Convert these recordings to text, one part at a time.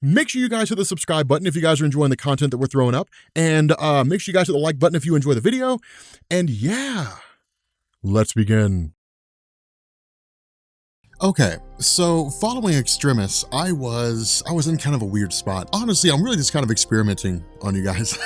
Make sure you guys hit the subscribe button if you guys are enjoying the content that we're throwing up, and make sure you guys hit the like button if you enjoy the video, and yeah, let's begin. Okay, so following Extremis, I was in kind of a weird spot. Honestly, I'm really just kind of experimenting on you guys.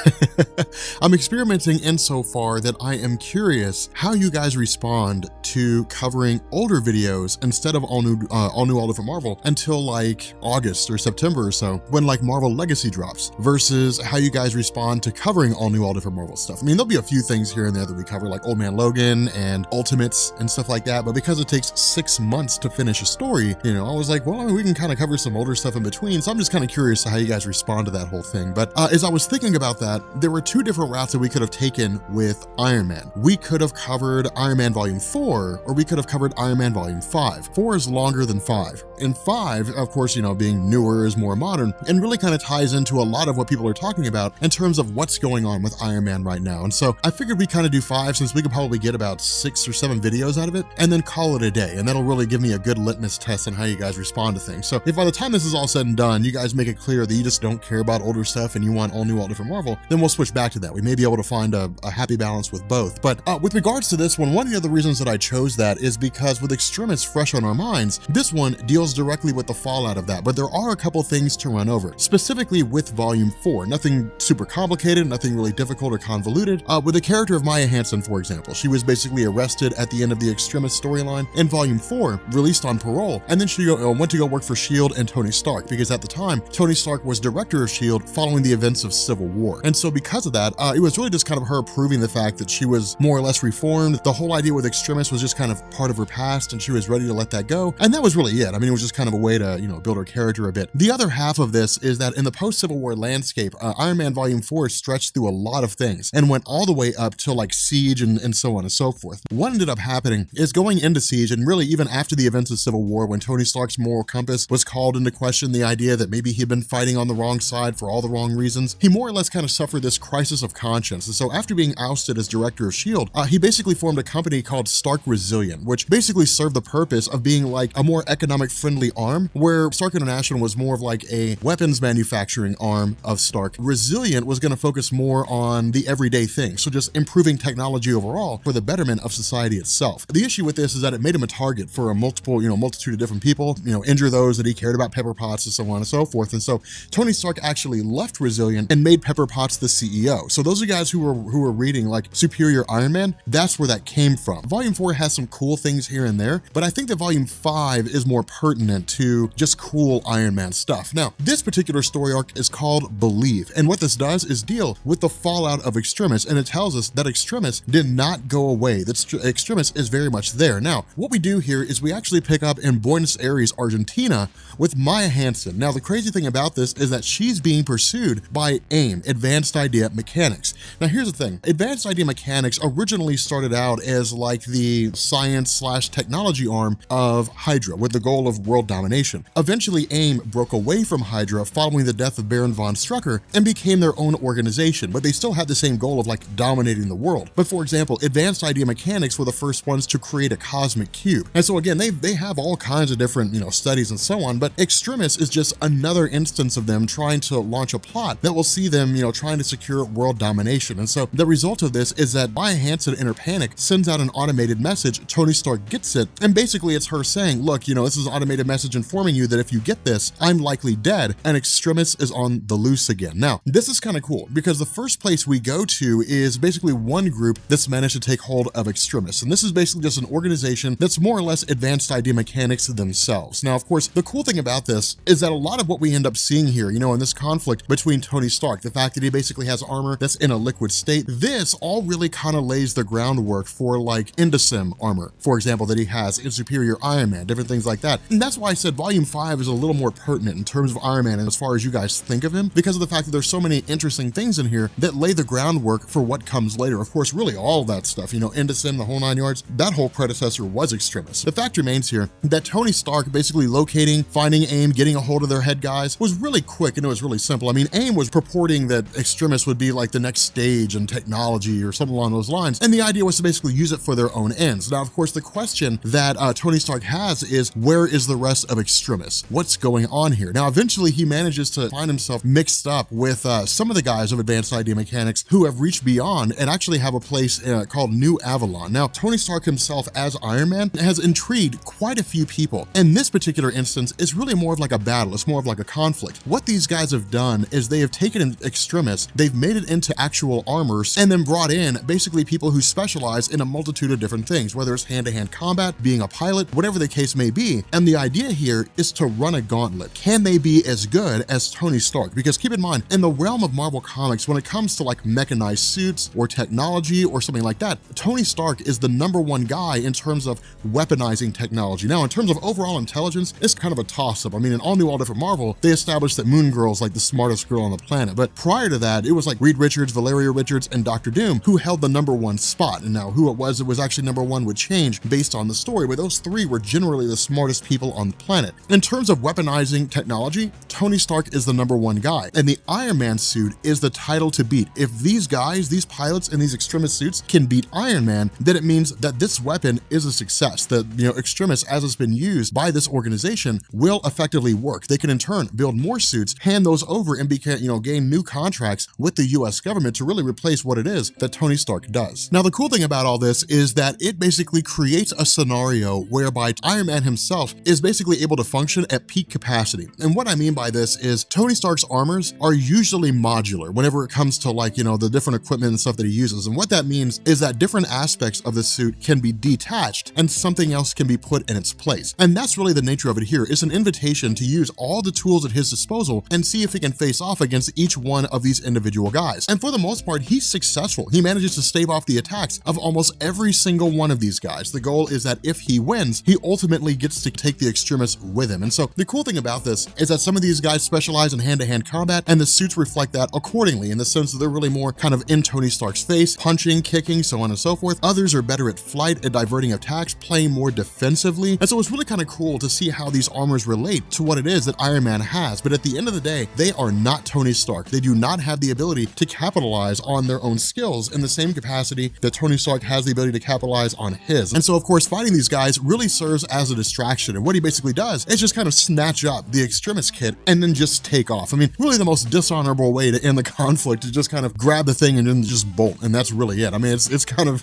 I'm experimenting insofar that I am curious how you guys respond to covering older videos instead of all new all different Marvel until like August or September or so, when like Marvel Legacy drops, versus how you guys respond to covering all different Marvel stuff. I mean, there'll be a few things here and there that we cover, like Old Man Logan and Ultimates and stuff like that, but because it takes 6 months to finish a story, you know, I was like, well, I mean, we can kind of cover some older stuff in between, so I'm just kind of curious to how you guys respond to that whole thing. But as I was thinking about that, there were 2 different routes that we could have taken with Iron Man. We could have covered Iron Man Volume 4, or we could have covered Iron Man Volume 5. 4 is longer than 5. And 5, of course, you know, being newer is more modern, and really kind of ties into a lot of what people are talking about in terms of what's going on with Iron Man right now. And so I figured we kind of do 5, since we could probably get about 6 or 7 videos out of it, and then call it a day. And that'll really give me a good litmus test on how you guys respond to things. So if by the time this is all said and done, you guys make it clear that you just don't care about older stuff and you want all different Marvel, then we'll switch back to that. We may be able to find a happy balance with both. But with regards to this one of the other reasons that I chose that is because with Extremis fresh on our minds, this one deals directly with the fallout of that, but there are a couple things to run over, specifically with Volume 4. Nothing super complicated, nothing really difficult or convoluted. With the character of Maya Hansen, for example, she was basically arrested at the end of the Extremis storyline in Volume 4, released on parole, and then she went to go work for S.H.I.E.L.D. and Tony Stark, because at the time, Tony Stark was director of S.H.I.E.L.D. following the events of Civil War. And so because of that, it was really just kind of her proving the fact that she was more or less reformed. The whole idea with Extremis was just kind of part of her past, and she was ready to let that go. And that was really it. I mean, it was just kind of a way to, you know, build her character a bit. The other half of this is that in the post-Civil War landscape, Iron Man Volume 4 stretched through a lot of things and went all the way up to like Siege and so on and so forth. What ended up happening is going into Siege, and really even after the events of Civil War, when Tony Stark's moral compass was called into question, the idea that maybe he'd been fighting on the wrong side for all the wrong reasons, he more or less kind of suffered this crisis of conscience. And so after being ousted as director of S.H.I.E.L.D., he basically formed a company called Stark Resilient, which basically served the purpose of being like a more economic friendly arm, where Stark International was more of like a weapons manufacturing arm of Stark. Resilient was going to focus more on the everyday things, so just improving technology overall for the betterment of society itself. The issue with this is that it made him a target for a multitude of different people, injure those that he cared about, Pepper Potts and so on and so forth. And so Tony Stark actually left Resilient and made Pepper Potts the CEO. So those are guys who were reading like Superior Iron Man, that's where that came from. Volume 4 has some cool things here and there, but I think that Volume 5 is more pertinent to just cool Iron Man stuff. Now, this particular story arc is called Believe, and what this does is deal with the fallout of Extremis, and it tells us that Extremis did not go away, that Extremis is very much there. Now, what we do here is we actually pick up in Buenos Aires, Argentina, with Maya Hansen. Now, the crazy thing about this is that she's being pursued by AIM, Advanced Idea Mechanics. Now, here's the thing. Advanced Idea Mechanics originally started out as like the science/technology arm of Hydra with the goal of world domination. Eventually, AIM broke away from Hydra following the death of Baron von Strucker and became their own organization, but they still had the same goal of like dominating the world. But for example, Advanced Idea Mechanics were the first ones to create a cosmic cube. And so again, they have all kinds of different, studies and so on, but Extremis is just another instance of them trying to launch a plot that will see them, trying to secure world domination. And so the result of this is that Maya Hansen, in her panic, sends out an automated message. Tony Stark gets it, and basically it's her saying, look, this is an automated message informing you that if you get this, I'm likely dead, and Extremis is on the loose again. Now, this is kind of cool because the first place we go to is basically one group that's managed to take hold of Extremis, and this is basically just an organization that's more or less Advanced Idea Mechanics themselves. Now, of course, the cool thing about this is that a lot of what we end up seeing here, in this conflict between Tony Stark, the fact that he basically has armor that's in a liquid state, this all really kind of lays the groundwork for like Indesim armor, for example, that he has in Superior Iron Man, different things like that. And that's why I said Volume 5 is a little more pertinent in terms of Iron Man and as far as you guys think of him, because of the fact that there's so many interesting things in here that lay the groundwork for what comes later. Of course, really all of that stuff, Indesim, the whole 9 yards, that whole predecessor was Extremis. The fact remains here that Tony Stark basically locating, finding AIM, getting a hold of their head guys was really quick and it was really simple. I mean, AIM was purporting that Extremis would be like the next stage in technology or something along those lines, and the idea was to basically use it for their own ends. Now, of course, the question that Tony Stark has is, where is the rest of Extremis? What's going on here? Now, eventually he manages to find himself mixed up with some of the guys of Advanced Idea Mechanics who have reached beyond and actually have a place called New Avalon. Now, Tony Stark himself as Iron Man has intrigued quite a few people. In this particular instance, it's really more of like a battle. It's more of like a conflict. What these guys have done is they have taken Extremis, they've made it into actual armors, and then brought in basically people who specialize in a multitude of different things, whether it's hand-to-hand combat, being a pilot, whatever the case may be. And the idea here is to run a gauntlet. Can they be as good as Tony Stark? Because keep in mind, in the realm of Marvel Comics, when it comes to like mechanized suits or technology or something like that, Tony Stark is the #1 guy in terms of weaponizing technology. Now, in terms of overall intelligence, it's kind of a toss-up. I mean, in All New, All Different Marvel, they established that Moon Girl's like the smartest girl on the planet. But prior to that, it was like Reed Richards, Valeria Richards, and Dr. Doom who held the #1 spot. And now who it was actually #1 would change based on the story, but those three were generally the smartest people on the planet. In terms of weaponizing technology, Tony Stark is the #1 guy, and the Iron Man suit is the title to beat. If these guys, these pilots in these Extremis suits can beat Iron Man, then it means that this weapon is a success, that, you know, Extremis, as it's been used by this organization, will effectively work. They can in turn build more suits, hand those over, and gain new contracts with the US government to really replace what it is that Tony Stark does. Now, the cool thing about all this is that it basically creates a scenario whereby Iron Man himself is basically able to function at peak capacity. And what I mean by this is Tony Stark's armors are usually modular whenever it comes to the different equipment and stuff that he uses. And what that means is that different aspects of the suit can be detached and something else can be put in its place. And that's really the nature of it here. It's an invitation to use all the tools at his disposal and see if he can face off against each one of these individual guys. And for the most part, he's successful. He manages to stave off the attacks of almost every single one of these guys. The goal is that if he wins, he ultimately gets to take the Extremis with him. And so the cool thing about this is that some of these guys specialize in hand-to-hand combat, and the suits reflect that accordingly in the sense that they're really more kind of in Tony Stark's face, punching, kicking, so on and so forth. Others are better at flight, at diverting attacks, playing more defensively. And so it's really kind of cool to see how these armors relate to what it is that Iron Man has. But at the end of the day, they are not Tony Stark. They do not have the ability to capitalize on their own skills in the same capacity that Tony Stark has the ability to capitalize on his. And so, of course, fighting these guys really serves as a distraction. And what he basically does is just kind of snatch up the Extremis kit and then just take off. I mean, really the most dishonorable way to end the conflict is just kind of grab the thing and then just bolt. And that's really it. I mean, it's kind of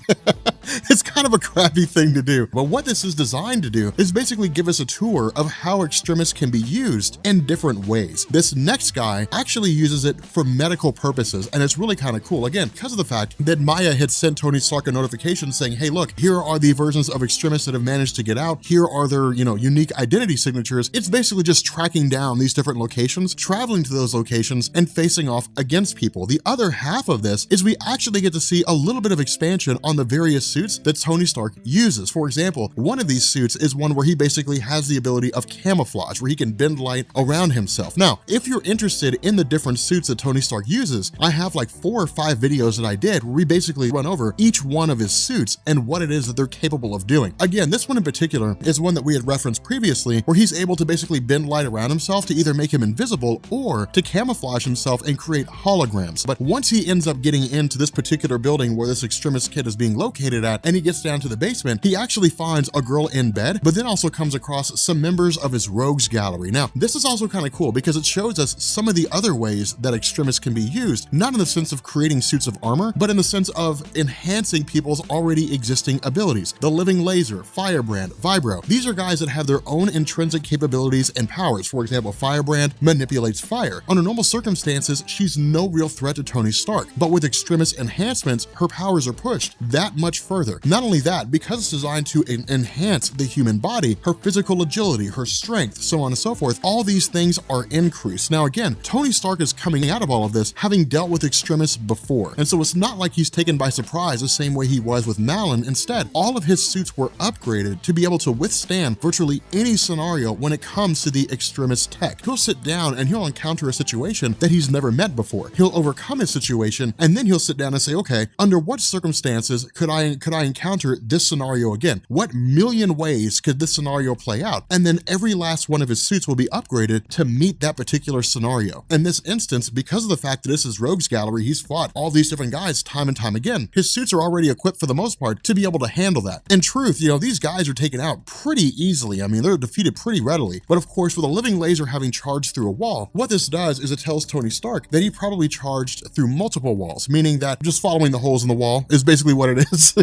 it's kind of a crappy thing to do. But what this is designed to do is basically give us a tour of how Extremis can be used in different ways. This next guy actually uses it for medical purposes, and it's really kind of cool. Again, because of the fact that Maya had sent Tony Stark a notification saying, hey, look, here are the versions of Extremis that have managed to get out. Here are their, unique identity signatures. It's basically just tracking down these different locations, traveling to those locations, and facing off against people. The other half of this is we actually get to see a little bit of expansion on the various suits that Tony Stark uses. For example, one of these suits is one where he basically has the ability of camouflage, where he can bend light around himself. Now, if you're interested in the different suits that Tony Stark uses, I have like 4 or 5 videos that I did where we basically run over each one of his suits and what it is that they're capable of doing. Again, this one in particular is one that we had referenced previously, where he's able to basically bend light around himself to either make him invisible or to camouflage himself and create holograms. But once he ends up getting into this particular building where this Extremis kit is being located at, and he gets down to the basement, he actually finds a girl in bed, but then also comes across some members of his rogues gallery. Now, this is also kind of cool because it shows us some of the other ways that Extremis can be used, not in the sense of creating suits of armor, but in the sense of enhancing people's already existing abilities. The Living Laser, Firebrand, Vibro, these are guys that have their own intrinsic capabilities and powers. For example, Firebrand manipulates fire. Under normal circumstances, she's no real threat to Tony Stark, but with Extremis enhancements, her powers are pushed that much further. Not only that, because it's designed to enhance the human body, her physical agility, her strength, so on and so forth, all these things are increased. Now again, Tony Stark is coming out of all of this having dealt with Extremis before, and so it's not like he's taken by surprise the same way he was with Malin. Instead, all of his suits were upgraded to be able to withstand virtually any scenario when it comes to the Extremis tech. He'll sit down and he'll encounter a situation that he's never met before. He'll overcome his situation, and then he'll sit down and say, okay, under what circumstances could I encounter encounter this scenario again. What million ways could this scenario play out? And then every last one of his suits will be upgraded to meet that particular scenario. In this instance, because of the fact that this is Rogue's Gallery, he's fought all these different guys time and time again. His suits are already equipped for the most part to be able to handle that. In truth, these guys are taken out pretty easily. I mean, they're defeated pretty readily. But of course, with a living laser having charged through a wall, what this does is it tells Tony Stark that he probably charged through multiple walls, meaning that just following the holes in the wall is basically what it is.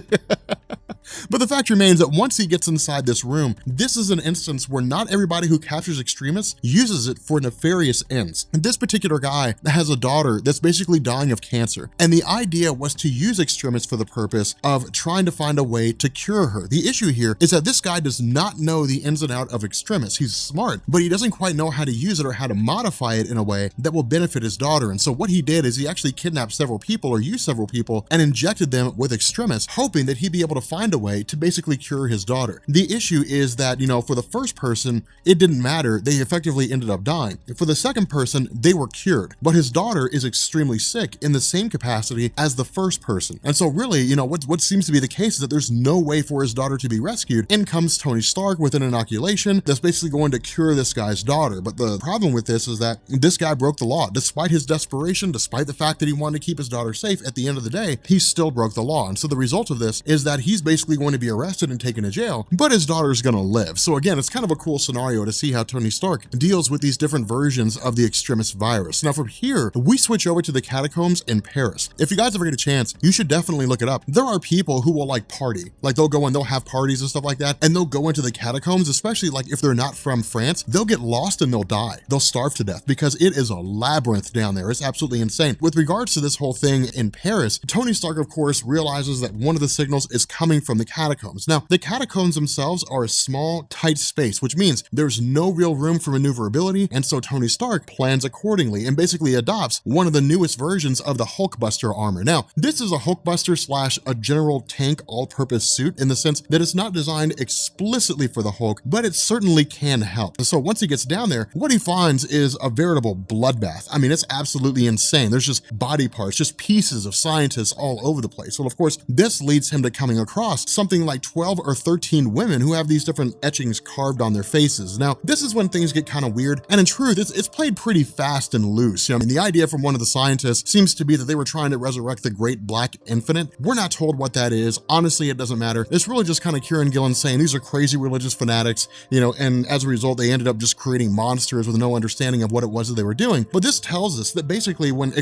But the fact remains that once he gets inside this room, this is an instance where not everybody who captures Extremis uses it for nefarious ends. And this particular guy has a daughter that's basically dying of cancer. And the idea was to use Extremis for the purpose of trying to find a way to cure her. The issue here is that this guy does not know the ins and out of Extremis. He's smart, but he doesn't quite know how to use it or how to modify it in a way that will benefit his daughter. And so what he did is he actually kidnapped several people or used several people and injected them with Extremis, hoping that he'd be able to find a way to basically cure his daughter. The issue is that, for the first person, it didn't matter. They effectively ended up dying. For the second person, they were cured, but his daughter is extremely sick in the same capacity as the first person. And so really, what seems to be the case is that there's no way for his daughter to be rescued. In comes Tony Stark with an inoculation that's basically going to cure this guy's daughter. But the problem with this is that this guy broke the law. Despite his desperation, despite the fact that he wanted to keep his daughter safe, at the end of the day, he still broke the law. And so the result of this is that he's basically going to be arrested and taken to jail, but his daughter's gonna live. So again, it's kind of a cool scenario to see how Tony Stark deals with these different versions of the Extremis virus. Now from here, we switch over to the Catacombs in Paris. If you guys ever get a chance, you should definitely look it up. There are people who will party. They'll go and they'll have parties and stuff like that, and they'll go into the Catacombs, especially if they're not from France, they'll get lost and they'll die. They'll starve to death because it is a labyrinth down there. It's absolutely insane. With regards to this whole thing in Paris, Tony Stark, of course, realizes that one of the signals is coming from the Catacombs. Now, the Catacombs themselves are a small, tight space, which means there's no real room for maneuverability, and so Tony Stark plans accordingly and basically adopts one of the newest versions of the Hulkbuster armor. Now, this is a Hulkbuster slash a general tank all-purpose suit in the sense that it's not designed explicitly for the Hulk, but it certainly can help. And so once he gets down there, what he finds is a veritable bloodbath. I mean, it's absolutely insane. There's just body parts, just pieces of scientists all over the place. Well, of course, this leads him to coming across something like 12 or 13 women who have these different etchings carved on their faces. Now, this is when things get kind of weird, and in truth, it's played pretty fast and loose. I mean, the idea from one of the scientists seems to be that they were trying to resurrect the Great Black Infinite. We're not told what that is. Honestly, it doesn't matter. It's really just kind of Kieran Gillen saying these are crazy religious fanatics, and as a result, they ended up just creating monsters with no understanding of what it was that they were doing. But this tells us that basically when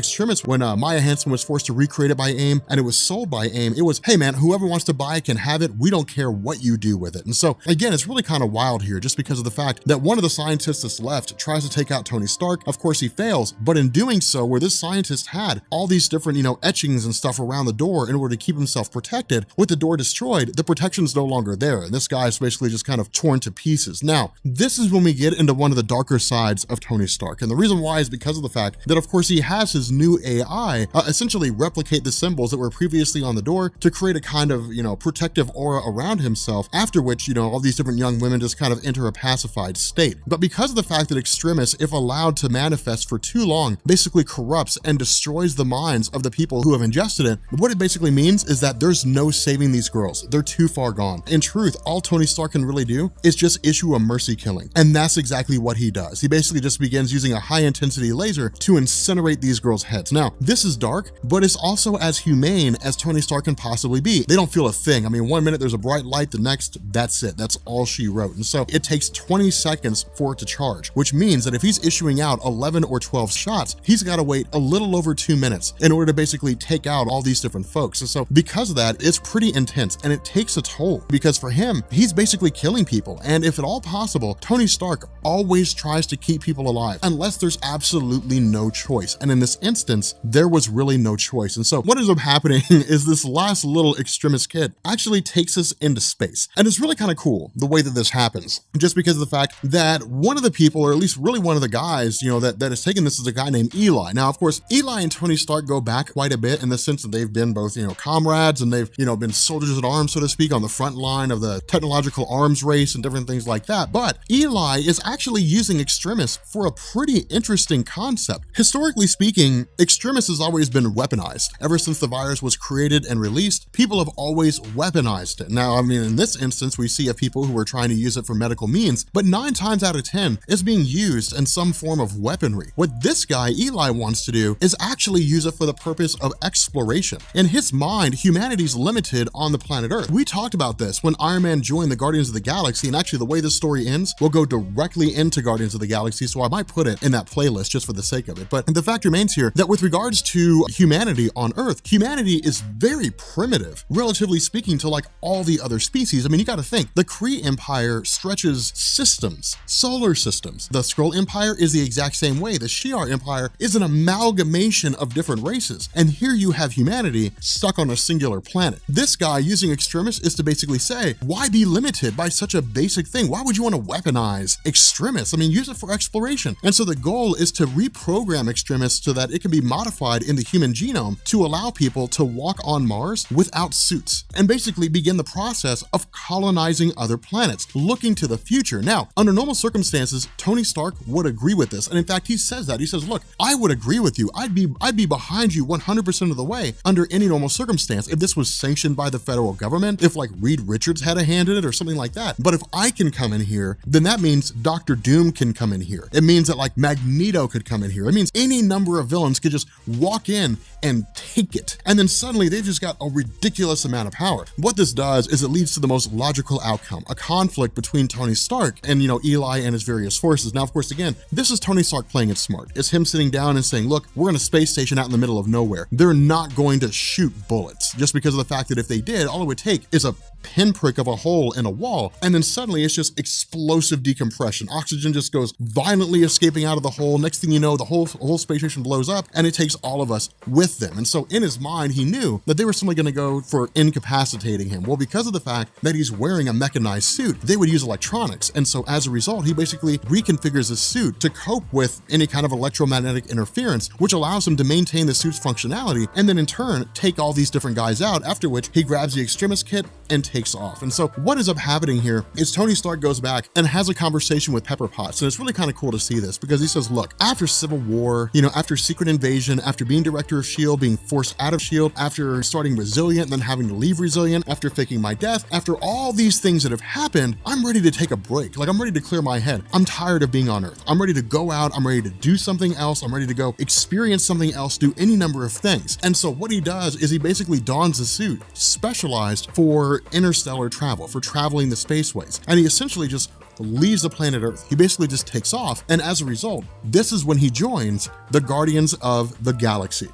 Maya Hansen was forced to recreate it by AIM and it was sold by AIM, it was, hey man, whoever wants to buy it can have it. We don't care what you do with it. And so again, it's really kind of wild here just because of the fact that one of the scientists that's left tries to take out Tony Stark. Of course he fails, but in doing so, where this scientist had all these different, etchings and stuff around the door in order to keep himself protected, with the door destroyed, the protection's no longer there. And this guy is basically just kind of torn to pieces. Now, this is when we get into one of the darker sides of Tony Stark. And the reason why is because of the fact that, of course, he has his new AI essentially replicate the symbols that were previously on the door to create a kind of, protective aura around himself, after which, all these different young women just kind of enter a pacified state. But because of the fact that Extremis, if allowed to manifest for too long, basically corrupts and destroys the minds of the people who have ingested it, what it basically means is that there's no saving these girls. They're too far gone. In truth, all Tony Stark can really do is just issue a mercy killing. And that's exactly what he does. He basically just begins using a high intensity laser to incinerate these girls' heads. Now, this is dark, but it's also as humane as Tony Stark can possibly be. They don't feel a thing. I mean, one minute there's a bright light, the next, that's it. That's all she wrote. And so it takes 20 seconds for it to charge, which means that if he's issuing out 11 or 12 shots, he's got to wait a little over 2 minutes in order to basically take out all these different folks. And so because of that, it's pretty intense and it takes a toll, because for him, he's basically killing people. And if at all possible, Tony Stark always tries to keep people alive unless there's absolutely no choice. And in this instance, there was really no choice. And so what ends up happening is this last little Extremis kid actually takes us into space. And it's really kind of cool the way that this happens, just because of the fact that one of the people, or at least really one of the guys, that has taken this is a guy named Eli. Now, of course, Eli and Tony Stark go back quite a bit in the sense that they've been both, comrades, and they've, been soldiers at arms, so to speak, on the front line of the technological arms race and different things like that. But Eli is actually using Extremis for a pretty interesting concept. Historically speaking, Extremis has always been weaponized. Ever since the virus was created and released, people have always weaponized it. Now, I mean, in this instance, we see people who are trying to use it for medical means, but 9 times out of 10, it's being used in some form of weaponry. What this guy, Eli, wants to do is actually use it for the purpose of exploration. In his mind, humanity's limited on the planet Earth. We talked about this when Iron Man joined the Guardians of the Galaxy, and actually the way this story ends will go directly into Guardians of the Galaxy, so I might put it in that playlist just for the sake of it. But the fact remains here that with regards to humanity on Earth, humanity is very primitive, relatively speaking, to like all the other species. I mean, you got to think, the Kree Empire stretches systems, solar systems. The Skrull Empire is the exact same way. The Shi'ar Empire is an amalgamation of different races. And here you have humanity stuck on a singular planet. This guy using Extremis is to basically say, why be limited by such a basic thing? Why would you want to weaponize Extremis? I mean, use it for exploration. And so the goal is to reprogram Extremis so that it can be modified in the human genome to allow people to walk on Mars without suits and basically begin the process of colonizing other planets, looking to the future. Now, under normal circumstances, Tony Stark would agree with this. And in fact, he says that. He says, look, I would agree with you. I'd be behind you 100% of the way under any normal circumstance if this was sanctioned by the federal government, if like Reed Richards had a hand in it or something like that. But if I can come in here, then that means Dr. Doom can come in here. It means that like Magneto could come in here. It means any number of villains could just walk in and take it. And then suddenly they've just got a ridiculous amount of power. What this does is it leads to the most logical outcome, a conflict between Tony Stark and, Eli and his various forces. Now, of course, again, this is Tony Stark playing it smart. It's him sitting down and saying, look, we're in a space station out in the middle of nowhere. They're not going to shoot bullets just because of the fact that if they did, all it would take is a pinprick of a hole in a wall, and then suddenly it's just explosive decompression. Oxygen just goes violently escaping out of the hole. Next thing you know, the whole space station blows up, and it takes all of us with them. And so in his mind, he knew that they were simply going to go for incapacitating him. Well, because of the fact that he's wearing a mechanized suit, they would use electronics. And so as a result, he basically reconfigures his suit to cope with any kind of electromagnetic interference, which allows him to maintain the suit's functionality, and then in turn, take all these different guys out, after which he grabs the Extremis kit and takes off. And so what ends up happening here is Tony Stark goes back and has a conversation with Pepper Potts. And it's really kind of cool to see this because he says, look, after Civil War, after Secret Invasion, after being director of S.H.I.E.L.D., being forced out of S.H.I.E.L.D., after starting Resilient, then having to leave Resilient, after faking my death, after all these things that have happened, I'm ready to take a break. Like, I'm ready to clear my head. I'm tired of being on Earth. I'm ready to go out. I'm ready to do something else. I'm ready to go experience something else, do any number of things. And so what he does is he basically dons a suit specialized for interstellar travel, for traveling the spaceways. And he essentially just leaves the planet Earth. He basically just takes off. And as a result, this is when he joins the Guardians of the Galaxy.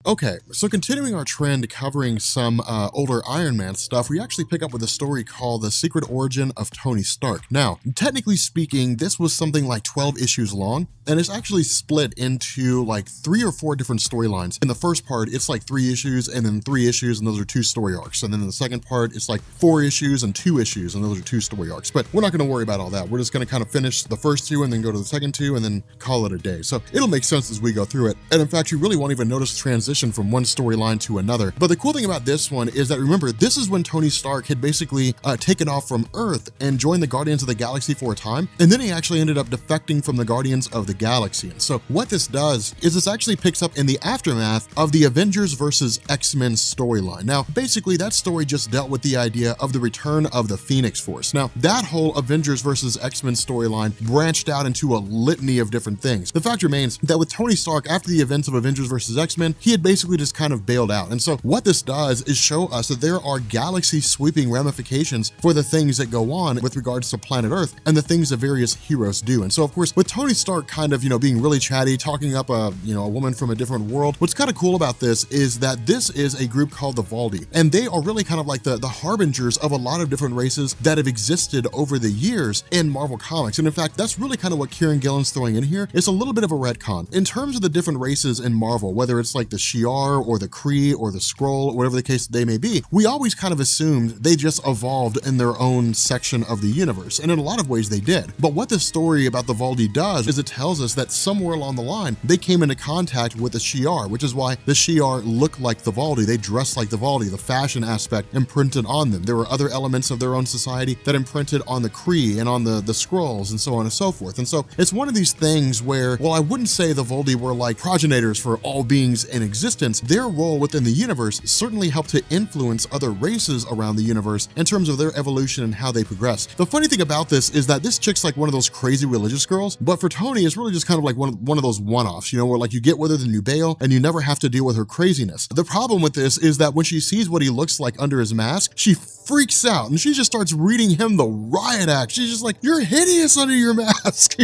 Okay, so continuing our trend covering some older Iron Man stuff, we actually pick up with a story called The Secret Origin of Tony Stark. Now, technically speaking, this was something like 12 issues long, and it's actually split into like 3 or 4 different storylines. In the first part, it's like 3 issues, and then 3 issues, and those are 2 story arcs. And then in the second part, it's like 4 issues and 2 issues, and those are 2 story arcs. But we're not gonna worry about all that. We're just gonna kind of finish the first 2 and then go to the second 2 and then call it a day. So it'll make sense as we go through it. And in fact, you really won't even notice the transition from one storyline to another. But the cool thing about this one is that, remember, this is when Tony Stark had basically taken off from Earth and joined the Guardians of the Galaxy for a time, and then he actually ended up defecting from the Guardians of the Galaxy. And so what this does is this actually picks up in the aftermath of the Avengers versus X-Men storyline. Now, basically that story just dealt with the idea of the return of the Phoenix Force. Now, that whole Avengers versus X-Men storyline branched out into a litany of different things. The fact remains that with Tony Stark, after the events of Avengers versus X-Men, he had basically just kind of bailed out. And so what this does is show us that there are galaxy sweeping ramifications for the things that go on with regards to planet Earth and the things that various heroes do. And so of course, with Tony Stark kind of, being really chatty, talking up a woman from a different world, what's kind of cool about this is that this is a group called the Baldy, and they are really kind of like the harbingers of a lot of different races that have existed over the years in Marvel Comics. And in fact, that's really kind of what Kieran Gillen's throwing in here. It's a little bit of a retcon. In terms of the different races in Marvel, whether it's like the Shi'ar or the Kree or the Skrull, whatever the case they may be, we always kind of assumed they just evolved in their own section of the universe. And in a lot of ways they did. But what this story about the Baldy does is it tells us that somewhere along the line, they came into contact with the Shi'ar, which is why the Shi'ar look like the Baldy. They dress like the Baldy, the fashion aspect imprinted on them. There were other elements of their own society that imprinted on the Kree and on the Skrulls and so on and so forth. And so it's one of these things where, well, I wouldn't say the Baldy were like progenitors for all beings in existence, existence, their role within the universe certainly helped to influence other races around the universe in terms of their evolution and how they progress. The funny thing about this is that this chick's like one of those crazy religious girls, but for Tony, it's really just kind of like one of those one-offs, you know, where like you get with her, then you bail, and you never have to deal with her craziness. The problem with this is that when she sees what he looks like under his mask, she freaks out and she just starts reading him the riot act. She's just like, "You're hideous under your mask."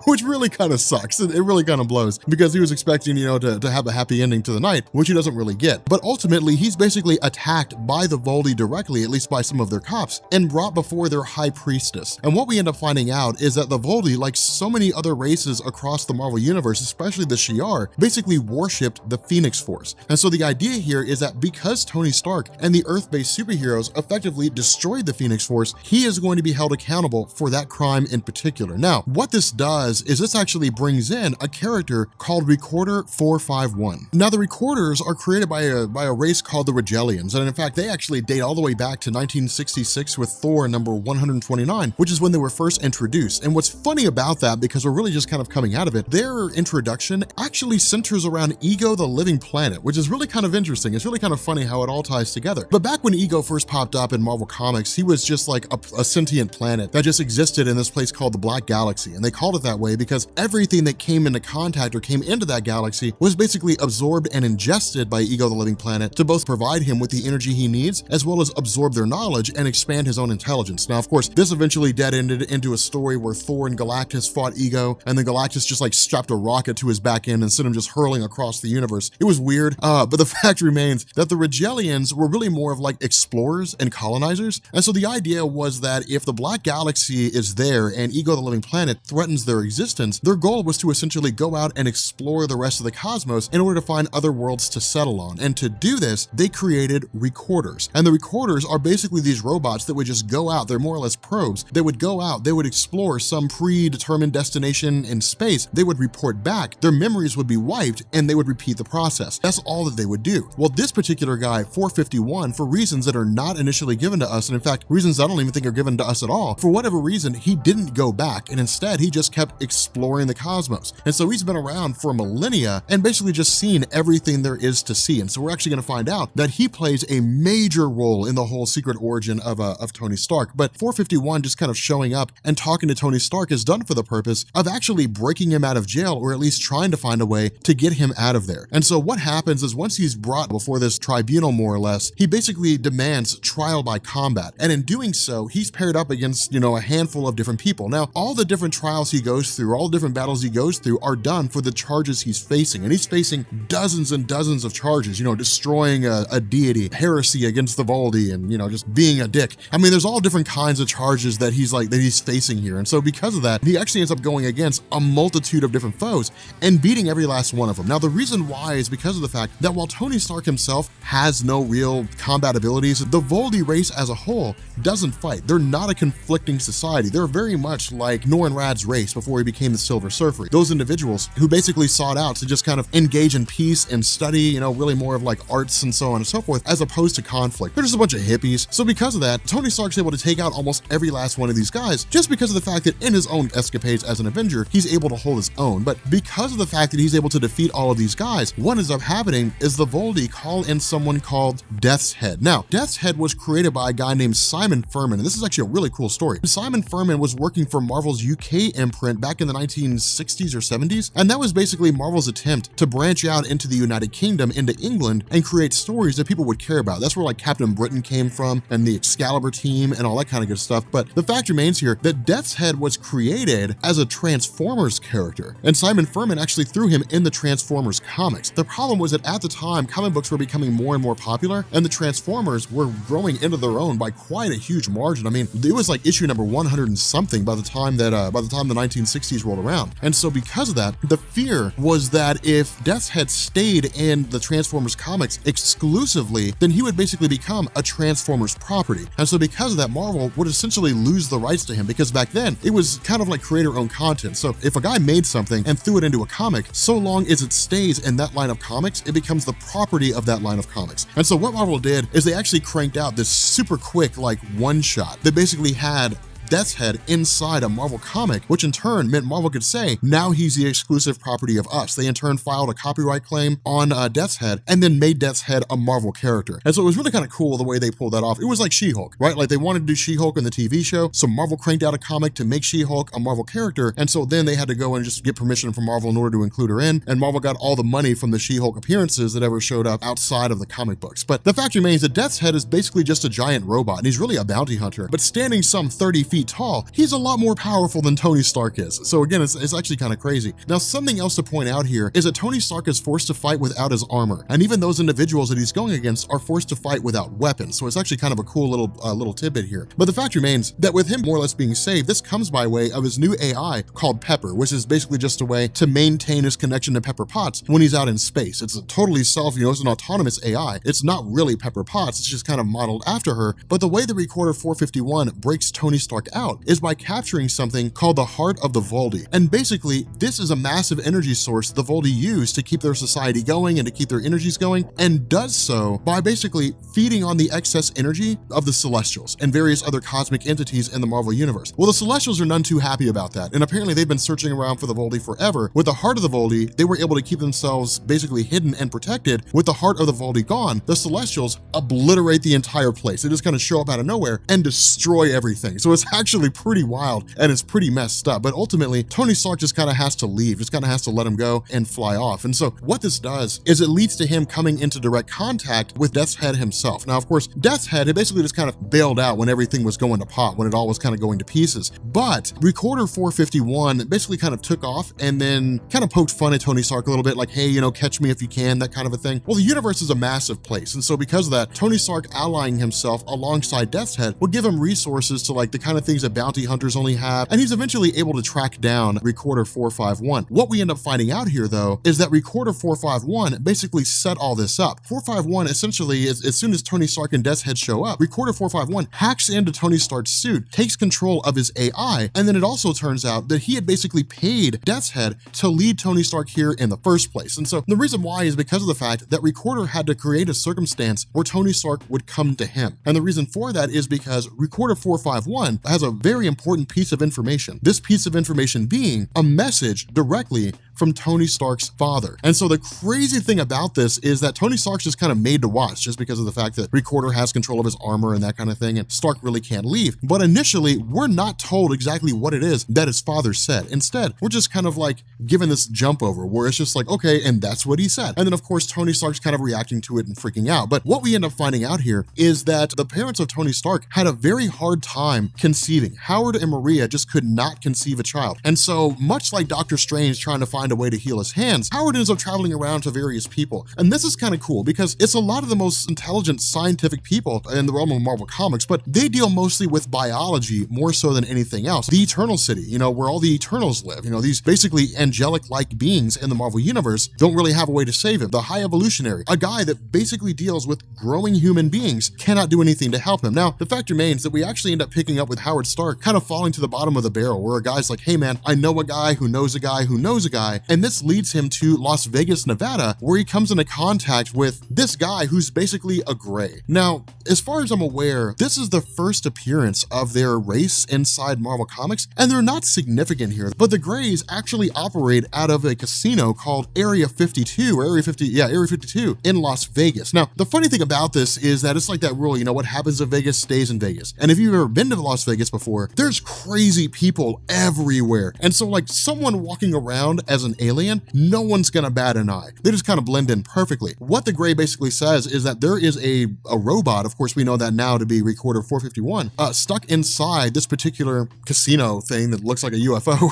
Which really kind of sucks. It really kind of blows because he was expecting, you know, to have a happy ending to the night, which he doesn't really get. But ultimately, he's basically attacked by the Baldy directly, at least by some of their cops, and brought before their high priestess. And what we end up finding out is that the Baldy, like so many other races across the Marvel Universe, especially the Shi'ar, basically worshipped the Phoenix Force. And so the idea here is that because Tony Stark and the Earth-based superheroes effectively destroyed the Phoenix Force, he is going to be held accountable for that crime in particular. Now, what this does is this actually brings in a character called Recorder 451. Now, the Recorders are created by a race called the Regelians, and in fact, they actually date all the way back to 1966 with Thor number 129, which is when they were first introduced. And what's funny about that, because we're really just kind of coming out of it, their introduction actually centers around Ego the Living Planet, which is really kind of interesting. It's really kind of funny how it all ties together. But back when Ego first popped up in Marvel Comics, he was just like a sentient planet that just existed in this place called the Black Galaxy, and they called it that way because everything that came into contact or came into that galaxy was basically absorbed and ingested by Ego the Living Planet to both provide him with the energy he needs as well as absorb their knowledge and expand his own intelligence. Now, of course, this eventually dead-ended into a story where Thor and Galactus fought Ego, and then Galactus just like strapped a rocket to his back end and sent him just hurling across the universe. It was weird, but the fact remains that the Regelians were really more of like explorers and colonizers. And so the idea was that if the Black Galaxy is there and Ego the Living Planet threatens their existence, their goal was to essentially go out and explore the rest of the cosmos in order to find other worlds to settle on. And to do this, they created Recorders. And the Recorders are basically these robots that would just go out, they're more or less probes, they would go out, they would explore some predetermined destination in space, they would report back, their memories would be wiped, and they would repeat the process. That's all that they would do. Well, this particular guy, 451, for reasons that are not initially given to us, and in fact, reasons I don't even think are given to us at all, for whatever reason, he didn't go back, and instead, he just kept exploring the cosmos. And so he's been around for millennia and basically just seen everything there is to see. And so we're actually going to find out that he plays a major role in the whole secret origin of Tony Stark. But 451 just kind of showing up and talking to Tony Stark is done for the purpose of actually breaking him out of jail, or at least trying to find a way to get him out of there. And so what happens is once he's brought before this tribunal, more or less, he basically demands trial by combat. And in doing so, he's paired up against, you know, a handful of different people. Now, all the different trials he goes through, all the different battles he goes through are done for the charges he's facing. And he's facing dozens and dozens of charges, you know, destroying a deity, heresy against the Baldy, and, you know, just being a dick. I mean, there's all different kinds of charges that he's facing here. And so because of that, he actually ends up going against a multitude of different foes and beating every last one of them. Now, the reason why is because of the fact that while Tony Stark himself has no real combat abilities, the Baldy race as a whole doesn't fight. They're not a conflicting society. They're very much like Norrin Radd's race before he became the Silver Surfer. Those individuals who basically sought out to just kind of engage in peace and study, you know, really more of like arts and so on and so forth, as opposed to conflict. They're just a bunch of hippies. So because of that, Tony Stark's able to take out almost every last one of these guys just because of the fact that in his own escapades as an Avenger, he's able to hold his own. But because of the fact that he's able to defeat all of these guys, what ends up happening is the Baldy call in someone called Death's Head. Now, Death's Head was created by a guy named Simon Furman, and this is actually a really cool story. Simon Furman was working for Marvel's UK imprint back in the 1960s or 70s, and that was basically Marvel's attempt to branch out into the United Kingdom, into England, and create stories that people would care about. That's where like Captain Britain came from, and the Excalibur team, and all that kind of good stuff. But the fact remains here that Death's Head was created as a Transformers character, and Simon Furman actually threw him in the Transformers comics. The problem was that at the time, comic books were becoming more and more popular, and the Transformers were growing into their own by quite a huge margin. I mean, it was like issue number 100 and something by the time the 1960s rolled around. And so because of that, the fear was that if Death's Head stayed in the Transformers comics exclusively, then he would basically become a Transformers property. And so because of that, Marvel would essentially lose the rights to him, because back then it was kind of like creator-owned content. So if a guy made something and threw it into a comic, so long as it stays in that line of comics, it becomes the property of that line of comics. And so what Marvel did is they actually cranked out this super quick like one-shot that basically had Death's Head inside a Marvel comic, which in turn meant Marvel could say, now he's the exclusive property of us. They in turn filed a copyright claim on Death's Head and then made Death's Head a Marvel character. And so it was really kind of cool the way they pulled that off. It was like She-Hulk, right? Like they wanted to do She-Hulk in the TV show, so Marvel cranked out a comic to make She-Hulk a Marvel character, and so then they had to go and just get permission from Marvel in order to include her in, and Marvel got all the money from the She-Hulk appearances that ever showed up outside of the comic books. But the fact remains that Death's Head is basically just a giant robot, and he's really a bounty hunter, but standing some 30 feet tall, he's a lot more powerful than Tony Stark is. So again, it's actually kind of crazy. Now, something else to point out here is that Tony Stark is forced to fight without his armor, and even those individuals that he's going against are forced to fight without weapons. So it's actually kind of a cool little tidbit here. But the fact remains that with him more or less being saved, this comes by way of his new AI called Pepper, which is basically just a way to maintain his connection to Pepper Potts when he's out in space. It's a totally it's an autonomous AI. It's not really Pepper Potts, it's just kind of modeled after her. But the way the Recorder 451 breaks Tony Stark out is by capturing something called the heart of the Baldy. And basically, this is a massive energy source the Baldy use to keep their society going and to keep their energies going, and does so by basically feeding on the excess energy of the Celestials and various other cosmic entities in the Marvel Universe. Well, the Celestials are none too happy about that, and apparently they've been searching around for the Baldy forever. With the heart of the Baldy, they were able to keep themselves basically hidden and protected. With the heart of the Baldy gone, the Celestials obliterate the entire place. They just kind of show up out of nowhere and destroy everything. So it's actually pretty wild and it's pretty messed up. But ultimately, Tony Stark just kind of has to leave, just kind of has to let him go and fly off. And so what this does is it leads to him coming into direct contact with Death's Head himself. Now, of course, Death's Head had basically just kind of bailed out when everything was going to pot, when it all was kind of going to pieces. But Recorder 451 basically kind of took off and then kind of poked fun at Tony Stark a little bit, like, hey, catch me if you can, that kind of a thing. Well, the universe is a massive place. And so because of that, Tony Stark allying himself alongside Death's Head would give him resources to like the kind of things that bounty hunters only have. And he's eventually able to track down Recorder 451. What we end up finding out here, though, is that Recorder 451 basically set all this up. 451 essentially, as soon as Tony Stark and Death's Head show up, Recorder 451 hacks into Tony Stark's suit, takes control of his AI, and then it also turns out that he had basically paid Death's Head to lead Tony Stark here in the first place. And so the reason why is because of the fact that Recorder had to create a circumstance where Tony Stark would come to him. And the reason for that is because Recorder 451 has a very important piece of information. This piece of information being a message directly from Tony Stark's father. And so the crazy thing about this is that Tony Stark's just kind of made to watch just because of the fact that Recorder has control of his armor and that kind of thing, and Stark really can't leave. But initially, we're not told exactly what it is that his father said. Instead, we're just kind of like given this jump over where it's just like, okay, and that's what he said. And then of course, Tony Stark's kind of reacting to it and freaking out. But what we end up finding out here is that the parents of Tony Stark had a very hard time conceiving. Howard and Maria just could not conceive a child. And so much like Doctor Strange trying to find a way to heal his hands, Howard ends up traveling around to various people. And this is kind of cool because it's a lot of the most intelligent scientific people in the realm of Marvel Comics, but they deal mostly with biology more so than anything else. The Eternal City, where all the Eternals live, these basically angelic-like beings in the Marvel Universe don't really have a way to save him. The High Evolutionary, a guy that basically deals with growing human beings, cannot do anything to help him. Now, the fact remains that we actually end up picking up with Howard Stark kind of falling to the bottom of the barrel, where a guy's like, hey man, I know a guy who knows a guy who knows a guy, and this leads him to Las Vegas, Nevada, where he comes into contact with this guy who's basically a gray. Now, as far as I'm aware, this is the first appearance of their race inside Marvel Comics, and they're not significant here, but the Greys actually operate out of a casino called Area 52, or Area 52 in Las Vegas. Now, the funny thing about this is that it's like that rule, what happens in Vegas stays in Vegas. And if you've ever been to Las Vegas before, there's crazy people everywhere. And so like someone walking around as an alien, no one's gonna bat an eye. They just kind of blend in perfectly. What the Gray basically says is that there is a robot, of course we know that now to be Recorder 451, stuck inside this particular casino thing that looks like a UFO.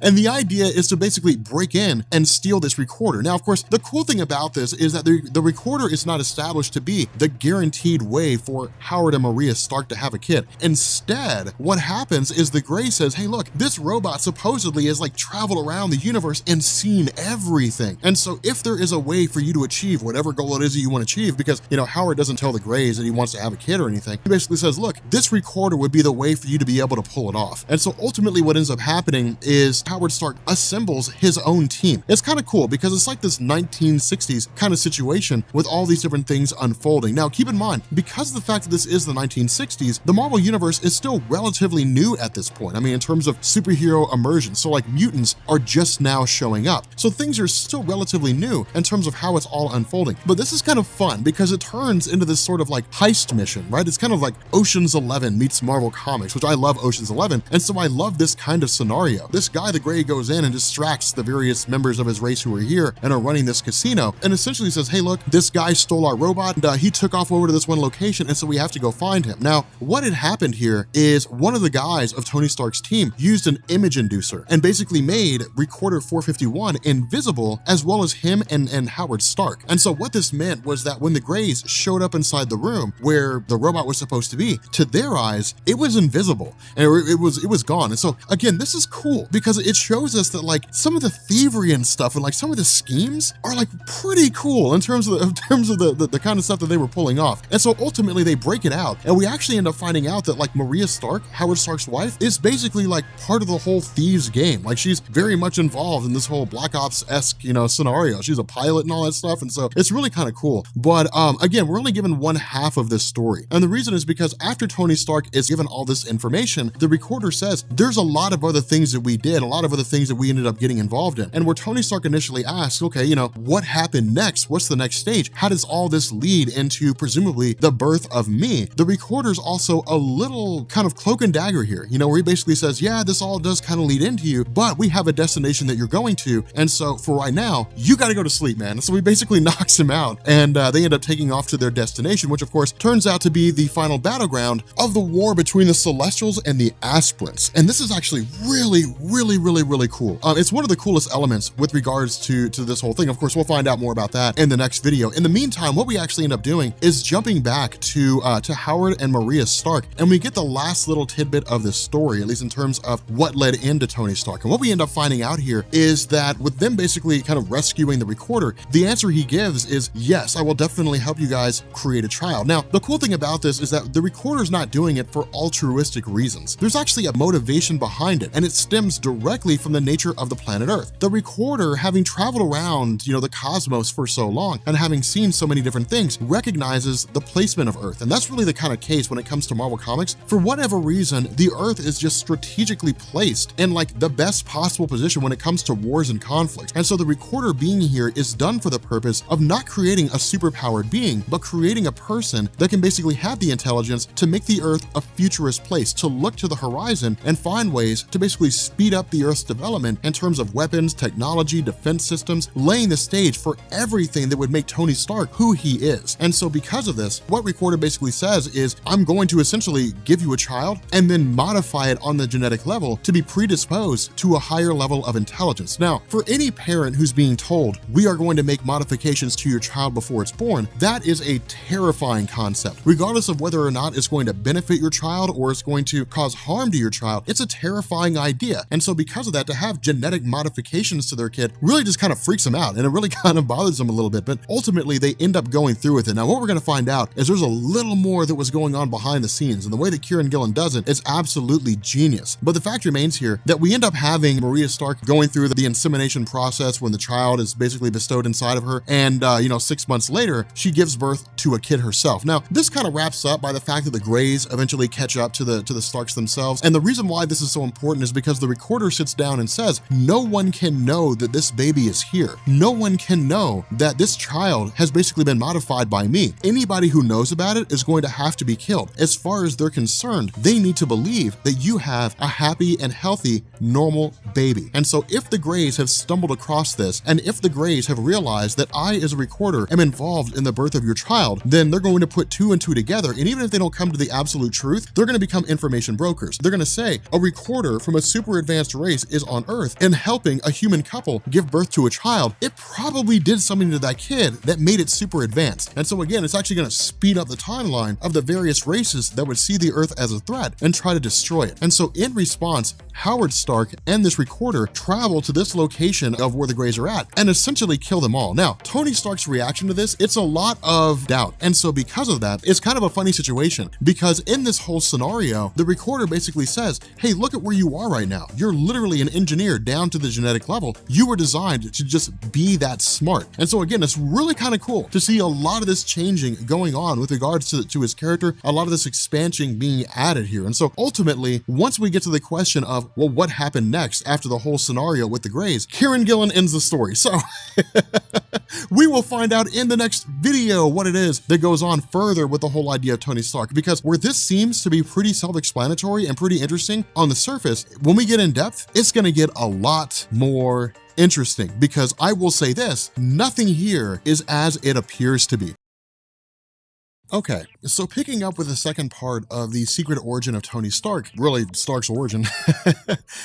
And the idea is to basically break in and steal this recorder. Now, of course, the cool thing about this is that the recorder is not established to be the guaranteed way for Howard and Maria Stark to have a kid. Instead, what happens is the Gray says, hey, look, this robot supposedly has like traveled around the universe and seen everything. And so if there is a way for you to achieve whatever goal it is that you want to achieve, because, you know, Howard doesn't tell the Greys that he wants to have a kid or anything. He basically says, look, this recorder would be the way for you to be able to pull it off. And so ultimately what ends up happening is Howard Stark assembles his own team. It's kind of cool because it's like this 1960s kind of situation with all these different things unfolding. Now, keep in mind, because of the fact that this is the 1960s, the Marvel Universe is still relatively new at this point. I mean, in terms of superhero immersion. So like mutants are just now showing up. So things are still relatively new in terms of how it's all unfolding. But this is kind of fun because it turns into this sort of like heist mission, right? It's kind of like Ocean's 11 meets Marvel Comics, which I love Ocean's 11. And so I love this kind of scenario. This guy, the Gray, goes in and distracts the various members of his race who are here and are running this casino and essentially says, hey, look, this guy stole our robot and he took off over to this one location. And so we have to go find him. Now, what had happened here is one of the guys of Tony Stark's team used an image inducer and basically made Recorder 451 invisible, as well as him and Howard Stark. And so what this meant was that when the Greys showed up inside the room where the robot was supposed to be, to their eyes, it was invisible and it was gone. And so again, this is cool because it shows us that like some of the thievery and stuff and like some of the schemes are like pretty cool in terms of the kind of stuff that they were pulling off. And so ultimately they break it out and we actually end up finding out that like Maria Stark, Howard Stark's wife, is basically like part of the whole thieves game. Like she's very much involved in this whole Black Ops-esque, you know, scenario. She's a pilot and all that stuff. And so it's really kind of cool. But again, we're only given one half of this story. And the reason is because after Tony Stark is given all this information, the recorder says there's a lot of other things that we did, a lot of other things that we ended up getting involved in. And where Tony Stark initially asks, okay, you know, what happened next? What's the next stage? How does all this lead into presumably the birth of me? The recorder's also a little kind of cloak and dagger here, you know, where he basically says, yeah, this all does kind of lead into you, but we have a destination that you're going to. And so for right now, you got to go to sleep, man. So he basically knocks him out and they end up taking off to their destination, which of course turns out to be the final battleground of the war between the Celestials and the Aspirants. And this is actually really cool. It's one of the coolest elements with regards to this whole thing. Of course, we'll find out more about that in the next video. In the meantime, what we actually end up doing is jumping back to Howard and Maria Stark, and we get the last little tidbit of this story, at least in terms of what led into Tony Stark. And what we end up finding out here is that with them basically kind of rescuing the recorder, the answer he gives is, yes, I will definitely help you guys create a child. Now, the cool thing about this is that the recorder's not doing it for altruistic reasons. There's actually a motivation behind it, and it stems directly from the nature of the planet Earth. The recorder, having traveled around, you know, the cosmos for so long and having seen so many different things, recognizes the placement of Earth. And that's really the kind of case when it comes to Marvel Comics. For whatever reason, the Earth is just strategically placed in like the best possible position when it comes to wars and conflicts. And so the recorder being here is done for the purpose of not creating a superpowered being, but creating a person that can basically have the intelligence to make the Earth a futurist place, to look to the horizon and find ways to basically speed up the Earth's development in terms of weapons, technology, defense systems, laying the stage for everything that would make Tony Stark who he is. And so because of this, what Recorder basically says is, I'm going to essentially give you a child and then modify it on the genetic level to be predisposed to a higher level of intelligence. Now, for any parent who's being told, we are going to make modifications to your child before it's born, that is a terrifying concept. Regardless of whether or not it's going to benefit your child or it's going to cause harm to your child, it's a terrifying idea. And so because of that, to have genetic modifications to their kid really just kind of freaks them out and it really kind of bothers them a little bit, but ultimately they end up going through with it. Now, what we're going to find out is there's a little more that was going on behind the scenes, and the way that Kieran Gillen does it is absolutely genius. But the fact remains here that we end up having Maria Stark going through the insemination process when the child is basically bestowed inside of her, and 6 months later, she gives birth to a kid herself. Now, this kind of wraps up by the fact that the Greys eventually catch up to the Starks themselves, and the reason why this is so important is because the Recorder sits down and says, no one can know that this baby is here. No one can know that this child has basically been modified by me. Anybody who knows about it is going to have to be killed. As far as they're concerned, they need to believe that you have a happy and healthy, normal baby. And so if the Greys have stumbled across this, and if the Greys have realized that I, as a Recorder, am involved in the birth of your child, then they're going to put two and two together. And even if they don't come to the absolute truth, they're going to become information brokers. They're going to say a Recorder from a super advanced race is on Earth and helping a human couple give birth to a child. It probably did something to that kid that made it super advanced. And so again, it's actually going to speed up the timeline of the various races that would see the Earth as a threat and try to destroy it. And so in response, Howard Stark and this this recorder travel to this location of where the Greys are at and essentially kill them all. Now, Tony Stark's reaction to this, it's a lot of doubt. And so because of that, it's kind of a funny situation, because in this whole scenario, the recorder basically says, hey, look at where you are right now. You're literally an engineer down to the genetic level. You were designed to just be that smart. And so again, it's really kind of cool to see a lot of this changing going on with regards to his character, a lot of this expansion being added here. And so ultimately, once we get to the question of, well, what happened next after the whole scenario with the Greys, Kieran Gillen ends the story. So we will find out in the next video what it is that goes on further with the whole idea of Tony Stark, because where this seems to be pretty self-explanatory and pretty interesting on the surface, when we get in depth, it's going to get a lot more interesting, because I will say this, nothing here is as it appears to be. Okay, so picking up with the second part of the secret origin of Tony Stark, really Stark's origin,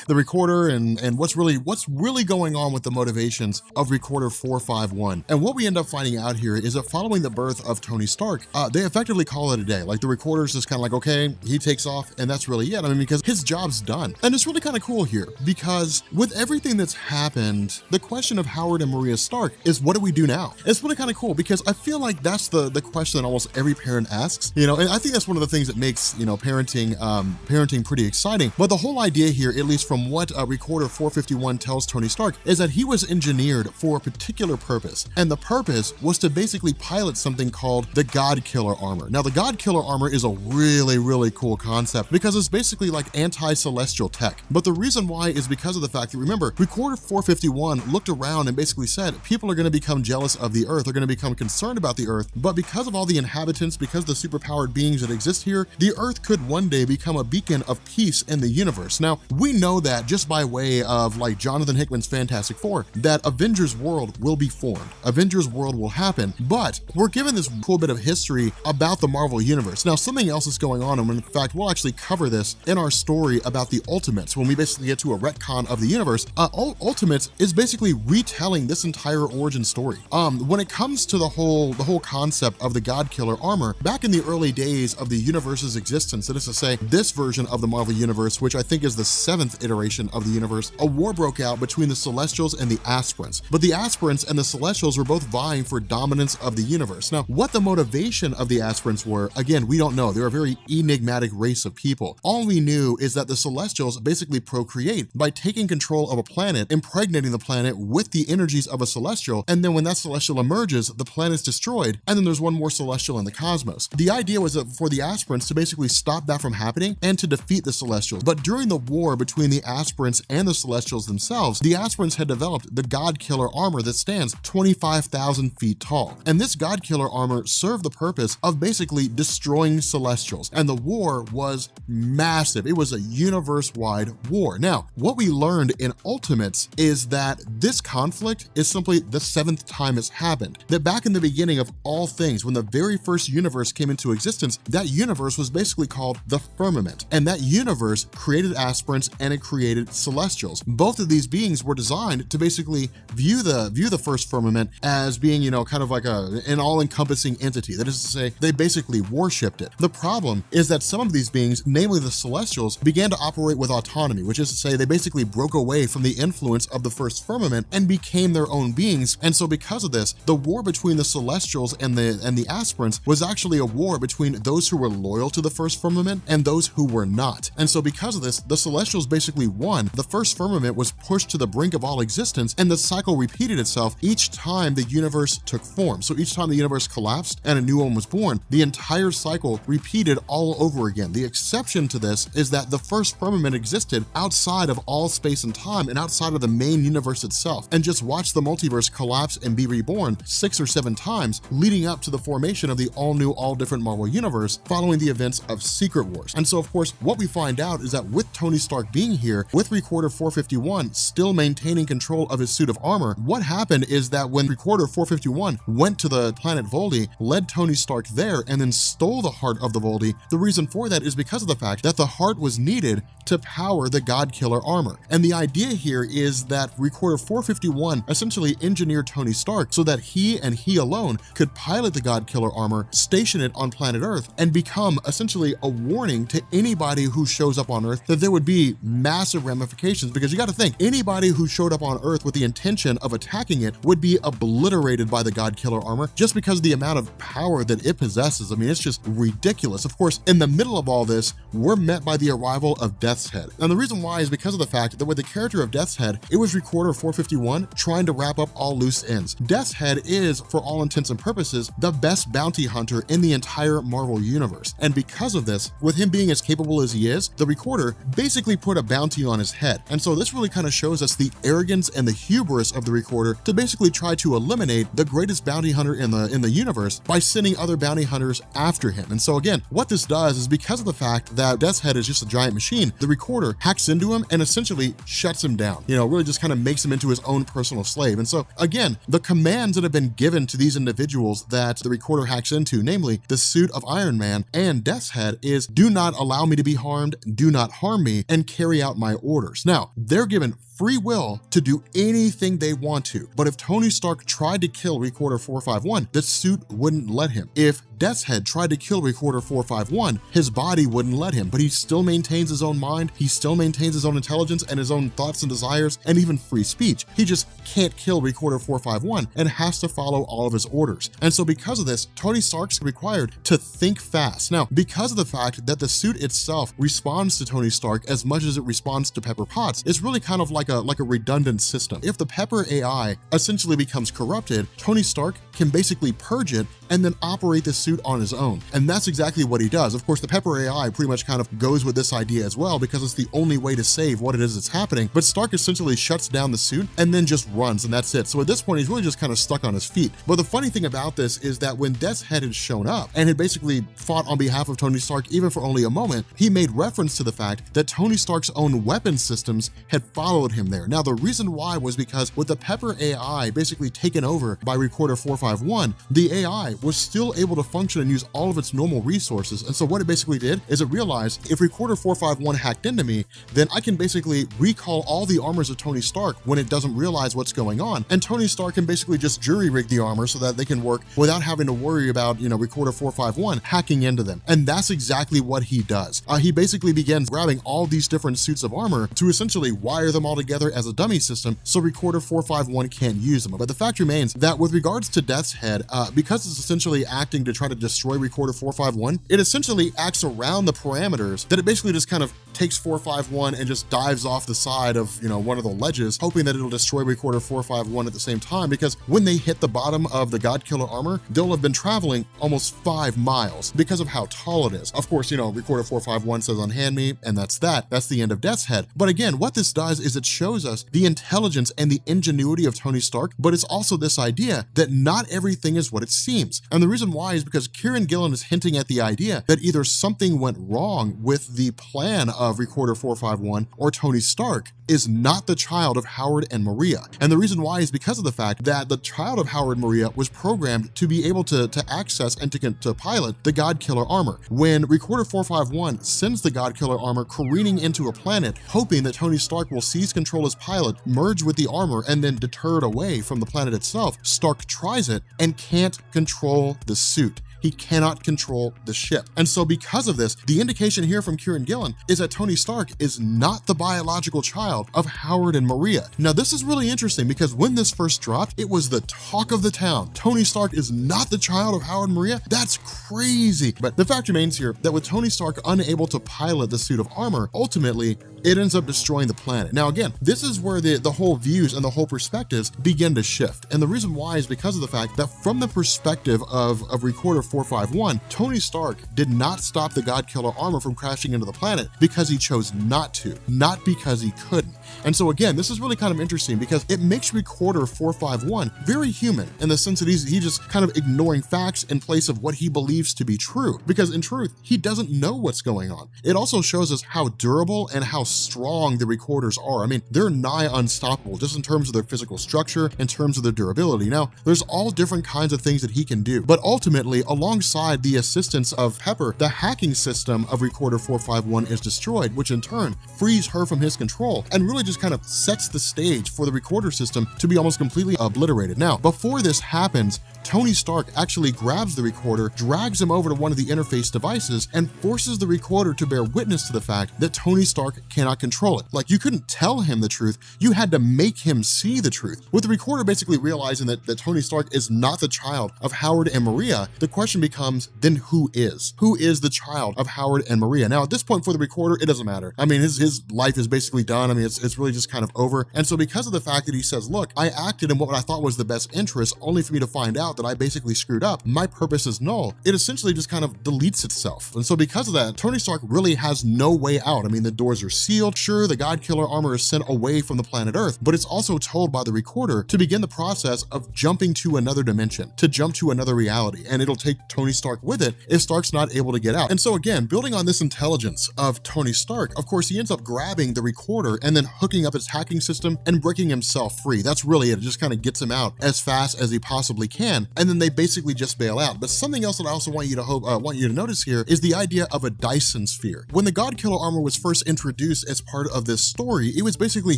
the recorder and what's really going on with the motivations of Recorder 451. And what we end up finding out here is that following the birth of Tony Stark, they effectively call it a day. Like the recorder's just kind of like, okay, he takes off and that's really it. I mean, because his job's done. And it's really kind of cool here, because with everything that's happened, the question of Howard and Maria Stark is, what do we do now? It's really kind of cool, because I feel like that's the question that almost every parent asks, and I think that's one of the things that makes, parenting pretty exciting. But the whole idea here, at least from what Recorder 451 tells Tony Stark, is that he was engineered for a particular purpose. And the purpose was to basically pilot something called the Godkiller armor. Now, the Godkiller armor is a really, really cool concept, because it's basically like anti-celestial tech. But the reason why is because of the fact that, remember, Recorder 451 looked around and basically said, people are going to become jealous of the Earth, they're going to become concerned about the Earth, but because of all the inhabitants, because the superpowered beings that exist here, the Earth could one day become a beacon of peace in the universe. Now, we know that just by way of like Jonathan Hickman's Fantastic Four, that Avengers World will be formed. Avengers World will happen, but we're given this cool bit of history about the Marvel Universe. Now, something else is going on, and in fact, we'll actually cover this in our story about the Ultimates, when we basically get to a retcon of the universe. Ultimates is basically retelling this entire origin story. When it comes to the whole concept of the Godkiller armor, back in the early days of the universe's existence, that is to say, this version of the Marvel Universe, which I think is the 7th iteration of the universe, a war broke out between the Celestials and the Aspirants. But the Aspirants and the Celestials were both vying for dominance of the universe. Now, what the motivation of the Aspirants were, again, we don't know. They're a very enigmatic race of people. All we knew is that the Celestials basically procreate by taking control of a planet, impregnating the planet with the energies of a Celestial, and then when that Celestial emerges, the planet's destroyed, and then there's one more Celestial in the cosmos. The idea was that for the Aspirants to basically stop that from happening and to defeat the Celestials. But during the war between the Aspirants and the Celestials themselves, the Aspirants had developed the Godkiller armor that stands 25,000 feet tall. And this Godkiller armor served the purpose of basically destroying Celestials. And the war was massive. It was a universe-wide war. Now, what we learned in Ultimates is that this conflict is simply the 7th time it's happened. That back in the beginning of all things, when the very first universe came into existence, that universe was basically called the firmament. And that universe created Aspirants and it created Celestials. Both of these beings were designed to basically view the first firmament as being, kind of like an all-encompassing entity. That is to say, they basically worshipped it. The problem is that some of these beings, namely the Celestials, began to operate with autonomy, which is to say they basically broke away from the influence of the first firmament and became their own beings. And so because of this, the war between the Celestials and the Aspirants was actually a war between those who were loyal to the first firmament and those who were not. And so because of this, the Celestials basically won. The first firmament was pushed to the brink of all existence, and the cycle repeated itself each time the universe took form. So each time the universe collapsed and a new one was born, the entire cycle repeated all over again. The exception to this is that the first firmament existed outside of all space and time and outside of the main universe itself, and just watched the multiverse collapse and be reborn 6 or 7 times, leading up to the formation of the all-new, all-different Marvel Universe following the events of Secret Wars. And so, of course, what we find out is that with Tony Stark being here, with Recorder 451 still maintaining control of his suit of armor, what happened is that when Recorder 451 went to the planet Voldy, led Tony Stark there, and then stole the heart of the Voldy, the reason for that is because of the fact that the heart was needed to power the Godkiller armor. And the idea here is that Recorder 451 essentially engineered Tony Stark so that he and he alone could pilot the Godkiller armor station it on planet Earth and become essentially a warning to anybody who shows up on Earth that there would be massive ramifications. Because you got to think, anybody who showed up on Earth with the intention of attacking it would be obliterated by the Godkiller armor just because of the amount of power that it possesses. I mean, it's just ridiculous. Of course, in the middle of all this, we're met by the arrival of Death's Head. And the reason why is because of the fact that with the character of Death's Head, it was Recorder 451 trying to wrap up all loose ends. Death's Head is, for all intents and purposes, the best bounty hunter in the entire Marvel universe. And because of this, with him being as capable as he is, the Recorder basically put a bounty on his head. And so this really kind of shows us the arrogance and the hubris of the Recorder to basically try to eliminate the greatest bounty hunter in the universe by sending other bounty hunters after him. And so again, what this does is because of the fact that Death's Head is just a giant machine, the Recorder hacks into him and essentially shuts him down. You know, really just kind of makes him into his own personal slave. And so again, the commands that have been given to these individuals that the Recorder hacks into, namely the suit of Iron Man and Death's Head, is do not allow me to be harmed, do not harm me, and carry out my orders. Now, they're given free will to do anything they want to, but if Tony Stark tried to kill Recorder 451, the suit wouldn't let him. If Death's Head tried to kill Recorder 451, his body wouldn't let him, but he still maintains his own mind, he still maintains his own intelligence and his own thoughts and desires, and even free speech. He just can't kill Recorder 451 and has to follow all of his orders. And so because of this, Tony Stark's required to think fast. Now, because of the fact that the suit itself responds to Tony Stark as much as it responds to Pepper Potts, it's really kind of like a redundant system. If the Pepper AI essentially becomes corrupted, Tony Stark can basically purge it and then operate the suit on his own. And that's exactly what he does. Of course, the Pepper AI pretty much kind of goes with this idea as well because it's the only way to save what it is that's happening. But Stark essentially shuts down the suit and then just runs, and that's it. So at this point, he's really just kind of stuck on his feet. But the funny thing about this is that when Death's Head had shown up and had basically fought on behalf of Tony Stark, even for only a moment, he made reference to the fact that Tony Stark's own weapon systems had followed him there. Now, the reason why was because with the Pepper AI basically taken over by Recorder 451, the AI was still able to function and use all of its normal resources. And so what it basically did is it realized if Recorder 451 hacked into me, then I can basically recall all the armors of Tony Stark when it doesn't realize what's going on. And Tony Stark can basically just jury rig the armor so that they can work without having to worry about, you know, Recorder 451 hacking into them. And that's exactly what he does. He basically begins grabbing all these different suits of armor to essentially wire them all together as a dummy system so Recorder 451 can't use them. But the fact remains that with regards to Death's Head, because it's essentially acting to try to destroy Recorder 451, it essentially acts around the parameters that it basically just kind of takes 451 and just dives off the side of, you know, one of the ledges, hoping that it'll destroy Recorder 451 at the same time, because when they hit the bottom of the Godkiller armor, they'll have been traveling almost 5 miles because of how tall it is. Of course, you know, Recorder 451 says unhand me, and that's that. That's the end of Death's Head. But again, what this does is it shows us the intelligence and the ingenuity of Tony Stark, but it's also this idea that not everything is what it seems. And the reason why is because Kieran Gillen is hinting at the idea that either something went wrong with the plan of Recorder 451 or Tony Stark is not the child of Howard and Maria. And the reason why is because of the fact that the child of Howard and Maria was programmed to be able to access and to pilot the Godkiller armor. When Recorder 451 sends the Godkiller armor careening into a planet, hoping that Tony Stark will seize control as pilot, merge with the armor, and then deter it away from the planet itself, Stark tries it and can't control the suit. He cannot control the ship. And so because of this, the indication here from Kieran Gillen is that Tony Stark is not the biological child of Howard and Maria. Now, this is really interesting because when this first dropped, it was the talk of the town. Tony Stark is not the child of Howard and Maria? That's crazy. But the fact remains here that with Tony Stark unable to pilot the suit of armor, ultimately, it ends up destroying the planet. Now, again, this is where the whole views and the whole perspectives begin to shift. And the reason why is because of the fact that from the perspective of Recorder 451, Tony Stark did not stop the Godkiller armor from crashing into the planet because he chose not to, not because he couldn't. And so again, this is really kind of interesting because it makes Recorder 451 very human in the sense that he's just kind of ignoring facts in place of what he believes to be true. Because in truth, he doesn't know what's going on. It also shows us how durable and how strong the Recorders are. I mean, they're nigh unstoppable just in terms of their physical structure, in terms of their durability. Now, there's all different kinds of things that he can do, but ultimately, a alongside the assistance of Pepper, the hacking system of Recorder 451 is destroyed, which in turn frees her from his control and really just kind of sets the stage for the recorder system to be almost completely obliterated. Now, before this happens, Tony Stark actually grabs the recorder, drags him over to one of the interface devices, and forces the recorder to bear witness to the fact that Tony Stark cannot control it. Like, you couldn't tell him the truth, you had to make him see the truth. With the recorder basically realizing that Tony Stark is not the child of Howard and Maria, the question becomes, then who is? Who is the child of Howard and Maria? Now, at this point for the recorder, it doesn't matter. I mean, his life is basically done. I mean, it's really just kind of over. And so because of the fact that he says, look, I acted in what I thought was the best interest, only for me to find out that I basically screwed up, my purpose is null, it essentially just kind of deletes itself. And so because of that, Tony Stark really has no way out. I mean, the doors are sealed. Sure, the Godkiller armor is sent away from the planet Earth, but it's also told by the recorder to begin the process of jumping to another dimension, to jump to another reality, and it'll take Tony Stark with it if Stark's not able to get out. And so again, building on this intelligence of Tony Stark, of course, he ends up grabbing the recorder and then hooking up his hacking system and breaking himself free. That's really it. It just kind of gets him out as fast as he possibly can, and then they basically just bail out. But something else that I also want you to notice here is the idea of a Dyson sphere. When the Godkiller armor was first introduced as part of this story, it was basically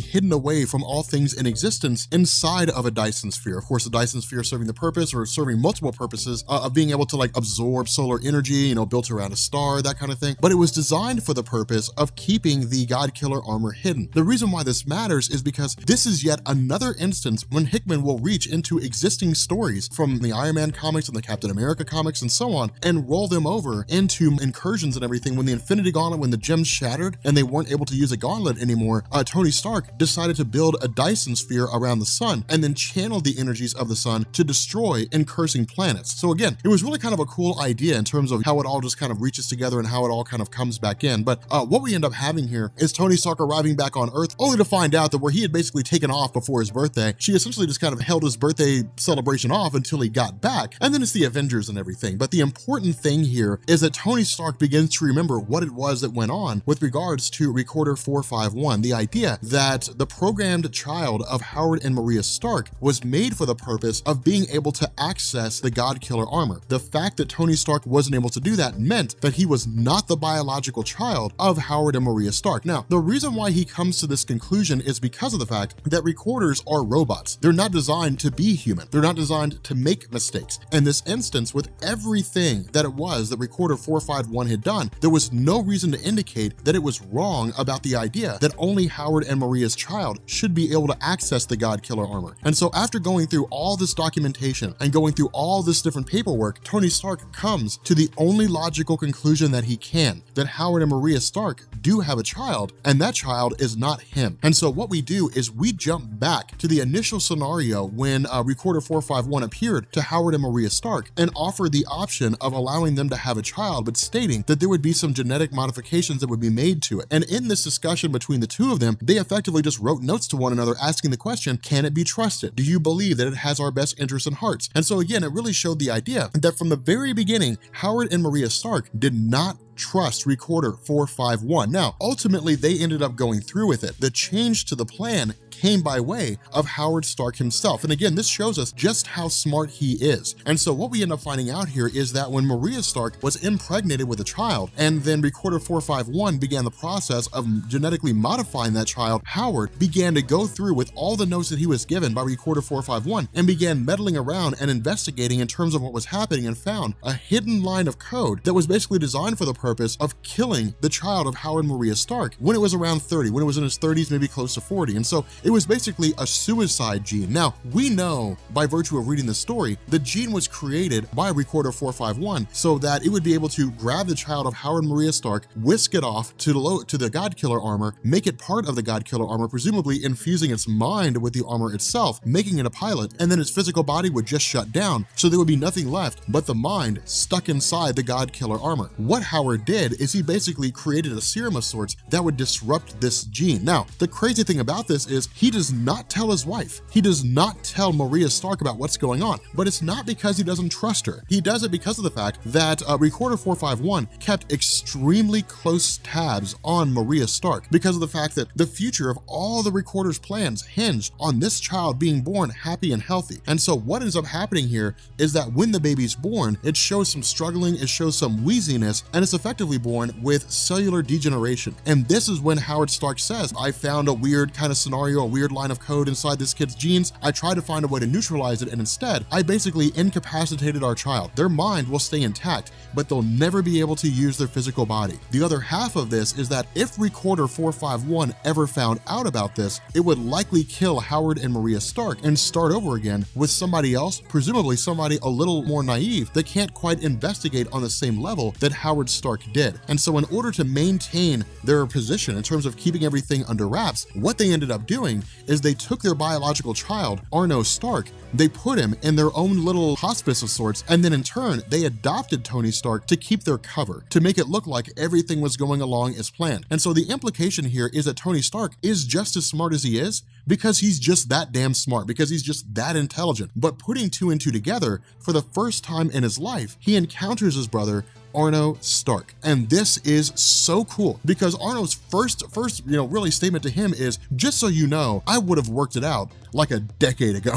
hidden away from all things in existence inside of a Dyson sphere. Of course, the Dyson sphere serving the purpose, or serving multiple purposes, of being able to like absorb solar energy, built around a star, that kind of thing. But it was designed for the purpose of keeping the Godkiller armor hidden. The reason why this matters is because this is yet another instance when Hickman will reach into existing stories from the Iron Man comics and the Captain America comics and so on, and roll them over into incursions and everything. When the Infinity Gauntlet, when the gems shattered and they weren't able to use a gauntlet anymore, Tony Stark decided to build a Dyson sphere around the sun and then channeled the energies of the sun to destroy incursing planets. So again, it was really kind of a cool idea in terms of how it all just kind of reaches together and how it all kind of comes back in. But what we end up having here is Tony Stark arriving back on Earth, only to find out that where he had basically taken off before his birthday, she essentially just kind of held his birthday celebration off until he got back. And then it's the Avengers and everything. But the important thing here is that Tony Stark begins to remember what it was that went on with regards to Recorder 451, the idea that the programmed child of Howard and Maria Stark was made for the purpose of being able to access the Godkiller armor. The fact that Tony Stark wasn't able to do that meant that he was not the biological child of Howard and Maria Stark. Now, the reason why he comes to this conclusion is because of the fact that recorders are robots. They're not designed to be human. They're not designed to make mistakes. In this instance, with everything that it was that Recorder 451 had done, there was no reason to indicate that it was wrong about the idea that only Howard and Maria's child should be able to access the Godkiller armor. And so after going through all this documentation and going through all this different paperwork, Tony Stark comes to the only logical conclusion that he can, that Howard and Maria Stark do have a child, and that child is not him. And so what we do is we jump back to the initial scenario when Recorder 451 appeared to Howard and Maria Stark and offered the option of allowing them to have a child, but stating that there would be some genetic modifications that would be made to it. And in this discussion between the two of them, they effectively just wrote notes to one another asking the question, can it be trusted? Do you believe that it has our best interests and hearts? And so again, it really showed the idea that from the very beginning, Howard and Maria Stark did not trust Recorder 451. Now, ultimately, they ended up going through with it. The change to the plan came by way of Howard Stark himself. And again, this shows us just how smart he is. And so what we end up finding out here is that when Maria Stark was impregnated with a child, and then Recorder 451 began the process of genetically modifying that child, Howard began to go through with all the notes that he was given by Recorder 451 and began meddling around and investigating in terms of what was happening, and found a hidden line of code that was basically designed for the purpose of killing the child of Howard Maria Stark when it was around 30, when it was in his 30s, maybe close to 40. And so it was basically a suicide gene. Now, we know by virtue of reading the story, the gene was created by Recorder 451 so that it would be able to grab the child of Howard Maria Stark, whisk it off to the Godkiller armor, make it part of the Godkiller armor, presumably infusing its mind with the armor itself, making it a pilot, and then its physical body would just shut down, so there would be nothing left but the mind stuck inside the Godkiller armor. What Howard did is he basically created a serum of sorts that would disrupt this gene. Now, the crazy thing about this is he does not tell his wife. He does not tell Maria Stark about what's going on, but it's not because he doesn't trust her. He does it because of the fact that Recorder 451 kept extremely close tabs on Maria Stark because of the fact that the future of all the Recorder's plans hinged on this child being born happy and healthy. And so what ends up happening here is that when the baby's born, it shows some struggling, it shows some wheeziness, and it's effectively born with cellular degeneration. And this is when Howard Stark says, I found a weird kind of scenario, a weird line of code inside this kid's genes. I tried to find a way to neutralize it, and instead, I basically incapacitated our child. Their mind will stay intact, but they'll never be able to use their physical body. The other half of this is that if Recorder 451 ever found out about this, it would likely kill Howard and Maria Stark and start over again with somebody else, presumably somebody a little more naive that can't quite investigate on the same level that Howard Stark did. And so in order to maintain their position in terms of keeping everything under wraps, what they ended up doing is they took their biological child, Arno Stark, they put him in their own little hospice of sorts, and then in turn, they adopted Tony Stark to keep their cover, to make it look like everything was going along as planned. And so the implication here is that Tony Stark is just as smart as he is because he's just that damn smart, because he's just that intelligent. But putting two and two together, for the first time in his life, he encounters his brother, Arno Stark. And this is so cool because Arno's first really statement to him is, just so you know, I would have worked it out like a decade ago.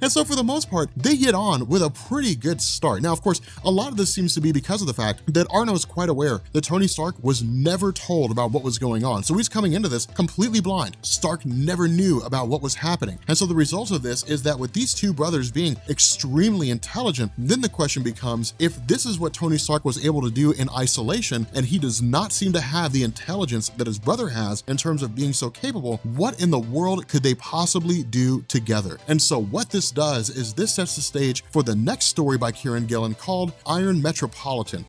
And so for the most part, they get on with a pretty good start. Now, of course, a lot of this seems to be because of the fact that Arno is quite aware that Tony Stark was never told about what was going on. So he's coming into this completely blind. Stark never knew about what was happening. And so the result of this is that with these two brothers being extremely intelligent, then the question becomes, if this is what Tony Stark was able to do in isolation, and he does not seem to have the intelligence that his brother has in terms of being so capable, what in the world could they possibly do together? And so what this does is this sets the stage for the next story by Kieran Gillen called Iron Metropolitan.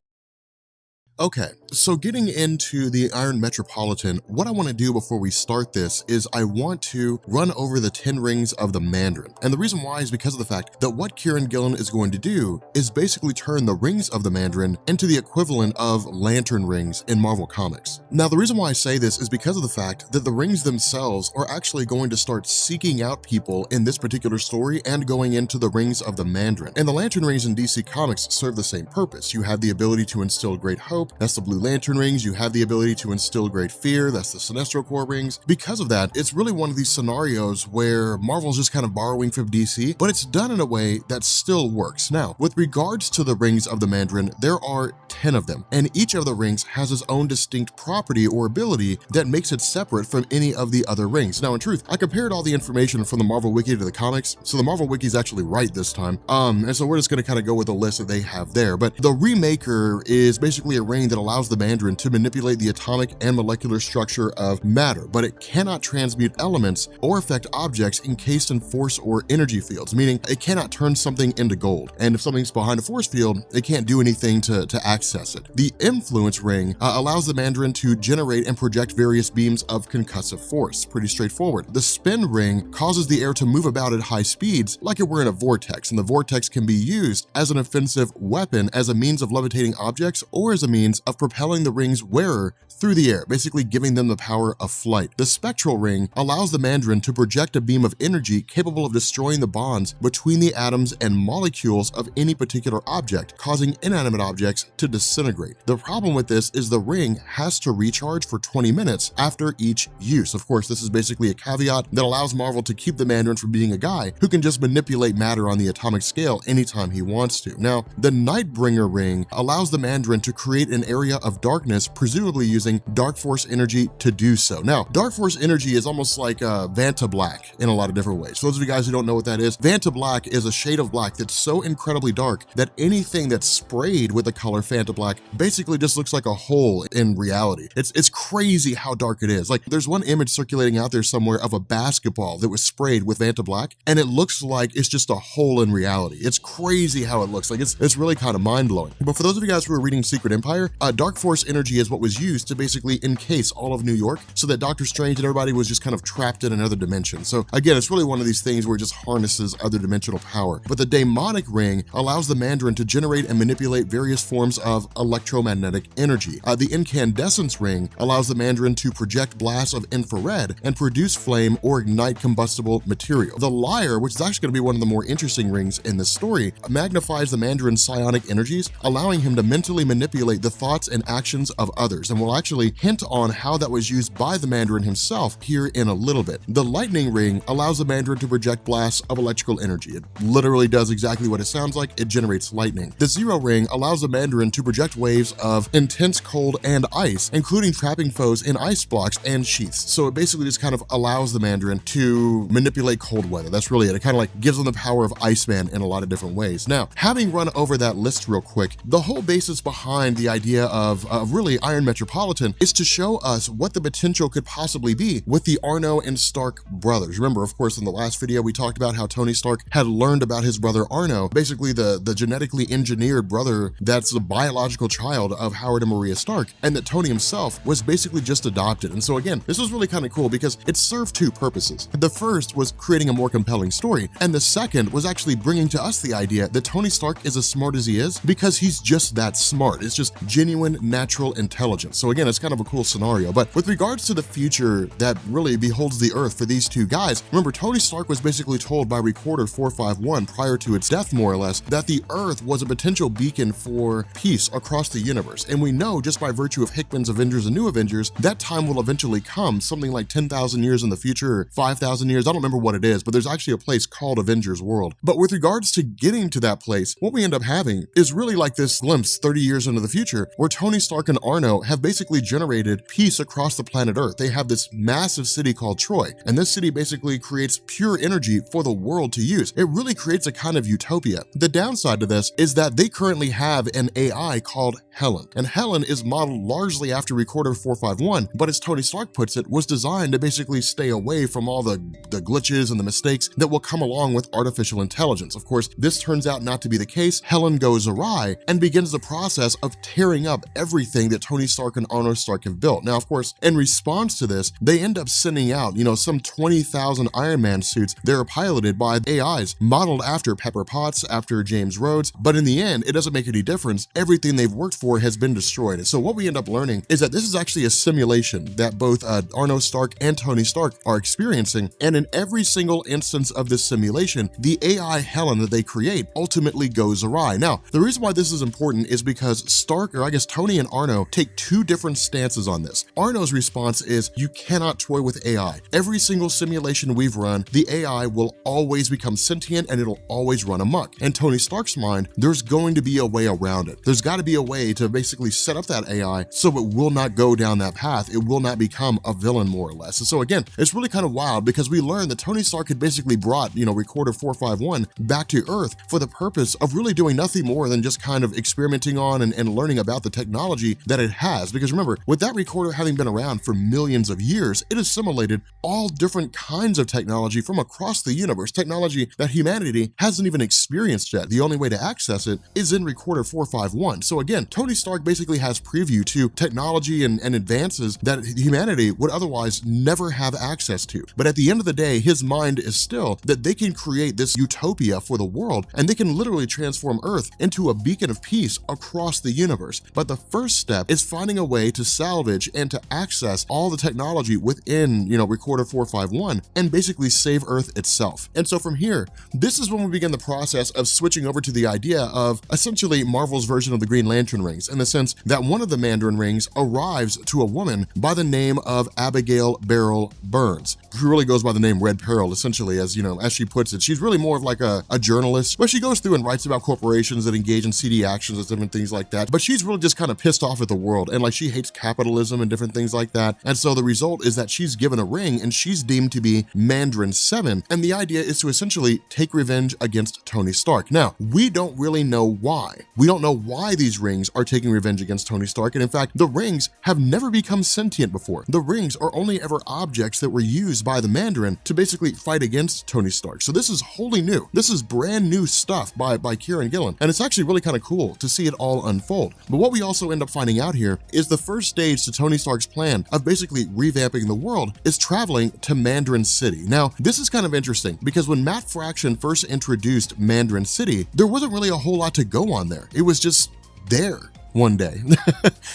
Okay, so getting into the Iron Metropolitan, what I want to do before we start this is I want to run over the 10 rings of the Mandarin. And the reason why is because of the fact that what Kieran Gillen is going to do is basically turn the rings of the Mandarin into the equivalent of lantern rings in Marvel Comics. Now, the reason why I say this is because of the fact that the rings themselves are actually going to start seeking out people in this particular story and going into the rings of the Mandarin. And the lantern rings in DC Comics serve the same purpose. You have the ability to instill great hope. That's the Blue Lantern rings. You have the ability to instill great fear. That's the Sinestro Corps rings. Because of that, it's really one of these scenarios where Marvel's just kind of borrowing from DC, but it's done in a way that still works. Now, with regards to the rings of the Mandarin, there are 10 of them, and each of the rings has its own distinct property or ability that makes it separate from any of the other rings. Now, in truth, I compared all the information from the Marvel Wiki to the comics, so the Marvel Wiki is actually right this time. And so we're just going to kind of go with the list that they have there. But the Remaker is basically a ring that allows the Mandarin to manipulate the atomic and molecular structure of matter, but it cannot transmute elements or affect objects encased in force or energy fields, meaning it cannot turn something into gold. And if something's behind a force field, it can't do anything to access it. The Influence ring allows the Mandarin to generate and project various beams of concussive force. Pretty straightforward. The Spin ring causes the air to move about at high speeds like it were in a vortex, and the vortex can be used as an offensive weapon, as a means of levitating objects, or as a means of propelling the ring's wearer through the air, basically giving them the power of flight. The Spectral Ring allows the Mandarin to project a beam of energy capable of destroying the bonds between the atoms and molecules of any particular object, causing inanimate objects to disintegrate. The problem with this is the ring has to recharge for 20 minutes after each use. Of course, this is basically a caveat that allows Marvel to keep the Mandarin from being a guy who can just manipulate matter on the atomic scale anytime he wants to. Now, the Nightbringer ring allows the Mandarin to create an area of darkness, presumably using dark force energy to do so. Now, dark force energy is almost like Vantablack in a lot of different ways. For those of you guys who don't know what that is, Vantablack is a shade of black that's so incredibly dark that anything that's sprayed with the color Vantablack basically just looks like a hole in reality. It's crazy how dark it is. Like, there's one image circulating out there somewhere of a basketball that was sprayed with Vantablack, and it looks like it's just a hole in reality. It's crazy how it looks. Like, it's really kind of mind-blowing. But for those of you guys who are reading Secret Empire, Empire, dark force energy is what was used to basically encase all of New York so that Doctor Strange and everybody was just kind of trapped in another dimension. So again, it's really one of these things where it just harnesses other dimensional power. But the demonic ring allows the Mandarin to generate and manipulate various forms of electromagnetic energy. The incandescence ring allows the Mandarin to project blasts of infrared and produce flame or ignite combustible material. The lyre, which is actually going to be one of the more interesting rings in this story, magnifies the Mandarin's psionic energies, allowing him to mentally manipulate the thoughts and actions of others, and we'll actually hint on how that was used by the Mandarin himself here in a little bit. The lightning ring allows the Mandarin to project blasts of electrical energy. It literally does exactly what it sounds like. It generates lightning. The zero ring allows the Mandarin to project waves of intense cold and ice, including trapping foes in ice blocks and sheaths. So it basically just kind of allows the Mandarin to manipulate cold weather. That's really it. It kind of like gives them the power of Iceman in a lot of different ways. Now, having run over that list real quick, the whole basis behind the idea of really Iron Metropolitan is to show us what the potential could possibly be with the Arno and Stark brothers. Remember, of course, in the last video, we talked about how Tony Stark had learned about his brother Arno, basically the genetically engineered brother that's the biological child of Howard and Maria Stark, and that Tony himself was basically just adopted. And so again, this was really kind of cool because it served two purposes. The first was creating a more compelling story, and the second was actually bringing to us the idea that Tony Stark is as smart as he is because he's just that smart. It's just genuine natural intelligence. So again, it's kind of a cool scenario. But with regards to the future that really beholds the Earth for these two guys, remember, Tony Stark was basically told by Recorder 451 prior to its death, more or less, that the Earth was a potential beacon for peace across the universe. And we know just by virtue of Hickman's Avengers and New Avengers, that time will eventually come, something like 10,000 years in the future, or 5,000 years. I don't remember what it is, but there's actually a place called Avengers World. But with regards to getting to that place, what we end up having is really like this glimpse 30 years into the future where Tony Stark and Arno have basically generated peace across the planet Earth. They have this massive city called Troy, and this city basically creates pure energy for the world to use. It really creates a kind of utopia. The downside to this is that they currently have an AI called Helen, and Helen is modeled largely after Recorder 451, but as Tony Stark puts it, was designed to basically stay away from all the glitches and the mistakes that will come along with artificial intelligence. Of course, this turns out not to be the case. Helen goes awry and begins the process of tearing up everything that Tony Stark and Arno Stark have built. Now, of course, in response to this, they end up sending out, some 20,000 Iron Man suits that are piloted by AIs modeled after Pepper Potts, after James Rhodes, but in the end, it doesn't make any difference. Everything they've worked for has been destroyed. And so what we end up learning is that this is actually a simulation that both Arno Stark and Tony Stark are experiencing, and in every single instance of this simulation, the AI Helen that they create ultimately goes awry. Now, the reason why this is important is because Stark, or I guess Tony and Arno, take two different stances on this. Arno's response is, you cannot toy with AI. Every single simulation we've run, the AI will always become sentient and it'll always run amok. In Tony Stark's mind, there's going to be a way around it. There's got to be a way to basically set up that AI so it will not go down that path. It will not become a villain, more or less. And so again, it's really kind of wild because we learned that Tony Stark had basically brought, Recorder 451 back to Earth for the purpose of really doing nothing more than just kind of experimenting on and learning about the technology that it has. Because remember, with that recorder having been around for millions of years, it assimilated all different kinds of technology from across the universe, technology that humanity hasn't even experienced yet. The only way to access it is in Recorder 451. So again, Tony Stark basically has preview to technology and advances that humanity would otherwise never have access to. But at the end of the day, his mind is still that they can create this utopia for the world, and they can literally transform Earth into a beacon of peace across the universe. But the first step is finding a way to salvage and to access all the technology within, Recorder 451 and basically save Earth itself. And so from here, this is when we begin the process of switching over to the idea of essentially Marvel's version of the Green Lantern rings, in the sense that one of the Mandarin rings arrives to a woman by the name of Abigail Beryl Burns, who really goes by the name Red Peril, essentially, as she puts it. She's really more of like a journalist, where she goes through and writes about corporations that engage in seedy actions and different things like that. But she's really just kind of pissed off at the world, and like she hates capitalism and different things like that. And so the result is that she's given a ring, and she's deemed to be Mandarin 7. And the idea is to essentially take revenge against Tony Stark. Now, we don't really know why. We don't know why these rings are taking revenge against Tony Stark. And in fact, the rings have never become sentient before. The rings are only ever objects that were used by the Mandarin to basically fight against Tony Stark. So this is wholly new. This is brand new stuff by Kieran Gillen. And it's actually really kind of cool to see it all unfold. But what we also end up finding out here is the first stage to Tony Stark's plan of basically revamping the world is traveling to Mandarin City. Now, this is kind of interesting because when Matt Fraction first introduced Mandarin City, there wasn't really a whole lot to go on there. It was just there one day.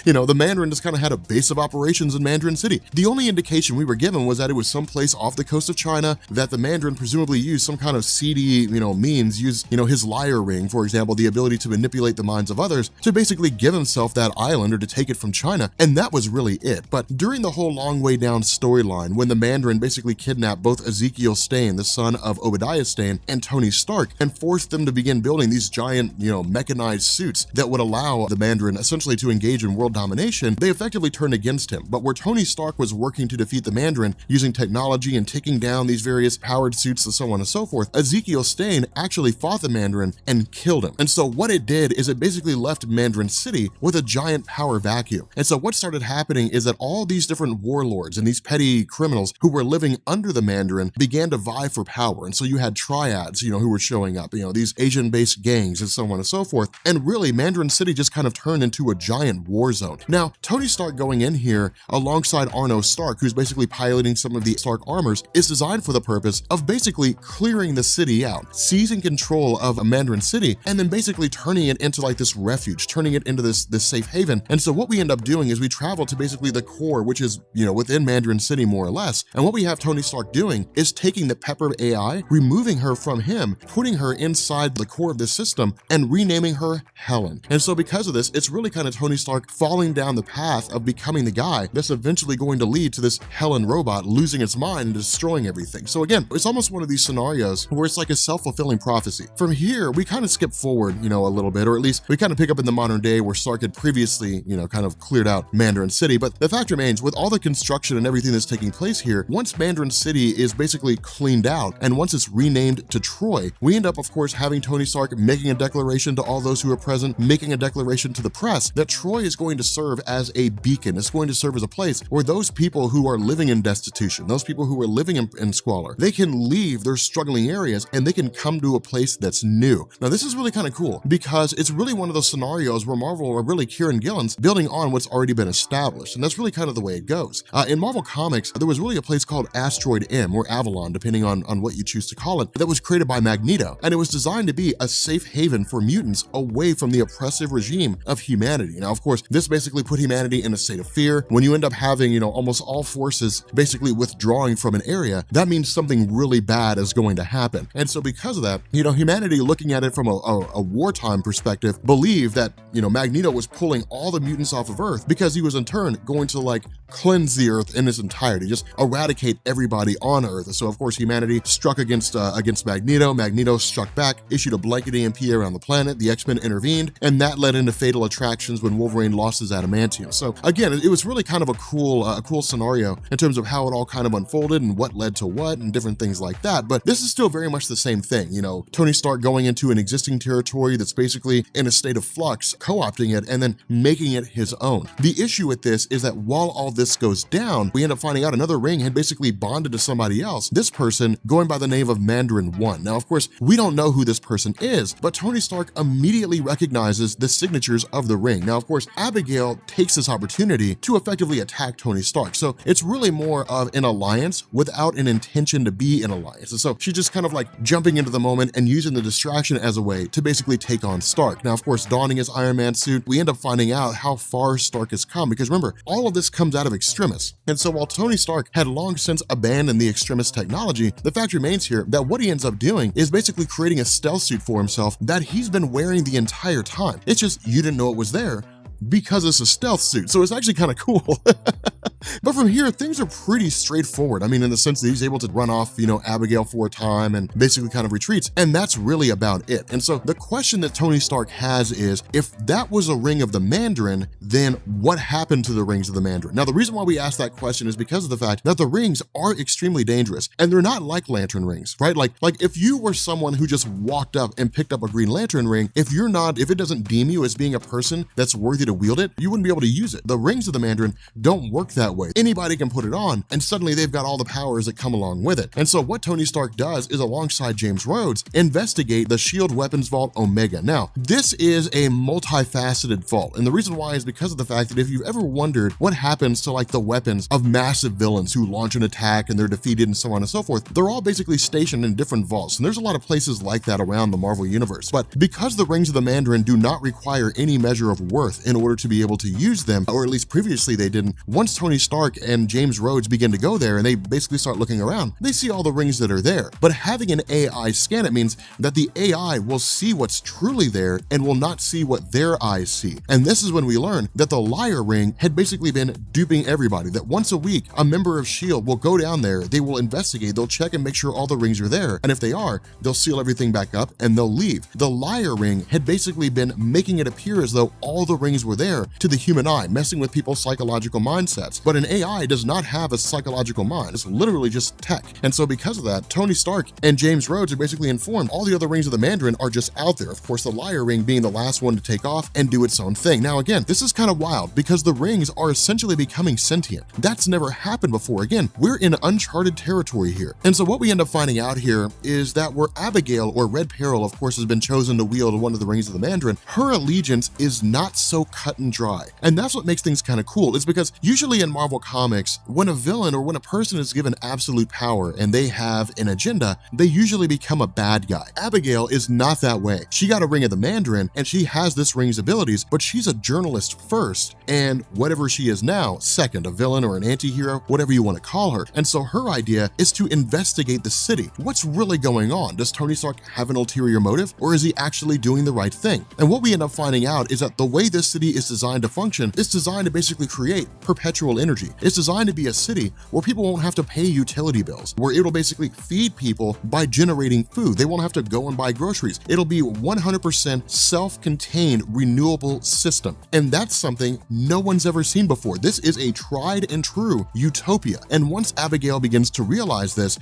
The Mandarin just kind of had a base of operations in Mandarin City. The only indication we were given was that it was someplace off the coast of China, that the Mandarin presumably used some kind of seedy, means, used, his liar ring, for example, the ability to manipulate the minds of others to basically give himself that island or to take it from China. And that was really it. But during the whole Long Way Down storyline, when the Mandarin basically kidnapped both Ezekiel Stane, the son of Obadiah Stane, and Tony Stark, and forced them to begin building these giant, mechanized suits that would allow the Mandarin essentially to engage in world domination, they effectively turned against him. But where Tony Stark was working to defeat the Mandarin using technology and taking down these various powered suits and so on and so forth, Ezekiel Stane actually fought the Mandarin and killed him. And so what it did is it basically left Mandarin City with a giant power vacuum. And so what started happening is that all these different warlords and these petty criminals who were living under the Mandarin began to vie for power. And so you had triads, who were showing up, these Asian-based gangs and so on and so forth. And really, Mandarin City just kind of turned into a giant war zone. Now, Tony Stark going in here alongside Arno Stark, who's basically piloting some of the Stark armors, is designed for the purpose of basically clearing the city out, seizing control of Mandarin City, and then basically turning it into like this refuge, turning it into this safe haven. And so what we end up doing is we travel to basically the core, which is, within Mandarin City more or less. And what we have Tony Stark doing is taking the Pepper AI, removing her from him, putting her inside the core of this system, and renaming her Helen. And so because of this, it's really kind of Tony Stark falling down the path of becoming the guy that's eventually going to lead to this Helen robot losing its mind and destroying everything. So again, it's almost one of these scenarios where it's like a self-fulfilling prophecy. From here, we kind of skip forward, a little bit, or at least we kind of pick up in the modern day where Stark had previously, kind of cleared out Mandarin City. But the fact remains, with all the construction and everything that's taking place here, once Mandarin City is basically cleaned out and once it's renamed to Troy, we end up, of course, having Tony Stark making a declaration to all those who are present, making a declaration to the press that Troy is going to serve as a beacon. It's going to serve as a place where those people who are living in destitution, those people who are living in squalor, they can leave their struggling areas and they can come to a place that's new. Now, this is really kind of cool because it's really one of those scenarios where Marvel, or really Kieran Gillen's, building on what's already been established. And that's really kind of the way it goes. In Marvel Comics, there was really a place called Asteroid M, or Avalon, depending on what you choose to call it, that was created by Magneto. And it was designed to be a safe haven for mutants away from the oppressive regime of humanity. Now, of course, this basically put humanity in a state of fear. When you end up having, almost all forces basically withdrawing from an area, that means something really bad is going to happen. And so because of that, humanity, looking at it from a wartime perspective, believed that, Magneto was pulling all the mutants off of Earth because he was in turn going to cleanse the Earth in its entirety, just eradicate everybody on Earth. So of course, humanity struck against Magneto. Magneto struck back, issued a blanket EMP around the planet. The X-Men intervened, and that led into fatal attractions when Wolverine lost his adamantium. So again, it was really kind of a cool scenario in terms of how it all kind of unfolded and what led to what and different things like that. But this is still very much the same thing. Tony Stark going into an existing territory that's basically in a state of flux, co-opting it, and then making it his own. The issue with this is that while all this goes down, we end up finding out another ring had basically bonded to somebody else, this person going by the name of Mandarin 1. Now, of course, we don't know who this person is, but Tony Stark immediately recognizes the signatures of the ring. Now, of course, Abigail takes this opportunity to effectively attack Tony Stark. So it's really more of an alliance without an intention to be an alliance. And so she's just kind of jumping into the moment and using the distraction as a way to basically take on Stark. Now, of course, donning his Iron Man suit, we end up finding out how far Stark has come, because remember, all of this comes out of Extremis. And so while Tony Stark had long since abandoned the Extremis technology, the fact remains here that what he ends up doing is basically creating a stealth suit for himself that he's been wearing the entire time. It's just you didn't know it was there because it's a stealth suit. So it's actually kind of cool. But from here, things are pretty straightforward. I mean, in the sense that he's able to run off, Abigail for a time and basically kind of retreats. And that's really about it. And so the question that Tony Stark has is, if that was a ring of the Mandarin, then what happened to the rings of the Mandarin? Now, the reason why we ask that question is because of the fact that the rings are extremely dangerous, and they're not like lantern rings, right? Like if you were someone who just walked up and picked up a Green Lantern ring, if it doesn't deem you as being a person that's worthy unworthy to wield it, you wouldn't be able to use it. The rings of the Mandarin don't work that way. Anybody can put it on, and suddenly they've got all the powers that come along with it. And so what Tony Stark does is, alongside James Rhodes, investigate the Shield Weapons Vault Omega. Now, this is a multifaceted vault, and the reason why is because of the fact that if you've ever wondered what happens to like the weapons of massive villains who launch an attack and they're defeated and so on and so forth, they're all basically stationed in different vaults, and there's a lot of places like that around the Marvel Universe. But because the rings of the Mandarin do not require any measure of worth in order to be able to use them, or at least previously they didn't, once Tony Stark and James Rhodes begin to go there and they basically start looking around, they see all the rings that are there. But having an AI scan it means that the AI will see what's truly there and will not see what their eyes see. And this is when we learn that the liar ring had basically been duping everybody, that once a week a member of S.H.I.E.L.D. will go down there, they will investigate, they'll check and make sure all the rings are there, and if they are, they'll seal everything back up and they'll leave. The liar ring had basically been making it appear as though all the rings were there to the human eye, messing with people's psychological mindsets. But an AI does not have a psychological mind, it's literally just tech. And so because of that, Tony Stark and James Rhodes are basically informed all the other rings of the Mandarin are just out there, of course the liar ring being the last one to take off and do its own thing. Now again, this is kind of wild because the rings are essentially becoming sentient. That's never happened before. Again, we're in uncharted territory here. And so what we end up finding out here is that where Abigail, or Red Peril, of course, has been chosen to wield one of the rings of the Mandarin, her allegiance is not so cut and dry. And that's what makes things kind of cool, is because usually in Marvel Comics, when a villain or when a person is given absolute power and they have an agenda, they usually become a bad guy. Abigail is not that way. She got a ring of the Mandarin and she has this ring's abilities, but she's a journalist first, and whatever she is now, second, a villain or an anti-hero, whatever you want to call her. And so her idea is to investigate the city. What's really going on? Does Tony Stark have an ulterior motive, or is he actually doing the right thing? And what we end up finding out is that the way this city is designed to function is designed to basically create perpetual energy. It's designed to be a city where people won't have to pay utility bills, where it'll basically feed people by generating food. They won't have to go and buy groceries. It'll be 100% self-contained, renewable system. And that's something no one's ever seen before. This is a tried and true utopia. And once Abigail begins to realize this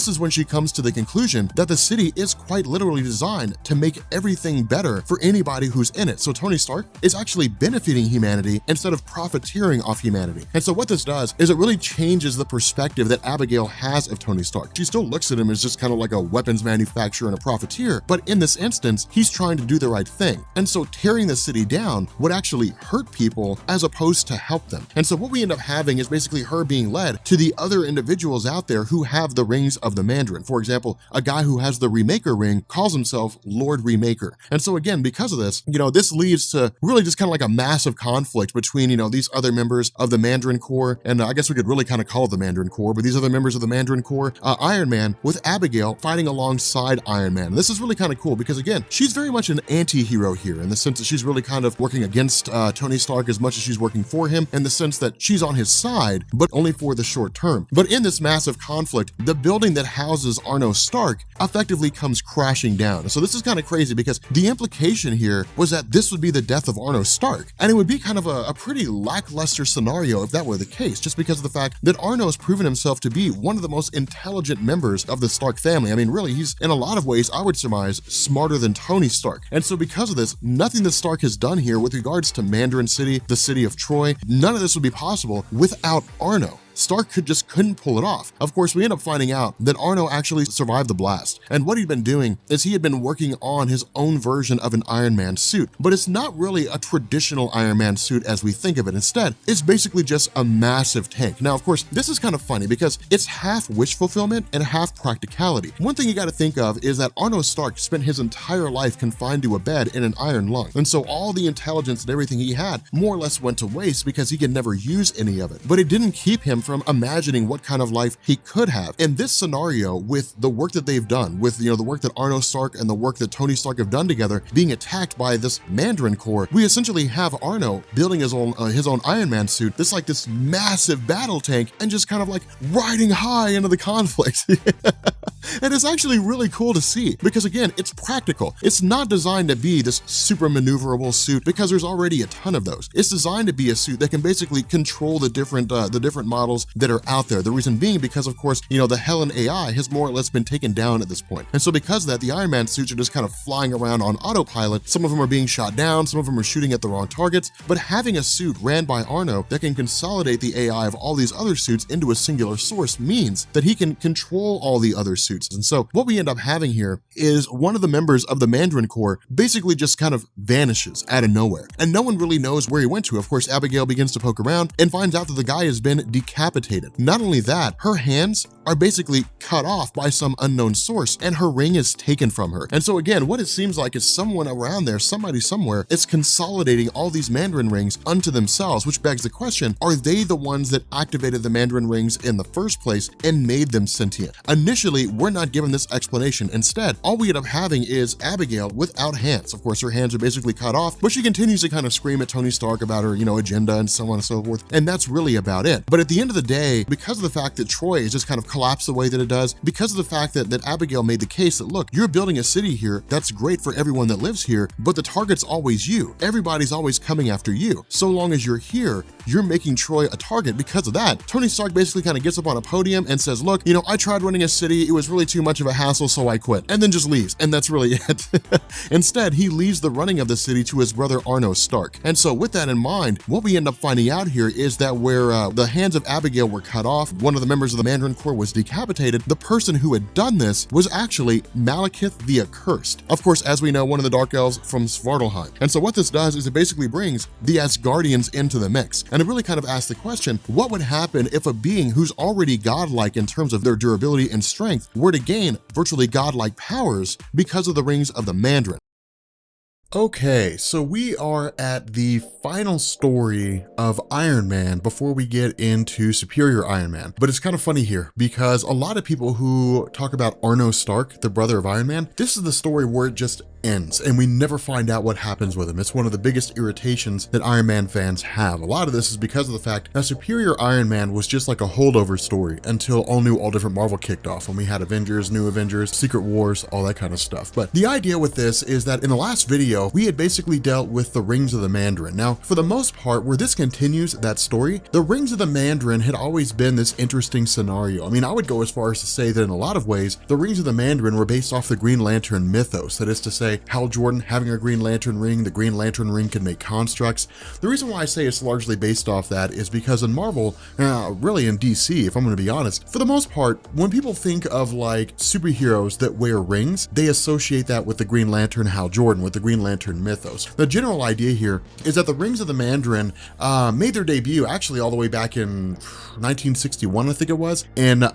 is when she comes to the conclusion that the city is quite literally designed to make everything better for anybody who's in it. So Tony Stark is actually benefiting humanity instead of profiteering off humanity. And so what this does is it really changes the perspective that Abigail has of Tony Stark. She still looks at him as just kind of like a weapons manufacturer and a profiteer, but in this instance, he's trying to do the right thing. And so tearing the city down would actually hurt people as opposed to help them. And so what we end up having is basically her being led to the other individuals out there who have the rings of the Mandarin. For example, a guy who has the Remaker ring calls himself Lord Remaker. And so again, because of this, this leads to really just kind of like a massive conflict between, these other members of the Mandarin Corps, and I guess we could really kind of call it the Mandarin Corps, but these other members of the Mandarin Corps, Iron Man, with Abigail fighting alongside Iron Man. And this is really kind of cool because again, she's very much an anti-hero here in the sense that she's really kind of working against Tony Stark as much as she's working for him, in the sense that she's on his side, but only for the short term. But in this massive conflict, the building that houses Arno Stark effectively comes crashing down. So this is kind of crazy because the implication here was that this would be the death of Arno Stark. And it would be kind of a pretty lackluster scenario if that were the case, just because of the fact that Arno has proven himself to be one of the most intelligent members of the Stark family. I mean, really, he's in a lot of ways, I would surmise, smarter than Tony Stark. And so because of this, nothing that Stark has done here with regards to Mandarin City, the city of Troy, none of this would be possible without Arno. Stark couldn't pull it off. Of course, we end up finding out that Arno actually survived the blast. And what he'd been doing is he had been working on his own version of an Iron Man suit. But it's not really a traditional Iron Man suit as we think of it. Instead, it's basically just a massive tank. Now, of course, this is kind of funny because it's half wish fulfillment and half practicality. One thing you got to think of is that Arno Stark spent his entire life confined to a bed in an iron lung. And so all the intelligence and everything he had more or less went to waste because he could never use any of it. But it didn't keep him from imagining what kind of life he could have. In this scenario, with the work that they've done, with the work that Arno Stark and the work that Tony Stark have done together, being attacked by this Mandarin Corps, we essentially have Arno building his own Iron Man suit, this massive battle tank, and just kind of like riding high into the conflict. And it's actually really cool to see because, again, it's practical. It's not designed to be this super maneuverable suit because there's already a ton of those. It's designed to be a suit that can basically control the different models that are out there. The reason being because, of course, the Helen AI has more or less been taken down at this point. And so because of that, the Iron Man suits are just kind of flying around on autopilot. Some of them are being shot down, some of them are shooting at the wrong targets, but having a suit ran by Arno that can consolidate the AI of all these other suits into a singular source means that he can control all the other suits. And so what we end up having here is one of the members of the Mandarin Corps basically just kind of vanishes out of nowhere. And no one really knows where he went to. Of course, Abigail begins to poke around and finds out that the guy has been decapitated. Not only that, her hands are basically cut off by some unknown source and her ring is taken from her. And so again, what it seems like is someone around there, somebody somewhere, is consolidating all these Mandarin rings unto themselves, which begs the question, are they the ones that activated the Mandarin rings in the first place and made them sentient? Initially, we're not given this explanation. Instead, all we end up having is Abigail without hands. Of course, her hands are basically cut off, but she continues to kind of scream at Tony Stark about her, agenda and so on and so forth. And that's really about it. But at the end of the day, because of the fact that Troy has just kind of collapsed the way that it does, because of the fact that Abigail made the case that, look, you're building a city here that's great for everyone that lives here, but the target's always you. Everybody's always coming after you. So long as you're here, you're making Troy a target. Because of that, Tony Stark basically kind of gets up on a podium and says, look, I tried running a city, it was really too much of a hassle, so I quit. And then just leaves. And that's really it. Instead, he leaves the running of the city to his brother Arno Stark. And so with that in mind, what we end up finding out here is that where the hands of Abigail were cut off, one of the members of the Mandarin Corps was decapitated, the person who had done this was actually Malekith the Accursed. Of course, as we know, one of the Dark Elves from Svartalheim. And so what this does is it basically brings the Asgardians into the mix. And it really kind of asks the question, what would happen if a being who's already godlike in terms of their durability and strength were to gain virtually godlike powers because of the rings of the Mandarin? Okay, so we are at the final story of Iron Man before we get into Superior Iron Man. But it's kind of funny here because a lot of people who talk about Arno Stark, the brother of Iron Man, this is the story where it just ends and we never find out what happens with him. It's one of the biggest irritations that Iron Man fans have. A lot of this is because of the fact that Superior Iron Man was just like a holdover story until All New, All Different Marvel kicked off when we had Avengers, New Avengers, Secret Wars, all that kind of stuff. But the idea with this is that in the last video, we had basically dealt with the rings of the Mandarin. Now, for the most part, where this continues that story, the rings of the Mandarin had always been this interesting scenario. I mean, I would go as far as to say that in a lot of ways, the rings of the Mandarin were based off the Green Lantern mythos. That is to say, Hal Jordan having a Green Lantern ring, the Green Lantern ring can make constructs. The reason why I say it's largely based off that is because in Marvel, really in DC, if I'm going to be honest, for the most part, when people think of like superheroes that wear rings, they associate that with the Green Lantern Hal Jordan, with the Green Lantern mythos. The general idea here is that the rings of the Mandarin made their debut actually all the way back in 1961, I think it was, in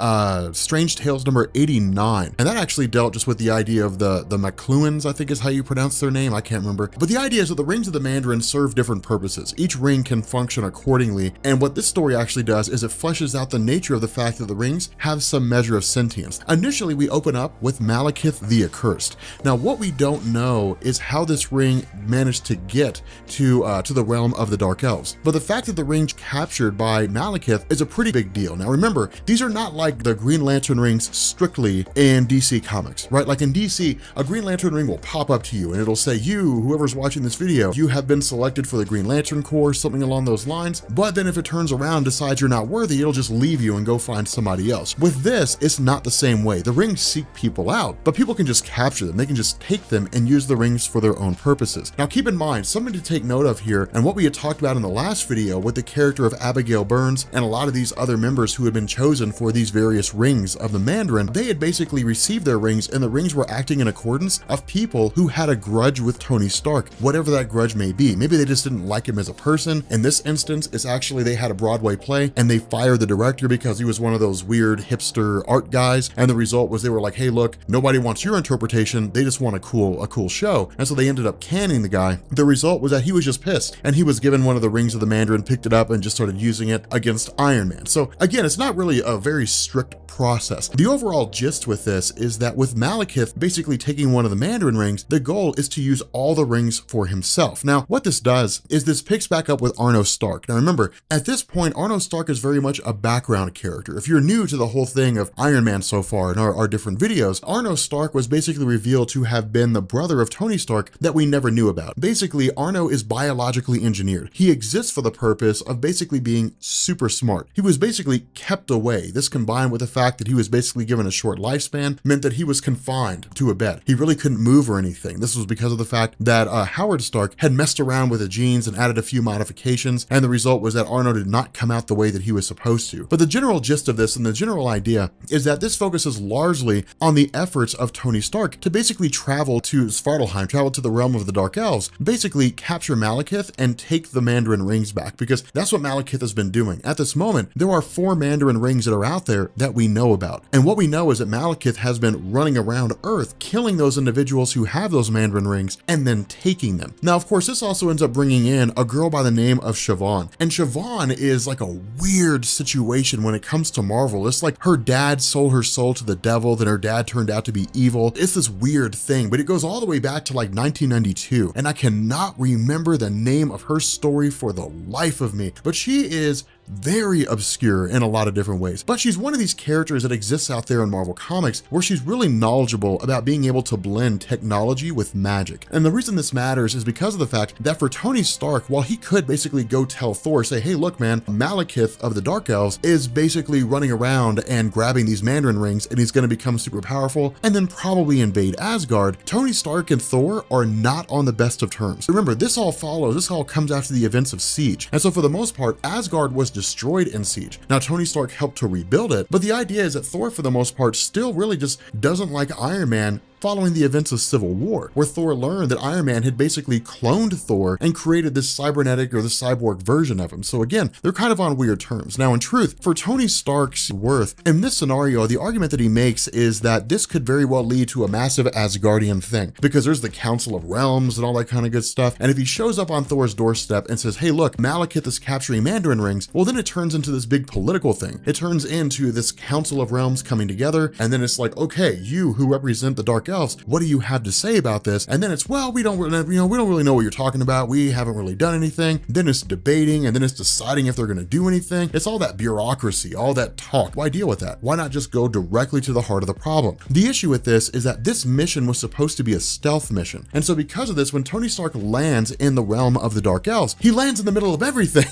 Strange Tales number 89. And that actually dealt just with the idea of the McLuhans, I think is how you pronounce their name, I can't remember. But the idea is that the rings of the Mandarin serve different purposes. Each ring can function accordingly. And what this story actually does is it fleshes out the nature of the fact that the rings have some measure of sentience. Initially, we open up with Malekith the Accursed. Now, what we don't know is how this ring managed to get to the realm of the Dark Elves. But the fact that the ring's captured by Malekith is a pretty big deal. Now, remember, these are not like the Green Lantern rings strictly in DC Comics, right? Like in DC, a Green Lantern ring will pop up to you and it'll say, you, whoever's watching this video, you have been selected for the Green Lantern Corps, something along those lines. But then if it turns around and decides you're not worthy, it'll just leave you and go find somebody else. With this, it's not the same way. The rings seek people out, but people can just capture them. They can just take them and use the rings for their own purposes. Now keep in mind, something to take note of here, and what we had talked about in the last video with the character of Abigail Burns and a lot of these other members who had been chosen for these various rings of the Mandarin, they had basically received their rings and the rings were acting in accordance of people who had a grudge with Tony Stark, whatever that grudge may be. Maybe they just didn't like him as a person. In this instance, it's actually they had a Broadway play and they fired the director because he was one of those weird hipster art guys. And the result was they were like, hey, look, nobody wants your interpretation. They just want a cool show. And so they ended up canning the guy. The result was that he was just pissed and he was given one of the rings of the Mandarin, picked it up and just started using it against Iron Man. So again, it's not really a very strict process. The overall gist with this is that with Malekith basically taking one of the Mandarin rings, rings, the goal is to use all the rings for himself. Now, what this does is this picks back up with Arno Stark. Now remember, at this point, Arno Stark is very much a background character. If you're new to the whole thing of Iron Man so far in our different videos, Arno Stark was basically revealed to have been the brother of Tony Stark that we never knew about. Basically, Arno is biologically engineered. He exists for the purpose of basically being super smart. He was basically kept away. This combined with the fact that he was basically given a short lifespan meant that he was confined to a bed. He really couldn't move or anything. This was because of the fact that Howard Stark had messed around with the genes and added a few modifications, and the result was that Arno did not come out the way that he was supposed to. But the general gist of this and the general idea is that this focuses largely on the efforts of Tony Stark to basically travel to Svartalheim, travel to the realm of the Dark Elves, basically capture Malekith and take the Mandarin rings back, because that's what Malekith has been doing. At this moment, there are 4 Mandarin rings that are out there that we know about. And what we know is that Malekith has been running around Earth, killing those individuals who have those Mandarin rings and then taking them. Now, of course, this also ends up bringing in a girl by the name of Siobhan. And Siobhan is like a weird situation when it comes to Marvel. It's like her dad sold her soul to the devil, then her dad turned out to be evil. It's this weird thing, but it goes all the way back to like 1992. And I cannot remember the name of her story for the life of me, but she is very obscure in a lot of different ways. But she's one of these characters that exists out there in Marvel Comics where she's really knowledgeable about being able to blend technology with magic. And the reason this matters is because of the fact that for Tony Stark, while he could basically go tell Thor, say, hey, look, man, Malekith of the Dark Elves is basically running around and grabbing these Mandarin rings and he's going to become super powerful and then probably invade Asgard, Tony Stark and Thor are not on the best of terms. Remember, this all comes after the events of Siege. And so for the most part, Asgard was destroyed in Siege. Now, Tony Stark helped to rebuild it, but the idea is that Thor, for the most part, still really just doesn't like Iron Man following the events of Civil War, where Thor learned that Iron Man had basically cloned Thor and created this cybernetic or the cyborg version of him. So again, they're kind of on weird terms. Now, in truth, for Tony Stark's worth, in this scenario, the argument that he makes is that this could very well lead to a massive Asgardian thing, because there's the Council of Realms and all that kind of good stuff. And if he shows up on Thor's doorstep and says, hey, look, Malekith is capturing Mandarin rings, well, then it turns into this big political thing. It turns into this Council of Realms coming together, and then it's like, okay, you who represent the Dark Elves, what do you have to say about this? And then it's, well, we don't really know what you're talking about. We haven't really done anything. Then it's debating, and then it's deciding if they're going to do anything. It's all that bureaucracy, all that talk. Why deal with that? Why not just go directly to the heart of the problem? The issue with this is that this mission was supposed to be a stealth mission. And so because of this, when Tony Stark lands in the realm of the Dark Elves, he lands in the middle of everything.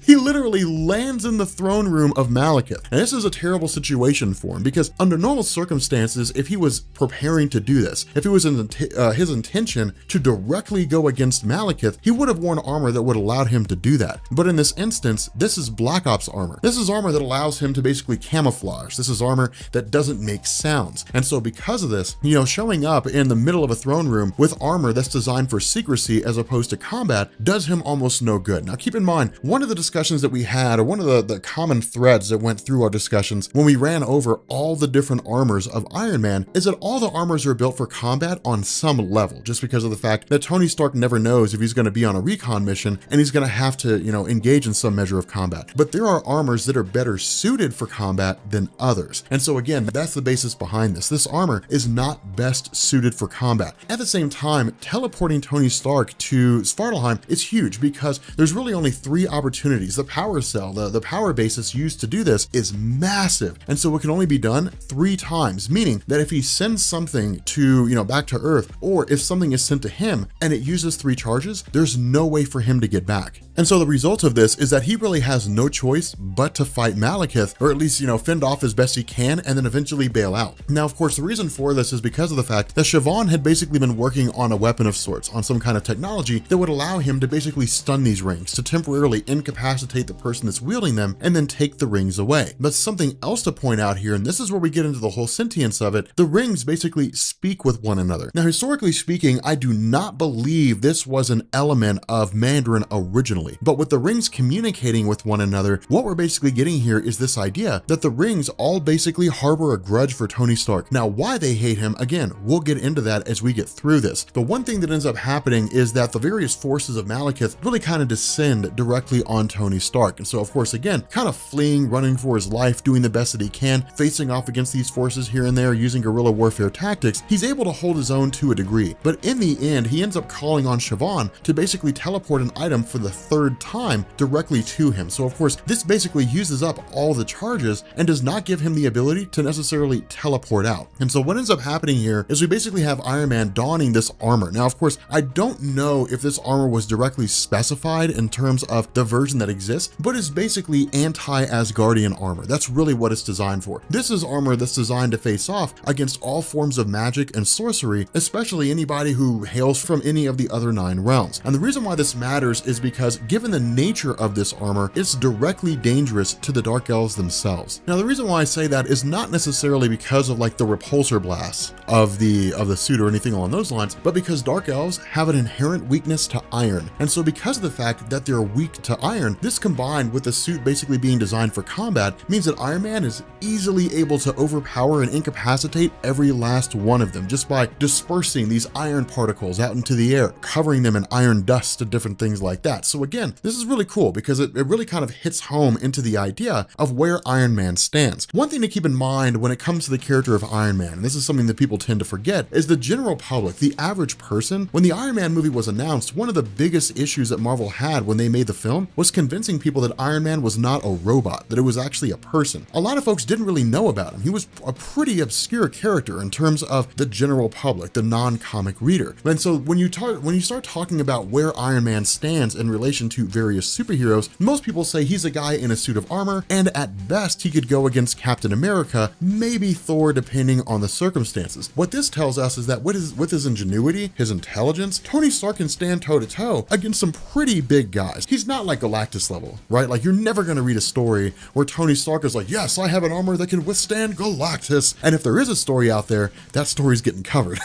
He literally lands in the throne room of Malekith. And this is a terrible situation for him, because under normal circumstances, if he was preparing to do this, if it was his intention to directly go against Malekith, he would have worn armor that would allow him to do that. But in this instance, this is Black Ops armor. This is armor that allows him to basically camouflage. This is armor that doesn't make sounds. And so because of this, showing up in the middle of a throne room with armor that's designed for secrecy as opposed to combat does him almost no good. Now keep in mind, one of the discussions that we had, or one of the common threads that went through our discussions when we ran over all the different armors of Iron Man, is that all the armors are built for combat on some level, just because of the fact that Tony Stark never knows if he's going to be on a recon mission and he's going to have to, engage in some measure of combat. But there are armors that are better suited for combat than others. And so again, that's the basis behind this. This armor is not best suited for combat. At the same time, teleporting Tony Stark to Svartalheim is huge, because there's really only 3 opportunities. The power cell, the power basis used to do this is massive. And so it can only be done 3 times, meaning that if he sends something to, back to Earth, or if something is sent to him and it uses 3 charges, there's no way for him to get back. And so the result of this is that he really has no choice but to fight Malekith, or at least, fend off as best he can and then eventually bail out. Now, of course, the reason for this is because of the fact that Siobhan had basically been working on a weapon of sorts, on some kind of technology that would allow him to basically stun these rings, to temporarily incapacitate the person that's wielding them and then take the rings away. But something else to point out here, and this is where we get into the whole sentience of it, the rings basically speak with one another. Now, historically speaking, I do not believe this was an element of Mandarin originally. originally. But with the rings communicating with one another, what we're basically getting here is this idea that the rings all basically harbor a grudge for Tony Stark. Now, why they hate him, again, we'll get into that as we get through this. The one thing that ends up happening is that the various forces of Malekith really kind of descend directly on Tony Stark. And so, of course, again, kind of fleeing, running for his life, doing the best that he can, facing off against these forces here and there, using guerrilla warfare tactics, he's able to hold his own to a degree. But in the end, he ends up calling on Siobhan to basically teleport an item for the third time directly to him. So, of course, this basically uses up all the charges and does not give him the ability to necessarily teleport out. And so what ends up happening here is we basically have Iron Man donning this armor. Now, of course, I don't know if this armor was directly specified in terms of the version that exists, but it's basically anti-Asgardian armor. That's really what it's designed for. This is armor that's designed to face off against all forms of magic and sorcery, especially anybody who hails from any of the other 9 realms. And the reason why this matters is because given the nature of this armor, it's directly dangerous to the Dark Elves themselves. Now, the reason why I say that is not necessarily because of like the repulsor blasts of the suit or anything along those lines, but because Dark Elves have an inherent weakness to iron. And so because of the fact that they're weak to iron, this combined with the suit basically being designed for combat means that Iron Man is easily able to overpower and incapacitate every last one of them just by dispersing these iron particles out into the air, covering them in iron dust and different things like that. So again, this is really cool because it really kind of hits home into the idea of where Iron Man stands. One thing to keep in mind when it comes to the character of Iron Man, and this is something that people tend to forget, is the general public, the average person. When the Iron Man movie was announced, one of the biggest issues that Marvel had when they made the film was convincing people that Iron Man was not a robot, that it was actually a person. A lot of folks didn't really know about him. He was a pretty obscure character in terms of the general public, the non-comic reader. And so when you start talking about where Iron Man stands in relation to various superheroes, most people say he's a guy in a suit of armor, and at best he could go against Captain America, maybe Thor, depending on the circumstances. What this tells us is that with his ingenuity, his intelligence, Tony Stark can stand toe-to-toe against some pretty big guys. He's not like Galactus level, right? Like, you're never going to read a story where Tony Stark is like, yes, I have an armor that can withstand Galactus. And if there is a story out there, that story's getting covered.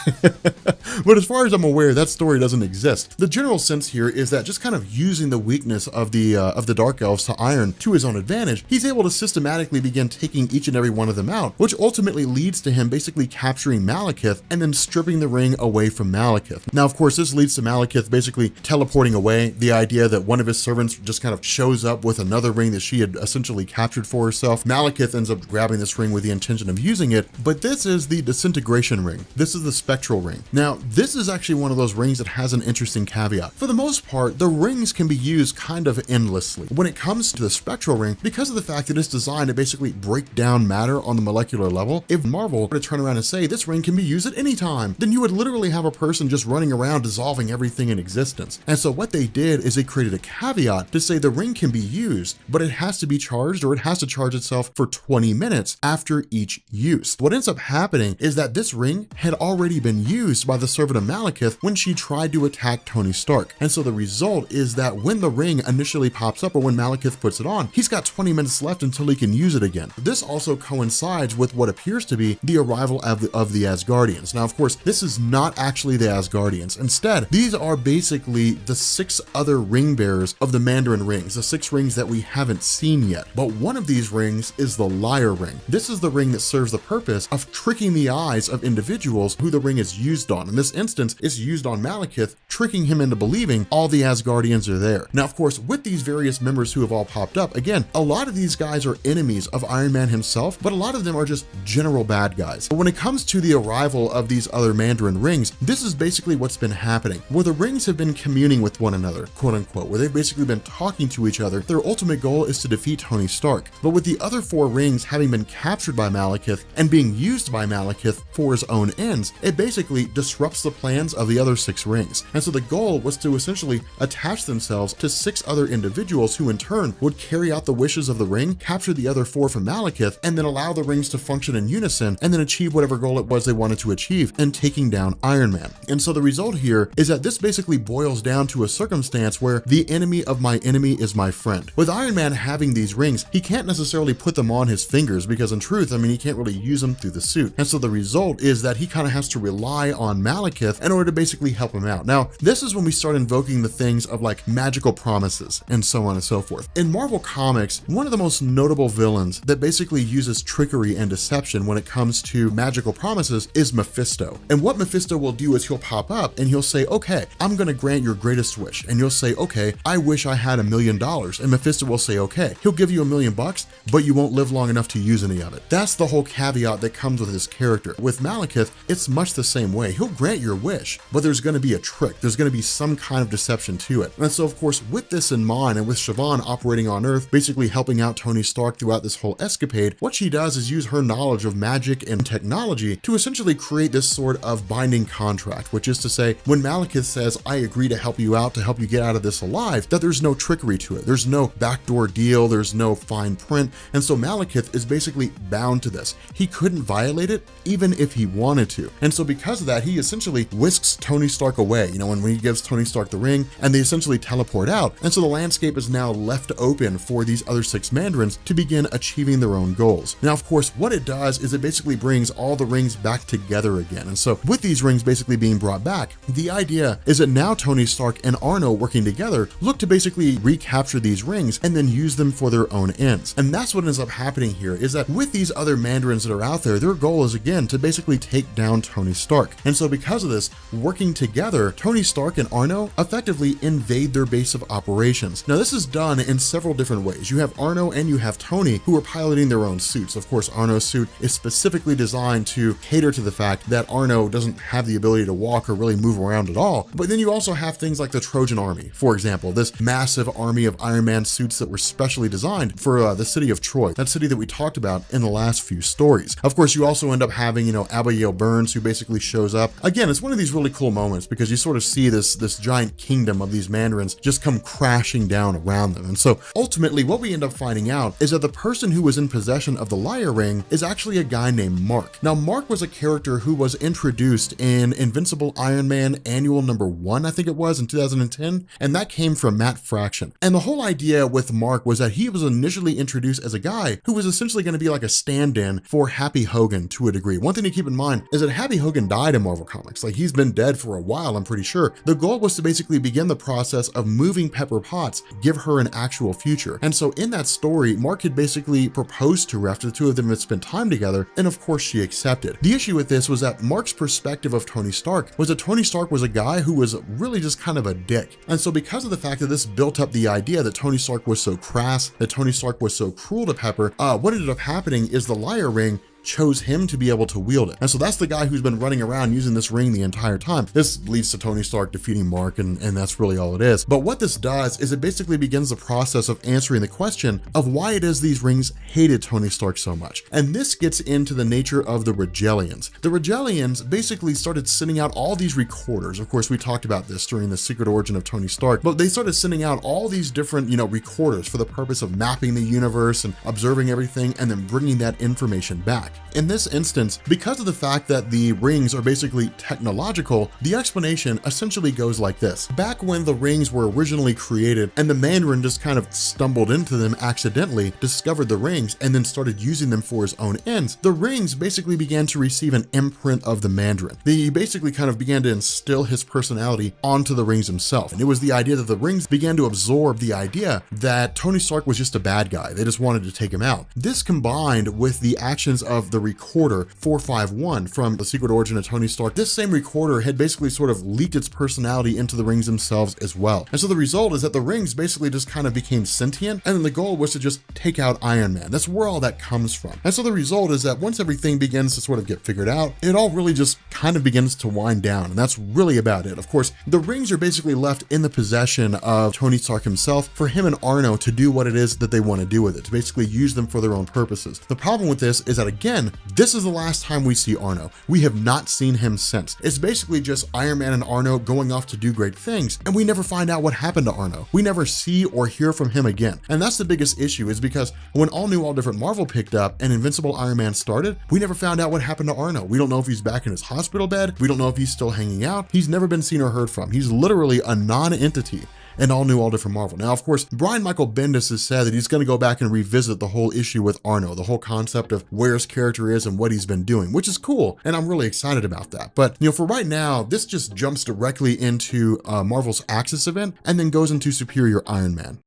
But as far as I'm aware, that story doesn't exist. The general sense here is that just kind of using the weakness of the Dark Elves to iron to his own advantage, he's able to systematically begin taking each and every one of them out, which ultimately leads to him basically capturing Malekith and then stripping the ring away from Malekith. Now, of course, this leads to Malekith basically teleporting away. The idea that one of his servants just kind of shows up with another ring that she had essentially captured for herself. Malekith ends up grabbing this ring with the intention of using it, but this is the disintegration ring. This is the spectral ring. Now, this is actually one of those rings that has an interesting caveat. For the most part, the rings can be used kind of endlessly. When it comes to the spectral ring, because of the fact that it's designed to basically break down matter on the molecular level, if Marvel were to turn around and say this ring can be used at any time, then you would literally have a person just running around dissolving everything in existence. And so what they did is they created a caveat to say the ring can be used, but it has to be charged, or it has to charge itself for 20 minutes after each use. What ends up happening is that this ring had already been used by the servant of Malekith when she tried to attack Tony Stark. And so the result is that when the ring initially pops up, or when Malekith puts it on, he's got 20 minutes left until he can use it again. This also coincides with what appears to be the arrival of the Asgardians. Now, of course, this is not actually the Asgardians. Instead, these are basically the 6 other ring bearers of the Mandarin rings, the 6 rings that we haven't seen yet. But one of these rings is the liar ring. This is the ring that serves the purpose of tricking the eyes of individuals who the ring is used on. In this instance, it's used on Malekith, tricking him into believing all the Asgardians are there. Now, of course, with these various members who have all popped up, again, a lot of these guys are enemies of Iron Man himself, but a lot of them are just general bad guys. But when it comes to the arrival of these other Mandarin rings, this is basically what's been happening, where the rings have been communing with one another, quote unquote, where they've basically been talking to each other. Their ultimate goal is to defeat Tony Stark. But with the other 4 rings having been captured by Malekith and being used by Malekith for his own ends, it basically disrupts the plans of the other 6 rings. And so the goal was to essentially attach themselves to 6 other individuals who in turn would carry out the wishes of the ring, capture the other 4 from Malekith, and then allow the rings to function in unison and then achieve whatever goal it was they wanted to achieve in taking down Iron Man. And so the result here is that this basically boils down to a circumstance where the enemy of my enemy is my friend. With Iron Man having these rings, he can't necessarily put them on his fingers because in truth, I mean, he can't really use them through the suit. And so the result is that he kind of has to rely on Malekith in order to basically help him out. Now, this is when we start invoking the things of like magical promises, and so on and so forth. In Marvel Comics, one of the most notable villains that basically uses trickery and deception when it comes to magical promises is Mephisto. And what Mephisto will do is he'll pop up and he'll say, okay, I'm gonna grant your greatest wish. And you'll say, okay, I wish I had $1 million. And Mephisto will say, okay, he'll give you $1 million, but you won't live long enough to use any of it. That's the whole caveat that comes with his character. With Malekith, it's much the same way. He'll grant your wish, but there's gonna be a trick. There's gonna be some kind of deception to it. And so of course, with this in mind, and with Siobhan operating on Earth, basically helping out Tony Stark throughout this whole escapade, what she does is use her knowledge of magic and technology to essentially create this sort of binding contract, which is to say, when Malekith says, I agree to help you out, to help you get out of this alive, that there's no trickery to it. There's no backdoor deal, there's no fine print. And so Malekith is basically bound to this. He couldn't violate it, even if he wanted to. And so because of that, he essentially whisks Tony Stark away, when he gives Tony Stark the ring, and they essentially teleport out. And so the landscape is now left open for these other 6 Mandarins to begin achieving their own goals. Now, of course, what it does is it basically brings all the rings back together again. And so with these rings basically being brought back, the idea is that now Tony Stark and Arno working together look to basically recapture these rings and then use them for their own ends. And that's what ends up happening here, is that with these other Mandarins that are out there, their goal is again to basically take down Tony Stark. And so because of this, working together, Tony Stark and Arno effectively invade their base of operations. Now this is done in several different ways. You have Arno and you have Tony who are piloting their own suits. Of course, Arno's suit is specifically designed to cater to the fact that Arno doesn't have the ability to walk or really move around at all. But then you also have things like the Trojan Army, for example, this massive army of Iron Man suits that were specially designed for the city of Troy, that city that we talked about in the last few stories. Of course, you also end up having, Abigail Burns, who basically shows up. Again, it's one of these really cool moments because you sort of see this giant kingdom of these Mandarins just come crashing down around them. And so ultimately what we end up finding out is that the person who was in possession of the Liar Ring is actually a guy named Mark. Now, Mark was a character who was introduced in Invincible Iron Man Annual #1, I think it was, in 2010, and that came from Matt Fraction. And the whole idea with Mark was that he was initially introduced as a guy who was essentially going to be like a stand-in for Happy Hogan to a degree. One thing to keep in mind is that Happy Hogan died in Marvel Comics. Like, he's been dead for a while, I'm pretty sure. The goal was to basically begin the process of moving Pepper Potts, give her an actual future. And so in that story, Mark had basically proposed to her after the two of them had spent time together, and of course she accepted. The issue with this was that Mark's perspective of Tony Stark was that Tony Stark was a guy who was really just kind of a dick. And so because of the fact that this built up the idea that Tony Stark was so crass, that Tony Stark was so cruel to Pepper, what ended up happening is the Liar Ring chose him to be able to wield it. And so that's the guy who's been running around using this ring the entire time. This leads to Tony Stark defeating Mark, and that's really all it is. But what this does is it basically begins the process of answering the question of why it is these rings hated Tony Stark so much. And this gets into the nature of the Regellians. The Regellians basically started sending out all these recorders. Of course, we talked about this during the Secret Origin of Tony Stark, but they started sending out all these different, recorders for the purpose of mapping the universe and observing everything and then bringing that information back. In this instance, because of the fact that the rings are basically technological, the explanation essentially goes like this. Back when the rings were originally created and the Mandarin just kind of stumbled into them accidentally, discovered the rings, and then started using them for his own ends, the rings basically began to receive an imprint of the Mandarin. They basically kind of began to instill his personality onto the rings himself. And it was the idea that the rings began to absorb the idea that Tony Stark was just a bad guy. They just wanted to take him out. This combined with the actions of the recorder 451 from the Secret Origin of Tony Stark, this same recorder had basically sort of leaked its personality into the rings themselves as well. And so the result is that the rings basically just kind of became sentient, and then the goal was to just take out Iron Man. That's where all that comes from. And so the result is that once everything begins to sort of get figured out, it all really just kind of begins to wind down, and that's really about it. Of course, the rings are basically left in the possession of Tony Stark himself for him and Arno to do what it is that they want to do with it, to basically use them for their own purposes. The problem with this is that, again, this is the last time we see Arno. We have not seen him since. It's basically just Iron Man and Arno going off to do great things, and we never find out what happened to Arno. We never see or hear from him again. And that's the biggest issue, is because when All New, All Different Marvel picked up and Invincible Iron Man started, we never found out what happened to Arno. We don't know if he's back in his hospital bed. We don't know if he's still hanging out. He's never been seen or heard from. He's literally a non-entity. and all new, all different Marvel. Now, of course, Brian Michael Bendis has said that he's going to go back and revisit the whole issue with Arno, the whole concept of where his character is and what he's been doing, which is cool, and I'm really excited about that. But, for right now, this just jumps directly into Marvel's Axis event and then goes into Superior Iron Man.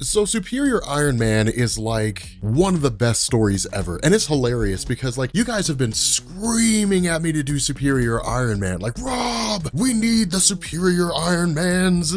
So Superior Iron Man is like one of the best stories ever. And it's hilarious because like you guys have been screaming at me to do Superior Iron Man. Like, Rob, we need the Superior Iron Mans.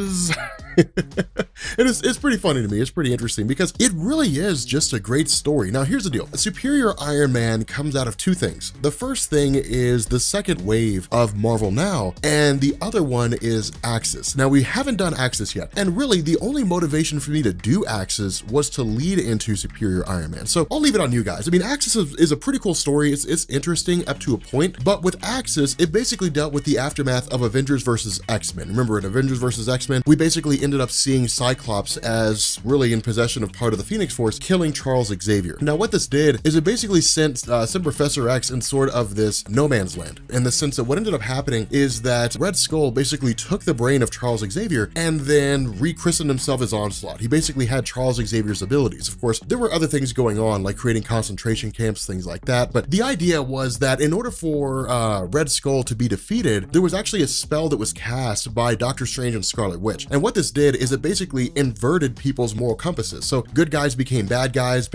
It's pretty funny to me. It's pretty interesting because it really is just a great story. Now, here's the deal. Superior Iron Man comes out of two things. The first thing is the second wave of Marvel Now, and the other one is Axis. Now, we haven't done Axis yet, and really the only motivation for me to do Axis was to lead into Superior Iron Man. So I'll leave it on you guys. I mean, Axis is a pretty cool story. It's interesting up to a point, but with Axis, it basically dealt with the aftermath of Avengers versus X-Men. Remember, in Avengers versus X-Men, we basically ended up seeing Cyclops as really in possession of part of the Phoenix Force, killing Charles Xavier. Now, what this did is it basically sent Professor X in sort of this no man's land, in the sense that what ended up happening is that Red Skull basically took the brain of Charles Xavier and then rechristened himself as Onslaught. He basically had Charles Xavier's abilities. Of course, there were other things going on, like creating concentration camps, things like that, but the idea was that in order for Red Skull to be defeated, there was actually a spell that was cast by Doctor Strange and Scarlet Witch. And what this did is it basically inverted people's moral compasses. So good guys became bad guys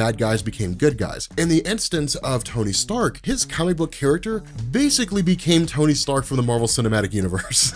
became good guys. In the instance of Tony Stark, his comic book character basically became Tony Stark from the Marvel Cinematic Universe.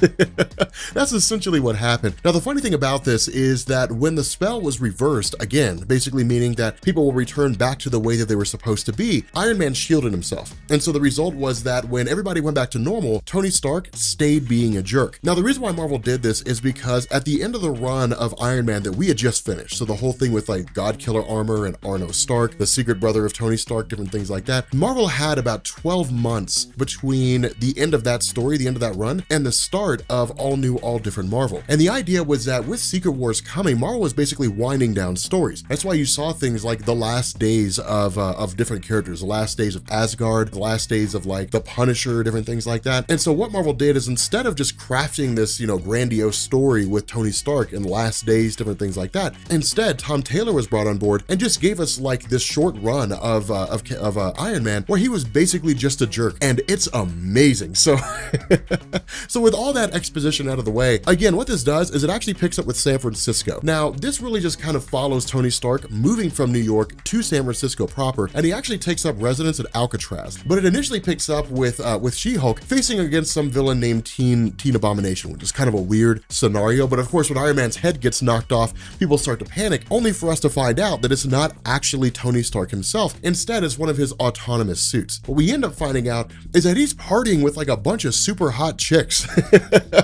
That's essentially what happened. Now, the funny thing about this is that when the spell was reversed, again, basically meaning that people will return back to the way that they were supposed to be, Iron Man shielded himself. And so the result was that when everybody went back to normal, Tony Stark stayed being a jerk. Now, the reason why Marvel did this is because at the end of the run of Iron Man that we had just finished, so the whole thing with like Godkiller armor and Arno Stark, the secret brother of Tony Stark, different things like that, Marvel had about 12 months between the end of that story, the end of that run, and the start of all new, all different Marvel. And the idea was that with Secret Wars coming, Marvel was basically winding down stories. That's why you saw things like the last days of different characters, the last days of Asgard, the last days of like the Punisher, different things like that. And so what Marvel did is instead of just crafting this, grandiose story with Tony Stark and last days, different things like that, instead Tom Taylor was brought on board and just gave us like this short run of Iron Man where he was basically just a jerk, and it's amazing. So so with all that exposition out of the way, again, what this does is it actually picks up with San Francisco. Now, this really just kind of follows Tony Stark moving from New York to San Francisco proper, and he actually takes up residence at Alcatraz. But it initially picks up with She-Hulk facing against some villain named Teen Abomination, which is kind of a weird scenario. But of course, when Iron Man's head gets knocked off, people start to panic, only for us to find out that it's not actually Tony Stark himself. Instead, it's one of his autonomous suits. What we end up finding out is that he's partying with like a bunch of super hot chicks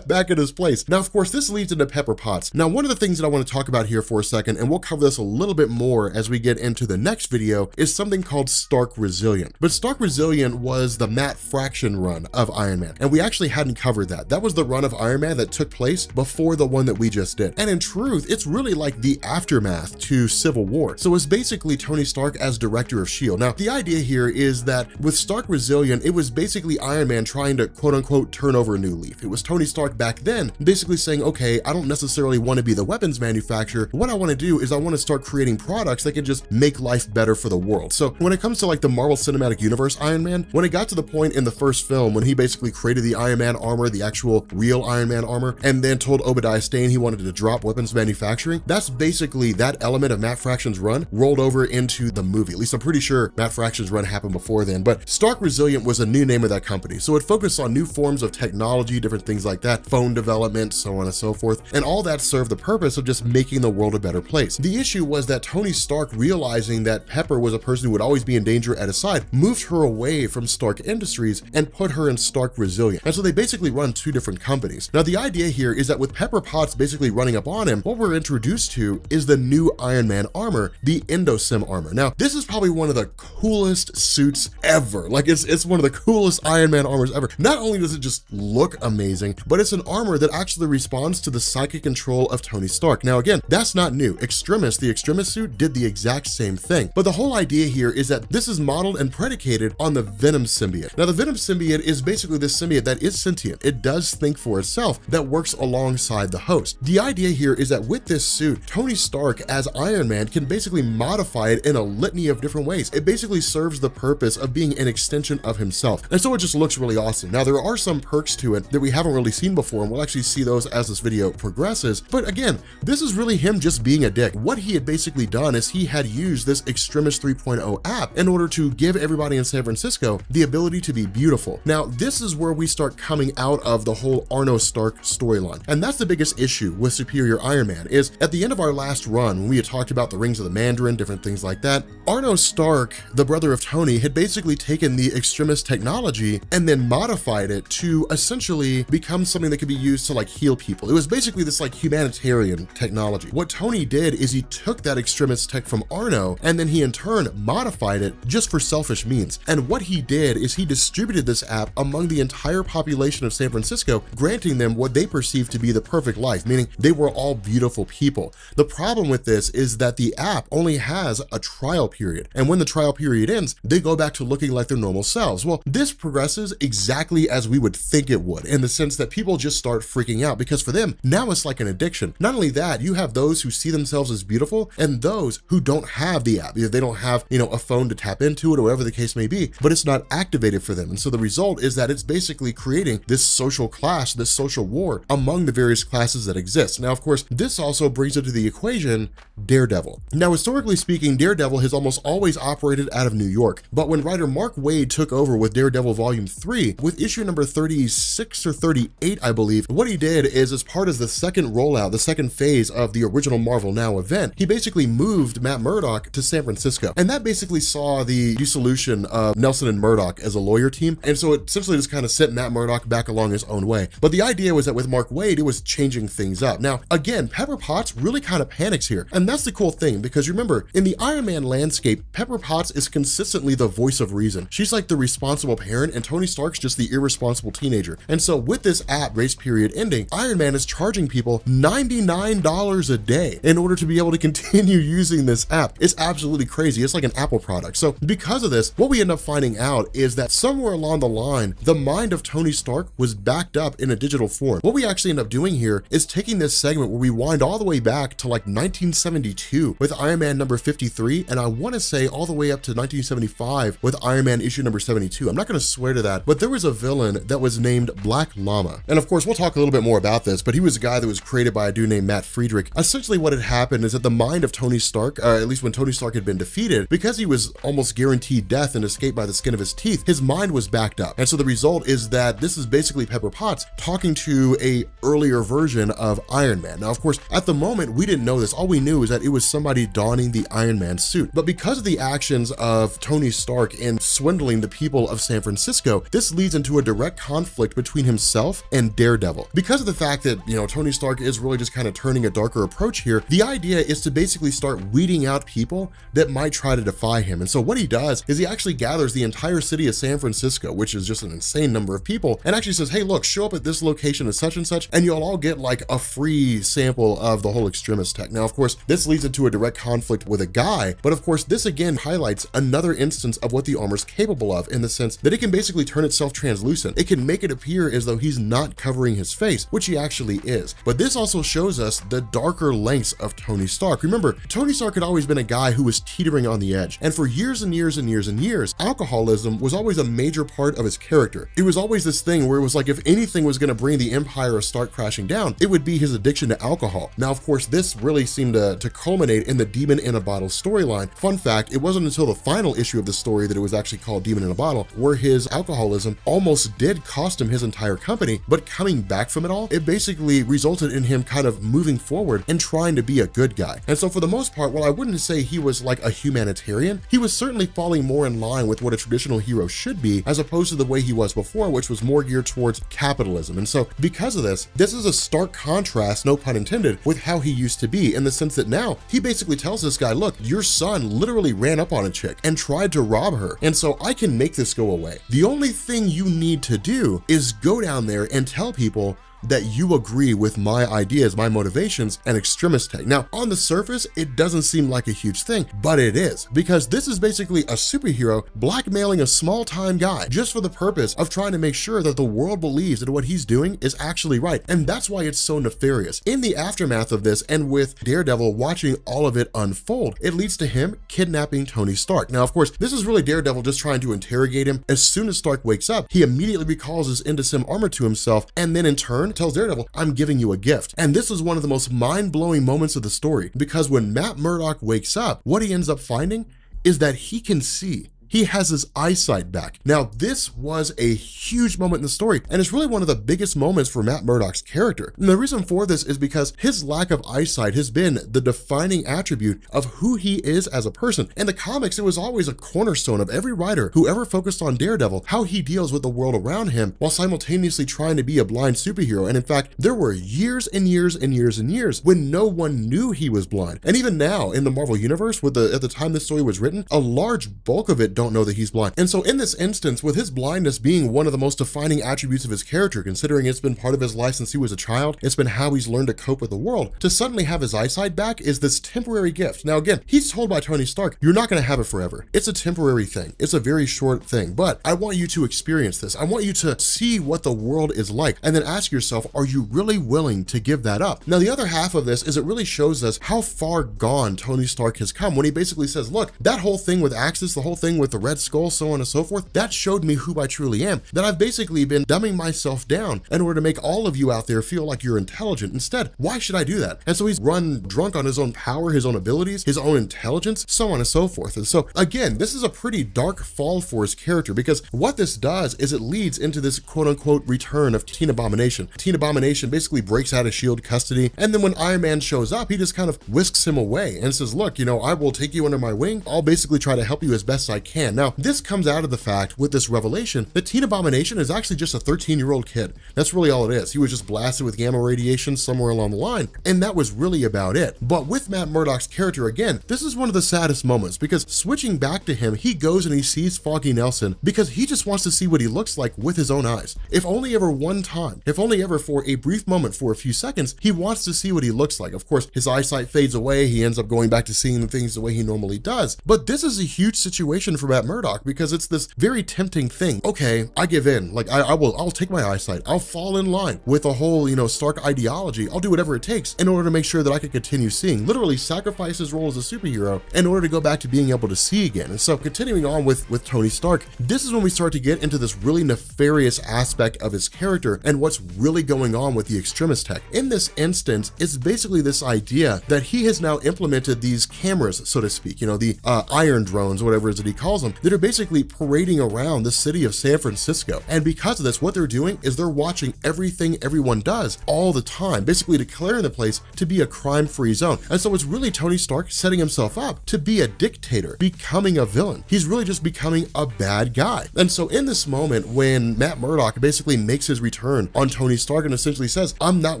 back at his place. Now, of course, this leads into Pepper Potts. Now, one of the things that I want to talk about here for a second, and we'll cover this a little bit more as we get into the next video, is something called Stark Resilient. But Stark Resilient was the Matt Fraction run of Iron Man, and we actually hadn't covered that. That was the run of Iron Man that took place before the one that we just did. And in truth, it's really like the aftermath to Civil War. So it's basically Tony Stark as director of S.H.I.E.L.D. Now, the idea here is that with Stark Resilient, it was basically Iron Man trying to quote unquote turn over a new leaf. It was Tony Stark back then basically saying, okay, I don't necessarily want to be the weapons manufacturer. What I want to do is I want to start creating products that can just make life better for the world. So when it comes to like the Marvel Cinematic Universe Iron Man, when it got to the point in the first film when he basically created the Iron Man armor, the actual real Iron Man armor, and then told Obadiah Stane he wanted to drop weapons manufacturing, that's basically that element of Matt Fraction's run rolled over into the movie. At least I'm pretty sure Matt Fraction's run happened before then, but Stark Resilient was a new name of that company. So it focused on new forms of technology, different things like that, phone development, so on and so forth, and all that served the purpose of just making the world a better place. The issue was that Tony Stark, realizing that Pepper was a person who would always be in danger at his side, moved her away from Stark Industries and put her in Stark Resilient. And so they basically run two different companies. Now, the idea here is that with Pepper Potts basically running up on him, what we're introduced to is the new Iron Man armor, the Endosim armor. Now, this is probably one of the coolest suits ever. Like it's one of the coolest Iron Man armors ever. Not only does it just look amazing, but it's an armor that actually responds to the psychic control of Tony Stark. Now, again, that's not new. Extremis, the Extremis suit, did the exact same thing. But the whole idea here is that this is modeled and predicated on the Venom symbiote. Now, the Venom symbiote is basically this symbiote that is sentient. It does think for itself, that works alongside the host. The the idea here is that with this suit, Tony Stark as Iron Man can basically modify it in a litany of different ways. It basically serves the purpose of being an extension of himself. And so it just looks really awesome. Now, there are some perks to it that we haven't really seen before, and we'll actually see those as this video progresses. But again, this is really him just being a dick. What he had basically done is he had used this Extremis 3.0 app in order to give everybody in San Francisco the ability to be beautiful. Now, this is where we start coming out of the whole Arno Stark storyline. And that's the biggest issue with Superior Iron Man, is at the end of our last run, when we had talked about the rings of the Mandarin, different things like that, Arno Stark, the brother of Tony, had basically taken the Extremis technology and then modified it to essentially become something that could be used to like heal people. It was basically this like humanitarian technology. What Tony did is he took that Extremis tech from Arno and then he in turn modified it just for selfish means. And what he did is he distributed this app among the entire population of San Francisco, granting them what they perceived to be the perfect life, meaning they were all beautiful people. The problem with this is that the app only has a trial period, and when the trial period ends, they go back to looking like their normal selves. Well, this progresses exactly as we would think it would, in the sense that people just start freaking out, because for them, now it's like an addiction. Not only that, you have those who see themselves as beautiful and those who don't have the app. Either they don't have, a phone to tap into it or whatever the case may be, but it's not activated for them. And so the result is that it's basically creating this social clash, this social war among the various classes that exist. Now, of course, this also brings into the equation Daredevil. Now, historically speaking, Daredevil has almost always operated out of New York, but when writer Mark Waid took over with Daredevil Volume 3, with issue number 36 or 38, I believe, what he did is, as part of the second rollout, the second phase of the original Marvel Now event, he basically moved Matt Murdock to San Francisco. And that basically saw the dissolution of Nelson and Murdock as a lawyer team. And so it essentially just kind of sent Matt Murdock back along his own way. But the idea was that with Mark Waid, it was changing things up. Now, again, Pepper Potts really kind of panics here. And that's the cool thing, because remember, in the Iron Man landscape, Pepper Potts is consistently the voice of reason. She's like the responsible parent, and Tony Stark's just the irresponsible teenager. And so with this app grace period ending, Iron Man is charging people $99 a day in order to be able to continue using this app. It's absolutely crazy. It's like an Apple product. So because of this, what we end up finding out is that somewhere along the line, the mind of Tony Stark was backed up in a digital form. What we actually end up doing here is taking this segment where we wind all the way back to like 1972 with Iron Man number 53, and I want to say all the way up to 1975 with Iron Man issue number 72. I'm not going to swear to that, but there was a villain that was named Black Llama. And of course, we'll talk a little bit more about this, but he was a guy that was created by a dude named Matt Friedrich. Essentially what had happened is that the mind of Tony Stark, at least when Tony Stark had been defeated, because he was almost guaranteed death and escaped by the skin of his teeth, his mind was backed up. And so the result is that this is basically Pepper Potts talking to a earlier version of Iron Man. Now, of course, at the moment, we didn't know this. All we knew is that it was somebody donning the Iron Man suit. But because of the actions of Tony Stark in swindling the people of San Francisco, this leads into a direct conflict between himself and Daredevil. Because of the fact that, Tony Stark is really just kind of turning a darker approach here, the idea is to basically start weeding out people that might try to defy him. And so what he does is he actually gathers the entire city of San Francisco, which is just an insane number of people, and actually says, hey, look, show up at this location as such and such, and you'll all get like a free sample of the whole Extremis tech. Now, of course, this leads into a direct conflict with a guy, but of course, this again highlights another instance of what the armor's capable of, in the sense that it can basically turn itself translucent. It can make it appear as though he's not covering his face, which he actually is. But this also shows us the darker lengths of Tony Stark. Remember, Tony Stark had always been a guy who was teetering on the edge, and for years and years and years and years, alcoholism was always a major part of his character. It was always this thing where it was like, if anything was going to bring the empire of Stark crashing down, it would be his addiction to alcohol. Now, of course, this really seemed to culminate in the Demon in a Bottle storyline. Fun fact, it wasn't until the final issue of the story that it was actually called Demon in a Bottle, where his alcoholism almost did cost him his entire company, but coming back from it all, it basically resulted in him kind of moving forward and trying to be a good guy. And so for the most part, while I wouldn't say he was like a humanitarian, he was certainly falling more in line with what a traditional hero should be, as opposed to the way he was before, which was more geared towards capitalism. And so because of this is a stark contrast, no pun intended, with how he used to be, in the sense that now he basically tells this guy, look, your son literally ran up on a chick and tried to rob her, and so I can make this go away. The only thing you need to do is go down there and tell people that you agree with my ideas, my motivations, and extremist tech. Now, on the surface, it doesn't seem like a huge thing, but it is, because this is basically a superhero blackmailing a small-time guy just for the purpose of trying to make sure that the world believes that what he's doing is actually right. And that's why it's so nefarious. In the aftermath of this, and with Daredevil watching all of it unfold, it leads to him kidnapping Tony Stark. Now, of course, this is really Daredevil just trying to interrogate him. As soon as Stark wakes up, he immediately recalls his Indesim armor to himself, and then in turn tells Daredevil, I'm giving you a gift. And this is one of the most mind-blowing moments of the story, because when Matt Murdock wakes up, what he ends up finding is that he can see. He has his eyesight back. Now, this was a huge moment in the story, and it's really one of the biggest moments for Matt Murdock's character. And the reason for this is because his lack of eyesight has been the defining attribute of who he is as a person. In the comics, it was always a cornerstone of every writer who ever focused on Daredevil, how he deals with the world around him while simultaneously trying to be a blind superhero. And in fact, there were years and years and years and years when no one knew he was blind. And even now in the Marvel Universe, at the time this story was written, a large bulk of it don't know that he's blind. And so in this instance, with his blindness being one of the most defining attributes of his character, considering it's been part of his life since he was a child, it's been how he's learned to cope with the world, to suddenly have his eyesight back is this temporary gift. Now again, he's told by Tony Stark, you're not going to have it forever. It's a temporary thing. It's a very short thing, but I want you to experience this. I want you to see what the world is like, and then ask yourself, are you really willing to give that up? Now the other half of this is it really shows us how far gone Tony Stark has come when he basically says, look, that whole thing with Axis, the whole thing with the Red Skull, so on and so forth, that showed me who I truly am, that I've basically been dumbing myself down in order to make all of you out there feel like you're intelligent. Instead, why should I do that? And so he's run drunk on his own power, his own abilities, his own intelligence, so on and so forth. And so again, this is a pretty dark fall for his character, because what this does is it leads into this quote unquote return of Teen Abomination. Teen Abomination basically breaks out of S.H.I.E.L.D. custody, and then when Iron Man shows up, he just kind of whisks him away and says, look, I will take you under my wing. I'll basically try to help you as best I can. Now, this comes out of the fact with this revelation that Teen Abomination is actually just a 13-year-old kid. That's really all it is. He was just blasted with gamma radiation somewhere along the line, and that was really about it. But with Matt Murdock's character, again, this is one of the saddest moments, because switching back to him, he goes and he sees Foggy Nelson because he just wants to see what he looks like with his own eyes. If only ever one time, if only ever for a brief moment, for a few seconds, he wants to see what he looks like. Of course, his eyesight fades away. He ends up going back to seeing the things the way he normally does. But this is a huge situation for Matt Murdock, because it's this very tempting thing. Okay, I give in. Like I'll take my eyesight. I'll fall in line with the whole, Stark ideology. I'll do whatever it takes in order to make sure that I can continue seeing. Literally sacrifice his role as a superhero in order to go back to being able to see again. And so continuing on with Tony Stark, this is when we start to get into this really nefarious aspect of his character and what's really going on with the extremist tech. In this instance, it's basically this idea that he has now implemented these cameras, so to speak, the iron drones, whatever it is that he calls them, that are basically parading around the city of San Francisco. And because of this, what they're doing is they're watching everything everyone does all the time, basically declaring the place to be a crime-free zone. And so it's really Tony Stark setting himself up to be a dictator, becoming a villain. He's really just becoming a bad guy. And so in this moment, when Matt Murdock basically makes his return on Tony Stark and essentially says, I'm not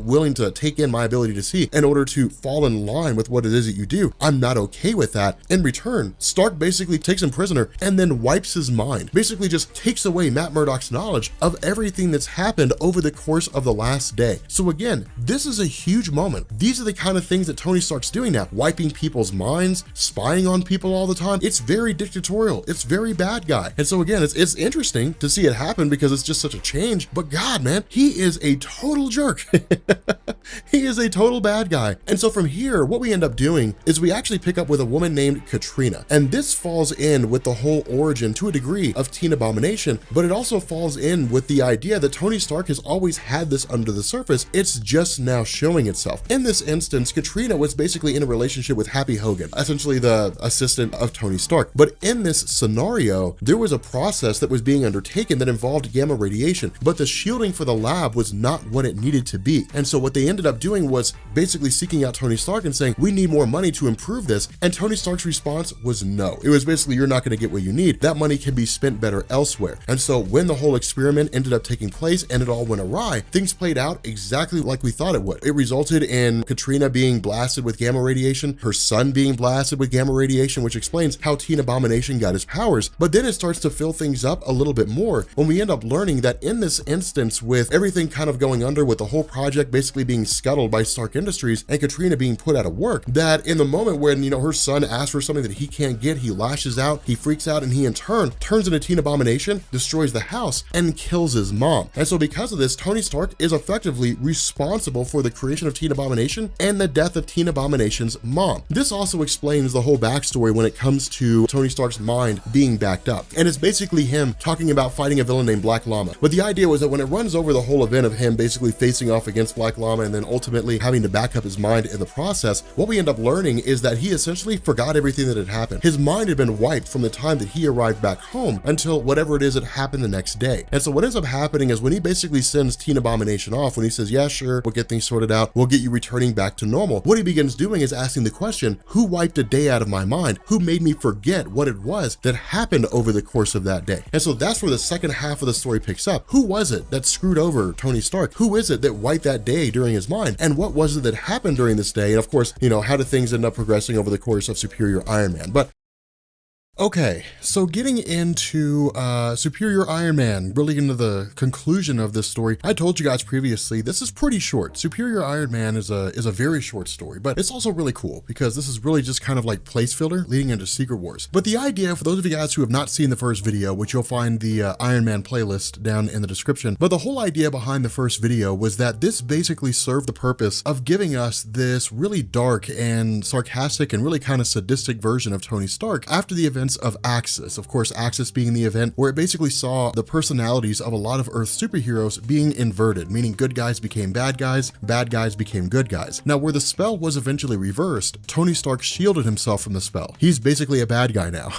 willing to take in my ability to see in order to fall in line with what it is that you do. I'm not okay with that. In return, Stark basically takes him prisoner and then wipes his mind, basically just takes away Matt Murdock's knowledge of everything that's happened over the course of the last day. So again, this is a huge moment. These are the kind of things that Tony Stark's doing now, wiping people's minds, spying on people all the time. It's very dictatorial. It's very bad guy. And so again, it's interesting to see it happen because it's just such a change, but God, man, he is a total jerk. He is a total bad guy. And so from here, what we end up doing is we actually pick up with a woman named Katrina. And this falls in with the whole origin to a degree of Teen Abomination, but it also falls in with the idea that Tony Stark has always had this under the surface. It's just now showing itself. In this instance, Katrina was basically in a relationship with Happy Hogan, essentially the assistant of Tony Stark. But in this scenario, there was a process that was being undertaken that involved gamma radiation, but the shielding for the lab was not what it needed to be. And so what they ended ended up doing was basically seeking out Tony Stark and saying, we need more money to improve this. And Tony Stark's response was no. It was basically, you're not going to get what you need. That money can be spent better elsewhere. And so when the whole experiment ended up taking place and it all went awry, things played out exactly like we thought it would. It resulted in Katrina being blasted with gamma radiation, her son being blasted with gamma radiation, which explains how Teen Abomination got his powers. But then it starts to fill things up a little bit more when we end up learning that in this instance, with everything kind of going under, with the whole project basically being scuttled by Stark Industries and Katrina being put out of work, that in the moment when, her son asks for something that he can't get, he lashes out, he freaks out, and he in turn turns into Teen Abomination, destroys the house, and kills his mom. And so because of this, Tony Stark is effectively responsible for the creation of Teen Abomination and the death of Teen Abomination's mom. This also explains the whole backstory when it comes to Tony Stark's mind being backed up. And it's basically him talking about fighting a villain named Black Llama. But the idea was that when it runs over the whole event of him basically facing off against Black Llama and then ultimately having to back up his mind in the process, what we end up learning is that he essentially forgot everything that had happened. His mind had been wiped from the time that he arrived back home until whatever it is that happened the next day. And so what ends up happening is when he basically sends Teen Abomination off, when he says, yeah, sure, we'll get things sorted out, we'll get you returning back to normal, what he begins doing is asking the question, who wiped a day out of my mind? Who made me forget what it was that happened over the course of that day? And so that's where the second half of the story picks up. Who was it that screwed over Tony Stark? Who is it that wiped that day during his mind? And what was it that happened during this day? And of course, how did things end up progressing over the course of Superior Iron Man? But okay, so getting into Superior Iron Man, really into the conclusion of this story, I told you guys previously, this is pretty short. Superior Iron Man is a very short story, but it's also really cool because this is really just kind of like place filler leading into Secret Wars. But the idea, for those of you guys who have not seen the first video, which you'll find the Iron Man playlist down in the description, but the whole idea behind the first video was that this basically served the purpose of giving us this really dark and sarcastic and really kind of sadistic version of Tony Stark after the events of Axis. Of course, Axis being the event where it basically saw the personalities of a lot of Earth superheroes being inverted, meaning good guys became bad guys became good guys. Now, where the spell was eventually reversed, Tony Stark shielded himself from the spell. He's basically a bad guy now.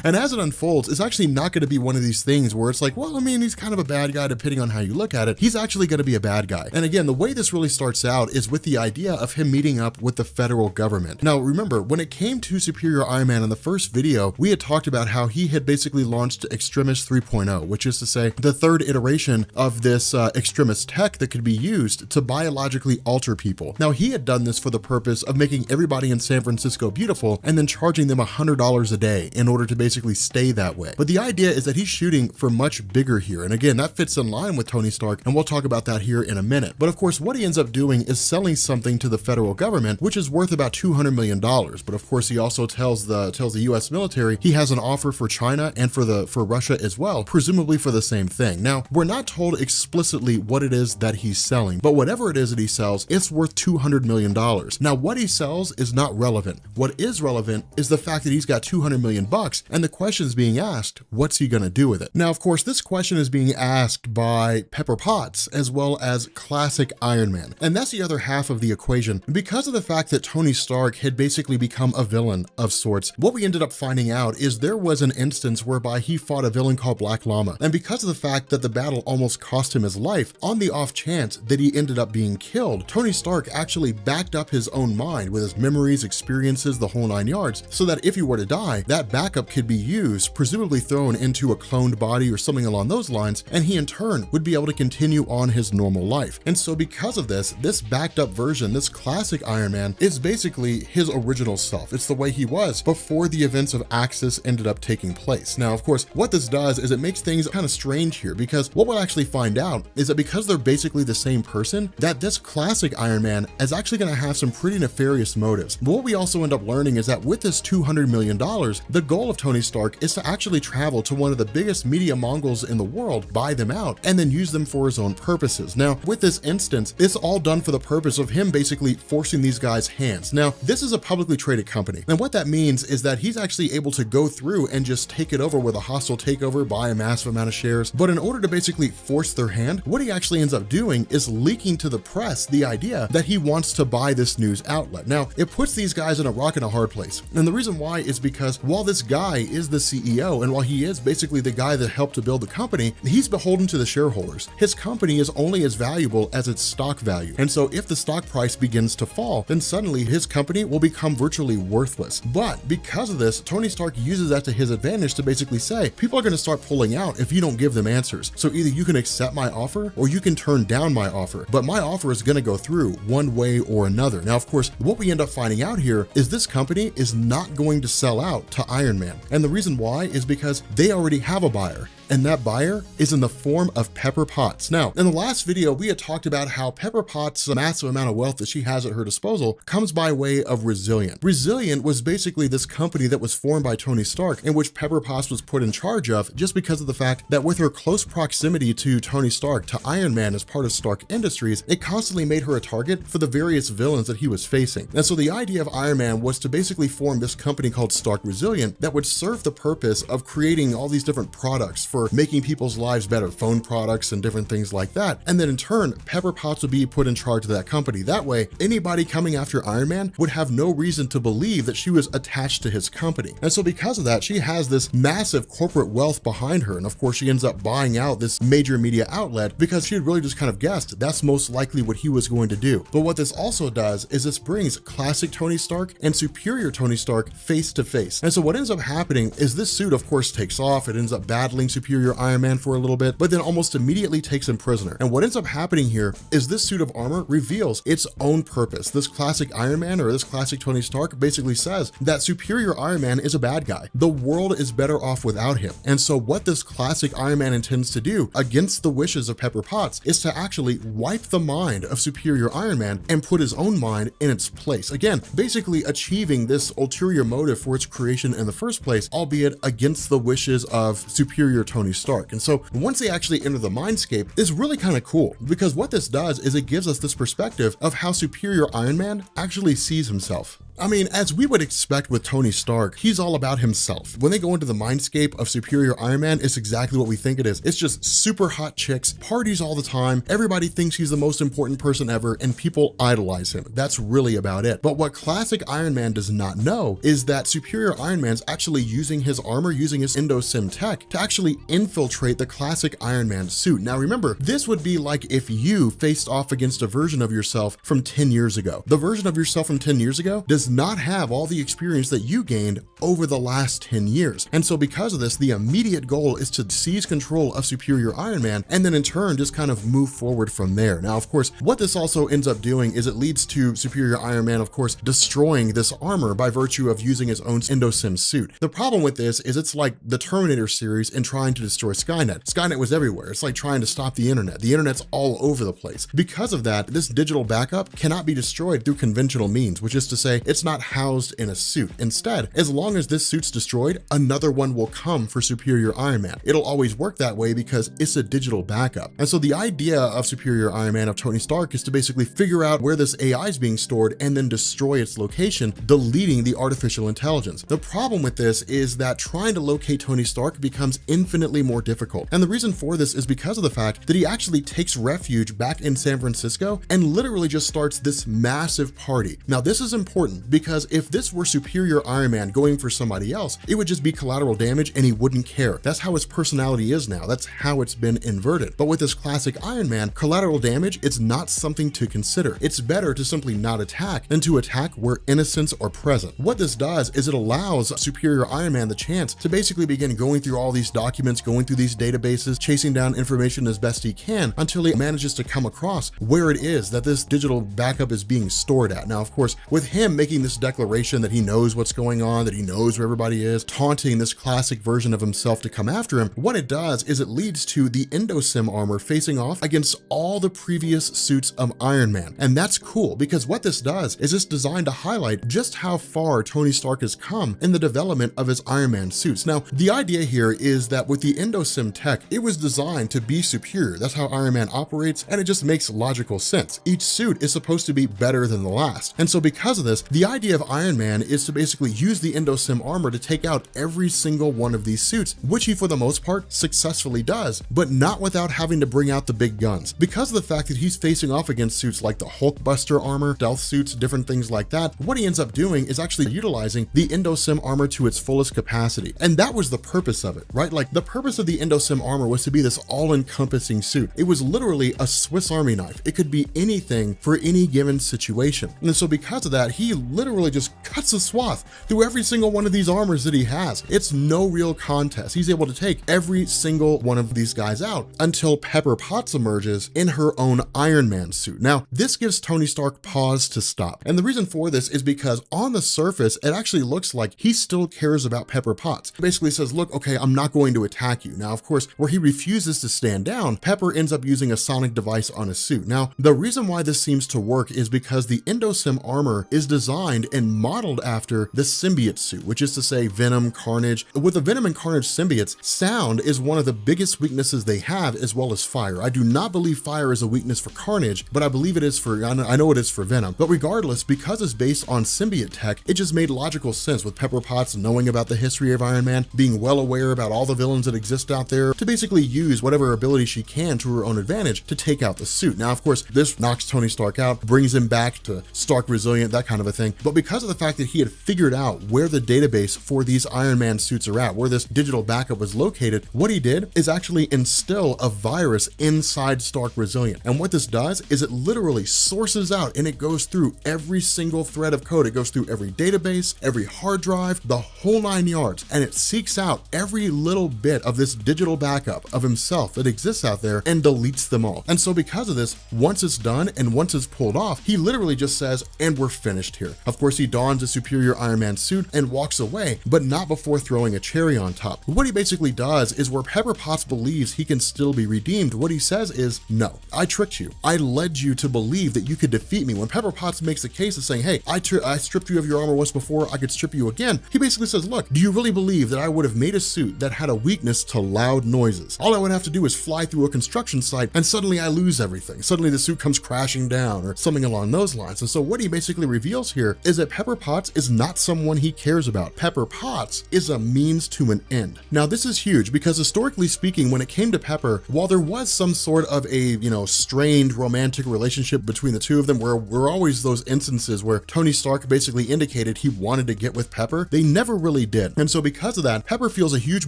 And as it unfolds, it's actually not going to be one of these things where it's like, well, he's kind of a bad guy depending on how you look at it. He's actually going to be a bad guy. And again, the way this really starts out is with the idea of him meeting up with the federal government. Now, remember, when it came to Superior Iron Man in the first video, we had talked about how he had basically launched Extremis 3.0, which is to say the third iteration of this Extremis tech that could be used to biologically alter people. Now, he had done this for the purpose of making everybody in San Francisco beautiful and then charging them $100 a day in order to basically stay that way. But the idea is that he's shooting for much bigger here. And again, that fits in line with Tony Stark, and we'll talk about that here in a minute. But of course, what he ends up doing is selling something to the federal government, which is worth about $200 million. But of course, he also tells the US military he has an offer for China and for Russia as well, presumably for the same thing. Now, we're not told explicitly what it is that he's selling, but whatever it is that he sells, it's worth $200 million. Now, what he sells is not relevant. What is relevant is the fact that he's got $200 million bucks, and the question is being asked, what's he gonna do with it? Now, of course, this question is being asked by Pepper Potts as well as classic Iron Man, and that's the other half of the equation. Because of the fact that Tony Stark had basically become a villain of sorts, what we ended up finding out is there was an instance whereby he fought a villain called Black Llama, and because of the fact that the battle almost cost him his life, on the off chance that he ended up being killed, Tony Stark actually backed up his own mind with his memories, experiences, the whole 9 yards, so that if he were to die, that backup could be used, presumably thrown into a cloned body or something along those lines, and he in turn would be able to continue on his normal life. And so because of this backed up version, this classic Iron Man, is basically his original self. It's the way he was before the events of Axis ended up taking place. Now, of course, what this does is it makes things kind of strange here, because what we'll actually find out is that because they're basically the same person, that this classic Iron Man is actually going to have some pretty nefarious motives. But what we also end up learning is that with this $200 million, the goal of Tony Stark is to actually travel to one of the biggest media mongols in the world, buy them out, and then use them for his own purposes. Now, with this instance, it's all done for the purpose of him basically forcing these guys' hands. Now, this is a publicly traded company, and what that means is that he's actually actually able to go through and just take it over with a hostile takeover, buy a massive amount of shares. But in order to basically force their hand, what he actually ends up doing is leaking to the press the idea that he wants to buy this news outlet. Now, it puts these guys in a rock and a hard place. And the reason why is because while this guy is the CEO, and while he is basically the guy that helped to build the company, he's beholden to the shareholders. His company is only as valuable as its stock value. And so if the stock price begins to fall, then suddenly his company will become virtually worthless. But because of this, Tony Stark uses that to his advantage to basically say, people are going to start pulling out if you don't give them answers. So either you can accept my offer or you can turn down my offer, but my offer is going to go through one way or another. Now, of course, what we end up finding out here is this company is not going to sell out to Iron Man. And the reason why is because they already have a buyer. And that buyer is in the form of Pepper Potts. Now, in the last video, we had talked about how Pepper Potts' massive amount of wealth that she has at her disposal comes by way of Resilient. Resilient was basically this company that was formed by Tony Stark, in which Pepper Potts was put in charge of just because of the fact that with her close proximity to Tony Stark, to Iron Man as part of Stark Industries, it constantly made her a target for the various villains that he was facing. And so the idea of Iron Man was to basically form this company called Stark Resilient that would serve the purpose of creating all these different products for making people's lives better, phone products and different things like that. And then in turn, Pepper Potts would be put in charge of that company. That way, anybody coming after Iron Man would have no reason to believe that she was attached to his company. And so because of that, she has this massive corporate wealth behind her. And of course, she ends up buying out this major media outlet because she had really just kind of guessed that's most likely what he was going to do. But what this also does is this brings classic Tony Stark and superior Tony Stark face to face. And so what ends up happening is this suit, of course, takes off. It ends up battling superior Iron Man for a little bit, but then almost immediately takes him prisoner. And what ends up happening here is this suit of armor reveals its own purpose. This classic Iron Man, or this classic Tony Stark, basically says that superior Iron Man is a bad guy. The world is better off without him. And so what this classic Iron Man intends to do, against the wishes of Pepper Potts, is to actually wipe the mind of superior Iron Man and put his own mind in its place. Again, basically achieving this ulterior motive for its creation in the first place, albeit against the wishes of superior Tony Stark. And so once they actually enter the mindscape, it's really kind of cool, because what this does is it gives us this perspective of how superior Iron Man actually sees himself. I mean, as we would expect with Tony Stark, he's all about himself. When they go into the mindscape of superior Iron Man, it's exactly what we think it is. It's just super hot chicks, parties all the time, everybody thinks he's the most important person ever, and people idolize him. That's really about it. But what classic Iron Man does not know is that superior Iron Man's actually using his armor, using his endosim tech to actually infiltrate the classic Iron Man suit. Now remember, this would be like if you faced off against a version of yourself from 10 years ago. The version of yourself from 10 years ago does not have all the experience that you gained over the last 10 years. And so because of this, the immediate goal is to seize control of superior Iron Man and then in turn just kind of move forward from there. Now, of course, what this also ends up doing is it leads to superior Iron Man, of course, destroying this armor by virtue of using his own endosim suit. The problem with this is it's like the Terminator series in trying to destroy Skynet. Skynet was everywhere. It's like trying to stop the internet. The internet's all over the place. Because of that, this digital backup cannot be destroyed through conventional means, which is to say it's not housed in a suit. Instead, as long as this suit's destroyed, another one will come for superior Iron Man. It'll always work that way because it's a digital backup. And so the idea of superior Iron Man, of Tony Stark, is to basically figure out where this AI is being stored and then destroy its location, deleting the artificial intelligence. The problem with this is that trying to locate Tony Stark becomes infinitely more difficult. And the reason for this is because of the fact that he actually takes refuge back in San Francisco and literally just starts this massive party. Now, this is important because if this were superior Iron Man going for somebody else, it would just be collateral damage and he wouldn't care. That's how his personality is now. That's how it's been inverted. But with this classic Iron Man, collateral damage, it's not something to consider. It's better to simply not attack than to attack where innocents are present. What this does is it allows superior Iron Man the chance to basically begin going through all these documents, going through these databases, chasing down information as best he can until he manages to come across where it is that this digital backup is being stored at. Now, of course, with him making this declaration that he knows what's going on, that he knows where everybody is, taunting this classic version of himself to come after him, what it does is it leads to the endosim armor facing off against all the previous suits of Iron Man. And that's cool because what this does is it's designed to highlight just how far Tony Stark has come in the development of his Iron Man suits. Now, the idea here is that with the endosim tech, it was designed to be superior. That's how Iron Man operates, and it just makes logical sense. Each suit is supposed to be better than the last. And so because of this, the The idea of Iron Man is to basically use the Endosim armor to take out every single one of these suits, which he for the most part successfully does, but not without having to bring out the big guns. Because of the fact that he's facing off against suits like the Hulkbuster armor, stealth suits, different things like that, what he ends up doing is actually utilizing the Endosim armor to its fullest capacity. And that was the purpose of it, right? Like the purpose of the Endosim armor was to be this all-encompassing suit. It was literally a Swiss Army knife. It could be anything for any given situation. And so because of that, he literally just cuts a swath through every single one of these armors that he has. It's no real contest. He's able to take every single one of these guys out until Pepper Potts emerges in her own Iron Man suit. Now, this gives Tony Stark pause to stop. And the reason for this is because on the surface, it actually looks like he still cares about Pepper Potts. He basically says, look, okay, I'm not going to attack you. Now, of course, where he refuses to stand down, Pepper ends up using a sonic device on his suit. Now, the reason why this seems to work is because the Endosim armor is designed and modeled after the symbiote suit, which is to say Venom, Carnage. With the Venom and Carnage symbiotes, sound is one of the biggest weaknesses they have, as well as fire. I do not believe fire is a weakness for Carnage, but I believe it is for, I know it is for Venom. But regardless, because it's based on symbiote tech, it just made logical sense with Pepper Potts knowing about the history of Iron Man, being well aware about all the villains that exist out there, to basically use whatever ability she can to her own advantage to take out the suit. Now, of course, this knocks Tony Stark out, brings him back to Stark resilient, that kind of a thing. But because of the fact that he had figured out where the database for these Iron Man suits are at, where this digital backup was located, what he did is actually instill a virus inside Stark Resilient. And what this does is it literally sources out and it goes through every single thread of code. It goes through every database, every hard drive, the whole 9 yards, and it seeks out every little bit of this digital backup of himself that exists out there and deletes them all. And so because of this, once it's done and once it's pulled off, he literally just says, and we're finished here. Of course, he dons a superior Iron Man suit and walks away, but not before throwing a cherry on top. What he basically does is where Pepper Potts believes he can still be redeemed, what he says is, no, I tricked you. I led you to believe that you could defeat me. When Pepper Potts makes the case of saying, hey, I stripped you of your armor once before, I could strip you again, he basically says, look, do you really believe that I would have made a suit that had a weakness to loud noises? All I would have to do is fly through a construction site and suddenly I lose everything. Suddenly the suit comes crashing down or something along those lines. And so what he basically reveals here is that Pepper Potts is not someone he cares about. Pepper Potts is a means to an end. Now, this is huge because historically speaking, when it came to Pepper, while there was some sort of a, strained romantic relationship between the two of them, where were always those instances where Tony Stark basically indicated he wanted to get with Pepper, they never really did. And so because of that, Pepper feels a huge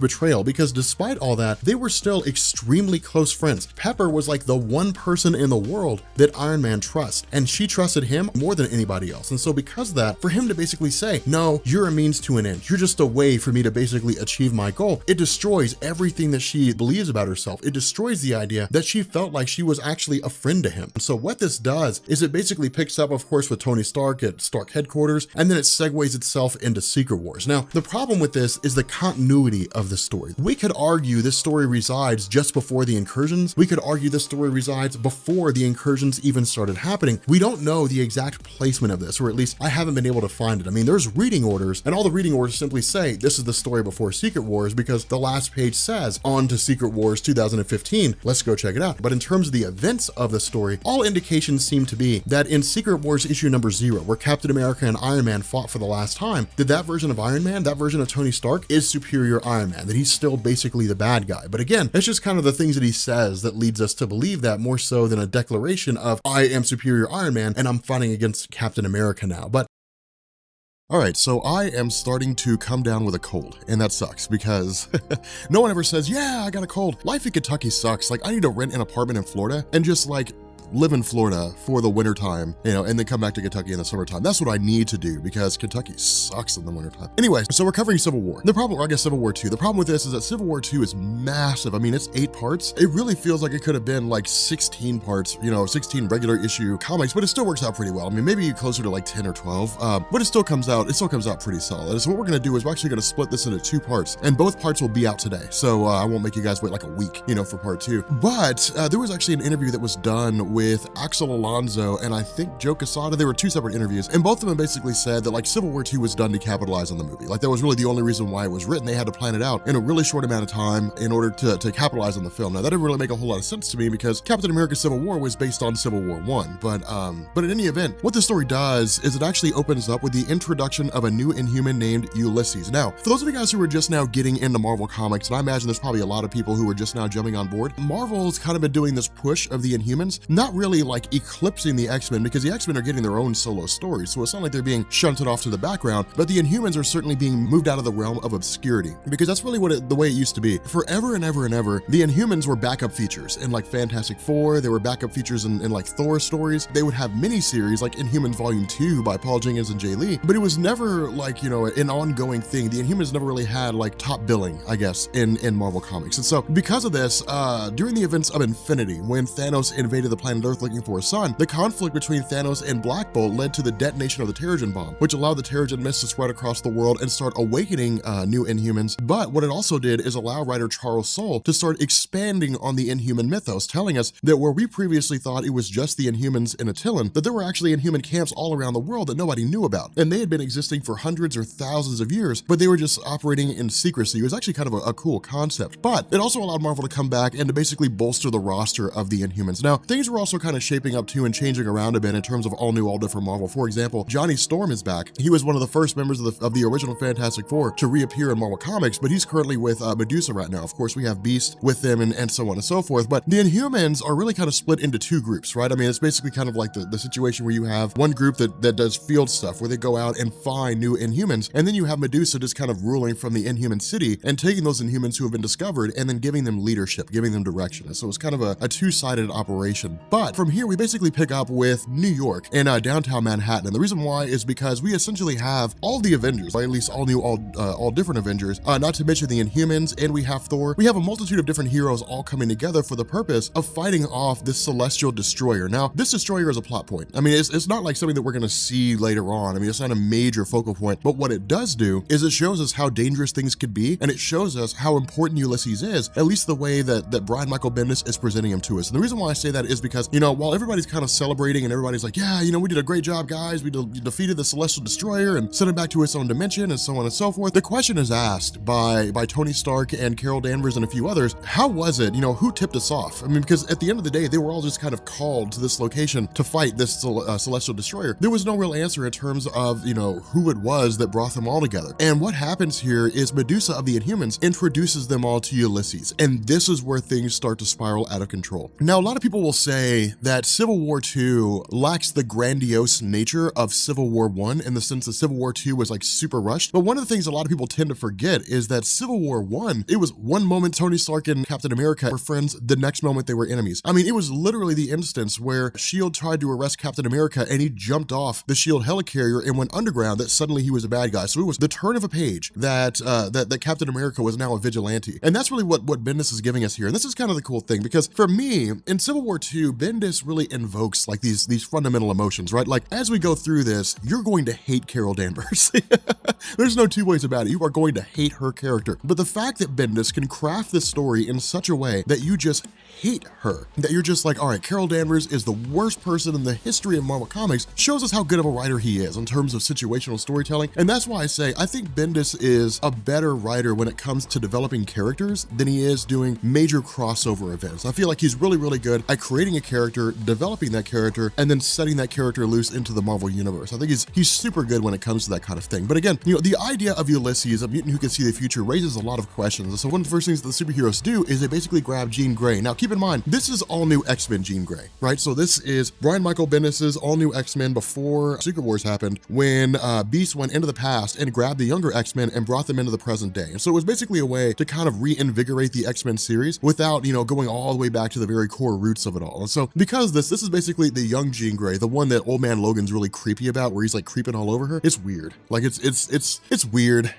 betrayal because despite all that, they were still extremely close friends. Pepper was like the one person in the world that Iron Man trusts, and she trusted him more than anybody else. And so because of that, for him to basically say, no, you're a means to an end, you're just a way for me to basically achieve my goal, it destroys everything that she believes about herself. It destroys the idea that she felt like she was actually a friend to him. So what this does is it basically picks up, of course, with Tony Stark at Stark headquarters, and then it segues itself into Secret Wars. Now, the problem with this is the continuity of the story. We could argue this story resides just before the incursions. We could argue this story resides before the incursions even started happening. We don't know the exact placement of this, or at least I haven't been able to find it. I mean, there's reading orders, and all the reading orders simply say this is the story before Secret Wars because the last page says on to Secret Wars 2015. Let's go check it out. But in terms of the events of the story, all indications seem to be that in Secret Wars issue number 0, where Captain America and Iron Man fought for the last time, that version of Iron Man, that version of Tony Stark is superior Iron Man, that he's still basically the bad guy. But again, it's just kind of the things that he says that leads us to believe that more so than a declaration of I am superior Iron Man and I'm fighting against Captain America now. But all right, so I am starting to come down with a cold, and that sucks because no one ever says, yeah, I got a cold. Life in Kentucky sucks. Like, I need to rent an apartment in Florida and just live in Florida for the winter time, and then come back to Kentucky in the summertime. That's what I need to do because Kentucky sucks in the wintertime. Anyway, so we're covering Civil War. The problem, or I guess Civil War 2. The problem with this is that Civil War 2 is massive. I mean, it's 8 parts. It really feels like it could have been like 16 parts, 16 regular issue comics, but it still works out pretty well. I mean, maybe closer to like 10 or 12, but it still comes out pretty solid. And so what we're gonna do is we're actually gonna split this into 2 parts, and both parts will be out today. So I won't make you guys wait like a week, for part 2. But there was actually an interview that was done with with Axel Alonso and I think Joe Quesada. They were two separate interviews, and both of them basically said that like Civil War II was done to capitalize on the movie. Like that was really the only reason why it was written. They had to plan it out in a really short amount of time in order to capitalize on the film. Now that didn't really make a whole lot of sense to me because Captain America Civil War was based on Civil War I. But in any event, what this story does is it actually opens up with the introduction of a new Inhuman named Ulysses. Now, for those of you guys who are just now getting into Marvel Comics, and I imagine there's probably a lot of people who are just now jumping on board, Marvel's kind of been doing this push of the Inhumans, not really like eclipsing the X-Men because the X-Men are getting their own solo stories, so it's not like they're being shunted off to the background, but the Inhumans are certainly being moved out of the realm of obscurity because that's really the way it used to be. Forever and ever and ever, the Inhumans were backup features in like Fantastic Four, they were backup features in like Thor stories, they would have miniseries like Inhumans Volume 2 by Paul Jenkins and Jay Lee, but it was never like, you know, an ongoing thing. The Inhumans never really had like top billing, I guess, in Marvel Comics. And so because of this, during the events of Infinity, when Thanos invaded the planet Earth looking for a son, the conflict between Thanos and Black Bolt led to the detonation of the Terrigen bomb, which allowed the Terrigen mist to spread across the world and start awakening new Inhumans. But what it also did is allow writer Charles Soule to start expanding on the Inhuman mythos, telling us that where we previously thought it was just the Inhumans in Attilan, that there were actually Inhuman camps all around the world that nobody knew about. And they had been existing for hundreds or thousands of years, but they were just operating in secrecy. It was actually kind of a cool concept. But it also allowed Marvel to come back and to basically bolster the roster of the Inhumans. Now, things were also kind of shaping up too and changing around a bit in terms of all new, all different Marvel. For example, Johnny Storm is back. He was one of the first members of the original Fantastic Four to reappear in Marvel Comics, but he's currently with Medusa right now. Of course, we have Beast with them and so on and so forth. But the Inhumans are really kind of split into two groups, right? I mean, it's basically kind of like the situation where you have one group that does field stuff, where they go out and find new Inhumans, and then you have Medusa just kind of ruling from the Inhuman city and taking those Inhumans who have been discovered and then giving them leadership, giving them direction. And so it's kind of a two-sided operation. But from here, we basically pick up with New York and downtown Manhattan. And the reason why is because we essentially have all the Avengers, or at least all new, all different Avengers, not to mention the Inhumans, and we have Thor. We have a multitude of different heroes all coming together for the purpose of fighting off this celestial destroyer. Now, this destroyer is a plot point. I mean, it's not like something that we're going to see later on. I mean, it's not a major focal point, but what it does do is it shows us how dangerous things could be, and it shows us how important Ulysses is, at least the way that Brian Michael Bendis is presenting him to us. And the reason why I say that is because, you know, while everybody's kind of celebrating and everybody's like, yeah, you know, we did a great job, guys. We defeated the celestial destroyer and sent it back to its own dimension and so on and so forth. The question is asked by Tony Stark and Carol Danvers and a few others, how was it, you know, who tipped us off? I mean, because at the end of the day, they were all just kind of called to this location to fight this celestial destroyer. There was no real answer in terms of, you know, who it was that brought them all together. And what happens here is Medusa of the Inhumans introduces them all to Ulysses. And this is where things start to spiral out of control. Now, a lot of people will say that Civil War II lacks the grandiose nature of Civil War I in the sense that Civil War II was like super rushed. But one of the things a lot of people tend to forget is that Civil War I, it was one moment Tony Stark and Captain America were friends, the next moment they were enemies. I mean, it was literally the instance where S.H.I.E.L.D. tried to arrest Captain America and he jumped off the S.H.I.E.L.D. helicarrier and went underground that suddenly he was a bad guy. So it was the turn of a page that Captain America was now a vigilante. And that's really what Bendis is giving us here. And this is kind of the cool thing, because for me, in Civil War II, Bendis really invokes like these fundamental emotions, right? Like as we go through this, you're going to hate Carol Danvers. There's no two ways about it. You are going to hate her character. But the fact that Bendis can craft this story in such a way that you just hate her, that you're just like, all right, Carol Danvers is the worst person in the history of Marvel Comics, shows us how good of a writer he is in terms of situational storytelling. And that's why I say I think Bendis is a better writer when it comes to developing characters than he is doing major crossover events. I feel like he's really, really good at creating a character, developing that character, and then setting that character loose into the Marvel universe. I think he's super good when it comes to that kind of thing. But again, you know, the idea of Ulysses, a mutant who can see the future, raises a lot of questions. And so one of the first things that the superheroes do is they basically grab Jean Grey. Now, keep in mind, this is all new X-Men Jean Grey, right? So this is Brian Michael Bendis's all new X-Men before Secret Wars happened, when Beast went into the past and grabbed the younger X-Men and brought them into the present day. And so it was basically a way to kind of reinvigorate the X-Men series without, you know, going all the way back to the very core roots of it all. And so because this is basically the young Jean Grey, the one that Old Man Logan's really creepy about, where he's like creeping all over her. It's weird. Like it's weird.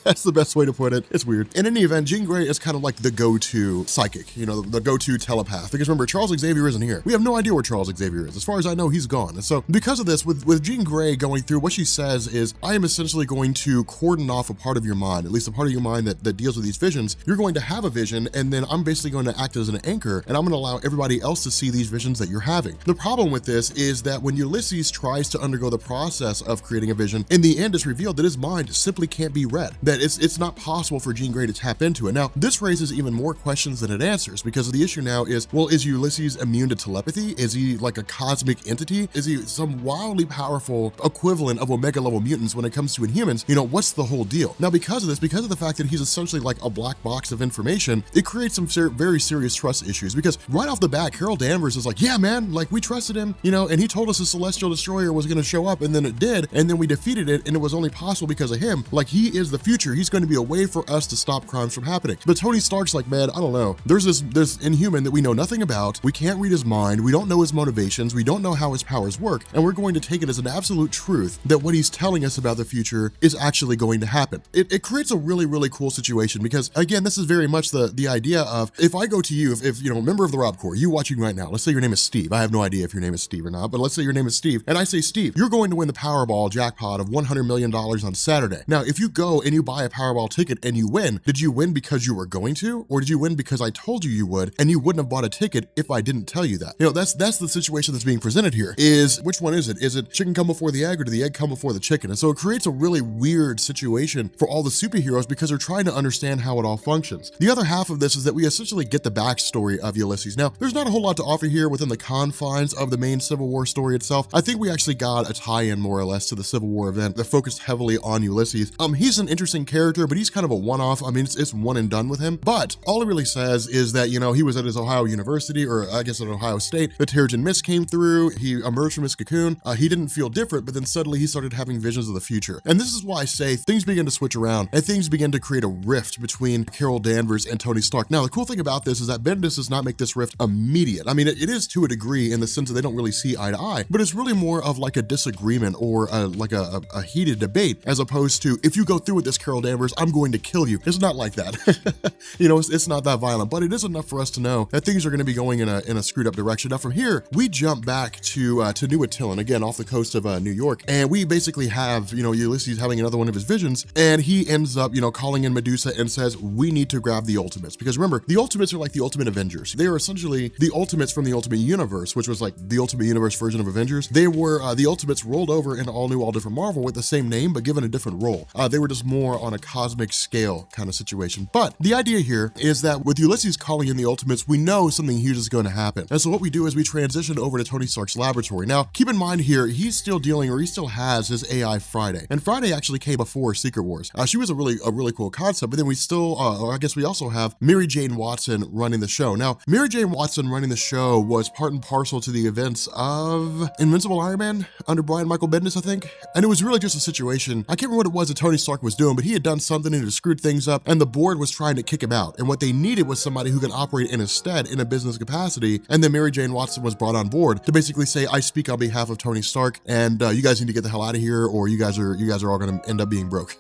That's the best way to put it. It's weird. In any event, Jean Grey is kind of like the go-to psychic, you know, the go-to telepath. Because remember, Charles Xavier isn't here. We have no idea where Charles Xavier is. As far as I know, he's gone. And so because of this, with Jean Grey going through, what she says is, I am essentially going to cordon off a part of your mind, at least a part of your mind that deals with these visions. You're going to have a vision, and then I'm basically going to act as an anchor, and I'm going to allow everybody else to see see these visions that you're having. The problem with this is that when Ulysses tries to undergo the process of creating a vision, in the end it's revealed that his mind simply can't be read, that it's not possible for Jean Grey to tap into it. Now, this raises even more questions than it answers, because the issue now is, well, is Ulysses immune to telepathy? Is he like a cosmic entity? Is he some wildly powerful equivalent of Omega level mutants when it comes to Inhumans? You know, what's the whole deal? Now, because of this, because of the fact that he's essentially like a black box of information, it creates some very serious trust issues, because right off the bat, Carol Danvers is like, yeah, man, like we trusted him, you know, and he told us a celestial destroyer was going to show up, and then it did, and then we defeated it, and it was only possible because of him. Like, he is the future. He's going to be a way for us to stop crimes from happening. But Tony Stark's like, man, I don't know. There's this Inhuman that we know nothing about. We can't read his mind. We don't know his motivations. We don't know how his powers work. And we're going to take it as an absolute truth that what he's telling us about the future is actually going to happen. It creates a really cool situation, because again, this is very much the idea of, if I go to you, if you know, member of the Rob Corps, you watching right now, let's say your name is Steve. I have no idea if your name is Steve or not, but let's say your name is Steve. And I say, Steve, you're going to win the Powerball jackpot of $100 million on Saturday. Now, if you go and you buy a Powerball ticket and you win, did you win because you were going to, or did you win because I told you you would, and you wouldn't have bought a ticket if I didn't tell you that? You know, that's the situation that's being presented here. Is, which one is it? Is it chicken come before the egg, or did the egg come before the chicken? And so it creates a really weird situation for all the superheroes, because they're trying to understand how it all functions. The other half of this is that we essentially get the backstory of Ulysses. Now, there's not a whole lot to offer here within the confines of the main Civil War story itself. I think we actually got a tie-in more or less to the Civil War event that focused heavily on Ulysses. He's an interesting character, but he's kind of a one-off. I mean, it's one and done with him. But all it really says is that, you know, he was at his Ohio University, or I guess at Ohio State. The Terrigen Mist came through. He emerged from his cocoon. He didn't feel different, but then suddenly he started having visions of the future. And this is why I say things begin to switch around, and things begin to create a rift between Carol Danvers and Tony Stark. Now, the cool thing about this is that Bendis does not make this rift immediate. I mean, it is to a degree, in the sense that they don't really see eye to eye, but it's really more of like a disagreement, or like a heated debate, as opposed to, if you go through with this, Carol Danvers, I'm going to kill you. It's not like that. You know, it's not that violent, but it is enough for us to know that things are going to be going in a screwed up direction. Now, from here, we jump back to New Attilan, again, off the coast of New York, and we basically have, you know, Ulysses having another one of his visions, and he ends up, you know, calling in Medusa and says, we need to grab the Ultimates, because remember, the Ultimates are like the Ultimate Avengers. They are essentially the Ultimates from the Ultimate Universe, which was like the Ultimate Universe version of Avengers. They were the Ultimates rolled over into all new, all different Marvel with the same name, but given a different role. They were just more on a cosmic scale kind of situation. But the idea here is that with Ulysses calling in the Ultimates, we know something huge is going to happen. And so what we do is we transition over to Tony Stark's laboratory. Now, keep in mind here, he's still dealing, or he still has his AI Friday. And Friday actually came before Secret Wars. She was a really cool concept, but then we still, or I guess we also have Mary Jane Watson running the show. Now, Mary Jane Watson running the show was part and parcel to the events of Invincible Iron Man under Brian Michael Bendis, I think. And it was really just a situation, I can't remember what it was that Tony Stark was doing, but he had done something and it screwed things up, and the board was trying to kick him out. And what they needed was somebody who could operate in his stead in a business capacity. And then Mary Jane Watson was brought on board to basically say, I speak on behalf of Tony Stark, and you guys need to get the hell out of here, or you guys are all going to end up being broke.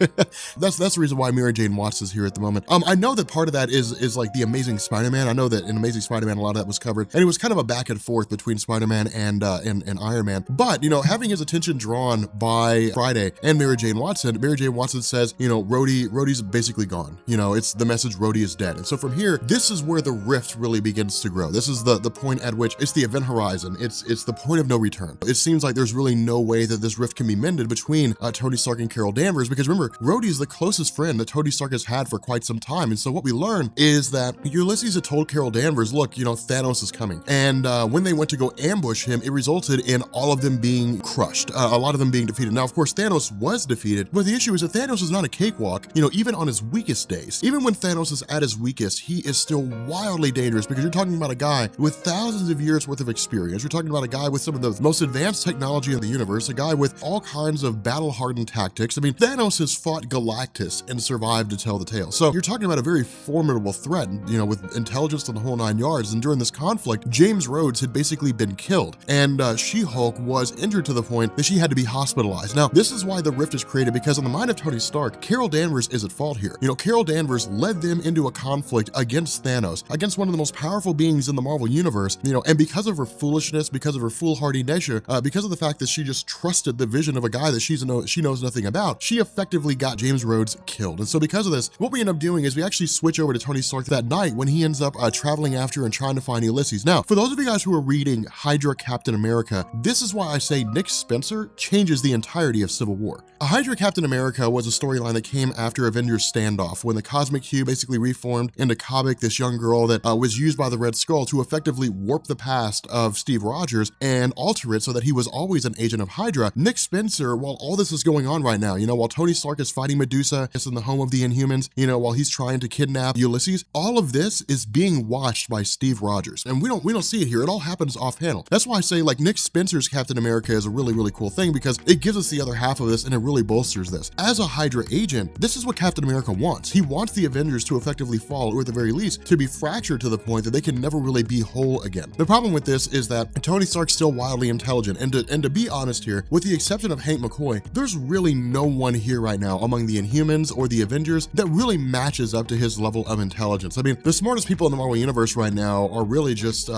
That's the reason why Mary Jane Watson is here at the moment. I know that part of that is like the Amazing Spider-Man. I know that in Amazing Spider-Man, a lot of that was covered, and it was kind of a back and forth between Spider-Man and Iron Man. But, you know, having his attention drawn by Friday and Mary Jane Watson says, you know, Rhodey's basically gone. You know, it's the message, Rhodey is dead. And so from here, this is where the rift really begins to grow. This is the point at which it's the event horizon. It's the point of no return. It seems like there's really no way that this rift can be mended between Tony Stark and Carol Danvers, because remember, Rhodey is the closest friend that Tony Stark has had for quite some time. And so what we learn is that Ulysses had told Carol Danvers, look, you know, Thanos is coming. And when they went to go ambush him, it resulted in all of them being crushed, a lot of them being defeated. Now, of course, Thanos was defeated, but the issue is that Thanos is not a cakewalk, you know, even on his weakest days. Even when Thanos is at his weakest, he is still wildly dangerous, because you're talking about a guy with thousands of years worth of experience. You're talking about a guy with some of the most advanced technology in the universe, a guy with all kinds of battle-hardened tactics. I mean, Thanos has fought Galactus and survived to tell the tale. So you're talking about a very formidable threat, you know, with intelligence and the whole 9 yards. And during this conflict, James Rhodes had basically been killed, and She-Hulk was injured to the point that she had to be hospitalized. Now, this is why the rift is created, because in the mind of Tony Stark, Carol Danvers is at fault here. You know, Carol Danvers led them into a conflict against Thanos, against one of the most powerful beings in the Marvel Universe, you know, and because of her foolishness, because of her foolhardy nature, because of the fact that she just trusted the vision of a guy that she knows nothing about, she effectively got James Rhodes killed. And so because of this, what we end up doing is we actually switch over to Tony Stark that night when he ends up traveling after and trying to find Ulysses. Now, Now, for those of you guys who are reading Hydra Captain America, this is why I say Nick Spencer changes the entirety of Civil War. A Hydra Captain America was a storyline that came after Avengers Standoff, when the Cosmic Cube basically reformed into Kobik, this young girl that was used by the Red Skull to effectively warp the past of Steve Rogers and alter it so that he was always an agent of Hydra. Nick Spencer, while all this is going on right now, while Tony Stark is fighting Medusa, it's in the home of the Inhumans, while he's trying to kidnap Ulysses, all of this is being watched by Steve Rogers. And we don't see it here. It all happens off panel. That's why I say like Nick Spencer's Captain America is a really, really cool thing, because it gives us the other half of this and it really bolsters this. As a Hydra agent, this is what Captain America wants. He wants the Avengers to effectively fall, or at the very least, to be fractured to the point that they can never really be whole again. The problem with this is that Tony Stark's still wildly intelligent, and to be honest here, with the exception of Hank McCoy, there's really no one here right now among the Inhumans or the Avengers that really matches up to his level of intelligence. I mean, the smartest people in the Marvel Universe right now are really just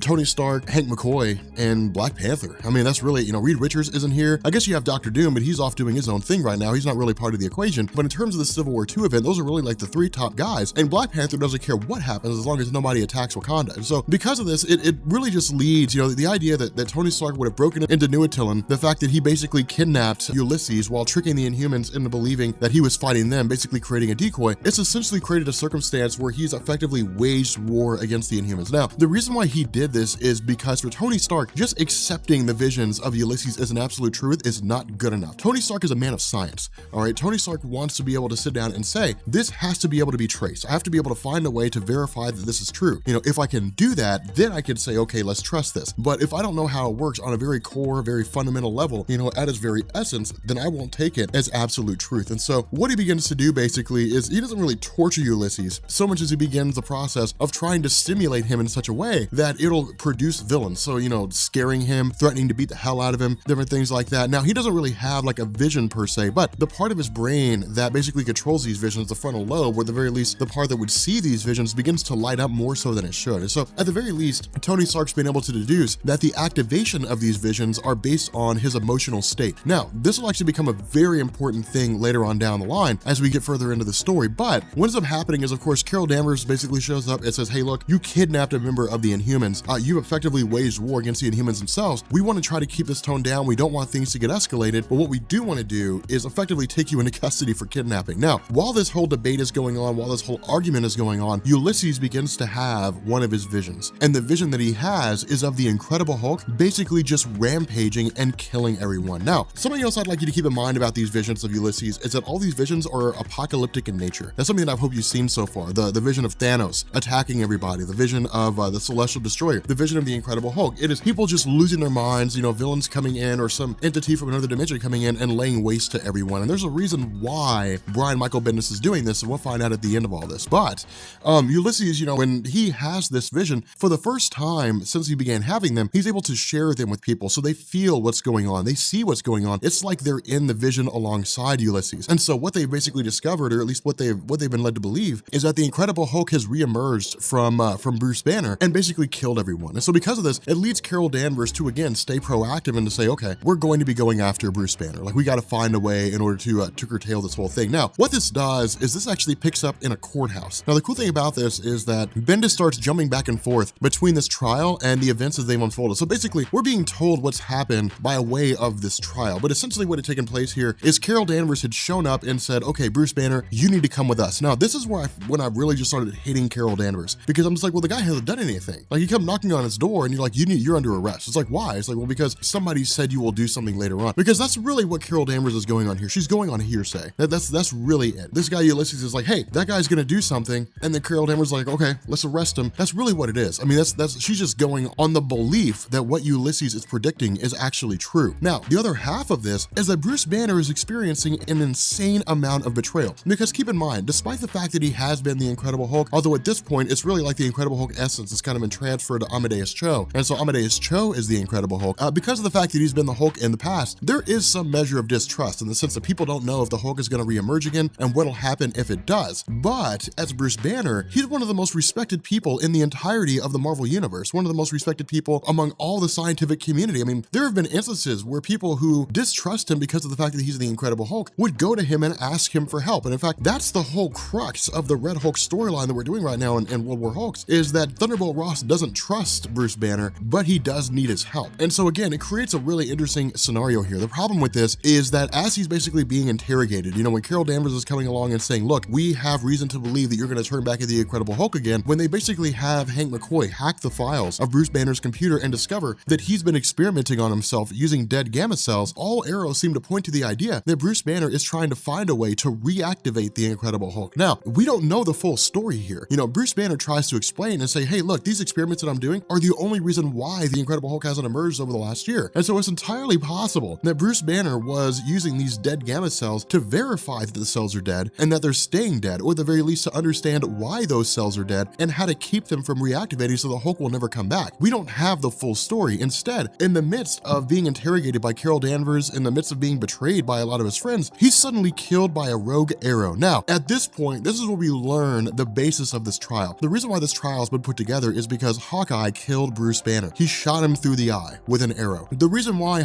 Tony Stark, Hank McCoy, and Black Panther. I mean, that's really, Reed Richards isn't here. I guess you have Doctor Doom, but he's off doing his own thing right now. He's not really part of the equation. But in terms of the Civil War II event, those are really like the three top guys. And Black Panther doesn't care what happens as long as nobody attacks Wakanda. And so because of this, it really just leads, the idea that Tony Stark would have broken into New Attilan, the fact that he basically kidnapped Ulysses while tricking the Inhumans into believing that he was fighting them, basically creating a decoy, it's essentially created a circumstance where he's effectively waged war against the Inhumans. Now, the reason why he did this is because for Tony Stark, just accepting the visions of Ulysses as an absolute truth is not good enough. Tony Stark is a man of science, all right? Tony Stark wants to be able to sit down and say, this has to be able to be traced. I have to be able to find a way to verify that this is true. If I can do that, then I can say, okay, let's trust this. But if I don't know how it works on a very core, very fundamental level, at its very essence, then I won't take it as absolute truth. And so what he begins to do basically is he doesn't really torture Ulysses so much as he begins the process of trying to stimulate him in such a way that it'll produce villains. So, scaring him, threatening to beat the hell out of him, different things like that. Now, he doesn't really have like a vision per se, but the part of his brain that basically controls these visions, the frontal lobe, or at the very least, the part that would see these visions, begins to light up more so than it should. And so at the very least, Tony Stark's been able to deduce that the activation of these visions are based on his emotional state. Now, this will actually become a very important thing later on down the line as we get further into the story, but what ends up happening is, of course, Carol Danvers basically shows up and says, hey, look, you kidnapped a member of the Inhumans. You effectively waged war against the Inhumans themselves. We want to try to keep this tone down. We don't want things to get escalated, but what we do want to do is effectively take you into custody for kidnapping. Now, while this whole debate is going on, while this whole argument is going on, Ulysses begins to have one of his visions. And the vision that he has is of the Incredible Hulk basically just rampaging and killing everyone. Now, something else I'd like you to keep in mind about these visions of Ulysses is that all these visions are apocalyptic in nature. That's something that I hope you've seen so far. The vision of Thanos attacking everybody, the vision of the Celestial Destroyer, the vision of the Incredible Hulk. It is people just losing their minds, villains coming in or some entity from another dimension coming in and laying waste to everyone. And there's a reason why Brian Michael Bendis is doing this, and we'll find out at the end of all this. But Ulysses, when he has this vision, for the first time since he began having them, he's able to share them with people so they feel what's going on. They see what's going on. It's like they're in the vision alongside Ulysses. And so what they basically discovered, or at least what they've been led to believe, is that the Incredible Hulk has reemerged from Bruce Banner and basically killed everyone. And so because of this, it leads Carol Danvers to again stay proactive and to say, okay, we're going to be going after Bruce Banner. Like, we got to find a way in order to curtail this whole thing. Now, what this does is this actually picks up in a courthouse. Now, the cool thing about this is that Bendis starts jumping back and forth between this trial and the events as they've unfolded. So basically, we're being told what's happened by way of this trial. But essentially what had taken place here is Carol Danvers had shown up and said, okay, Bruce Banner, you need to come with us. Now, this is where when I really just started hating Carol Danvers, because I'm just like, well, the guy hasn't done anything. Like, you come knocking on his door and you're like, you're under arrest. It's like, why? It's like, well, because somebody said you will do something later on. Because that's really what Carol Danvers is going on here. She's going on hearsay. That's really it. This guy Ulysses is like, hey, that guy's gonna do something, and then Carol Danvers is like, okay, let's arrest him. That's really what it is. I mean, she's just going on the belief that what Ulysses is predicting is actually true. Now, the other half of this is that Bruce Banner is experiencing an insane amount of betrayal. Because keep in mind, despite the fact that he has been the Incredible Hulk, although at this point, it's really like the Incredible Hulk essence has kind of been transferred to Amadeus Cho. And so Amadeus Cho is the Incredible Hulk. Because of the fact that he's been the Hulk in the past, there is some measure of distrust in the sense that people don't know if the Hulk is going to reemerge again and what'll happen if it does. But as Bruce Banner, he's one of the most respected people in the entirety of the Marvel Universe, one of the most respected people among all the scientific community. I mean, there have been instances where people who distrust him because of the fact that he's the Incredible Hulk would go to him and ask him for help. And in fact, that's the whole crux of the Red Hulk storyline that we're doing right now in World War Hulks, is that Thunderbolt Ross boss doesn't trust Bruce Banner, but he does need his help. And so again, it creates a really interesting scenario here. The problem with this is that as he's basically being interrogated, when Carol Danvers is coming along and saying, look, we have reason to believe that you're going to turn back into the Incredible Hulk again, when they basically have Hank McCoy hack the files of Bruce Banner's computer and discover that he's been experimenting on himself using dead gamma cells, all arrows seem to point to the idea that Bruce Banner is trying to find a way to reactivate the Incredible Hulk. Now, we don't know the full story here. Bruce Banner tries to explain and say, hey, look, these experiments that I'm doing are the only reason why the Incredible Hulk hasn't emerged over the last year. And so it's entirely possible that Bruce Banner was using these dead gamma cells to verify that the cells are dead and that they're staying dead, or at the very least to understand why those cells are dead and how to keep them from reactivating so the Hulk will never come back. We don't have the full story. Instead, in the midst of being interrogated by Carol Danvers, in the midst of being betrayed by a lot of his friends, he's suddenly killed by a rogue arrow. Now, at this point, this is where we learn the basis of this trial. The reason why this trial has been put together is because Hawkeye killed Bruce Banner. He shot him through the eye with an arrow. The reason why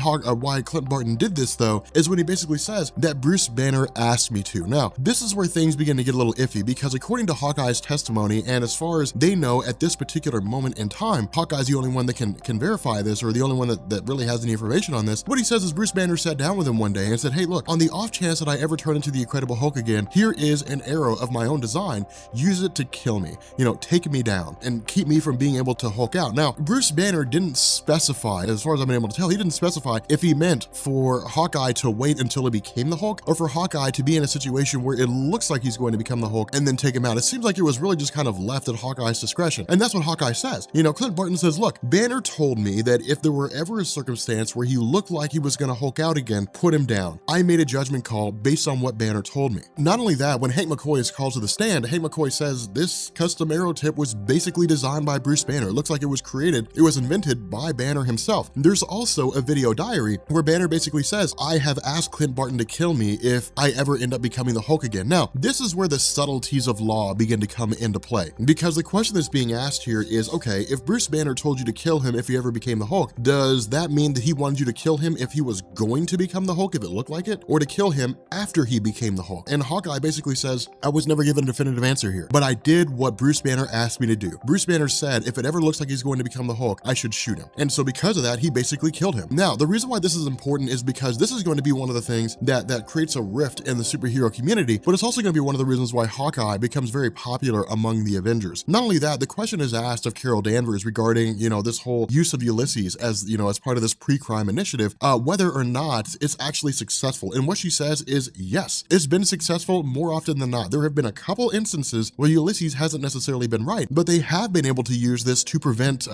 Clint Barton did this, though, is when he basically says that Bruce Banner asked me to. Now, this is where things begin to get a little iffy, because according to Hawkeye's testimony, and as far as they know at this particular moment in time, Hawkeye's the only one that can verify this, or the only one that really has any information on this. What he says is Bruce Banner sat down with him one day and said, hey, look, on the off chance that I ever turn into the Incredible Hulk again, here is an arrow of my own design. Use it to kill me, take me down and keep me from being able to Hulk out. Now, Bruce Banner didn't specify, as far as I've been able to tell, he didn't specify if he meant for Hawkeye to wait until he became the Hulk, or for Hawkeye to be in a situation where it looks like he's going to become the Hulk and then take him out. It seems like it was really just kind of left at Hawkeye's discretion. And that's what Hawkeye says. Clint Barton says, look, Banner told me that if there were ever a circumstance where he looked like he was going to Hulk out again, put him down. I made a judgment call based on what Banner told me. Not only that, when Hank McCoy is called to the stand, Hank McCoy says this custom arrow tip was basically designed by Bruce Banner. It looks like it was invented by Banner himself. There's also a video diary where Banner basically says, I have asked Clint Barton to kill me if I ever end up becoming the Hulk again. Now, this is where the subtleties of law begin to come into play, because the question that's being asked here is, okay, if Bruce Banner told you to kill him if he ever became the Hulk, does that mean that he wanted you to kill him if he was going to become the Hulk, if it looked like it, or to kill him after he became the Hulk? And Hawkeye basically says, I was never given a definitive answer here, but I did what Bruce Banner asked me to do. Bruce Banner said, if it ever looks like he's going to become the Hulk, I should shoot him. And so because of that, he basically killed him. Now, the reason why this is important is because this is going to be one of the things that creates a rift in the superhero community, but it's also going to be one of the reasons why Hawkeye becomes very popular among the Avengers. Not only that, the question is asked of Carol Danvers regarding, this whole use of Ulysses as part of this pre-crime initiative, whether or not it's actually successful. And what she says is yes, it's been successful more often than not. There have been a couple instances where Ulysses hasn't necessarily been right, but they have been able to use this to prevent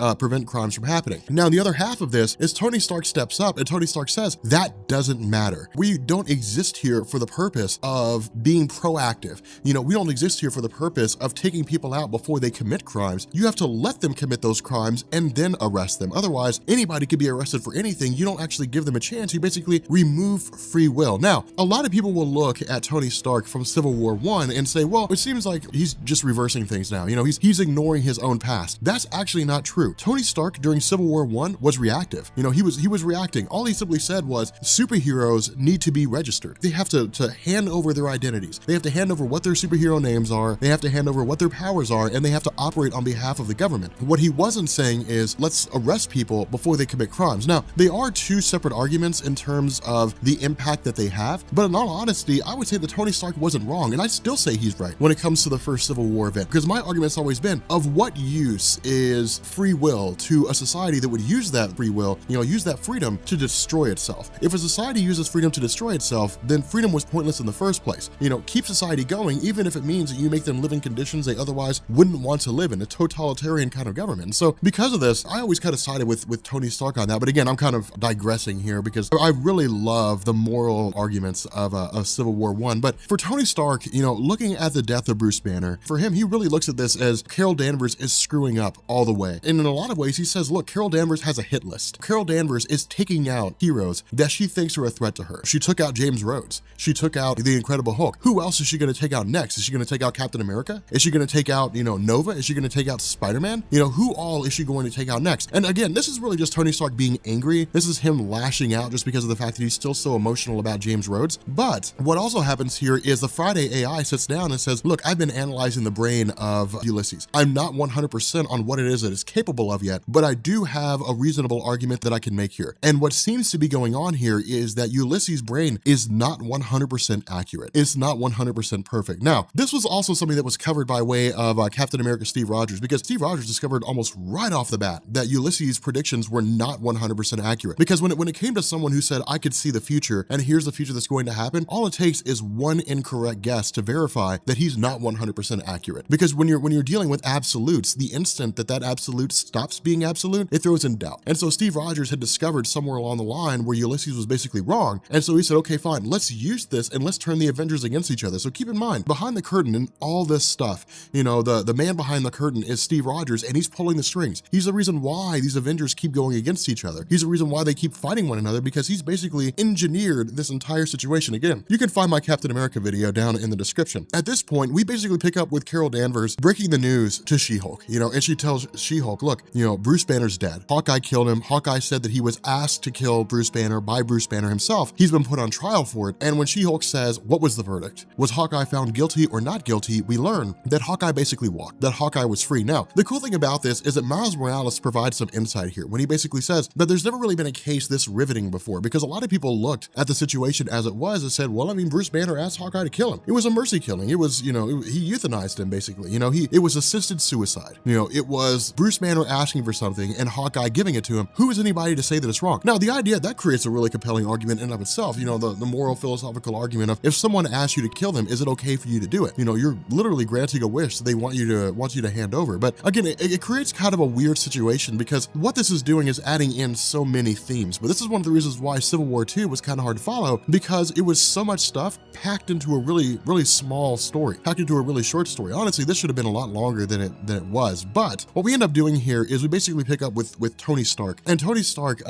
crimes from happening. Now, the other half of this is Tony Stark steps up and Tony Stark says, that doesn't matter. We don't exist here for the purpose of being proactive. We don't exist here for the purpose of taking people out before they commit crimes. You have to let them commit those crimes and then arrest them. Otherwise, anybody could be arrested for anything. You don't actually give them a chance. You basically remove free will. Now, a lot of people will look at Tony Stark from Civil War I and say, well, it seems like he's just reversing things now. He's ignoring his own past. That's actually not true. Tony Stark during Civil War I was reactive. He was reacting. All he simply said was superheroes need to be registered. They have to hand over their identities. They have to hand over what their superhero names are. They have to hand over what their powers are, and they have to operate on behalf of the government. What he wasn't saying is let's arrest people before they commit crimes. Now, they are two separate arguments in terms of the impact that they have, but in all honesty, I would say that Tony Stark wasn't wrong, and I'd still say he's right when it comes to the first Civil War event, because my argument's always been, of what use is free will to a society that would use that free will, use that freedom to destroy itself? If a society uses freedom to destroy itself, then freedom was pointless in the first place. Keep society going, even if it means that you make them live in conditions they otherwise wouldn't want to live in, a totalitarian kind of government. And so because of this, I always kind of sided with Tony Stark on that. But again, I'm kind of digressing here because I really love the moral arguments of Civil War I. But for Tony Stark, looking at the death of Bruce Banner, for him, he really looks at this as Carol Danvers is screwing up all the way. And in a lot of ways, he says, look, Carol Danvers has a hit list. Carol Danvers is taking out heroes that she thinks are a threat to her. She took out James Rhodes. She took out the Incredible Hulk. Who else is she going to take out next? Is she going to take out Captain America? Is she going to take out, Nova? Is she going to take out Spider-Man? Who all is she going to take out next? And again, this is really just Tony Stark being angry. This is him lashing out just because of the fact that he's still so emotional about James Rhodes. But what also happens here is the Friday AI sits down and says, look, I've been analyzing the brain of Ulysses. I'm not 100% on what it is that it's capable of yet, but I do have a reasonable argument that I can make here. And what seems to be going on here is that Ulysses' brain is not 100% accurate. It's not 100% perfect. Now, this was also something that was covered by way of Captain America Steve Rogers, because Steve Rogers discovered almost right off the bat that Ulysses' predictions were not 100% accurate. Because when it came to someone who said, I could see the future, and here's the future that's going to happen, all it takes is one incorrect guess to verify that he's not 100% accurate. Because when you're dealing with absolutes, the instant that absolute stops being absolute, it throws in doubt. And so Steve Rogers had discovered somewhere along the line where Ulysses was basically wrong. And so he said, okay, fine, let's use this and let's turn the Avengers against each other. So keep in mind, behind the curtain and all this stuff, the man behind the curtain is Steve Rogers, and he's pulling the strings. He's the reason why these Avengers keep going against each other. He's the reason why they keep fighting one another, because he's basically engineered this entire situation. Again, you can find my Captain America video down in the description. At this point, we basically pick up with Carol Danvers breaking the news to She-Hulk, and she tells She-Hulk, look, Bruce Banner's dead. Hawkeye killed him. Hawkeye said that he was asked to kill Bruce Banner by Bruce Banner himself. He's been put on trial for it. And when She-Hulk says, what was the verdict? Was Hawkeye found guilty or not guilty? We learn that Hawkeye basically walked, that Hawkeye was free. Now, the cool thing about this is that Miles Morales provides some insight here when he basically says that there's never really been a case this riveting before, because a lot of people looked at the situation as it was and said, well, I mean, Bruce Banner asked Hawkeye to kill him. It was a mercy killing. It was, he euthanized him basically. It was assisted suicide. It was Bruce Banner asking for something and Hawkeye giving it to him. Who is anybody to say that it's wrong? Now, the idea that creates a really compelling argument in and of itself, the moral philosophical argument of, if someone asks you to kill them, is it okay for you to do it? You're literally granting a wish that they want you to hand over. But again, it creates kind of a weird situation, because what this is doing is adding in so many themes. But this is one of the reasons why Civil War II was kind of hard to follow, because it was so much stuff packed into a really, really small story, packed into a really short story. Honestly, this should have been a lot longer than it was. But what we end up doing here is we basically pick up with Tony Stark, and Tony Stark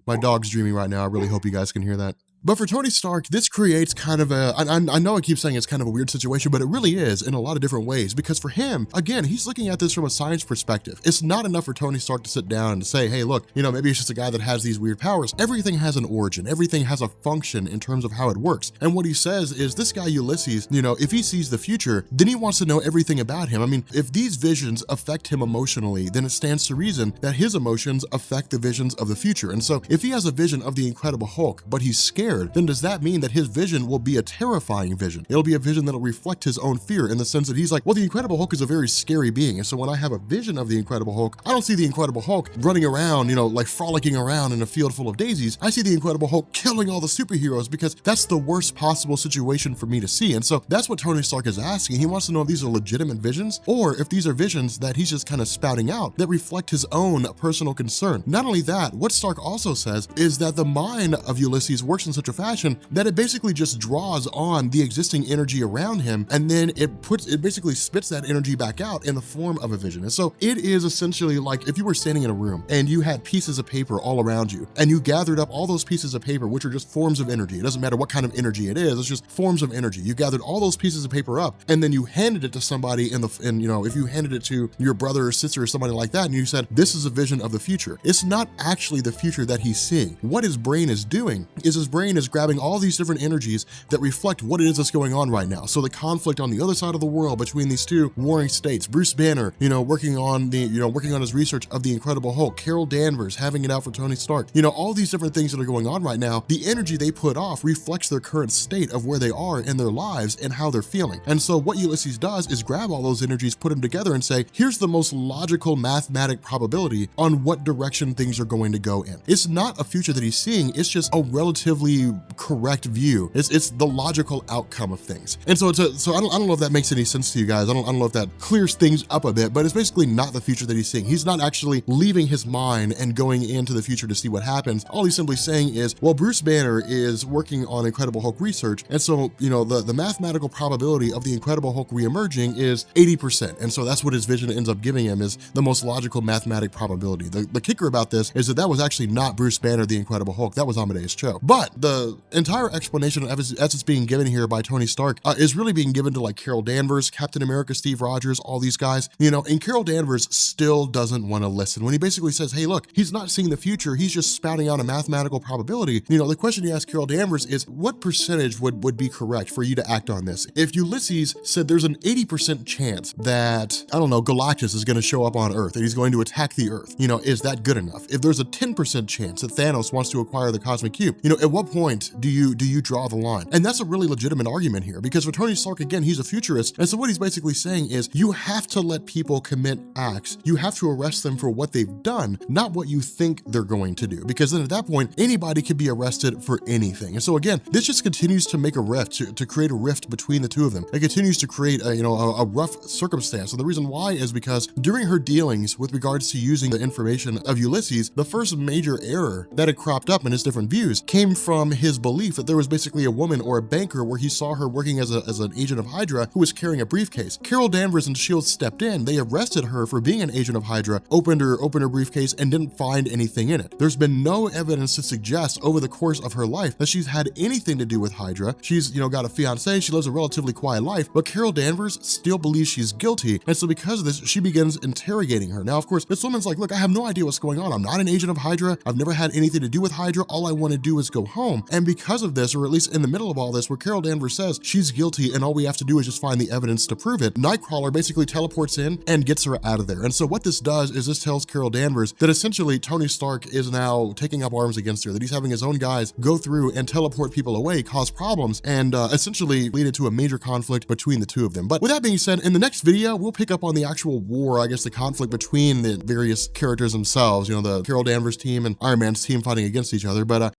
my dog's dreaming right now. I really hope you guys can hear that. But for Tony Stark, this creates kind of I know I keep saying it's kind of a weird situation, but it really is in a lot of different ways, because for him, again, he's looking at this from a science perspective. It's not enough for Tony Stark to sit down and say, hey, look, maybe it's just a guy that has these weird powers. Everything has an origin. Everything has a function in terms of how it works. And what he says is, this guy Ulysses, if he sees the future, then he wants to know everything about him. I mean, if these visions affect him emotionally, then it stands to reason that his emotions affect the visions of the future. And so if he has a vision of the Incredible Hulk, but he's scared, then does that mean that his vision will be a terrifying vision? It'll be a vision that'll reflect his own fear, in the sense that he's like, well, the Incredible Hulk is a very scary being. And so when I have a vision of the Incredible Hulk, I don't see the Incredible Hulk running around, like frolicking around in a field full of daisies. I see the Incredible Hulk killing all the superheroes, because that's the worst possible situation for me to see. And so that's what Tony Stark is asking. He wants to know if these are legitimate visions, or if these are visions that he's just kind of spouting out that reflect his own personal concern. Not only that, what Stark also says is that the mind of Ulysses works in such a fashion that it basically just draws on the existing energy around him, and then it basically spits that energy back out in the form of a vision. And so it is essentially like if you were standing in a room and you had pieces of paper all around you, and you gathered up all those pieces of paper, which are just forms of energy. It doesn't matter what kind of energy it is, it's just forms of energy. You gathered all those pieces of paper up, and then you handed it to somebody if you handed it to your brother or sister or somebody like that, and you said, this is a vision of the future. It's not actually the future that he's seeing. What his brain is doing is his brain is grabbing all these different energies that reflect what it is that's going on right now. So the conflict on the other side of the world between these two warring states, Bruce Banner, working on his research of the Incredible Hulk, Carol Danvers having it out for Tony Stark, all these different things that are going on right now, the energy they put off reflects their current state of where they are in their lives and how they're feeling. And so what Ulysses does is grab all those energies, put them together, and say, here's the most logical mathematic probability on what direction things are going to go in. It's not a future that he's seeing, it's just a relatively the correct view. It's the logical outcome of things. And so I don't know if that makes any sense to you guys. I don't know if that clears things up a bit, but it's basically not the future that he's seeing. He's not actually leaving his mind and going into the future to see what happens. All he's simply saying is, well, Bruce Banner is working on Incredible Hulk research, and so, you know, the mathematical probability of the Incredible Hulk reemerging is 80%. And so that's what his vision ends up giving him, is the most logical mathematic probability. The kicker about this is that was actually not Bruce Banner, the Incredible Hulk. That was Amadeus Cho. But the entire explanation as it's being given here by Tony Stark is really being given to like Carol Danvers, Captain America, Steve Rogers, all these guys, you know, and Carol Danvers still doesn't want to listen when he basically says, hey, look, he's not seeing the future. He's just spouting out a mathematical probability. You know, the question you ask Carol Danvers is, what percentage would be correct for you to act on this? If Ulysses said there's an 80% chance that, I don't know, Galactus is going to show up on Earth and he's going to attack the Earth, you know, is that good enough? If there's a 10% chance that Thanos wants to acquire the Cosmic Cube, you know, at what point do you draw the line? And that's a really legitimate argument here, because for Tony Stark, again, he's a futurist. And so what he's basically saying is, you have to let people commit acts. You have to arrest them for what they've done, not what you think they're going to do. Because then at that point, anybody can be arrested for anything. And so again, this just continues to make a rift, to create a rift between the two of them. It continues to create a rough circumstance. And the reason why is because during her dealings with regards to using the information of Ulysses, the first major error that had cropped up in his different views came from his belief that there was basically a woman or a banker where he saw her working as an agent of Hydra who was carrying a briefcase. Carol Danvers and S.H.I.E.L.D. stepped in. They arrested her for being an agent of Hydra, opened her briefcase, and didn't find anything in it. There's been no evidence to suggest over the course of her life that she's had anything to do with Hydra. She's, got a fiance, she lives a relatively quiet life, but Carol Danvers still believes she's guilty. And so because of this, she begins interrogating her. Now, of course, this woman's like, look, I have no idea what's going on. I'm not an agent of Hydra. I've never had anything to do with Hydra. All I want to do is go home. And because of this, or at least in the middle of all this, where Carol Danvers says she's guilty and all we have to do is just find the evidence to prove it, Nightcrawler basically teleports in and gets her out of there. And so what this does is this tells Carol Danvers that essentially Tony Stark is now taking up arms against her, that he's having his own guys go through and teleport people away, cause problems, and essentially lead into a major conflict between the two of them. But with that being said, in the next video, we'll pick up on the actual war, I guess the conflict between the various characters themselves, the Carol Danvers team and Iron Man's team fighting against each other. But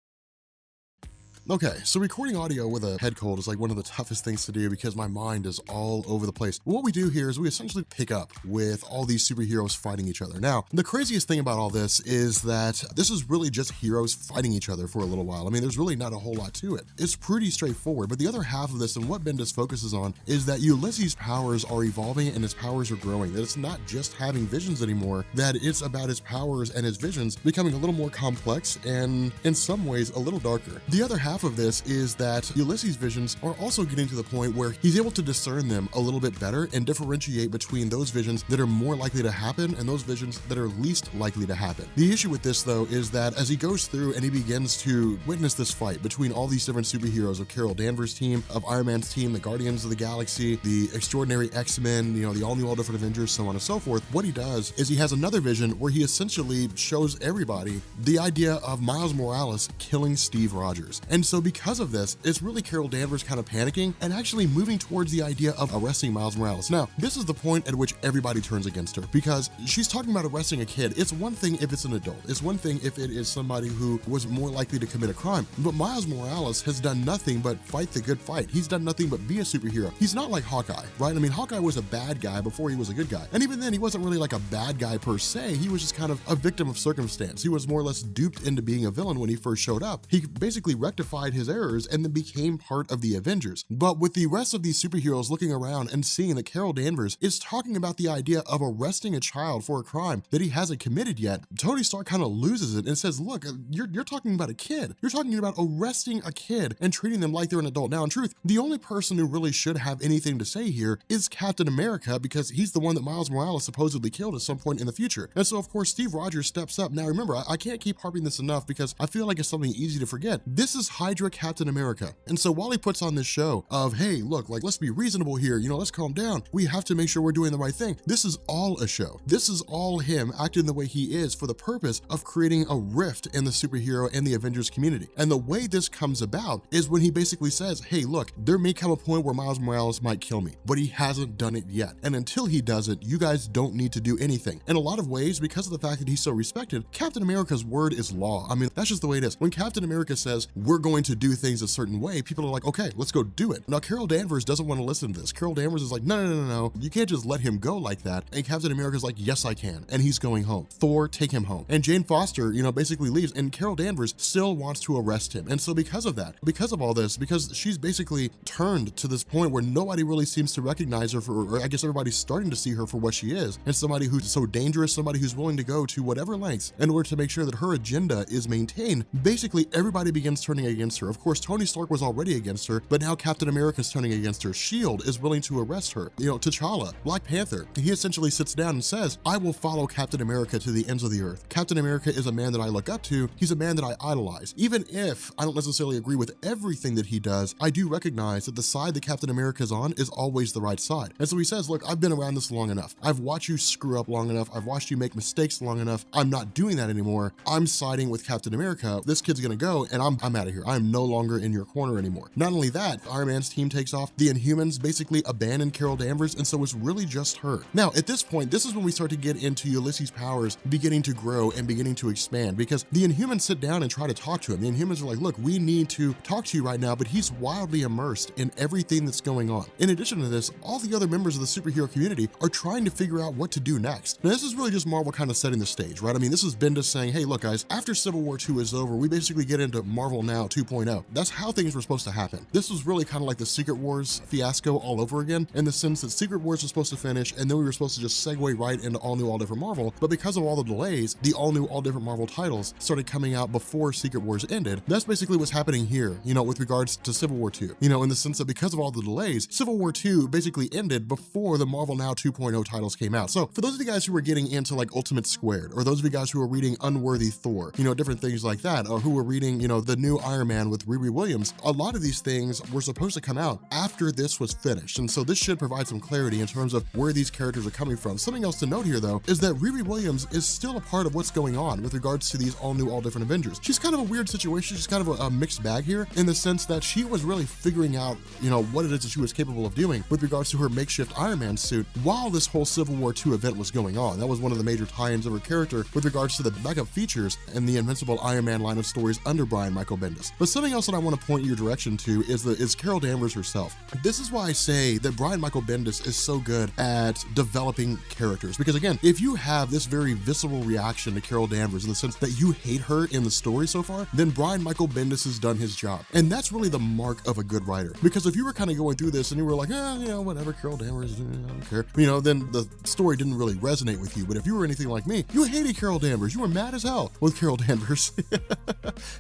okay, so recording audio with a head cold is like one of the toughest things to do because my mind is all over the place. What we do here is we essentially pick up with all these superheroes fighting each other. Now, the craziest thing about all this is that this is really just heroes fighting each other for a little while. I mean, there's really not a whole lot to it. It's pretty straightforward, but the other half of this and what Bendis focuses on is that Ulysses' powers are evolving and his powers are growing, that it's not just having visions anymore, that it's about his powers and his visions becoming a little more complex and in some ways a little darker. The other half of this is that Ulysses' visions are also getting to the point where he's able to discern them a little bit better and differentiate between those visions that are more likely to happen and those visions that are least likely to happen. The issue with this, though, is that as he goes through and he begins to witness this fight between all these different superheroes of Carol Danvers' team, of Iron Man's team, the Guardians of the Galaxy, the Extraordinary X-Men, the all new, all different Avengers, so on and so forth, what he does is he has another vision where he essentially shows everybody the idea of Miles Morales killing Steve Rogers. And so because of this, it's really Carol Danvers kind of panicking and actually moving towards the idea of arresting Miles Morales. Now, this is the point at which everybody turns against her because she's talking about arresting a kid. It's one thing if it's an adult. It's one thing if it is somebody who was more likely to commit a crime. But Miles Morales has done nothing but fight the good fight. He's done nothing but be a superhero. He's not like Hawkeye, right? I mean, Hawkeye was a bad guy before he was a good guy. And even then, he wasn't really like a bad guy per se. He was just kind of a victim of circumstance. He was more or less duped into being a villain when he first showed up. He basically rectified his errors and then became part of the Avengers. But with the rest of these superheroes looking around and seeing that Carol Danvers is talking about the idea of arresting a child for a crime that he hasn't committed yet, Tony Stark kind of loses it and says, look, you're talking about a kid. You're talking about arresting a kid and treating them like they're an adult. Now, in truth, the only person who really should have anything to say here is Captain America because he's the one that Miles Morales supposedly killed at some point in the future. And so, of course, Steve Rogers steps up. Now, remember, I can't keep harping this enough because I feel like it's something easy to forget. This is Hydra Captain America. And so while he puts on this show of, hey, look, like, let's be reasonable here, let's calm down. We have to make sure we're doing the right thing. This is all a show. This is all him acting the way he is for the purpose of creating a rift in the superhero and the Avengers community. And the way this comes about is when he basically says, hey, look, there may come a point where Miles Morales might kill me, but he hasn't done it yet. And until he does it, you guys don't need to do anything. In a lot of ways, because of the fact that he's so respected, Captain America's word is law. I mean, that's just the way it is. When Captain America says, we're going going to do things a certain way, people are like, okay, let's go do it. Now, Carol Danvers doesn't want to listen to this. Carol Danvers is like, no. You can't just let him go like that. And Captain America's like, yes, I can. And he's going home. Thor, take him home. And Jane Foster, basically leaves, and Carol Danvers still wants to arrest him. And so because of that, because of all this, because she's basically turned to this point where nobody really seems to recognize her for, or I guess everybody's starting to see her for what she is, and somebody who's so dangerous, somebody who's willing to go to whatever lengths in order to make sure that her agenda is maintained, basically everybody begins turning against her. Of course, Tony Stark was already against her, but now Captain America's turning against her. S.H.I.E.L.D. is willing to arrest her. T'Challa, Black Panther, he essentially sits down and says, I will follow Captain America to the ends of the earth. Captain America is a man that I look up to. He's a man that I idolize. Even if I don't necessarily agree with everything that he does, I do recognize that the side that Captain America is on is always the right side. And so he says, look, I've been around this long enough. I've watched you screw up long enough. I've watched you make mistakes long enough. I'm not doing that anymore. I'm siding with Captain America. This kid's gonna go, and I'm out of here. I'm no longer in your corner anymore. Not only that, Iron Man's team takes off. The Inhumans basically abandon Carol Danvers, and so it's really just her. Now, at this point, this is when we start to get into Ulysses' powers beginning to grow and beginning to expand, because the Inhumans sit down and try to talk to him. The Inhumans are like, look, we need to talk to you right now, but he's wildly immersed in everything that's going on. In addition to this, all the other members of the superhero community are trying to figure out what to do next. Now, this is really just Marvel kind of setting the stage, right? I mean, this is Bendis saying, hey, look, guys, after Civil War II is over, we basically get into Marvel Now 2.0. That's how things were supposed to happen. This was really kind of like the Secret Wars fiasco all over again, in the sense that Secret Wars was supposed to finish, and then we were supposed to just segue right into all new, all different Marvel. But because of all the delays, the all new, all different Marvel titles started coming out before Secret Wars ended. That's basically what's happening here, with regards to Civil War II, in the sense that because of all the delays, Civil War II basically ended before the Marvel Now 2.0 titles came out. So for those of you guys who were getting into like Ultimate Squared, or those of you guys who are reading Unworthy Thor, different things like that, or who were reading, the new Iron Man with Riri Williams, a lot of these things were supposed to come out after this was finished. And so this should provide some clarity in terms of where these characters are coming from. Something else to note here, though, is that Riri Williams is still a part of what's going on with regards to these all new, all different Avengers. She's kind of a weird situation. She's kind of a mixed bag here, in the sense that she was really figuring out, what it is that she was capable of doing with regards to her makeshift Iron Man suit while this whole Civil War II event was going on. That was one of the major tie-ins of her character with regards to the backup features and the Invincible Iron Man line of stories under Brian Michael Bendis. But something else that I want to point your direction to is Carol Danvers herself. This is why I say that Brian Michael Bendis is so good at developing characters, because again, if you have this very visceral reaction to Carol Danvers in the sense that you hate her in the story so far, then Brian Michael Bendis has done his job. And that's really the mark of a good writer. Because if you were kind of going through this and you were like, whatever, Carol Danvers, I don't care, then the story didn't really resonate with you. But if you were anything like me, you hated Carol Danvers. You were mad as hell with Carol Danvers.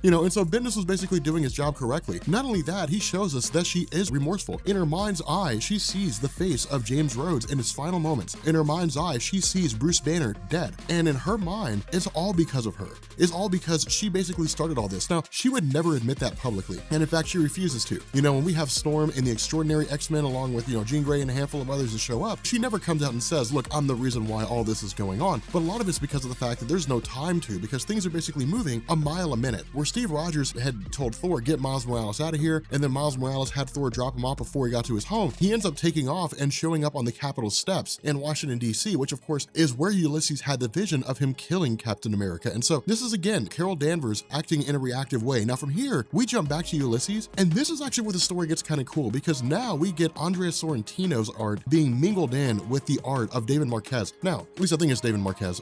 And so Bendis was basically doing his job correctly. Not only that, he shows us that she is remorseful. In her mind's eye, she sees the face of James Rhodes in his final moments. In her mind's eye, she sees Bruce Banner dead. And in her mind, it's all because of her. It's all because she basically started all this. Now, she would never admit that publicly. And in fact, she refuses to. When we have Storm and the Extraordinary X-Men along with, Jean Grey and a handful of others to show up, she never comes out and says, look, I'm the reason why all this is going on. But a lot of it's because of the fact that there's no time to, because things are basically moving a mile a minute. Where Steve Rogers had told Thor, get Miles Morales out of here, and then Miles Morales had Thor drop him off before he got to his home, he ends up taking off and showing up on the Capitol steps in Washington, D.C., which of course is where Ulysses had the vision of him killing Captain America. And so this is again Carol Danvers acting in a reactive way. Now from here, we jump back to Ulysses, and this is actually where the story gets kind of cool, because now we get Andrea Sorrentino's art being mingled in with the art of David Marquez. Now, at least I think it's David Marquez.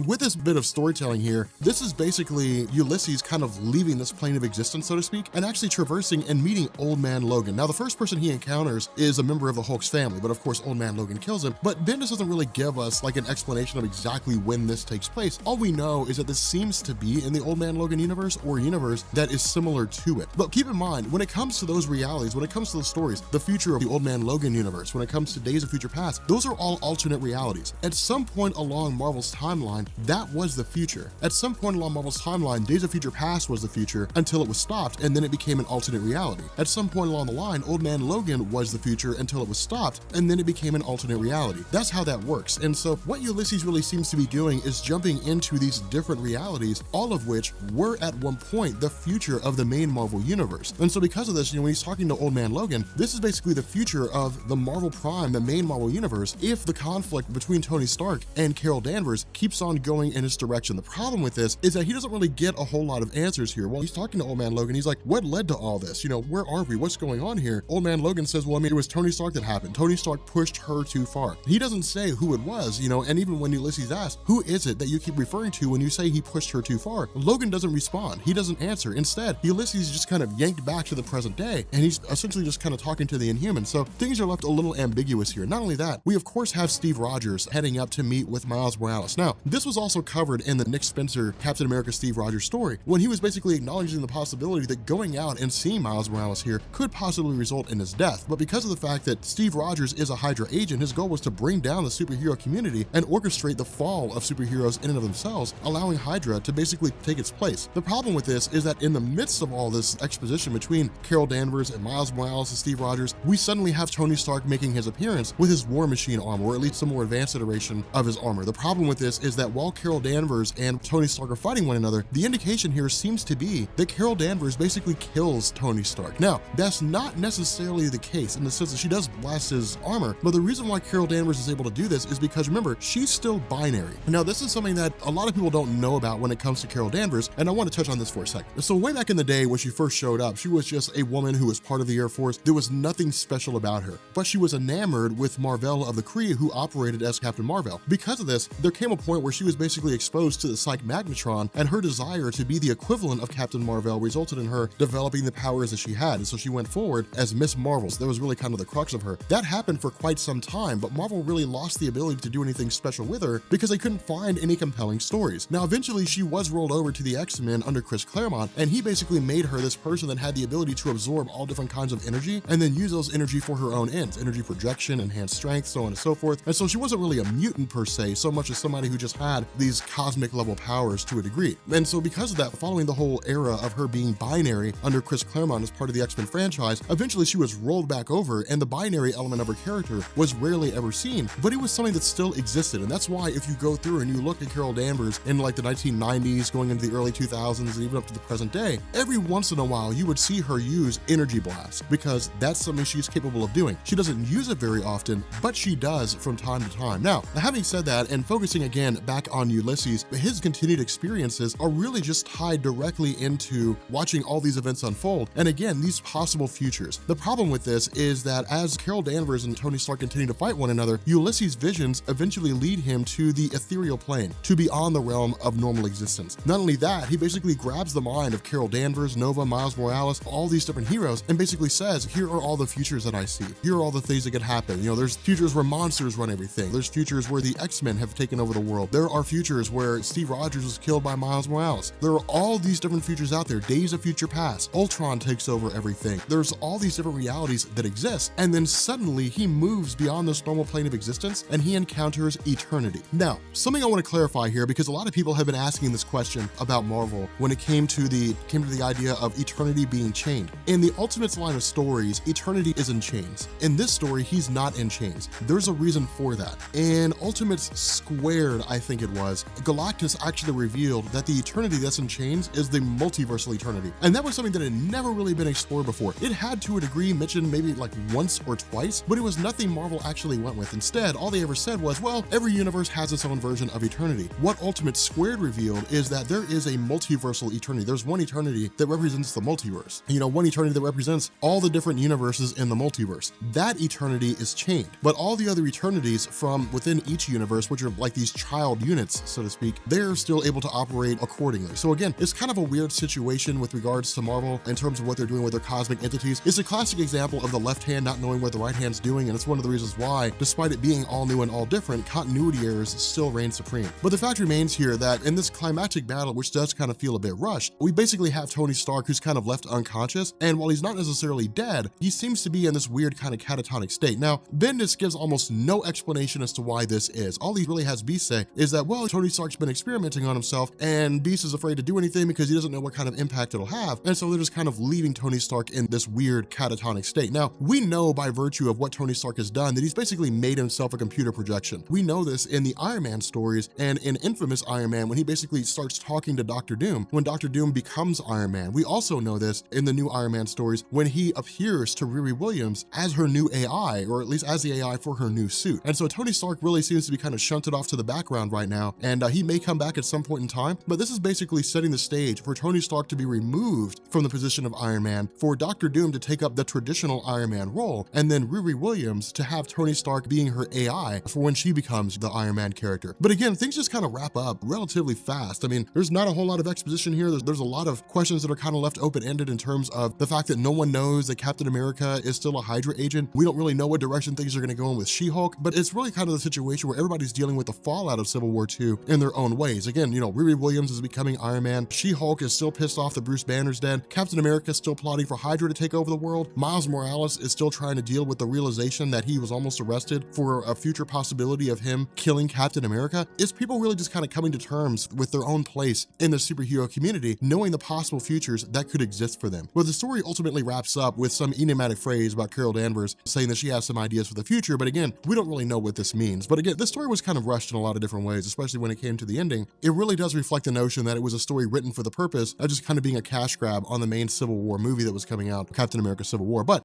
With this bit of storytelling here, this is basically Ulysses kind of leaving this plane of existence, so to speak, and actually traversing and meeting Old Man Logan. Now, the first person he encounters is a member of the Hulk's family, but of course, Old Man Logan kills him. But Bendis doesn't really give us like an explanation of exactly when this takes place. All we know is that this seems to be in the Old Man Logan universe, or a universe that is similar to it. But keep in mind, when it comes to those realities, when it comes to the stories, the future of the Old Man Logan universe, when it comes to Days of Future Past, those are all alternate realities. At some point along Marvel's timeline, that was the future. At some point along Marvel's timeline, Days of Future Past was the future until it was stopped, and then it became an alternate reality. At some point along the line, Old Man Logan was the future until it was stopped, and then it became an alternate reality. That's how that works. And so what Ulysses really seems to be doing is jumping into these different realities, all of which were at one point the future of the main Marvel universe. And so because of this, when he's talking to Old Man Logan, this is basically the future of the Marvel Prime, the main Marvel universe, if the conflict between Tony Stark and Carol Danvers keeps on going in its direction. The problem with this is that he doesn't really get a whole lot of answers here. Well, he's talking to Old Man Man Logan. He's like, what led to all this? You know, where are we? What's going on here? Old Man Logan says, well, I mean, it was Tony Stark that happened. Tony Stark pushed her too far. He doesn't say who it was, you know, and even when Ulysses asks, who is it that you keep referring to when you say he pushed her too far? Logan doesn't respond. He doesn't answer. Instead, Ulysses just kind of yanked back to the present day, and he's essentially just kind of talking to the Inhumans. So things are left a little ambiguous here. Not only that, we of course have Steve Rogers heading up to meet with Miles Morales. Now, this was also covered in the Nick Spencer Captain America Steve Rogers story, when he was basically acknowledging the possibility that going out and seeing Miles Morales here could possibly result in his death. But because of the fact that Steve Rogers is a Hydra agent, his goal was to bring down the superhero community and orchestrate the fall of superheroes in and of themselves, allowing Hydra to basically take its place. The problem with this is that in the midst of all this exposition between Carol Danvers and Miles Morales and Steve Rogers, we suddenly have Tony Stark making his appearance with his War Machine armor, or at least a more advanced iteration of his armor. The problem with this is that while Carol Danvers and Tony Stark are fighting one another, the indication here seems to be that Carol Danvers basically kills Tony Stark. Now, that's not necessarily the case in the sense that she does blast his armor, but the reason why Carol Danvers is able to do this is because, remember, she's still binary. Now, this is something that a lot of people don't know about when it comes to Carol Danvers, and I want to touch on this for a second. So way back in the day when she first showed up, she was just a woman who was part of the Air Force. There was nothing special about her, but she was enamored with Mar-Vell of the Kree, who operated as Captain Mar-Vell. Because of this, there came a point where she was basically exposed to the psych magnetron, and her desire to be the equivalent of Captain Mar-Vell resulted in her developing the powers that she had, and so she went forward as Miss Marvel. So that was really kind of the crux of her. That happened for quite some time, but Marvel really lost the ability to do anything special with her because they couldn't find any compelling stories. Now, eventually she was rolled over to the X-Men under Chris Claremont, and he basically made her this person that had the ability to absorb all different kinds of energy and then use those energy for her own ends, energy projection, enhanced strength, so on and so forth. And so she wasn't really a mutant per se, so much as somebody who just had these cosmic level powers to a degree. And so because of that, following the whole era of her being binary under Chris Claremont as part of the X-Men franchise, eventually she was rolled back over, and the binary element of her character was rarely ever seen, but it was something that still existed. And that's why if you go through and you look at Carol Danvers in like the 1990s going into the early 2000s and even up to the present day, every once in a while you would see her use energy blast because that's something she's capable of doing. She doesn't use it very often, but she does from time to time. Now, having said that, and focusing again back on Ulysses, his continued experiences are really just tied directly into watching all these events unfold, and again, these possible futures. The problem with this is that as Carol Danvers and Tony Stark continue to fight one another, Ulysses' visions eventually lead him to the ethereal plane, to beyond the realm of normal existence. Not only that, he basically grabs the mind of Carol Danvers, Nova, Miles Morales, all these different heroes, and basically says, here are all the futures that I see. Here are all the things that could happen. You know, there's futures where monsters run everything. There's futures where the X-Men have taken over the world. There are futures where Steve Rogers was killed by Miles Morales. There are all these different futures out there. Days of Future Past. Ultron takes over everything. There's all these different realities that exist, and then suddenly he moves beyond this normal plane of existence and he encounters eternity. Now, something I want to clarify here, because a lot of people have been asking this question about Marvel when it came to the idea of eternity being chained. In the Ultimates line of stories, eternity is in chains. In this story, he's not in chains. There's a reason for that. In Ultimates Squared, I think it was, Galactus actually revealed that the eternity that's in chains is the multiversal eternity. And that was something that had never really been explored before. It had to a degree mentioned maybe like once or twice, but it was nothing Marvel actually went with. Instead, all they ever said was, well, every universe has its own version of eternity. What Ultimate Squared revealed is that there is a multiversal eternity. There's one eternity that represents the multiverse. You know, one eternity that represents all the different universes in the multiverse. That eternity is chained, but all the other eternities from within each universe, which are like these child units, so to speak, they're still able to operate accordingly. So again, it's kind of a weird situation with regards to Marvel in terms of what they're doing with their cosmic entities. It's a classic example of the left hand not knowing what the right hand's doing, and it's one of the reasons why, despite it being all new and all different, continuity errors still reign supreme. But the fact remains here that in this climactic battle, which does kind of feel a bit rushed, we basically have Tony Stark who's kind of left unconscious, and while he's not necessarily dead, he seems to be in this weird kind of catatonic state. Now, Bendis gives almost no explanation as to why this is. All he really has Beast say is that, well, Tony Stark's been experimenting on himself, and Beast is afraid to do anything because he doesn't know what kind of impact it'll have, and so they're just kind of leaving Tony Stark in this weird catatonic state. Now, we know by virtue of what Tony Stark has done that he's basically made himself a computer projection. We know this in the Iron Man stories and in Infamous Iron Man when he basically starts talking to Dr. Doom, when Dr. Doom becomes Iron Man. We also know this in the new Iron Man stories when he appears to Riri Williams as her new AI, or at least as the AI for her new suit. And so Tony Stark really seems to be kind of shunted off to the background right now, and he may come back at some point in time, but this is basically setting the stage for Tony Stark to be removed from the position of Iron Man for Dr. Doom to take up the traditional Iron Man role, and then Riri Williams to have Tony Stark being her AI for when she becomes the Iron Man character. But again, things just kind of wrap up relatively fast. I mean, there's not a whole lot of exposition here. There's a lot of questions that are kind of left open-ended in terms of the fact that no one knows that Captain America is still a Hydra agent. We don't really know what direction things are going to go in with She-Hulk, but it's really kind of the situation where everybody's dealing with the fallout of Civil War II in their own ways. Again, you know, Riri Williams is becoming Iron Man. She-Hulk is still pissed off that Bruce Banner's dead. Captain America is still plotting for Hydra to take over the world. Miles Morales is still trying to deal with the realization that he was almost arrested for a future possibility of him killing Captain America. It's people really just kind of coming to terms with their own place in the superhero community, knowing the possible futures that could exist for them. Well, the story ultimately wraps up with some enigmatic phrase about Carol Danvers saying that she has some ideas for the future, but again, we don't really know what this means. But again, this story was kind of rushed in a lot of different ways, especially when it came to the ending. It really does reflect the notion that it was a story written for the purpose of just kind of being a cash grab on the main Civil War movie that was coming out, Captain America Civil War. But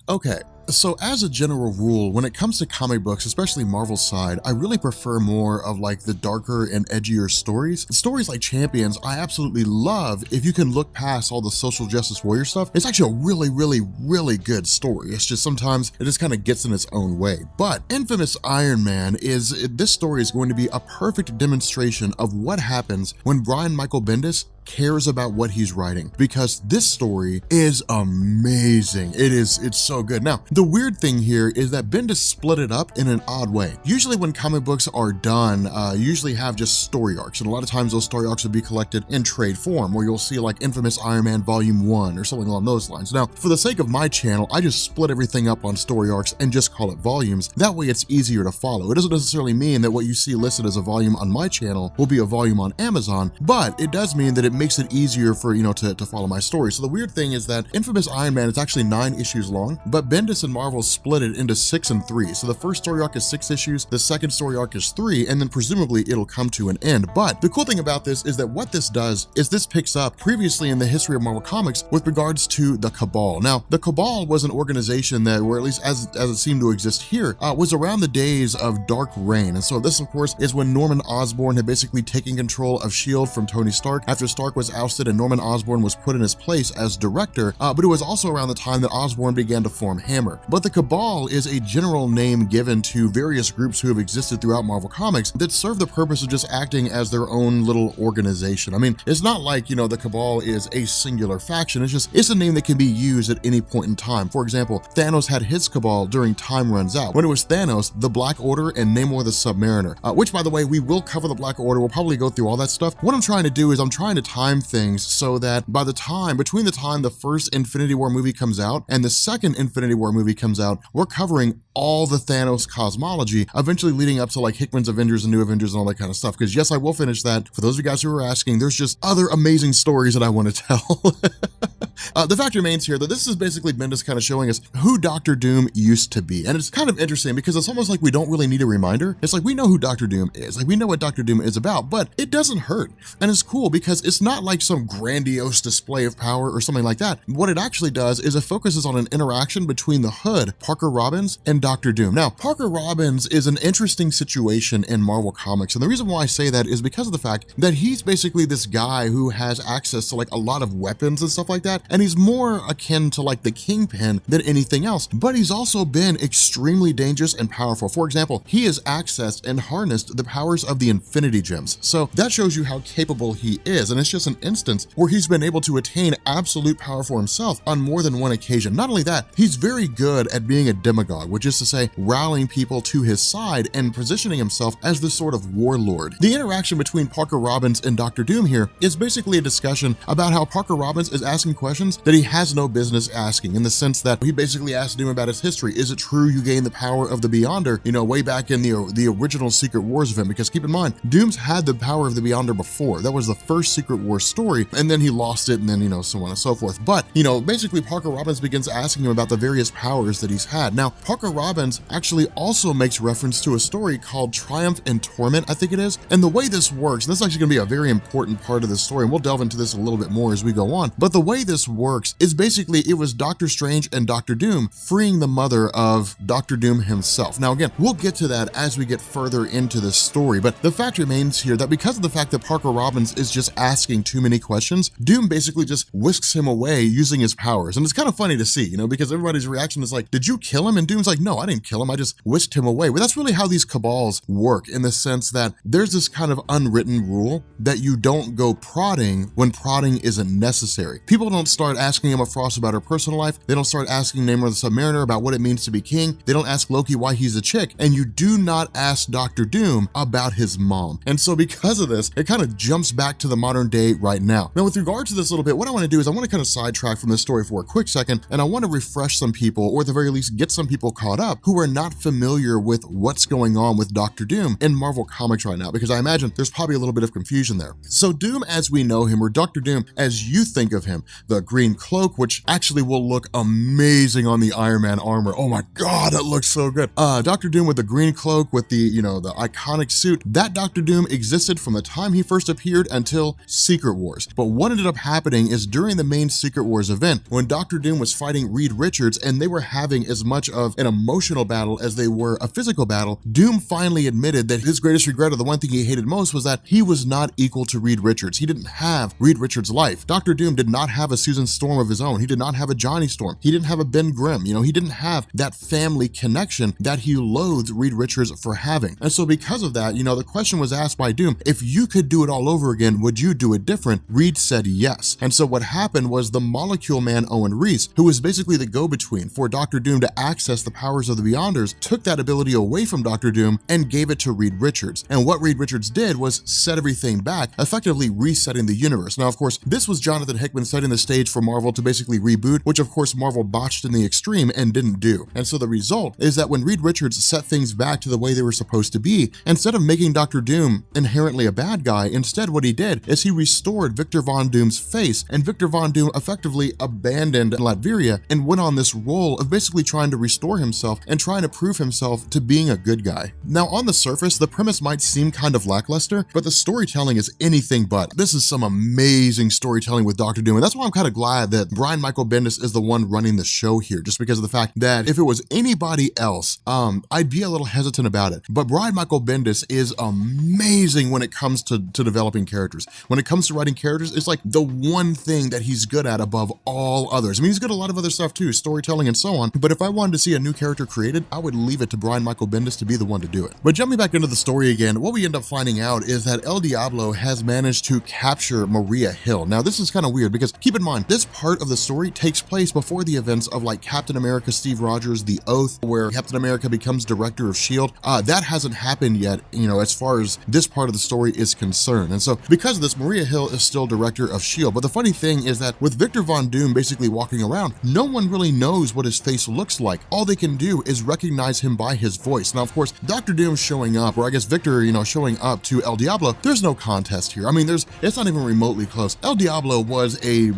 okay, so as a general rule, when it comes to comic books, especially Marvel's side, I really prefer more of like the darker and edgier stories. Stories like Champions, I absolutely love if you can look past all the social justice warrior stuff. It's actually a really good story. It's just sometimes it just kind of gets in its own way. But Infamous Iron Man this story is going to be a perfect demonstration of what happens when Brian Michael Bendis cares about what he's writing, because this story is amazing. It's so good. Now, the weird thing here is that Bendis split it up in an odd way. Usually when comic books are done, you usually have just story arcs, and a lot of times those story arcs will be collected in trade form, where you'll see like Infamous Iron Man Volume 1 or something along those lines. Now, for the sake of my channel, I just split everything up on story arcs and just call it volumes. That way it's easier to follow. It doesn't necessarily mean that what you see listed as a volume on my channel will be a volume on Amazon, but it does mean that it makes it easier for, to follow my story. So the weird thing is that Infamous Iron Man is actually 9 issues long, but Bendis and Marvel split it into 6 and 3. So the first story arc is 6 issues, the second story arc is 3, and then presumably it'll come to an end. But the cool thing about this is that what this does is this picks up previously in the history of Marvel Comics with regards to the Cabal. Now, the Cabal was an organization that, or at least as it seemed to exist here, was around the days of Dark Reign. And so this, of course, is when Norman Osborn had basically taken control of S.H.I.E.L.D. from Tony Stark after Stark was ousted and Norman Osborn was put in his place as director, but it was also around the time that Osborn began to form Hammer. But the Cabal is a general name given to various groups who have existed throughout Marvel Comics that serve the purpose of just acting as their own little organization. I mean, it's not like, the Cabal is a singular faction. It's a name that can be used at any point in time. For example, Thanos had his Cabal during Time Runs Out. When it was Thanos, the Black Order, and Namor the Submariner, which, by the way, we will cover the Black Order. We'll probably go through all that stuff. What I'm trying to do is I'm trying to time things so that between the time the first Infinity War movie comes out and the second Infinity War movie comes out, we're covering all the Thanos cosmology, eventually leading up to like Hickman's Avengers and New Avengers and all that kind of stuff. Because yes, I will finish that. For those of you guys who are asking, there's just other amazing stories that I want to tell. The fact remains here that this is basically Bendis kind of showing us who Dr. Doom used to be. And it's kind of interesting because it's almost like we don't really need a reminder. It's like we know who Dr. Doom is. Like we know what Dr. Doom is about, but it doesn't hurt. And it's cool because it's not like some grandiose display of power or something like that. What it actually does is it focuses on an interaction between the Hood, Parker Robbins, and Dr. Doom. Now, Parker Robbins is an interesting situation in Marvel Comics. And the reason why I say that is because of the fact that he's basically this guy who has access to like a lot of weapons and stuff like that. And he's more akin to like the Kingpin than anything else, but he's also been extremely dangerous and powerful. For example, he has accessed and harnessed the powers of the Infinity Gems. So that shows you how capable he is. And it's just an instance where he's been able to attain absolute power for himself on more than one occasion. Not only that, he's very good at being a demagogue, which is to say rallying people to his side and positioning himself as this sort of warlord. The interaction between Parker Robbins and Dr. Doom here is basically a discussion about how Parker Robbins is asking questions that he has no business asking, in the sense that he basically asked Doom about his history. Is it true you gained the power of the Beyonder, way back in the original Secret Wars event? Because keep in mind, Doom's had the power of the Beyonder before. That was the first Secret Wars story, and then he lost it, and then, so on and so forth. But, basically Parker Robbins begins asking him about the various powers that he's had. Now, Parker Robbins actually also makes reference to a story called Triumph and Torment, I think it is. And the way this works, and this is actually going to be a very important part of the story, and we'll delve into this a little bit more as we go on, but the way this works works is basically it was Doctor Strange and Doctor Doom freeing the mother of Doctor Doom himself. Now again, we'll get to that as we get further into this story, but the fact remains here that because of the fact that Parker Robbins is just asking too many questions, Doom basically just whisks him away using his powers. And it's kind of funny to see, because everybody's reaction is like, did you kill him? And Doom's like, no, I didn't kill him. I just whisked him away. But that's really how these cabals work, in the sense that there's this kind of unwritten rule that you don't go prodding when prodding isn't necessary. People don't start asking Emma Frost about her personal life. They don't start asking Namor the Submariner about what it means to be king. They don't ask Loki why he's a chick. And you do not ask Doctor Doom about his mom. And so because of this, it kind of jumps back to the modern day right now. Now, with regard to this little bit, what I want to do is I want to kind of sidetrack from this story for a quick second, and I want to refresh some people, or at the very least get some people caught up who are not familiar with what's going on with Doctor Doom in Marvel Comics right now, because I imagine there's probably a little bit of confusion there. So Doom as we know him, or Doctor Doom as you think of him, the green cloak, which actually will look amazing on the Iron Man armor. Oh my God, that looks so good. Doctor Doom with the green cloak with the, the iconic suit, that Doctor Doom existed from the time he first appeared until Secret Wars. But what ended up happening is during the main Secret Wars event, when Doctor Doom was fighting Reed Richards and they were having as much of an emotional battle as they were a physical battle, Doom finally admitted that his greatest regret, or the one thing he hated most, was that he was not equal to Reed Richards. He didn't have Reed Richards' life. Doctor Doom did not have a Susan Storm of his own. He did not have a Johnny Storm. He didn't have a Ben Grimm. He didn't have that family connection that he loathed Reed Richards for having. And so because of that, the question was asked by Doom, if you could do it all over again, would you do it different? Reed said yes. And so what happened was the Molecule Man Owen Reese, who was basically the go-between for Doctor Doom to access the powers of the Beyonders, took that ability away from Doctor Doom and gave it to Reed Richards. And what Reed Richards did was set everything back, effectively resetting the universe. Now, of course, this was Jonathan Hickman setting the stage for Marvel to basically reboot, which of course Marvel botched in the extreme and didn't do. And so the result is that when Reed Richards set things back to the way they were supposed to be, instead of making Doctor Doom inherently a bad guy, instead what he did is he restored Victor Von Doom's face, and Victor Von Doom effectively abandoned Latveria and went on this role of basically trying to restore himself and trying to prove himself to being a good guy. Now, on the surface, the premise might seem kind of lackluster, but the storytelling is anything but. This is some amazing storytelling with Doctor Doom, and that's why I'm kind of glad that Brian Michael Bendis is the one running the show here, just because of the fact that if it was anybody else, I'd be a little hesitant about it. But Brian Michael Bendis is amazing when it comes to developing characters. When it comes to writing characters, it's like the one thing that he's good at above all others. I mean, he's good at a lot of other stuff too, storytelling and so on, but if I wanted to see a new character created, I would leave it to Brian Michael Bendis to be the one to do it. But jumping back into the story again, what we end up finding out is that El Diablo has managed to capture Maria Hill. Now, this is kind of weird because keep in mind, this part of the story takes place before the events of like Captain America Steve Rogers, The Oath, where Captain America becomes director of S.H.I.E.L.D. That hasn't happened yet, as far as this part of the story is concerned. And so because of this, Maria Hill is still director of S.H.I.E.L.D. But the funny thing is that with Victor Von Doom basically walking around, no one really knows what his face looks like. All they can do is recognize him by his voice. Now, of course, Dr. Doom showing up, or I guess Victor, showing up to El Diablo, there's no contest here. I mean, it's not even remotely close. El Diablo was a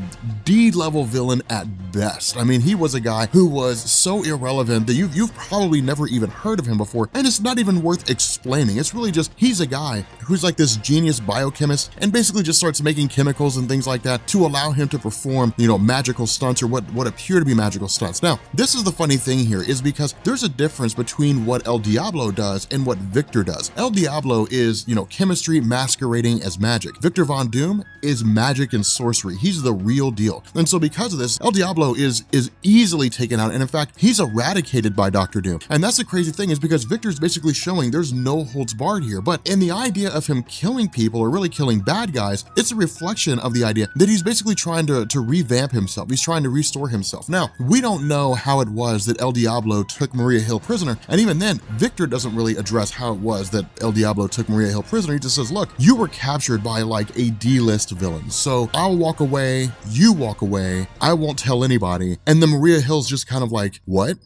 D-level villain at best. I mean, he was a guy who was so irrelevant that you've probably never even heard of him before, and it's not even worth explaining. It's really just, he's a guy who's like this genius biochemist and basically just starts making chemicals and things like that to allow him to perform, magical stunts, or what appear to be magical stunts. Now, this is the funny thing here, is because there's a difference between what El Diablo does and what Victor does. El Diablo is, chemistry masquerading as magic. Victor Von Doom is magic and sorcery. He's the real deal. And so because of this, El Diablo is easily taken out, and in fact, he's eradicated by Dr. Doom. And that's the crazy thing, is because Victor's basically showing there's no holds barred here. But in the idea of him killing people, or really killing bad guys, it's a reflection of the idea that he's basically trying to revamp himself. He's trying to restore himself. Now, we don't know how it was that El Diablo took Maria Hill prisoner, and even then, Victor doesn't really address how it was that El Diablo took Maria Hill prisoner. He just says, look, you were captured by like a D-list villain, so I'll walk away, you walk away, I won't tell anybody. And then Maria Hill's just kind of like, what?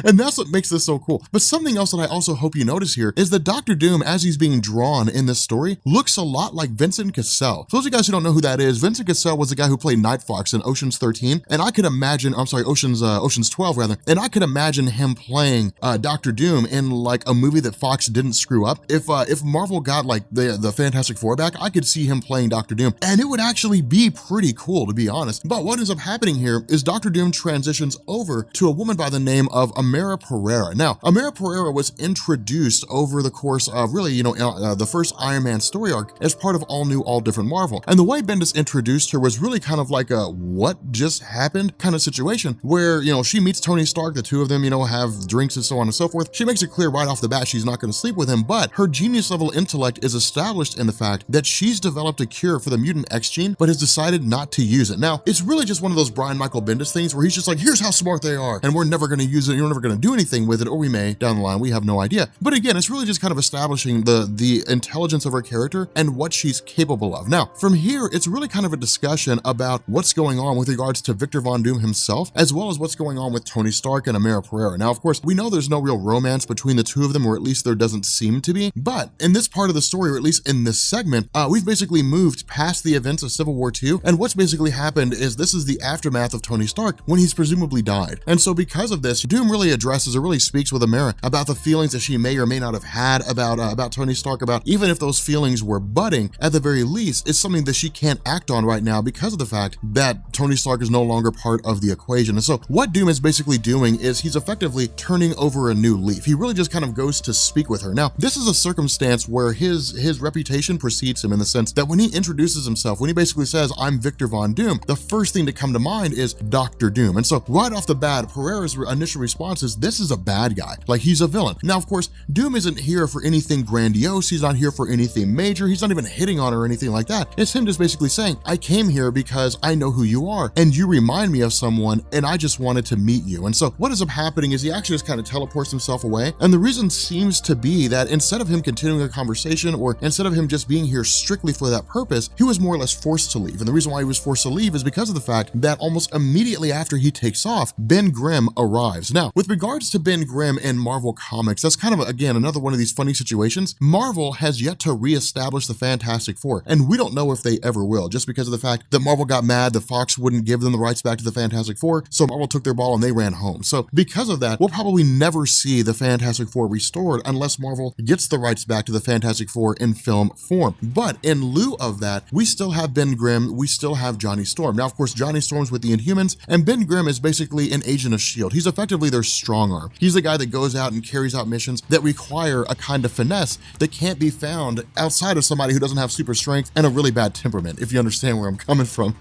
And that's what makes this so cool. But something else that I also hope you notice here is that Dr. Doom, as he's being drawn in this story, looks a lot like Vincent Cassel. For those of you guys who don't know who that is, Vincent Cassel was the guy who played Night Fox in Ocean's 13, and I could imagine, Ocean's 12 rather, and I could imagine him playing Dr. Doom in like a movie that Fox didn't screw up. If Marvel got like the Fantastic Four back, I could see him playing Dr. Doom, and it would actually be pretty cool, to be honest. But what ends up happening here is Dr. Doom transitions over to a woman by the name of Amara Pereira. Now, Amara Pereira was introduced over the course of really, the first Iron Man story arc as part of All New, All Different Marvel. And the way Bendis introduced her was really kind of like a what just happened kind of situation where, she meets Tony Stark, the two of them, have drinks and so on and so forth. She makes it clear right off the bat she's not going to sleep with him, but her genius level intellect is established in the fact that she's developed a cure for the mutant X gene, but has decided not to use it. Now, it's really just one of those Brian Michael Bendis things where he's just like, here's how smart they are, and we're never going to use it, you're never going to do anything with it, or we may down the line, we have no idea. But again, it's really just kind of establishing the intelligence of her character and what she's capable of. Now, from here, it's really kind of a discussion about what's going on with regards to Victor Von Doom himself, as well as what's going on with Tony Stark and Amara Pereira. Now, of course, we know there's no real romance between the two of them, or at least there doesn't seem to be, but in this part of the story, or at least in this segment, we've basically moved past the events of Civil War II, and what's basically happened is this is the aftermath of Tony Stark when he's presumably died. And so because of this, Doom really addresses or really speaks with Amara about the feelings that she may or may not have had about Tony Stark, about even if those feelings were budding, at the very least, it's something that she can't act on right now because of the fact that Tony Stark is no longer part of the equation. And so what Doom is basically doing is he's effectively turning over a new leaf. He really just kind of goes to speak with her. Now, this is a circumstance where his reputation precedes him in the sense that when he introduces himself, when he basically says, I'm Victor Von Doom, the first thing to come to mind is Dr. Doom. And so right off the bat, Pereira's initial response is, this is a bad guy. Like, he's a villain. Now, of course, Doom isn't here for anything grandiose. He's not here for anything major. He's not even hitting on her or anything like that. It's him just basically saying, I came here because I know who you are, and you remind me of someone, and I just wanted to meet you. And so what ends up happening is he actually just kind of teleports himself away. And the reason seems to be that instead of him continuing a conversation, or instead of him just being here strictly for that purpose, he was more or less forced to leave. And the reason why he was forced to leave is because of the fact that almost immediately after he takes off, Ben Grimm arrives. Now, with regards to Ben Grimm in Marvel Comics, that's kind of, again, another one of these funny situations. Marvel has yet to reestablish the Fantastic Four, and we don't know if they ever will, just because of the fact that Marvel got mad that Fox wouldn't give them the rights back to the Fantastic Four, so Marvel took their ball and they ran home. So because of that, we'll probably never see the Fantastic Four restored unless Marvel gets the rights back to the Fantastic Four in film form. But in lieu of that, we still have Ben Grimm, we still have Johnny Storm. Now, of course, Johnny Storm's with the Inhumans, and Ben Grimm is basically an agent of S.H.I.E.L.D. He's effectively their strong arm. He's the guy that goes out and carries out missions that require a kind of finesse that can't be found outside of somebody who doesn't have super strength and a really bad temperament, if you understand where I'm coming from.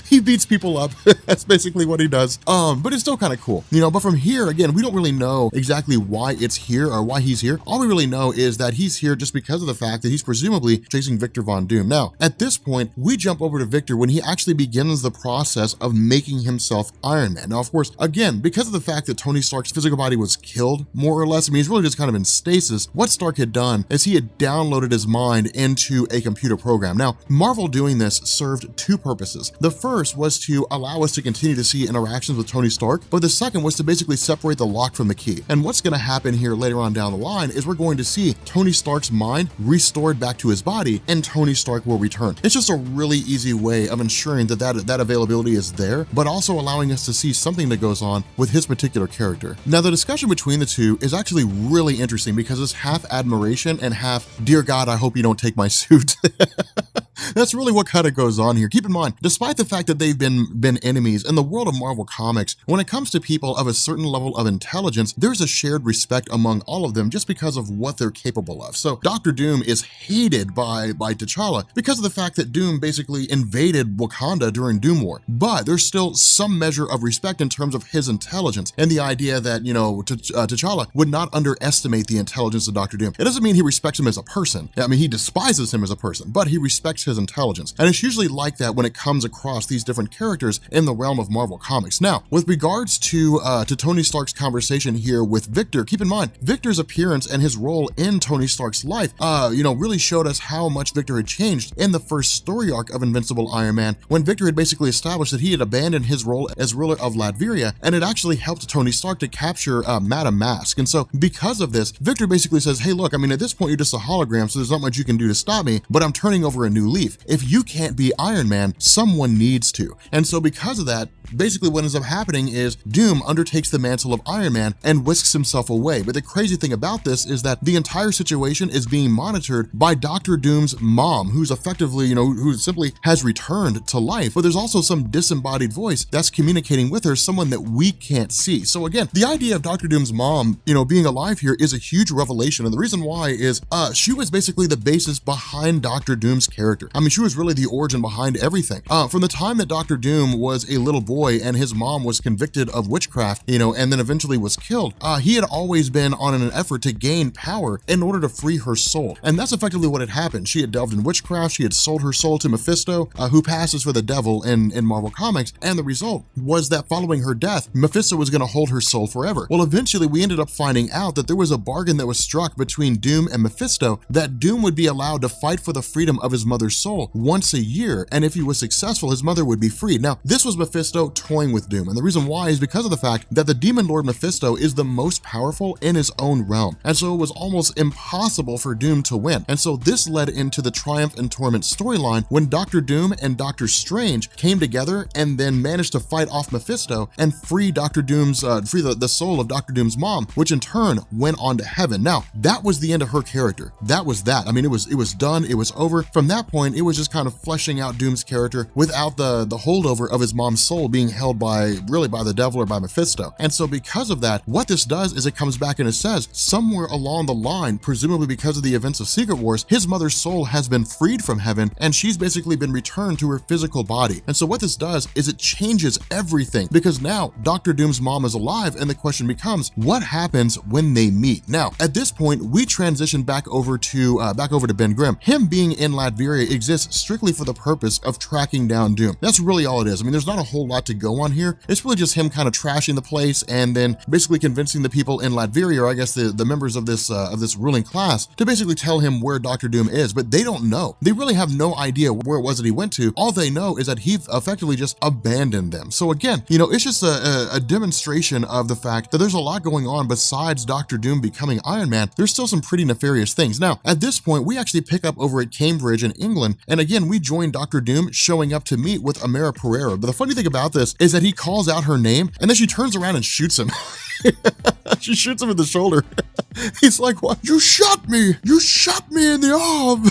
He beats people up. That's basically what he does. But it's still kind of cool, but from here, again, we don't really know exactly why it's here or why he's here. All we really know is that he's here just because of the fact that he's presumably chasing Victor Von Doom. Now, at this point, we jump over to Victor when he actually begins the process of making himself Iron Man. Now, of course, again, because of the fact that Tony Stark's physical body was killed, more or less, he's really just kind of in stasis. What Stark had done is he had downloaded his mind into a computer program. Now, Marvel doing this served two purposes. The first was to allow us to continue to see interactions with Tony Stark, but the second was to basically separate the lock from the key. And what's going to happen here later on down the line is we're going to see Tony Stark's mind restored back to his body, and Tony Stark will return. It's just a really easy way of ensuring that availability is there, but also allowing us to see something that goes on with his particular character. Now, the discussion between the two is actually really interesting because it's half admiration and half, dear God, I hope you don't take my suit. That's really what kind of goes on here. Keep in mind, despite the fact that they've been enemies in the world of Marvel Comics, when it comes to people of a certain level of intelligence, there's a shared respect among all of them just because of what they're capable of. So Dr. Doom is hated by T'Challa because of the fact that Doom basically invaded Wakanda during Doom War. But there's still some measure of respect in terms of his intelligence and the idea that, T'Challa would not underestimate the intelligence of Dr. Doom. It doesn't mean he respects him as a person. He despises him as a person, but he respects his intelligence. And it's usually like that when it comes across these different characters in the realm of Marvel Comics. Now, with regards to Tony Stark's conversation here with Victor, keep in mind, Victor's appearance and his role in Tony Stark's life, really showed us how much Victor had changed in the first story arc of Invincible Iron Man, when Victor had basically established that he had abandoned his role as ruler of Latveria, and it actually helped Tony Stark to capture Madame Mask. And so because of this, Victor basically says, hey, look, I mean, at this point, you're just a hologram, so there's not much you can do to stop me, but I'm turning over a new leaf. If you can't be Iron Man, someone needs to. And so because of that, basically what ends up happening is Doom undertakes the mantle of Iron Man and whisks himself away. But the crazy thing about this is that the entire situation is being monitored by Dr. Doom's mom, who's effectively, who simply has returned to life. But there's also some disembodied voice that's communicating with her, someone that we can't see. So again, the idea of Dr. Doom's mom, being alive here is a huge revelation. And the reason why is she was basically the basis behind Dr. Doom's character. I mean, she was really the origin behind everything. From the time that Dr. Doom was a little boy and his mom was convicted of witchcraft, and then eventually was killed, he had always been on an effort to gain power in order to free her soul. And that's effectively what had happened. She had delved in witchcraft, she had sold her soul to Mephisto, who passes for the devil in Marvel Comics, and the result was that following her death, Mephisto was going to hold her soul forever. Well, eventually we ended up finding out that there was a bargain that was struck between Doom and Mephisto, that Doom would be allowed to fight for the freedom of his mother's soul once a year, and if he was successful, his mother would be freed. Now, this was Mephisto toying with Doom, and the reason why is because of the fact that the Demon Lord Mephisto is the most powerful in his own realm, and so it was almost impossible for Doom to win. And so this led into the Triumph and Torment storyline when Dr. Doom and Dr. Strange came together and then managed to fight off Mephisto and free Dr. Doom's free the soul of Dr. Doom's mom, which in turn went on to heaven. Now, that was the end of her character. That was that. I mean, it was done, it was over. From that point, it was just kind of fleshing out Doom's character without the holdover of his mom's soul being held by the devil or by Mephisto. And so because of that, what this does is it comes back and it says somewhere along the line, presumably because of the events of Secret Wars, his mother's soul has been freed from heaven and she's basically been returned to her physical body. And so what this does is it changes everything, because now Dr. Doom's mom is alive and the question becomes, what happens when they meet? Now, at this point, we transition back over to Ben Grimm. Him being in Latveria exists strictly for the purpose of tracking down Doom. That's really all it is. I mean, there's not a whole lot to go on here. It's really just him kind of trashing the place and then basically convincing the people in Latveria, or I guess the members of this ruling class, to basically tell him where Dr. Doom is, but they don't know. They really have no idea where it was that he went to. All they know is that he effectively just abandoned them. So again, it's just a demonstration of the fact that there's a lot going on besides Dr. Doom becoming Iron Man. There's still some pretty nefarious things. Now, at this point, we actually pick up over at Cambridge in England, and again, we join Dr. Doom showing up to meet with Amara Pereira. But the funny thing about this is that he calls out her name, and then she turns around and shoots him. She shoots him in the shoulder. He's like, what? You shot me! You shot me in the arm!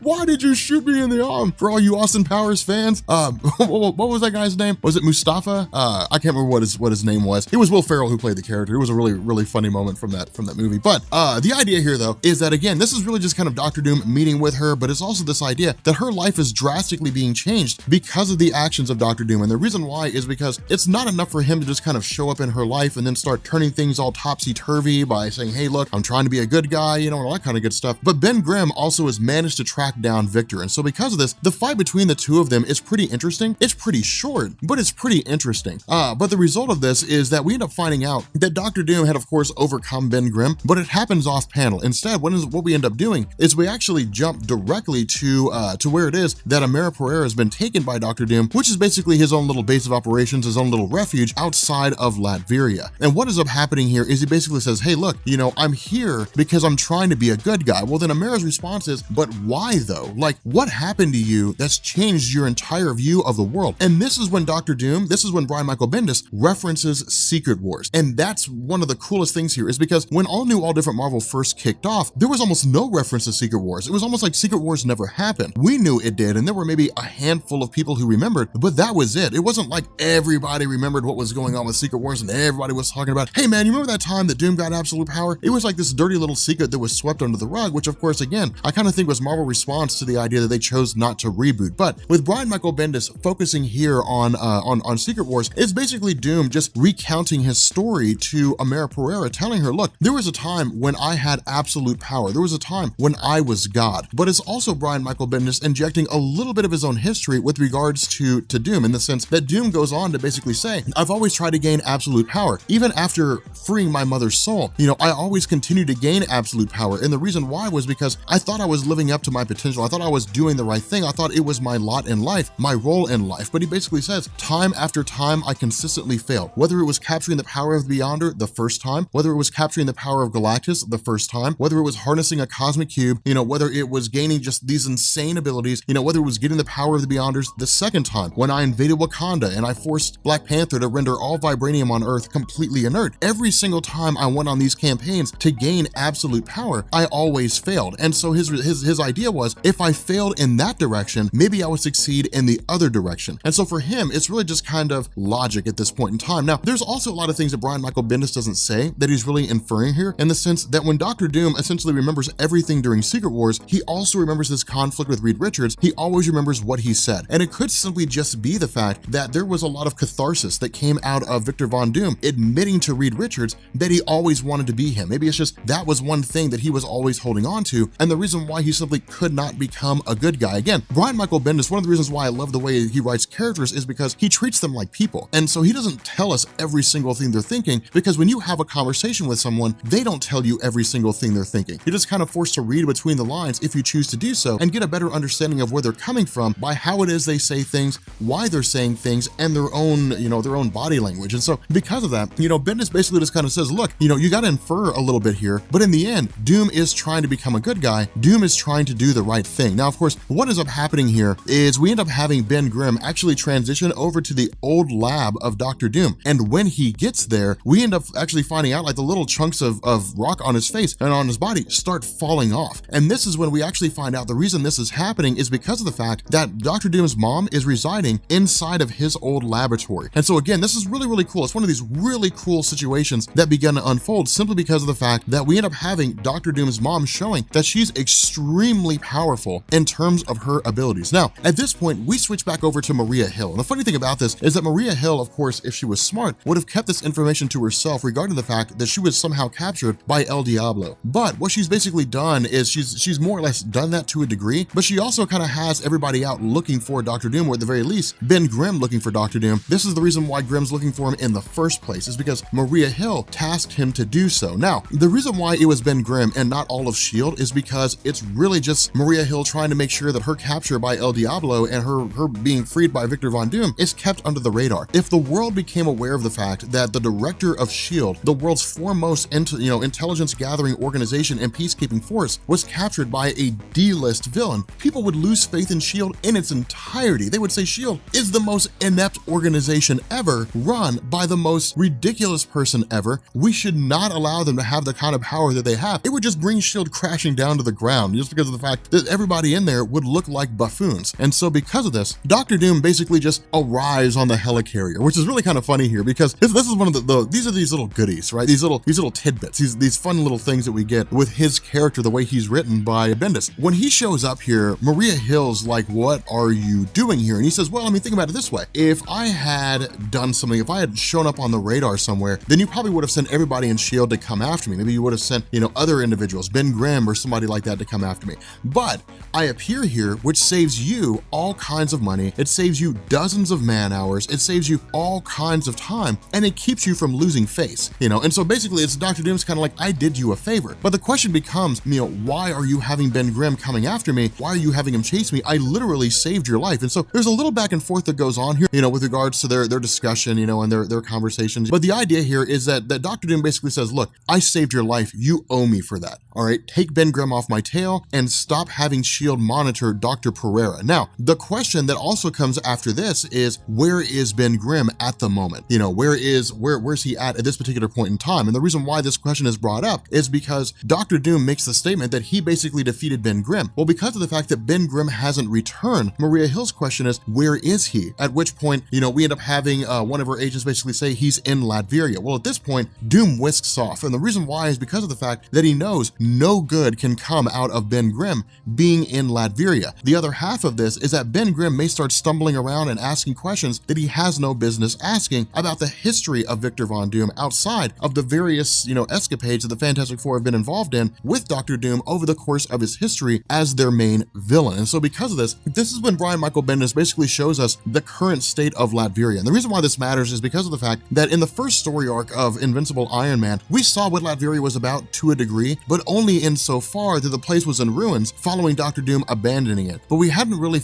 Why did you shoot me in the arm? For all you Austin Powers fans, what was that guy's name? Was it Mustafa? I can't remember what his name was. It was Will Ferrell who played the character. It was a really, really funny moment from that movie. But the idea here, though, is that, again, this is really just kind of Dr. Doom meeting with her, but it's also this idea that her life is drastically being changed because of the actions of Dr. Doom. And the reason why is because it's not enough for him to just kind of show up in her life and then start turning things all topsy-turvy by saying, hey, look, I'm trying to be a good guy, and all that kind of good stuff. But Ben Grimm also has managed to track down Victor. And so because of this, the fight between the two of them is pretty interesting. It's pretty short, but it's pretty interesting. But the result of this is that we end up finding out that Dr. Doom had, of course, overcome Ben Grimm, but it happens off panel. Instead, what we end up doing is we actually jump directly to where it is that Amara Pereira has been taken by Dr. Doom, which is basically his own little base of operations, his own little refuge outside of Latveria. And what ends up happening here is he basically says, hey, look, I'm here because I'm trying to be a good guy. Well, then Amara's response is, but why though? Like, what happened to you that's changed your entire view of the world? And this is when Brian Michael Bendis references Secret Wars. And that's one of the coolest things here, is because when All New, All Different Marvel first kicked off, there was almost no reference to Secret Wars. It was almost like Secret Wars never happened. We knew it did, and there were maybe a handful of people who remembered, but that was it. It wasn't like everybody remembered what was going on with Secret Wars and everybody was talking about, hey man, you remember that time that Doom got absolute power? It was like this dirty little secret that was swept under the rug, which of course, again, I kind of think was Marvel's response to the idea that they chose not to reboot. But with Brian Michael Bendis focusing here on Secret Wars, it's basically Doom just recounting his story to Amara Pereira, telling her, look, there was a time when I had absolute power. There was a time when I was God. But it's also Brian Michael Bendis injecting a little bit of his own history with regards to Doom, in the sense that Doom goes on to basically say, I've always tried to gain absolute power. Even after freeing my mother's soul, I always continued to gain absolute power. And the reason why was because I thought I was living up to my potential. I thought I was doing the right thing. I thought it was my lot in life, my role in life. But he basically says, time after time, I consistently failed. Whether it was capturing the power of the Beyonder the first time, whether it was capturing the power of Galactus the first time, whether it was harnessing a cosmic cube, whether it was gaining just these insane abilities, whether it was getting the power of the Beyonders the second time, when I invaded Wakanda and I forced Black Panther to render all vibranium on Earth completely inert. Every single time I went on these campaigns to gain absolute power, I always failed. And so his idea was, if I failed in that direction, maybe I would succeed in the other direction. And so for him, it's really just kind of logic at this point in time. Now, there's also a lot of things that Brian Michael Bendis doesn't say that he's really inferring here, in the sense that when Dr. Doom essentially remembers everything during Secret Wars, he also remembers his conflict with Reed Richards. He always remembers what he said. And it could simply just be the fact that there was a lot of catharsis that came out of Victor Von Doom admitting to Reed Richards that he always wanted to be him. Maybe it's just that was one thing that he was always holding on to, and the reason why he simply could not become a good guy. Again, Brian Michael Bendis, one of the reasons why I love the way he writes characters is because he treats them like people. And so he doesn't tell us every single thing they're thinking, because when you have a conversation with someone, they don't tell you every single thing they're thinking. You're just kind of forced to read between the lines if you choose to do so, and get a better understanding of where they're coming from by how it is they say things, why they're saying things, and their own body language. And so because of that, Bendis basically just kind of says, look, you got to infer a little bit here, but in the end, Doom is trying to become a good guy. Doom is trying to do the right thing. Now, of course, what ends up happening here is we end up having Ben Grimm actually transition over to the old lab of Dr. Doom. And when he gets there, we end up actually finding out like the little chunks of rock on his face and on his body start falling off. And this is when we actually find out the reason this is happening is because of the fact that Dr. Doom's mom is residing inside of his old laboratory. And so again, this is really, really cool. It's one of these really cool situations that begin to unfold simply because of the fact that we end up having Dr. Doom's mom showing that she's extremely powerful in terms of her abilities. Now, at this point, we switch back over to Maria Hill. And the funny thing about this is that Maria Hill, of course, if she was smart, would have kept this information to herself regarding the fact that she was somehow captured by El Diablo. But what she's basically done is she's more or less done that to a degree, but she also kind of has everybody out looking for Dr. Doom, or at the very least, Ben Grimm looking for Dr. Doom. This is the reason why Grimm's looking for him in the first place, is because Maria Hill tasked him to do so. Now, the reason why it was Ben Grimm and not all of S.H.I.E.L.D. is because it's really just Maria Hill trying to make sure that her capture by El Diablo and her being freed by Victor Von Doom is kept under the radar. If the world became aware of the fact that the director of S.H.I.E.L.D., the world's foremost intelligence gathering organization and peacekeeping force, was captured by a D-list villain, people would lose faith in S.H.I.E.L.D. in its entirety. They would say S.H.I.E.L.D. is the most inept organization ever, run by the most ridiculous person ever. We should not allow them to have the kind of power that they have. It would just bring S.H.I.E.L.D. crashing down to the ground just because of the fact that everybody in there would look like buffoons. And so because of this, Dr. Doom basically just arrives on the helicarrier, which is really kind of funny here because this is one of these are these little goodies, right? These little tidbits, these fun little things that we get with his character, the way he's written by Bendis. When he shows up here, Maria Hill's like, what are you doing here? And he says, well, I mean, think about it this way. If I had done something, if I had shown up on the radar somewhere, then you probably would have sent everybody in S.H.I.E.L.D. to come after me. Maybe you would have sent, other individuals, Ben Grimm or somebody like that to come after me. But I appear here, which saves you all kinds of money. It saves you dozens of man hours. It saves you all kinds of time, and it keeps you from losing face, And so basically it's Dr. Doom's kind of like, I did you a favor. But the question becomes, why are you having Ben Grimm coming after me? Why are you having him chase me? I literally saved your life. And so there's a little back and forth that goes on here, with regards to their discussion, and their conversations. But the idea here is that Dr. Doom basically says, look, I saved your life. You owe me for that. All right, take Ben Grimm off my tail and stop having S.H.I.E.L.D. monitor Dr. Pereira. Now, the question that also comes after this is, where is Ben Grimm at the moment? Where's he at this particular point in time? And the reason why this question is brought up is because Dr. Doom makes the statement that he basically defeated Ben Grimm. Well, because of the fact that Ben Grimm hasn't returned, Maria Hill's question is, where is he? At which point, we end up having one of her agents basically say he's in Latveria. Well, at this point, Doom whisks off. And the reason why is because of the fact that he knows no good can come out of Ben Grimm being in Latveria. The other half of this is that Ben Grimm may start stumbling around and asking questions that he has no business asking about the history of Victor Von Doom outside of the various, escapades that the Fantastic Four have been involved in with Dr. Doom over the course of his history as their main villain. And so because of this is when Brian Michael Bendis basically shows us the current state of Latveria. And the reason why this matters is because of the fact that in the first story arc of Invincible Iron Man, we saw what Latveria was about to a degree, but only insofar that the place was in ruins following Dr. Doom abandoning it. But we hadn't really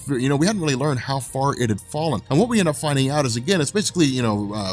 learned how far it had fallen. And what we end up finding out is, again, it's basically,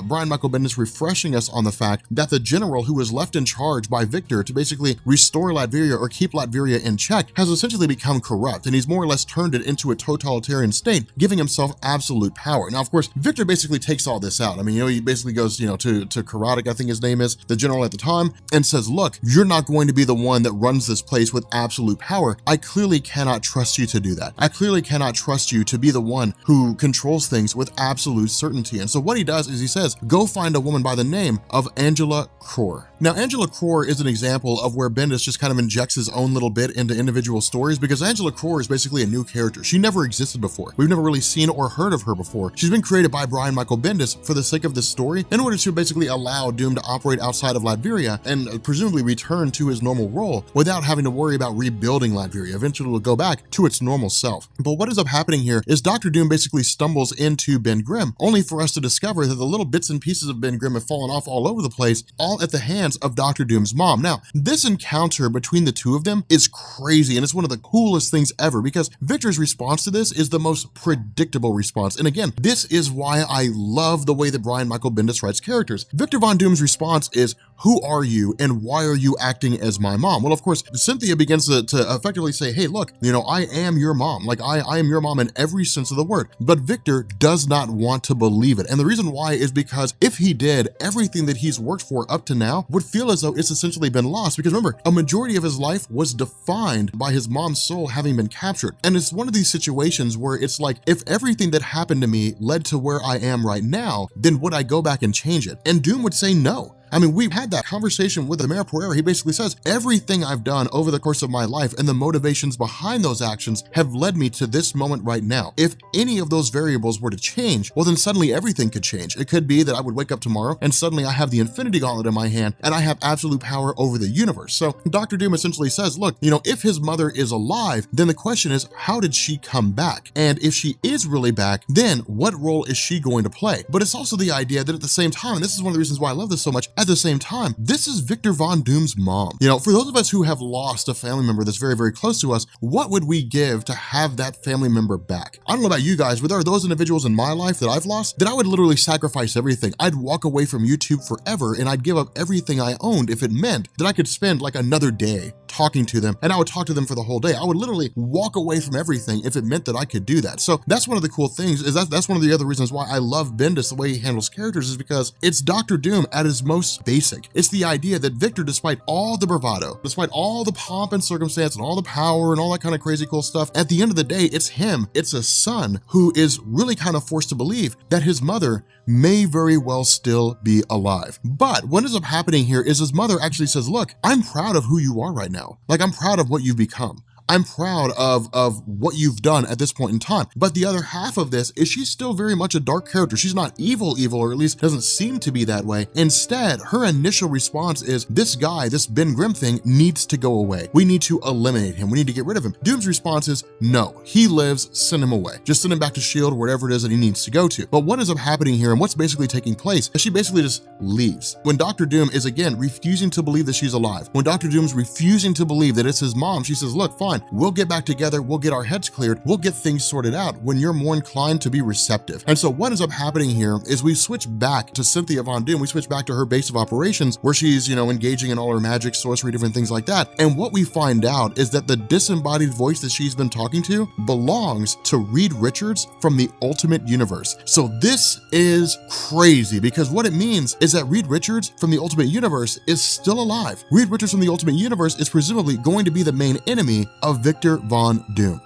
Brian Michael Bendis refreshing us on the fact that the general who was left in charge by Victor to basically restore Latveria or keep Latveria in check has essentially become corrupt, and he's more or less turned it into a totalitarian state, giving himself absolute power. Now, of course, Victor basically takes all this out. I mean, he basically goes, to Karadžić, I think his name is, the general at the time, and says, look, you're not going to be the one that runs this place with absolute power. I clearly cannot trust you to do that. I clearly cannot trust you to be the one who controls things with absolute certainty. And so what he does is he says, go find a woman by the name of Angela Crore. Now, Angela Crore is an example of where Bendis just kind of injects his own little bit into individual stories, because Angela Crore is basically a new character. She never existed before. We've never really seen or heard of her before. She's been created by Brian Michael Bendis for the sake of this story in order to basically allow Doom to operate outside of Latveria and presumably return to his normal role without having to worry about rebuilding Latveria. Eventually it'll go back to its normal self. But what ends up happening here is Dr. Doom basically stumbles into Ben Grimm, only for us to discover that the little bits and pieces of Ben Grimm have fallen off all over the place, all at the hands of Dr. Doom's mom. Now, this encounter between the two of them is crazy, and it's one of the coolest things ever, because Victor's response to this is the most predictable response. And again, this is why I love the way that Brian Michael Bendis writes characters. Victor Von Doom's response is, who are you and why are you acting as my mom? Well, of course, Cynthia begins to effectively say, hey, look, I am your mom. Like, I am your mom in every sense of the word. But Victor does not want to believe it. And the reason why is because if he did, everything that he's worked for up to now would feel as though it's essentially been lost. Because remember, a majority of his life was defined by his mom's soul having been captured. And it's one of these situations where it's like, if everything that happened to me led to where I am right now, then would I go back and change it? And Doom would say no. I mean, we've had that conversation with the Mayor Pereira. He basically says, everything I've done over the course of my life and the motivations behind those actions have led me to this moment right now. If any of those variables were to change, well, then suddenly everything could change. It could be that I would wake up tomorrow and suddenly I have the Infinity Gauntlet in my hand and I have absolute power over the universe. So Dr. Doom essentially says, look, if his mother is alive, then the question is, how did she come back? And if she is really back, then what role is she going to play? But it's also the idea that at the same time, and this is one of the reasons why I love this so much, at the same time, this is Victor Von Doom's mom. For those of us who have lost a family member that's very, very close to us, what would we give to have that family member back? I don't know about you guys, but there are those individuals in my life that I've lost that I would literally sacrifice everything. I'd walk away from YouTube forever and I'd give up everything I owned if it meant that I could spend like another day talking to them, and I would talk to them for the whole day. I would literally walk away from everything if it meant that I could do that. So that's one of the cool things, is that's one of the other reasons why I love Bendis, the way he handles characters, is because it's Dr. Doom at his most basic. It's the idea that Victor, despite all the bravado, despite all the pomp and circumstance and all the power and all that kind of crazy cool stuff, at the end of the day, it's him, it's a son who is really kind of forced to believe that his mother may very well still be alive. But what ends up happening here is his mother actually says, look, I'm proud of who you are right now. Like, I'm proud of what you've become. I'm proud of what you've done at this point in time. But the other half of this is she's still very much a dark character. She's not evil, or at least doesn't seem to be that way. Instead, her initial response is, this guy, this Ben Grimm thing, needs to go away. We need to eliminate him. We need to get rid of him. Doom's response is, no, he lives, send him away. Just send him back to S.H.I.E.L.D., wherever it is that he needs to go to. But what ends up happening here, and what's basically taking place, is she basically just leaves. When Dr. Doom is, again, refusing to believe that she's alive, when Dr. Doom's refusing to believe that it's his mom, she says, look, fine, we'll get back together, we'll get our heads cleared, we'll get things sorted out when you're more inclined to be receptive. And so what ends up happening here is we switch back to Cynthia Von Doom, we switch back to her base of operations where she's, engaging in all her magic, sorcery, different things like that. And what we find out is that the disembodied voice that she's been talking to belongs to Reed Richards from the Ultimate Universe. So this is crazy, because what it means is that Reed Richards from the Ultimate Universe is still alive. Reed Richards from the Ultimate Universe is presumably going to be the main enemy of Victor Von Doom.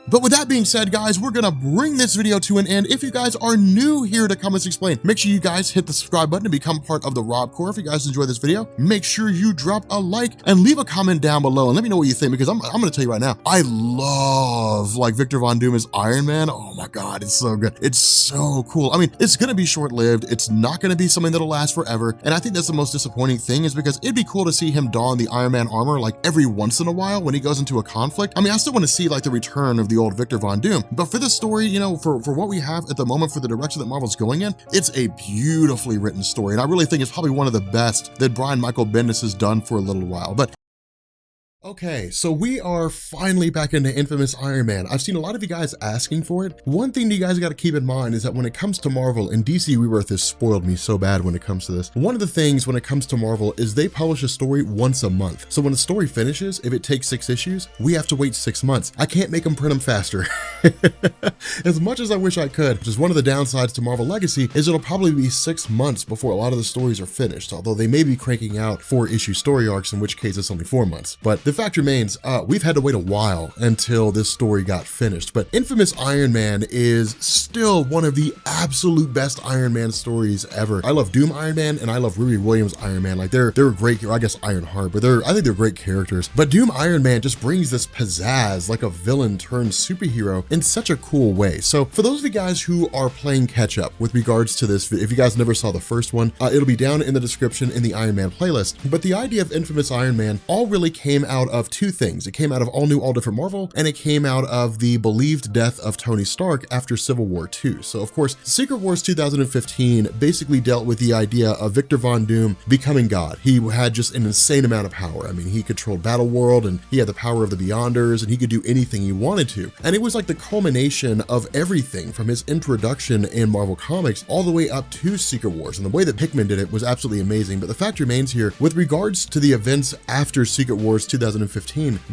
But with that being said, guys, we're gonna bring this video to an end. If you guys are new here to Comments Explain, make sure you guys hit the subscribe button and become part of the Rob Core. If you guys enjoyed this video, make sure you drop a like and leave a comment down below and let me know what you think, because I'm gonna tell you right now, I love like Victor Von Doom as Iron Man. Oh my God, it's so good. It's so cool. I mean, it's gonna be short-lived. It's not gonna be something that'll last forever. And I think that's the most disappointing thing, is because it'd be cool to see him don the Iron Man armor like every once in a while when he goes into a conflict. I mean, I still wanna see like the return of the old Victor Von Doom, but for this story, you know, for what we have at the moment, for the direction that Marvel's going in, it's a beautifully written story. And I really think it's probably one of the best that Brian Michael Bendis has done for a little while. But okay, so we are finally back into Infamous Iron Man. I've seen a lot of you guys asking for it. One thing that you guys got to keep in mind is that when it comes to Marvel, and DC Rebirth has spoiled me so bad when it comes to this, one of the things when it comes to Marvel is they publish a story once a month. So when a story finishes, if it takes 6 issues, we have to wait 6 months. I can't make them print them faster. As much as I wish I could, which is one of the downsides to Marvel Legacy, is it'll probably be 6 months before a lot of the stories are finished, although they may be cranking out 4-issue story arcs, in which case it's only 4 months. But the fact remains, we've had to wait a while until this story got finished. But Infamous Iron Man is still one of the absolute best Iron Man stories ever. I love Doom Iron Man and I love Riri Williams Iron Man. Like they're great, I guess Ironheart, but I think they're great characters. But Doom Iron Man just brings this pizzazz, like a villain turned superhero, in such a cool way. So for those of you guys who are playing catch up with regards to this, if you guys never saw the first one, it'll be down in the description in the Iron Man playlist. But the idea of Infamous Iron Man all really came out of 2 things. It came out of All New, All Different Marvel, and it came out of the believed death of Tony Stark after Civil War II. So of course, Secret Wars 2015 basically dealt with the idea of Victor Von Doom becoming God. He had just an insane amount of power. I mean, he controlled Battle World and he had the power of the Beyonders and he could do anything he wanted to. And it was like the culmination of everything from his introduction in Marvel Comics all the way up to Secret Wars. And the way that Hickman did it was absolutely amazing. But the fact remains here, with regards to the events after Secret Wars 2015,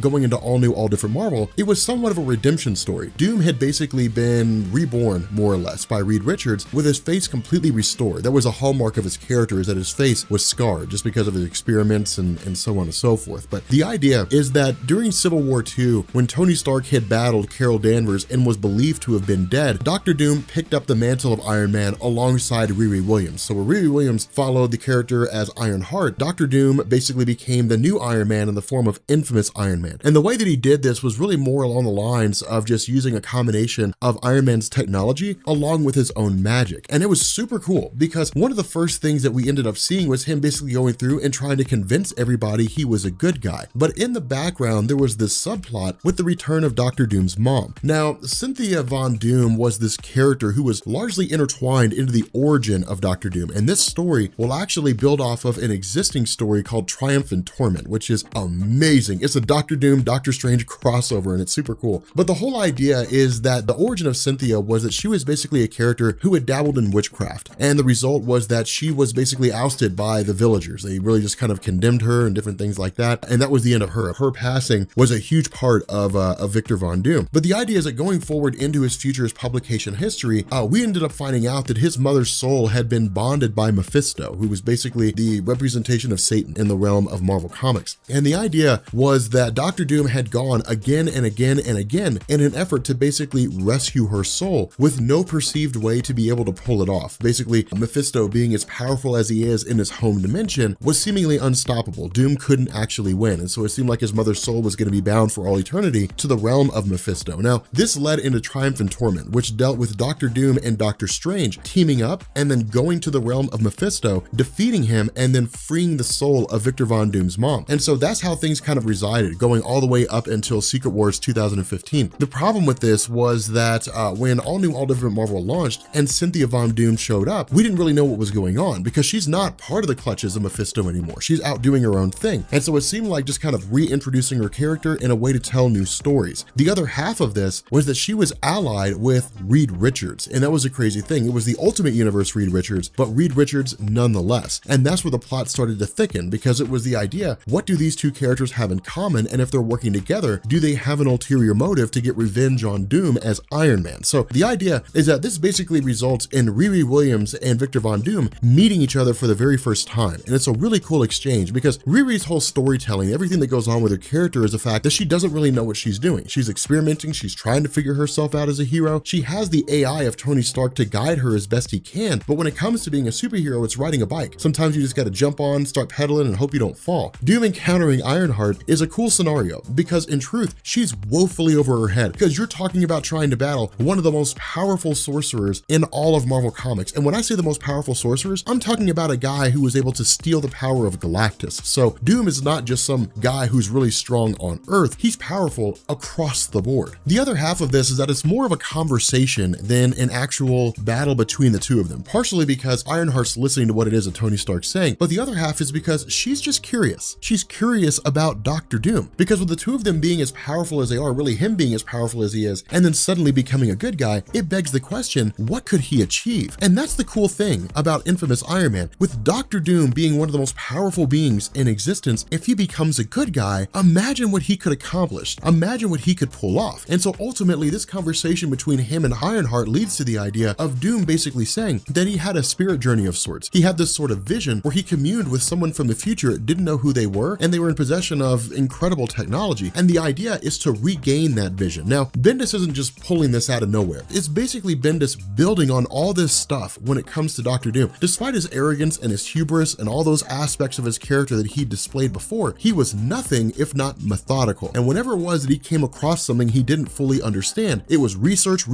going into All New, All Different Marvel, it was somewhat of a redemption story. Doom had basically been reborn, more or less, by Reed Richards, with his face completely restored. That was a hallmark of his character, is that his face was scarred just because of his experiments and so on and so forth. But the idea is that during Civil War II, when Tony Stark had battled Carol Danvers and was believed to have been dead, Dr. Doom picked up the mantle of Iron Man alongside Riri Williams. So where Riri Williams followed the character as Ironheart, Dr. Doom basically became the new Iron Man in the form of Infamous Iron Man. And the way that he did this was really more along the lines of just using a combination of Iron Man's technology along with his own magic. And it was super cool because one of the first things that we ended up seeing was him basically going through and trying to convince everybody he was a good guy. But in the background, there was this subplot with the return of Dr. Doom's mom. Now, Cynthia Von Doom was this character who was largely intertwined into the origin of Dr. Doom. And this story will actually build off of an existing story called Triumph and Torment, which is amazing. It's a Dr. Doom, Doctor Strange crossover, and it's super cool. But the whole idea is that the origin of Cynthia was that she was basically a character who had dabbled in witchcraft. And the result was that she was basically ousted by the villagers. They really just kind of condemned her and different things like that. And that was the end of her. Her passing was a huge part of Victor Von Doom. But the idea is that going forward into his Futurist publication history, we ended up finding out that his mother's soul had been bonded by Mephisto, who was basically the representation of Satan in the realm of Marvel Comics. And the idea was that Dr. Doom had gone again and again and again in an effort to basically rescue her soul with no perceived way to be able to pull it off. Basically, Mephisto, being as powerful as he is in his home dimension, was seemingly unstoppable. Doom couldn't actually win, and so it seemed like his mother's soul was going to be bound for all eternity to the realm of Mephisto. Now, this led into Triumph and Torment, which dealt with Dr. Doom and Doctor Strange teaming up and then going to the realm of Mephisto, defeating him, and then freeing the soul of Victor Von Doom's mom. And so that's how things kind of resided, going all the way up until Secret Wars 2015. The problem with this was that when All New, All Different Marvel launched and Cynthia Von Doom showed up, we didn't really know what was going on because she's not part of the clutches of Mephisto anymore. She's out doing her own thing. And so it seemed like just kind of reintroducing her character in a way to tell new stories. The other half of this was that she was allied with Reed Richards, and that was a crazy thing. It was the Ultimate Universe Reed Richards, but Reed Richards nonetheless. And that's where the plot started to thicken, because it was the idea, what do these two characters have in common, and if they're working together, do they have an ulterior motive to get revenge on Doom as Iron Man? So the idea is that this basically results in Riri Williams and Victor Von Doom meeting each other for the very first time, and it's a really cool exchange because Riri's whole storytelling, everything that goes on with her character is the fact that she doesn't really know what she's doing. She's experimenting, she's trying to figure herself out as a hero. She has the AI of Tony Stark to guide her as best he can, but when it comes to being a superhero, it's riding a bike. Sometimes you just gotta jump on, start pedaling, and hope you don't fall. Doom encountering Ironheart is a cool scenario because in truth, she's woefully over her head because you're talking about trying to battle one of the most powerful sorcerers in all of Marvel Comics. And when I say the most powerful sorcerers, I'm talking about a guy who was able to steal the power of Galactus. So Doom is not just some guy who's really strong on Earth, he's powerful across the board. The other half of this is that it's more of a conversation than an actual battle between the two of them, partially because Ironheart's listening to what it is that Tony Stark's saying, but the other half is because she's just curious. She's curious about Dr. Doom, because with the two of them being as powerful as they are, really him being as powerful as he is, and then suddenly becoming a good guy, it begs the question, what could he achieve? And that's the cool thing about Infamous Iron Man. With Dr. Doom being one of the most powerful beings in existence, if he becomes a good guy, imagine what he could accomplish. Imagine what he could pull off. And so ultimately, this conversation between him and Ironheart leads to the idea of Doom basically saying that he had a spirit journey of sorts. He had this sort of vision where he communed with someone from the future, didn't know who they were, and they were in possession of incredible technology. And the idea is to regain that vision. Now, Bendis isn't just pulling this out of nowhere. It's basically Bendis building on all this stuff when it comes to Dr. Doom. Despite his arrogance and his hubris and all those aspects of his character that he displayed before, he was nothing if not methodical. And whenever it was that he came across something he didn't fully understand, it was research,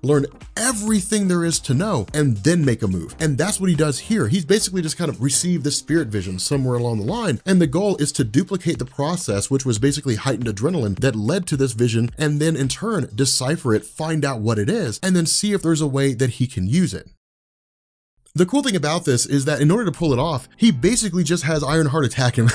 learn everything there is to know, and then make a move. And that's what he does here. He's basically just kind of received this spirit vision somewhere along the line, and the goal is to duplicate the process, which was basically heightened adrenaline that led to this vision, and then in turn decipher it, find out what it is, and then see if there's a way that he can use it. The cool thing about this is that in order to pull it off, he basically just has Ironheart attack him.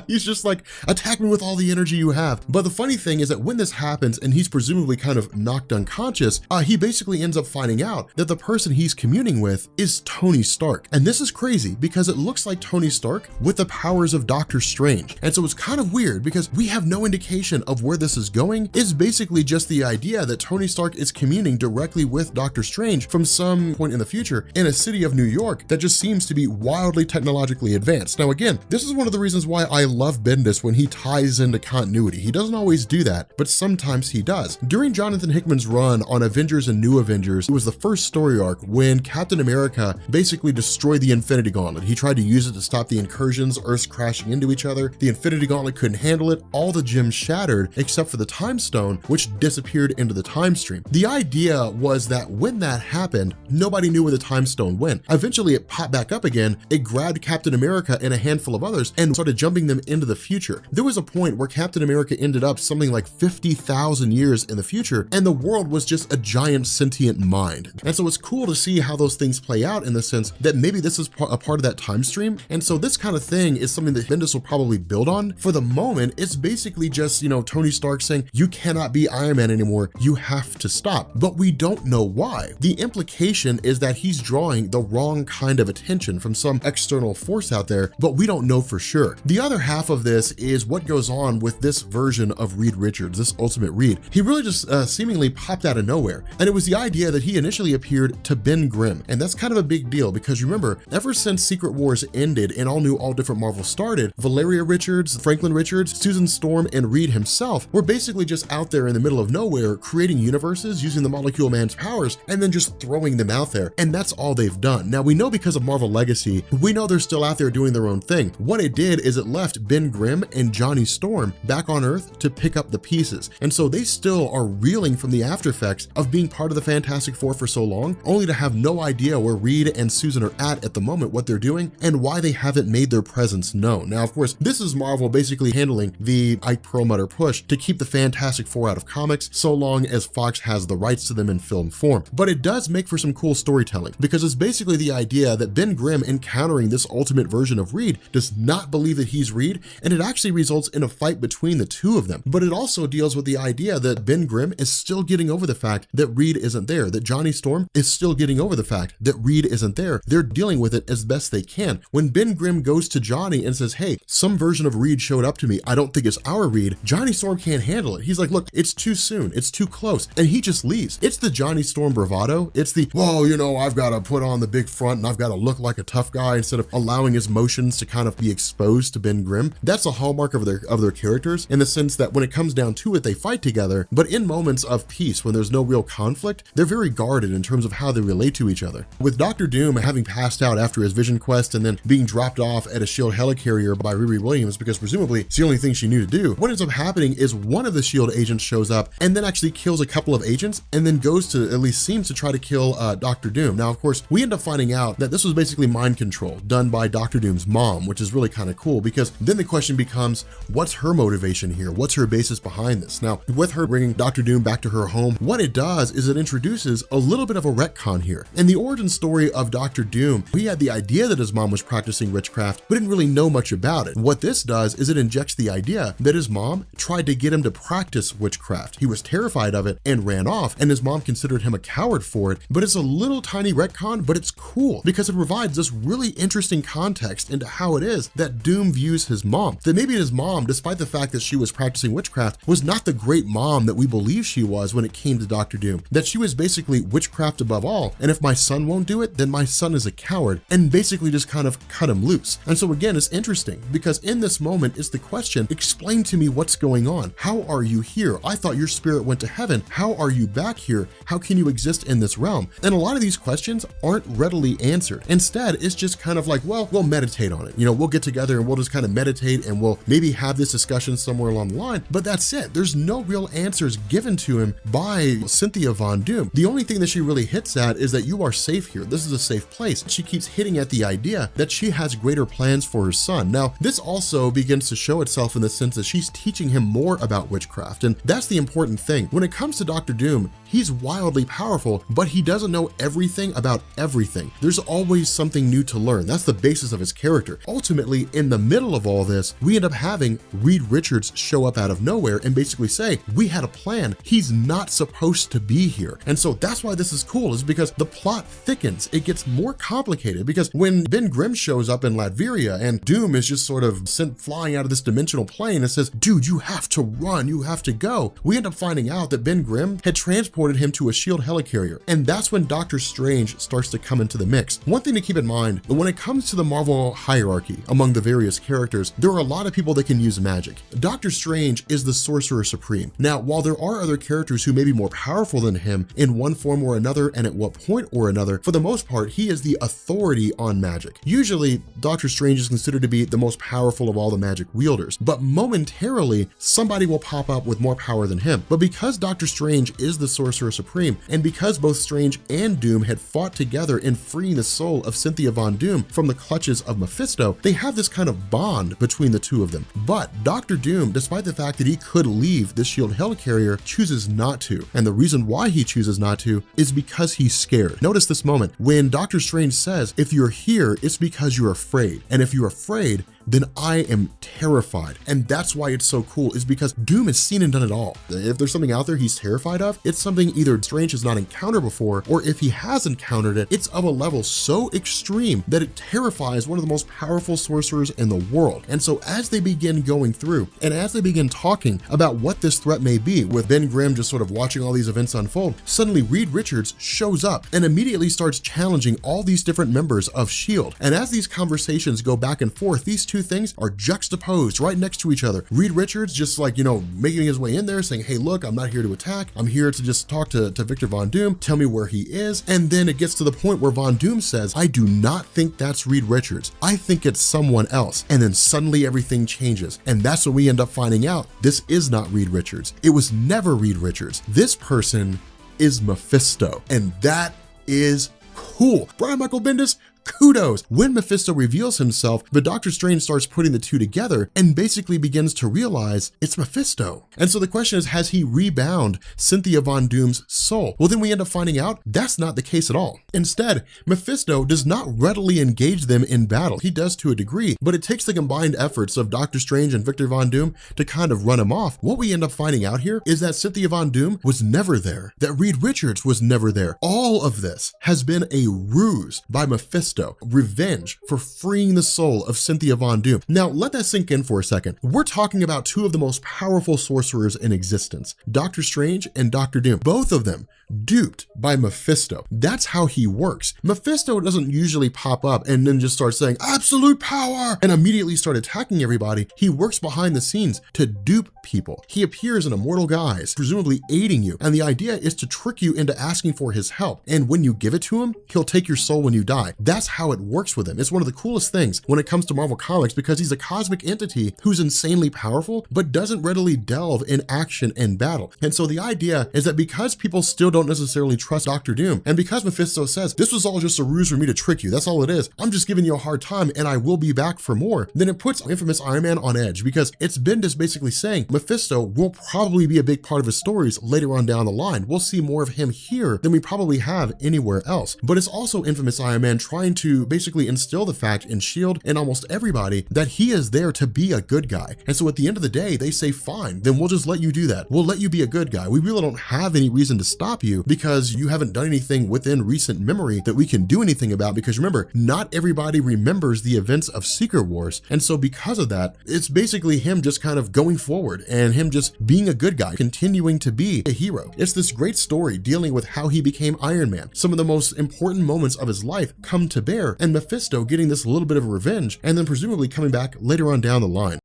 He's just like, attack me with all the energy you have. But the funny thing is that when this happens and he's presumably kind of knocked unconscious, he basically ends up finding out that the person he's communing with is Tony Stark. And this is crazy because it looks like Tony Stark with the powers of Doctor Strange. And so it's kind of weird because we have no indication of where this is going. It's basically just the idea that Tony Stark is communing directly with Doctor Strange from some point in the future in a city of New York that just seems to be wildly technologically advanced. Now again, this is one of the reasons why I love Bendis when he ties into continuity. He doesn't always do that, but sometimes he does. During Jonathan Hickman's run on Avengers and New Avengers, it was the first story arc when Captain America basically destroyed the Infinity Gauntlet. He tried to use it to stop the incursions, Earths crashing into each other. The Infinity Gauntlet couldn't handle it. All the gems shattered except for the Time Stone, which disappeared into the time stream. The idea was that when that happened, nobody knew where the Time Stone went. Eventually it popped back up again. It grabbed Captain America and a handful of others and started jumping them into the future. There was a point where Captain America ended up something like 50,000 years in the future, and the world was just a giant sentient mind. And so it's cool to see how those things play out in the sense that maybe this is a part of that time stream. And so this kind of thing is something that Bendis will probably build on. For the moment, it's basically just, Tony Stark saying, you cannot be Iron Man anymore. You have to stop. But we don't know why. The implication is that he's drawing the wrong kind of attention from some external force out there, but we don't know for sure. The other half of this is what goes on with this version of Reed Richards, this Ultimate Reed. He really just seemingly popped out of nowhere. And it was the idea that he initially appeared to Ben Grimm. And that's kind of a big deal because remember, ever since Secret Wars ended and All New, All Different Marvel started, Valeria Richards, Franklin Richards, Susan Storm, and Reed himself were basically just out there in the middle of nowhere creating universes using the Molecule Man's powers and then just throwing them out there. And that's all they've done. Now we know because of Marvel Legacy, we know they're still out there doing their own thing. What it did is it left Ben Grimm and Johnny Storm back on Earth to pick up the pieces. And so they still are reeling from the after effects of being part of the Fantastic Four for so long, only to have no idea where Reed and Susan are at the moment, what they're doing, and why they haven't made their presence known. Now, of course, this is Marvel basically handling the Ike Perlmutter push to keep the Fantastic Four out of comics so long as Fox has the rights to them in film form. But it does make for some cool storytelling. because it's basically the idea that Ben Grimm encountering this ultimate version of Reed does not believe that he's Reed, and it actually results in a fight between the two of them. But it also deals with the idea that Ben Grimm is still getting over the fact that Reed isn't there, that Johnny Storm is still getting over the fact that Reed isn't there. They're dealing with it as best they can. When Ben Grimm goes to Johnny and says, hey, some version of Reed showed up to me, I don't think it's our Reed, Johnny Storm can't handle it. He's like, look, it's too soon, it's too close, and he just leaves. It's the Johnny Storm bravado. It's the, whoa, you know, I've got to put on the big front and I've got to look like a tough guy instead of allowing his motions to kind of be exposed to Ben Grimm. That's a hallmark of their characters, in the sense that when it comes down to it, they fight together, but in moments of peace, when there's no real conflict, they're very guarded in terms of how they relate to each other. With Dr. Doom having passed out after his vision quest and then being dropped off at a SHIELD helicarrier by Riri Williams, because presumably it's the only thing she knew to do, what ends up happening is one of the SHIELD agents shows up and then actually kills a couple of agents and then goes to, at least seems to try to kill Dr. Doom. Now, of course, we end up finding out that this was basically mind control done by Dr. Doom's mom, which is really kind of cool, because then the question becomes, what's her motivation here? What's her basis behind this? Now, with her bringing Dr. Doom back to her home, what it does is it introduces a little bit of a retcon here. In the origin story of Dr. Doom, he had the idea that his mom was practicing witchcraft, but didn't really know much about it. What this does is it injects the idea that his mom tried to get him to practice witchcraft. He was terrified of it and ran off, and his mom considered him a coward for it. But it's a little tiny retcon, but it's cool because it provides this really interesting context into how it is that Doom views his mom. That maybe his mom, despite the fact that she was practicing witchcraft, was not the great mom that we believe she was when it came to Dr. Doom. That she was basically witchcraft above all, and if my son won't do it, then my son is a coward, and basically just kind of cut him loose. And so again, it's interesting because in this moment is the question, explain to me what's going on. How are you here? I thought your spirit went to heaven. How are you back here? How can you exist in this realm? And a lot of these questions aren't readily answered. Instead, it's just kind of like, well, we'll meditate on it. You know, we'll get together and we'll just kind of meditate and we'll maybe have this discussion somewhere along the line, but that's it. There's no real answers given to him by Cynthia Von Doom. The only thing that she really hits at is that you are safe here. This is a safe place. She keeps hitting at the idea that she has greater plans for her son. Now, this also begins to show itself in the sense that she's teaching him more about witchcraft, and that's the important thing. When it comes to Dr. Doom, he's wildly powerful, but he doesn't know everything about everything. There's always something new to learn. That's the basis of his character. Ultimately, in the middle of all this, we end up having Reed Richards show up out of nowhere and basically say, we had a plan. He's not supposed to be here. And so that's why this is cool, is because the plot thickens. It gets more complicated because when Ben Grimm shows up in Latveria and Doom is just sort of sent flying out of this dimensional plane and says, dude, you have to run, you have to go. We end up finding out that Ben Grimm had transported him to a SHIELD helicarrier. And that's when Doctor Strange starts to come into the mix. One thing to keep in mind, when it comes to the Marvel hierarchy among the various characters, there are a lot of people that can use magic. Doctor Strange is the Sorcerer Supreme. Now, while there are other characters who may be more powerful than him in one form or another and at what point or another, for the most part, he is the authority on magic. Usually, Doctor Strange is considered to be the most powerful of all the magic wielders, but momentarily, somebody will pop up with more power than him. But because Doctor Strange is the Sorcerer Supreme, and because both Strange and Doom had fought together in freeing the soul of Cynthia Von Doom from the clutches of Mephisto, they have this kind of bond between the two of them. But Dr. Doom, despite the fact that he could leave the SHIELD helicarrier, chooses not to. And the reason why he chooses not to is because he's scared. Notice this moment when Doctor Strange says, if you're here, it's because you're afraid. And if you're afraid, then I am terrified. And that's why it's so cool, is because Doom has seen and done it all. If there's something out there he's terrified of, it's something either Strange has not encountered before, or if he has encountered it, it's of a level so extreme that it terrifies one of the most powerful sorcerers in the world. And so as they begin going through, and as they begin talking about what this threat may be, with Ben Grimm just sort of watching all these events unfold, suddenly Reed Richards shows up and immediately starts challenging all these different members of SHIELD. And as these conversations go back and forth, these two things are juxtaposed right next to each other. Reed Richards just like, you know, making his way in there saying, hey, look, I'm not here to attack. I'm here to just talk to Victor Von Doom, tell me where he is. And then it gets to the point where Von Doom says, I do not think that's Reed Richards. I think it's someone else. And then suddenly everything changes. And that's when we end up finding out this is not Reed Richards. It was never Reed Richards. This person is Mephisto. And that is cool. Brian Michael Bendis, Kudos! When Mephisto reveals himself, but Doctor Strange starts putting the two together and basically begins to realize it's Mephisto. And so the question is, has he rebound Cynthia Von Doom's soul? Well, then we end up finding out that's not the case at all. Instead, Mephisto does not readily engage them in battle. He does to a degree, but it takes the combined efforts of Doctor Strange and Victor Von Doom to kind of run him off. What we end up finding out here is that Cynthia Von Doom was never there, that Reed Richards was never there. All of this has been a ruse by Mephisto, revenge for freeing the soul of Cynthia Von Doom. Now, let that sink in for a second. We're talking about two of the most powerful sorcerers in existence, Doctor Strange and Doctor Doom, both of them duped by Mephisto. That's how he works. Mephisto doesn't usually pop up and then just start saying absolute power and immediately start attacking everybody. He works behind the scenes to dupe people. He appears in immortal guise, presumably aiding you, and the idea is to trick you into asking for his help. And when you give it to him, he'll take your soul when you die. That's how it works with him. It's one of the coolest things when it comes to Marvel Comics because he's a cosmic entity who's insanely powerful, but doesn't readily delve in action and battle. And so the idea is that because people still don't necessarily trust Doctor Doom, and because Mephisto says, this was all just a ruse for me to trick you, that's all it is, I'm just giving you a hard time and I will be back for more, then it puts infamous Iron Man on edge because it's Bendis basically saying Mephisto will probably be a big part of his stories later on down the line. We'll see more of him here than we probably have anywhere else. But it's also infamous Iron Man trying to basically instill the fact in S.H.I.E.L.D. and almost everybody that he is there to be a good guy. And so at the end of the day, they say, fine, then we'll just let you do that. We'll let you be a good guy. We really don't have any reason to stop you because you haven't done anything within recent memory that we can do anything about. Because remember, not everybody remembers the events of Secret Wars. And so because of that, it's basically him just kind of going forward and him just being a good guy, continuing to be a hero. It's this great story dealing with how he became Iron Man. Some of the most important moments of his life come to bear, and Mephisto getting this little bit of revenge and then presumably coming back later on down the line.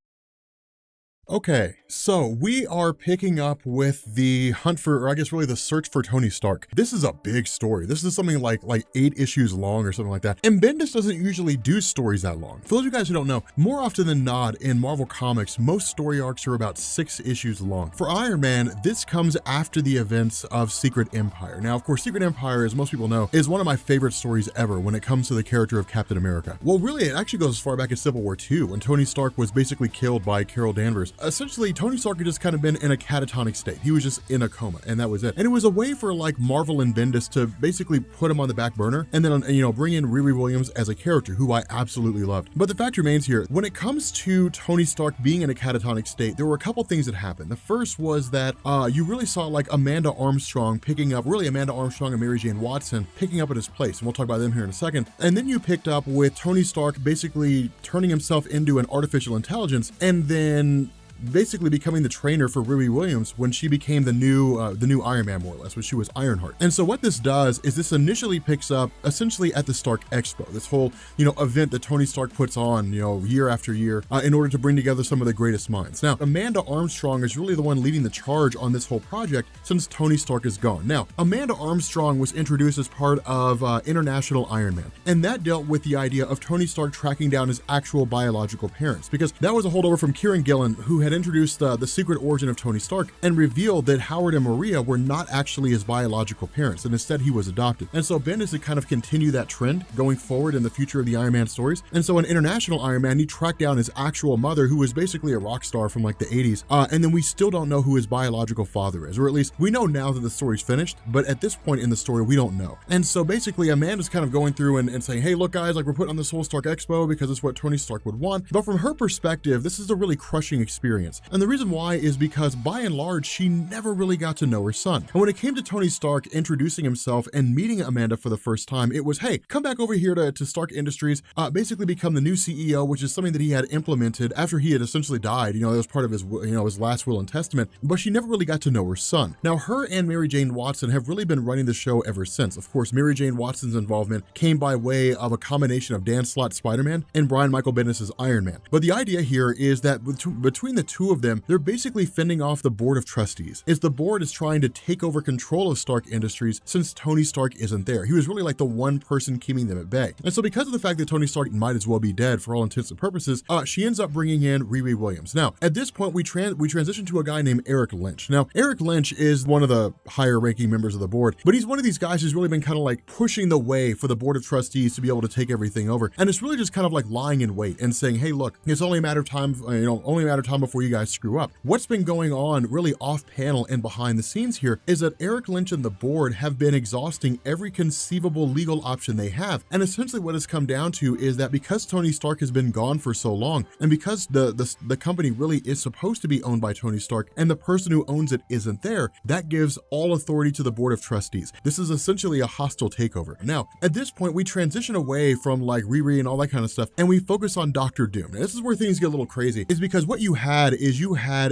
Okay, so we are picking up with the hunt for, or I guess really the search for Tony Stark. This is a big story. This is something like 8 issues long or something like that. And Bendis doesn't usually do stories that long. For those of you guys who don't know, more often than not in Marvel Comics, most story arcs are about 6 issues long. For Iron Man, this comes after the events of Secret Empire. Now, of course, Secret Empire, as most people know, is one of my favorite stories ever when it comes to the character of Captain America. Well, really, it actually goes as far back as Civil War II, when Tony Stark was basically killed by Carol Danvers. Essentially, Tony Stark had just kind of been in a catatonic state. He was just in a coma, and that was it. And it was a way for Marvel and Bendis to basically put him on the back burner and then, bring in Riri Williams as a character who I absolutely loved. But the fact remains here, when it comes to Tony Stark being in a catatonic state, there were a couple things that happened. The first was that you really saw Amanda Armstrong picking up, Amanda Armstrong and Mary Jane Watson picking up at his place. And we'll talk about them here in a second. And then you picked up with Tony Stark basically turning himself into an artificial intelligence and then basically becoming the trainer for Riri Williams when she became the new Iron Man, more or less, when she was Ironheart. And so what this does is this initially picks up essentially at the Stark Expo, this whole, event that Tony Stark puts on, year after year in order to bring together some of the greatest minds. Now, Amanda Armstrong is really the one leading the charge on this whole project since Tony Stark is gone. Now, Amanda Armstrong was introduced as part of International Iron Man, and that dealt with the idea of Tony Stark tracking down his actual biological parents, because that was a holdover from Kieran Gillen, who had introduced the secret origin of Tony Stark and revealed that Howard and Maria were not actually his biological parents, and instead he was adopted. And so Bendis had kind of continued that trend going forward in the future of the Iron Man stories. And so in International Iron Man, he tracked down his actual mother, who was basically a rock star from the 80s. And then we still don't know who his biological father is, or at least we know now that the story's finished, but at this point in the story, we don't know. And so basically Amanda's kind of going through and saying, hey, look guys, we're putting on this whole Stark Expo because it's what Tony Stark would want. But from her perspective, this is a really crushing experience. And the reason why is because by and large, she never really got to know her son. And when it came to Tony Stark introducing himself and meeting Amanda for the first time, it was, hey, come back over here to Stark Industries, basically become the new CEO, which is something that he had implemented after he had essentially died. That was part of his, his last will and testament, but she never really got to know her son. Now, her and Mary Jane Watson have really been running the show ever since. Of course, Mary Jane Watson's involvement came by way of a combination of Dan Slott's Spider-Man and Brian Michael Bendis' Iron Man. But the idea here is that between the two of them, they're basically fending off the board of trustees. It's the board is trying to take over control of Stark Industries since Tony Stark isn't there. He was really like the one person keeping them at bay. And so because of the fact that Tony Stark might as well be dead for all intents and purposes, she ends up bringing in Riri Williams. Now, at this point, we transition to a guy named Eric Lynch. Now, Eric Lynch is one of the higher ranking members of the board, but he's one of these guys who's really been kind of like pushing the way for the board of trustees to be able to take everything over. And it's really just kind of like lying in wait and saying, hey, look, it's only a matter of time, only a matter of time before you guys screw up. What's been going on really off panel and behind the scenes here is that Eric Lynch and the board have been exhausting every conceivable legal option they have. And essentially what it's come down to is that because Tony Stark has been gone for so long, and because the company really is supposed to be owned by Tony Stark and the person who owns it isn't there, that gives all authority to the board of trustees. This is essentially a hostile takeover. Now, at this point, we transition away from like Riri and all that kind of stuff, and we focus on Doctor Doom. Now, this is where things get a little crazy, is because what you had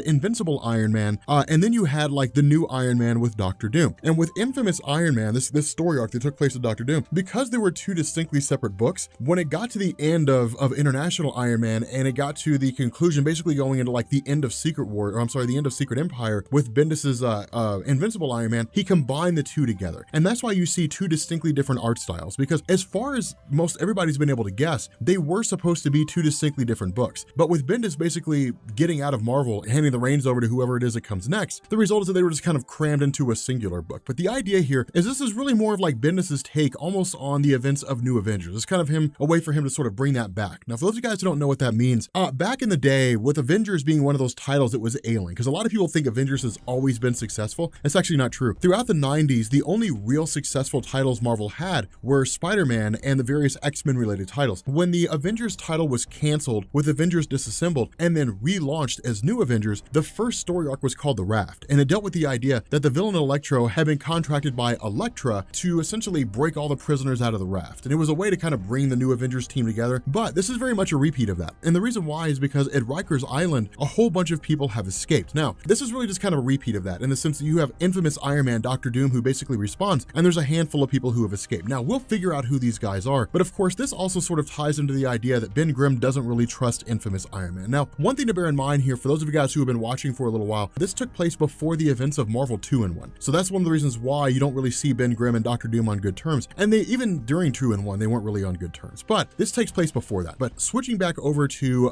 Invincible Iron Man, and then you had like the new Iron Man with Doctor Doom. And with Infamous Iron Man, this story arc that took place with Doctor Doom, because there were two distinctly separate books, when it got to the end of International Iron Man and it got to the conclusion, basically going into like the end of the end of Secret Empire with Bendis's Invincible Iron Man, he combined the two together. And that's why you see two distinctly different art styles, because as far as most everybody's been able to guess, they were supposed to be two distinctly different books. But with Bendis basically getting out of Marvel and handing the reins over to whoever it is that comes next, the result is that they were just kind of crammed into a singular book. But the idea here is this is really more of like Bendis's take almost on the events of New Avengers. It's kind of a way for him to sort of bring that back. Now, for those of you guys who don't know what that means, back in the day, with Avengers being one of those titles that was ailing, because a lot of people think Avengers has always been successful. It's actually not true. Throughout the 90s, the only real successful titles Marvel had were Spider-Man and the various X-Men related titles. When the Avengers title was canceled with Avengers Disassembled and then relaunched as New Avengers, the first story arc was called The Raft, and it dealt with the idea that the villain Electro had been contracted by Elektra to essentially break all the prisoners out of the raft. And it was a way to kind of bring the New Avengers team together, but this is very much a repeat of that. And the reason why is because at Rikers Island, a whole bunch of people have escaped. Now, this is really just kind of a repeat of that in the sense that you have Infamous Iron Man, Doctor Doom, who basically responds, and there's a handful of people who have escaped. Now, we'll figure out who these guys are, but of course, this also sort of ties into the idea that Ben Grimm doesn't really trust Infamous Iron Man. Now, one thing to bear in mind here, for those of you guys who have been watching for a little while, this took place before the events of Marvel 2-in-1. So that's one of the reasons why you don't really see Ben Grimm and Doctor Doom on good terms. And they, even during 2-in-1, they weren't really on good terms. But this takes place before that. But switching back over to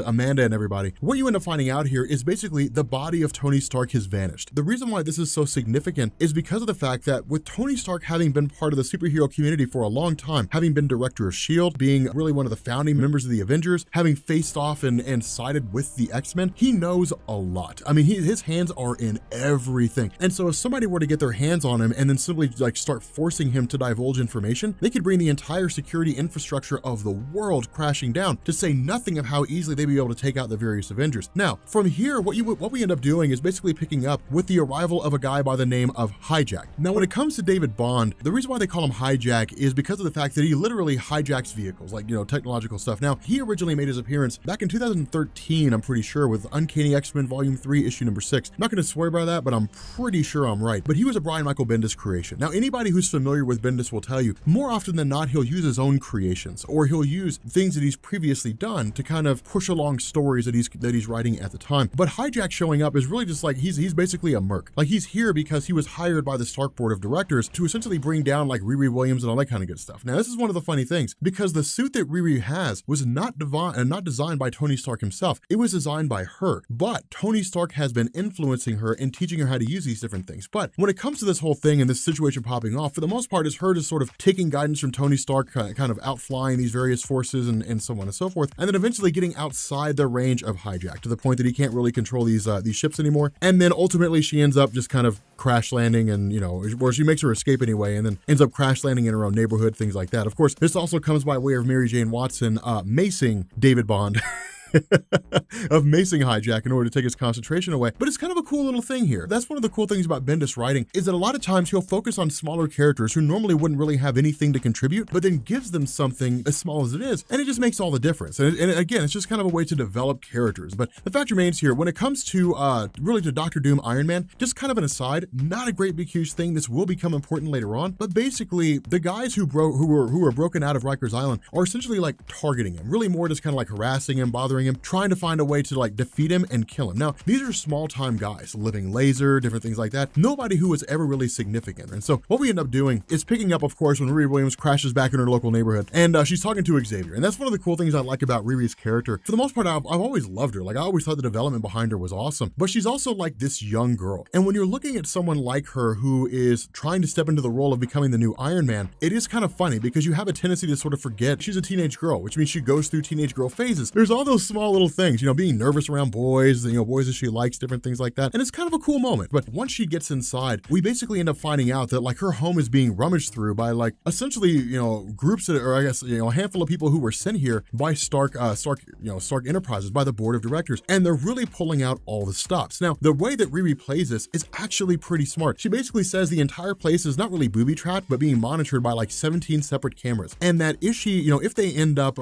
Amanda and everybody, what you end up finding out here is basically the body of Tony Stark has vanished. The reason why this is so significant is because of the fact that with Tony Stark having been part of the superhero community for a long time, having been director of S.H.I.E.L.D., being really one of the founding members of the Avengers, having faced off and sided with the X-Men, he knows a lot. I mean, his hands are in everything. And so if somebody were to get their hands on him and then simply like start forcing him to divulge information, they could bring the entire security infrastructure of the world crashing down, to say nothing of how easily they'd be able to take out the various Avengers. Now, from here, what we end up doing is basically picking up with the arrival of a guy by the name of Hijack. Now, when it comes to David Bond, the reason why they call him Hijack is because of the fact that he literally hijacks vehicles, like, technological stuff. Now, he originally made his appearance back in 2013, I'm pretty sure, with Uncanny X-Men Volume 3, Issue number 6. I'm not going to swear by that, but I'm pretty sure I'm right. But he was a Brian Michael Bendis creation. Now, anybody who's familiar with Bendis will tell you, more often than not, he'll use his own creations, or he'll use things that he's previously done to kind of push along stories that he's writing at the time. But Hijack showing up is really just like, he's basically a merc. Like, he's here because he was hired by the Stark Board of Directors to essentially bring down like Riri Williams and all that kind of good stuff. Now, this is one of the funny things, because the suit that Riri has was not designed by Tony Stark himself. It was designed by her, but Tony Stark has been influencing her and teaching her how to use these different things. But when it comes to this whole thing and this situation popping off, for the most part, it's her just sort of taking guidance from Tony Stark, kind of outflying these various forces and so on and so forth, and then eventually getting outside the range of Hijack to the point that he can't really control these ships anymore. And then ultimately she ends up just kind of crash landing, and where she makes her escape anyway, and then ends up crash landing in her own neighborhood, things like that. Of course, this also comes by way of Mary Jane Watson macing David Bond. of macing Hijack in order to take his concentration away. But it's kind of a cool little thing here. That's one of the cool things about Bendis writing, is that a lot of times he'll focus on smaller characters who normally wouldn't really have anything to contribute, but then gives them something as small as it is, and it just makes all the difference. And again, it's just kind of a way to develop characters. But the fact remains here, when it comes to really to Doctor Doom Iron Man, just kind of an aside, not a great big huge thing. This will become important later on, but basically the guys who were broken out of Rikers Island are essentially like targeting him, really more just kind of like harassing him, bothering monitoring him, trying to find a way to like defeat him and kill him. Now, these are small time guys, living laser, different things like that. Nobody who was ever really significant. And so what we end up doing is picking up, of course, when Riri Williams crashes back in her local neighborhood, and she's talking to Xavier. And that's one of the cool things I like about Riri's character. For the most part, I've always loved her. Like, I always thought the development behind her was awesome, but she's also like this young girl. And when you're looking at someone like her who is trying to step into the role of becoming the new Iron Man, it is kind of funny because you have a tendency to sort of forget she's a teenage girl, which means she goes through teenage girl phases. There's all those small little things, you know, being nervous around boys, you know, boys that she likes, different things like that. And it's kind of a cool moment. But once she gets inside, we basically end up finding out that like her home is being rummaged through by like essentially, you know, groups that, or I guess, you know, a handful of people who were sent here by Stark Enterprises, by the board of directors. And they're really pulling out all the stops. Now, the way that Riri plays this is actually pretty smart. She basically says the entire place is not really booby trapped, but being monitored by like 17 separate cameras. And that if she, you know, if they end up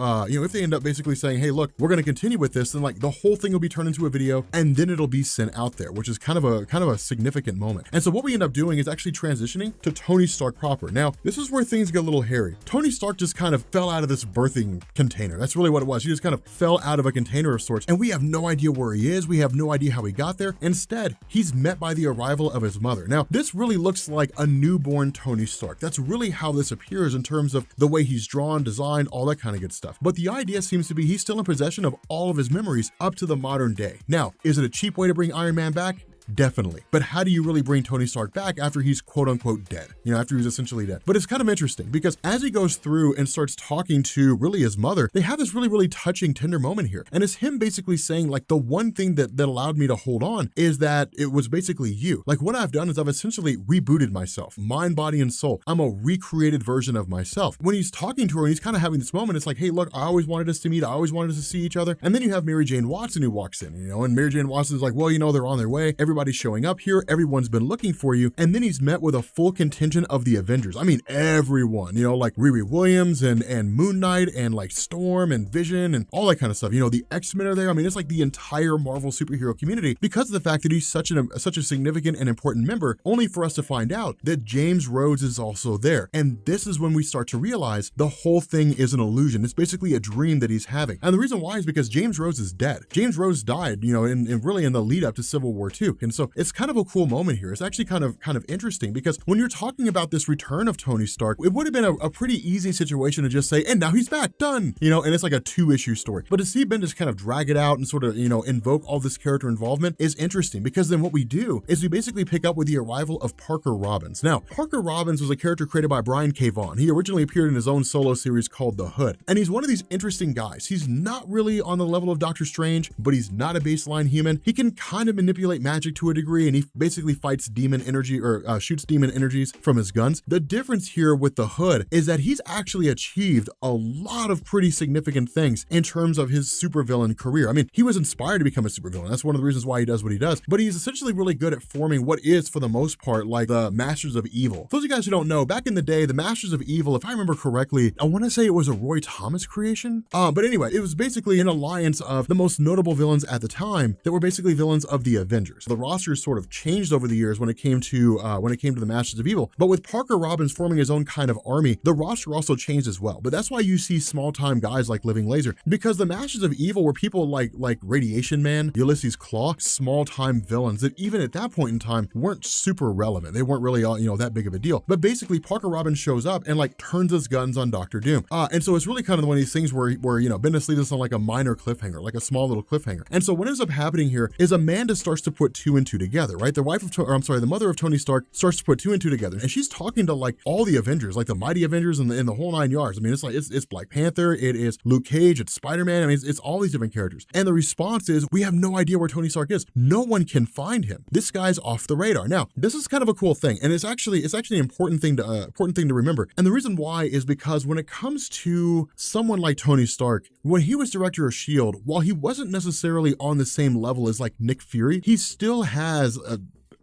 basically saying, hey, look, we're going to continue with this, then like the whole thing will be turned into a video and then it'll be sent out there, which is kind of a significant moment. And so what we end up doing is actually transitioning to Tony Stark proper. Now, this is where things get a little hairy. Tony Stark just kind of fell out of this birthing container. That's really what it was. He just kind of fell out of a container of sorts, and we have no idea where he is. We have no idea how he got there. Instead, he's met by the arrival of his mother. Now, this really looks like a newborn Tony Stark. That's really how this appears in terms of the way he's drawn, designed, all that kind of good stuff. But the idea seems to be he's still in possession of all of his memories up to the modern day. Now, is it a cheap way to bring Iron Man back? Definitely. But how do you really bring Tony Stark back after he's quote unquote dead? You know, after he's essentially dead. But it's kind of interesting because as he goes through and starts talking to really his mother, they have this really, really touching, tender moment here. And it's him basically saying like, the one thing that allowed me to hold on is that it was basically you. Like, what I've done is I've essentially rebooted myself, mind, body, and soul. I'm a recreated version of myself. When he's talking to her and he's kind of having this moment, it's like, hey, look, I always wanted us to meet. I always wanted us to see each other. And then you have Mary Jane Watson who walks in, you know, and Mary Jane Watson is like, well, you know, they're on their way. Everybody's showing up here. Everyone's been looking for you. And then he's met with a full contingent of the Avengers. I mean, everyone, you know, like Riri Williams and Moon Knight and like Storm and Vision and all that kind of stuff. You know, the X-Men are there. I mean, it's like the entire Marvel superhero community because of the fact that he's such a significant and important member, only for us to find out that James Rhodes is also there. And this is when we start to realize the whole thing is an illusion. It's basically a dream that he's having. And the reason why is because James Rhodes is dead. James Rhodes died, you know, in really in the lead up to Civil War II. And so it's kind of a cool moment here. It's actually kind of interesting because when you're talking about this return of Tony Stark, it would have been a pretty easy situation to just say, and now he's back, done, you know, and it's like a 2-issue story. But to see Bendis kind of drag it out and sort of, you know, invoke all this character involvement is interesting because then what we do is we basically pick up with the arrival of Parker Robbins. Now, Parker Robbins was a character created by Brian K. Vaughan. He originally appeared in his own solo series called The Hood, and he's one of these interesting guys. He's not really on the level of Doctor Strange, but he's not a baseline human. He can kind of manipulate magic to a degree, and he basically fights demon energy or shoots demon energies from his guns. The difference here with the Hood is that he's actually achieved a lot of pretty significant things in terms of his supervillain career. I mean, he was inspired to become a supervillain. That's one of the reasons why he does what he does, but he's essentially really good at forming what is, for the most part, like the Masters of Evil. For those of you guys who don't know, back in the day, the Masters of Evil, if I remember correctly, I want to say it was a Roy Thomas creation. But anyway, it was basically an alliance of the most notable villains at the time that were basically villains of the Avengers. The rosters sort of changed over the years when it came to the Masters of Evil. But with Parker Robbins forming his own kind of army, the roster also changed as well. But that's why you see small time guys like Living Laser, because the Masters of Evil were people like Radiation Man, Ulysses Claw, small time villains that even at that point in time weren't super relevant. They weren't really that big of a deal. But basically Parker Robbins shows up and like turns his guns on Doctor Doom. And so it's really kind of one of these things where Bendis leaves us on like a minor cliffhanger, like a small little cliffhanger. And so what ends up happening here is Amanda starts to put 2 and 2 together, right? The mother of Tony Stark starts to put 2 and 2 together, and she's talking to like all the Avengers, like the Mighty Avengers and the whole 9 yards. I mean, it's like it's Black Panther, it is Luke Cage, it's Spider-Man. I mean, it's all these different characters. And the response is, we have no idea where Tony Stark is. No one can find him. This guy's off the radar. Now, this is kind of a cool thing, and it's actually an important thing to remember. And the reason why is because when it comes to someone like Tony Stark, when he was director of S.H.I.E.L.D., while he wasn't necessarily on the same level as like Nick Fury, he still has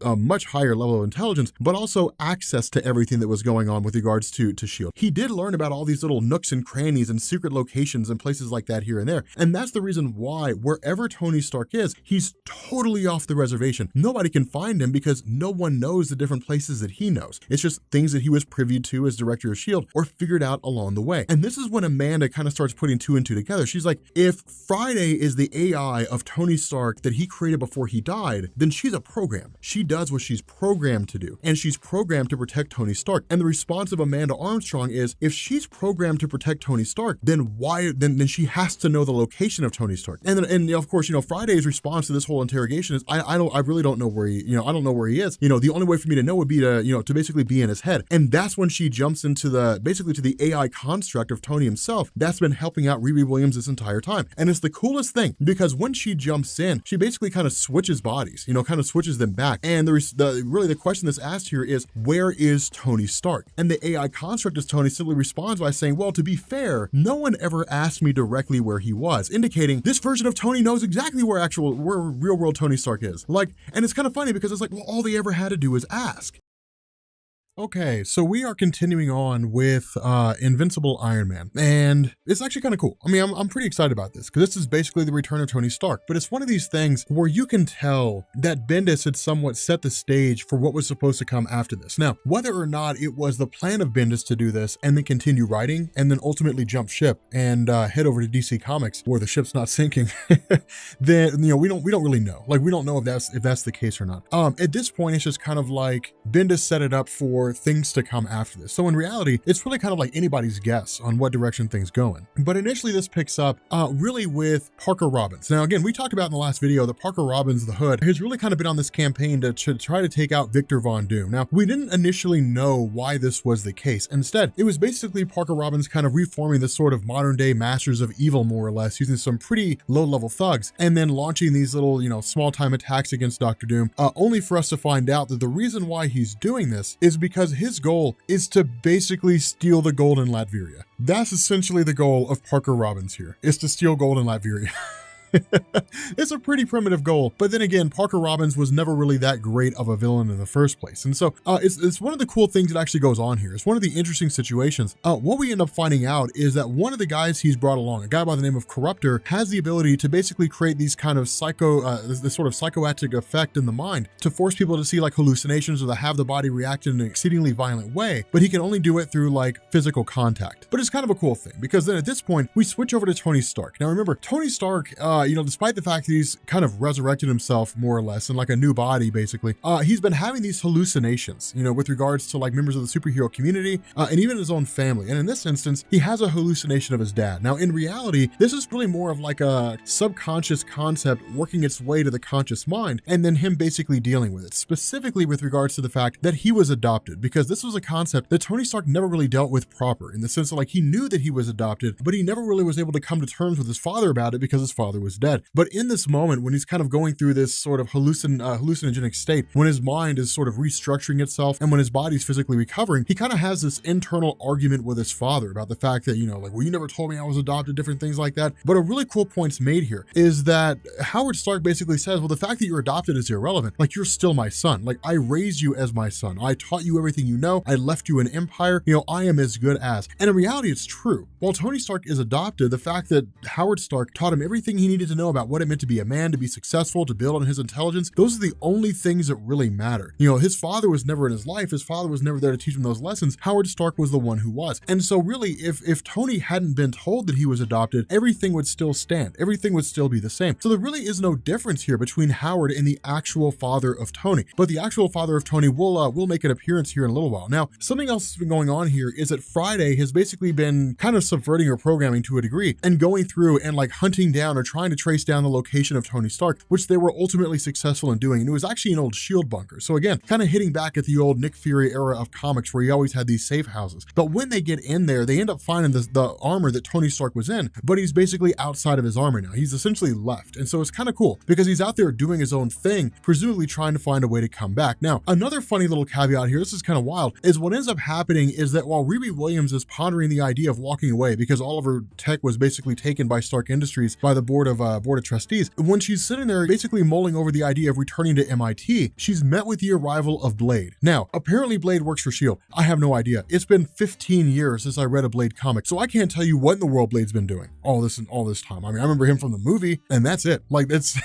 a much higher level of intelligence, but also access to everything that was going on with regards to S.H.I.E.L.D. He did learn about all these little nooks and crannies and secret locations and places like that here and there. And that's the reason why wherever Tony Stark is, he's totally off the reservation. Nobody can find him because no one knows the different places that he knows. It's just things that he was privy to as director of S.H.I.E.L.D. or figured out along the way. And this is when Amanda kind of starts putting two and two together. She's like, if Friday is the AI of Tony Stark that he created before he died, then she's a program. She does what she's programmed to do, and she's programmed to protect Tony Stark. And the response of Amanda Armstrong is, if she's programmed to protect Tony Stark, then why? Then she has to know the location of Tony Stark. And of course, Friday's response to this whole interrogation is, I really don't know where he, I don't know where he is. The only way for me to know would be to basically be in his head. And that's when she jumps into basically to the AI construct of Tony himself that's been helping out Riri Williams this entire time. And it's the coolest thing because when she jumps in, she basically kind of switches bodies, kind of switches them back. And really the question that's asked here is, where is Tony Stark? And the AI construct as Tony simply responds by saying, well, to be fair, no one ever asked me directly where he was, indicating this version of Tony knows exactly where real world Tony Stark is. And it's kind of funny because it's like, well, all they ever had to do was ask. Okay, so we are continuing on with Invincible Iron Man, and it's actually kind of cool. I mean, I'm pretty excited about this because this is basically the return of Tony Stark, but it's one of these things where you can tell that Bendis had somewhat set the stage for what was supposed to come after this. Now, whether or not it was the plan of Bendis to do this and then continue writing and then ultimately jump ship and head over to DC Comics where the ship's not sinking, then we don't really know. We don't know if that's the case or not. At this point, it's just kind of like Bendis set it up for things to come after this. So in reality, it's really kind of like anybody's guess on what direction things going. But initially this picks up really with Parker Robbins. Now again, we talked about in the last video that Parker Robbins, the Hood, has really kind of been on this campaign to try to take out Victor Von Doom. Now, we didn't initially know why this was the case. Instead, it was basically Parker Robbins kind of reforming this sort of modern day masters of evil, more or less, using some pretty low level thugs, and then launching these little, small time attacks against Dr. Doom, only for us to find out that the reason why he's doing this is because his goal is to basically steal the gold in Latveria. That's essentially the goal of Parker Robbins here, is to steal gold in Latveria. It's a pretty primitive goal, but then again, Parker Robbins was never really that great of a villain in the first place. And so it's one of the cool things that actually goes on here. It's one of the interesting situations. What we end up finding out is that one of the guys he's brought along, a guy by the name of Corruptor, has the ability to basically create these kind of this sort of psychoactive effect in the mind to force people to see hallucinations or to have the body react in an exceedingly violent way, but he can only do it through physical contact. But it's kind of a cool thing because then at this point, we switch over to Tony Stark. Now remember, Tony Stark, despite the fact that he's kind of resurrected himself more or less in a new body, basically, he's been having these hallucinations, with regards to members of the superhero community and even his own family. And in this instance, he has a hallucination of his dad. Now, in reality, this is really more of a subconscious concept working its way to the conscious mind, and then him basically dealing with it, specifically with regards to the fact that he was adopted, because this was a concept that Tony Stark never really dealt with proper, in the sense that he knew that he was adopted, but he never really was able to come to terms with his father about it because his father was dead. But in this moment, when he's kind of going through this sort of hallucinogenic state, when his mind is sort of restructuring itself and when his body's physically recovering, he kind of has this internal argument with his father about the fact that, well, you never told me I was adopted, different things like that. But a really cool point's made here is that Howard Stark basically says, well, the fact that you're adopted is irrelevant. You're still my son. I raised you as my son. I taught you everything you know. I left you an empire. I am as good as. And in reality, it's true. While Tony Stark is adopted, the fact that Howard Stark taught him everything he needed to know about what it meant to be a man, to be successful, to build on his intelligence, those are the only things that really matter. His father was never in his life. His father was never there to teach him those lessons. Howard Stark was the one who was. And so really, if Tony hadn't been told that he was adopted, everything would still stand. Everything would still be the same. So there really is no difference here between Howard and the actual father of Tony. But the actual father of Tony will make an appearance here in a little while. Now, something else that's been going on here is that Friday has basically been kind of subverting her programming to a degree and going through and hunting down or trying to trace down the location of Tony Stark, which they were ultimately successful in doing. And it was actually an old S.H.I.E.L.D. bunker. So again, kind of hitting back at the old Nick Fury era of comics where he always had these safe houses. But when they get in there, they end up finding the armor that Tony Stark was in, but he's basically outside of his armor now. He's essentially left. And so it's kind of cool because he's out there doing his own thing, presumably trying to find a way to come back. Now, another funny little caveat here, this is kind of wild, is what ends up happening is that while Riri Williams is pondering the idea of walking away because all of her tech was basically taken by Stark Industries by the board board of trustees. When she's sitting there basically mulling over the idea of returning to MIT, she's met with the arrival of Blade. Now, apparently Blade works for S.H.I.E.L.D. I have no idea. It's been 15 years since I read a Blade comic, so I can't tell you what in the world Blade's been doing all this time. I mean, I remember him from the movie, and that's it. Like, it's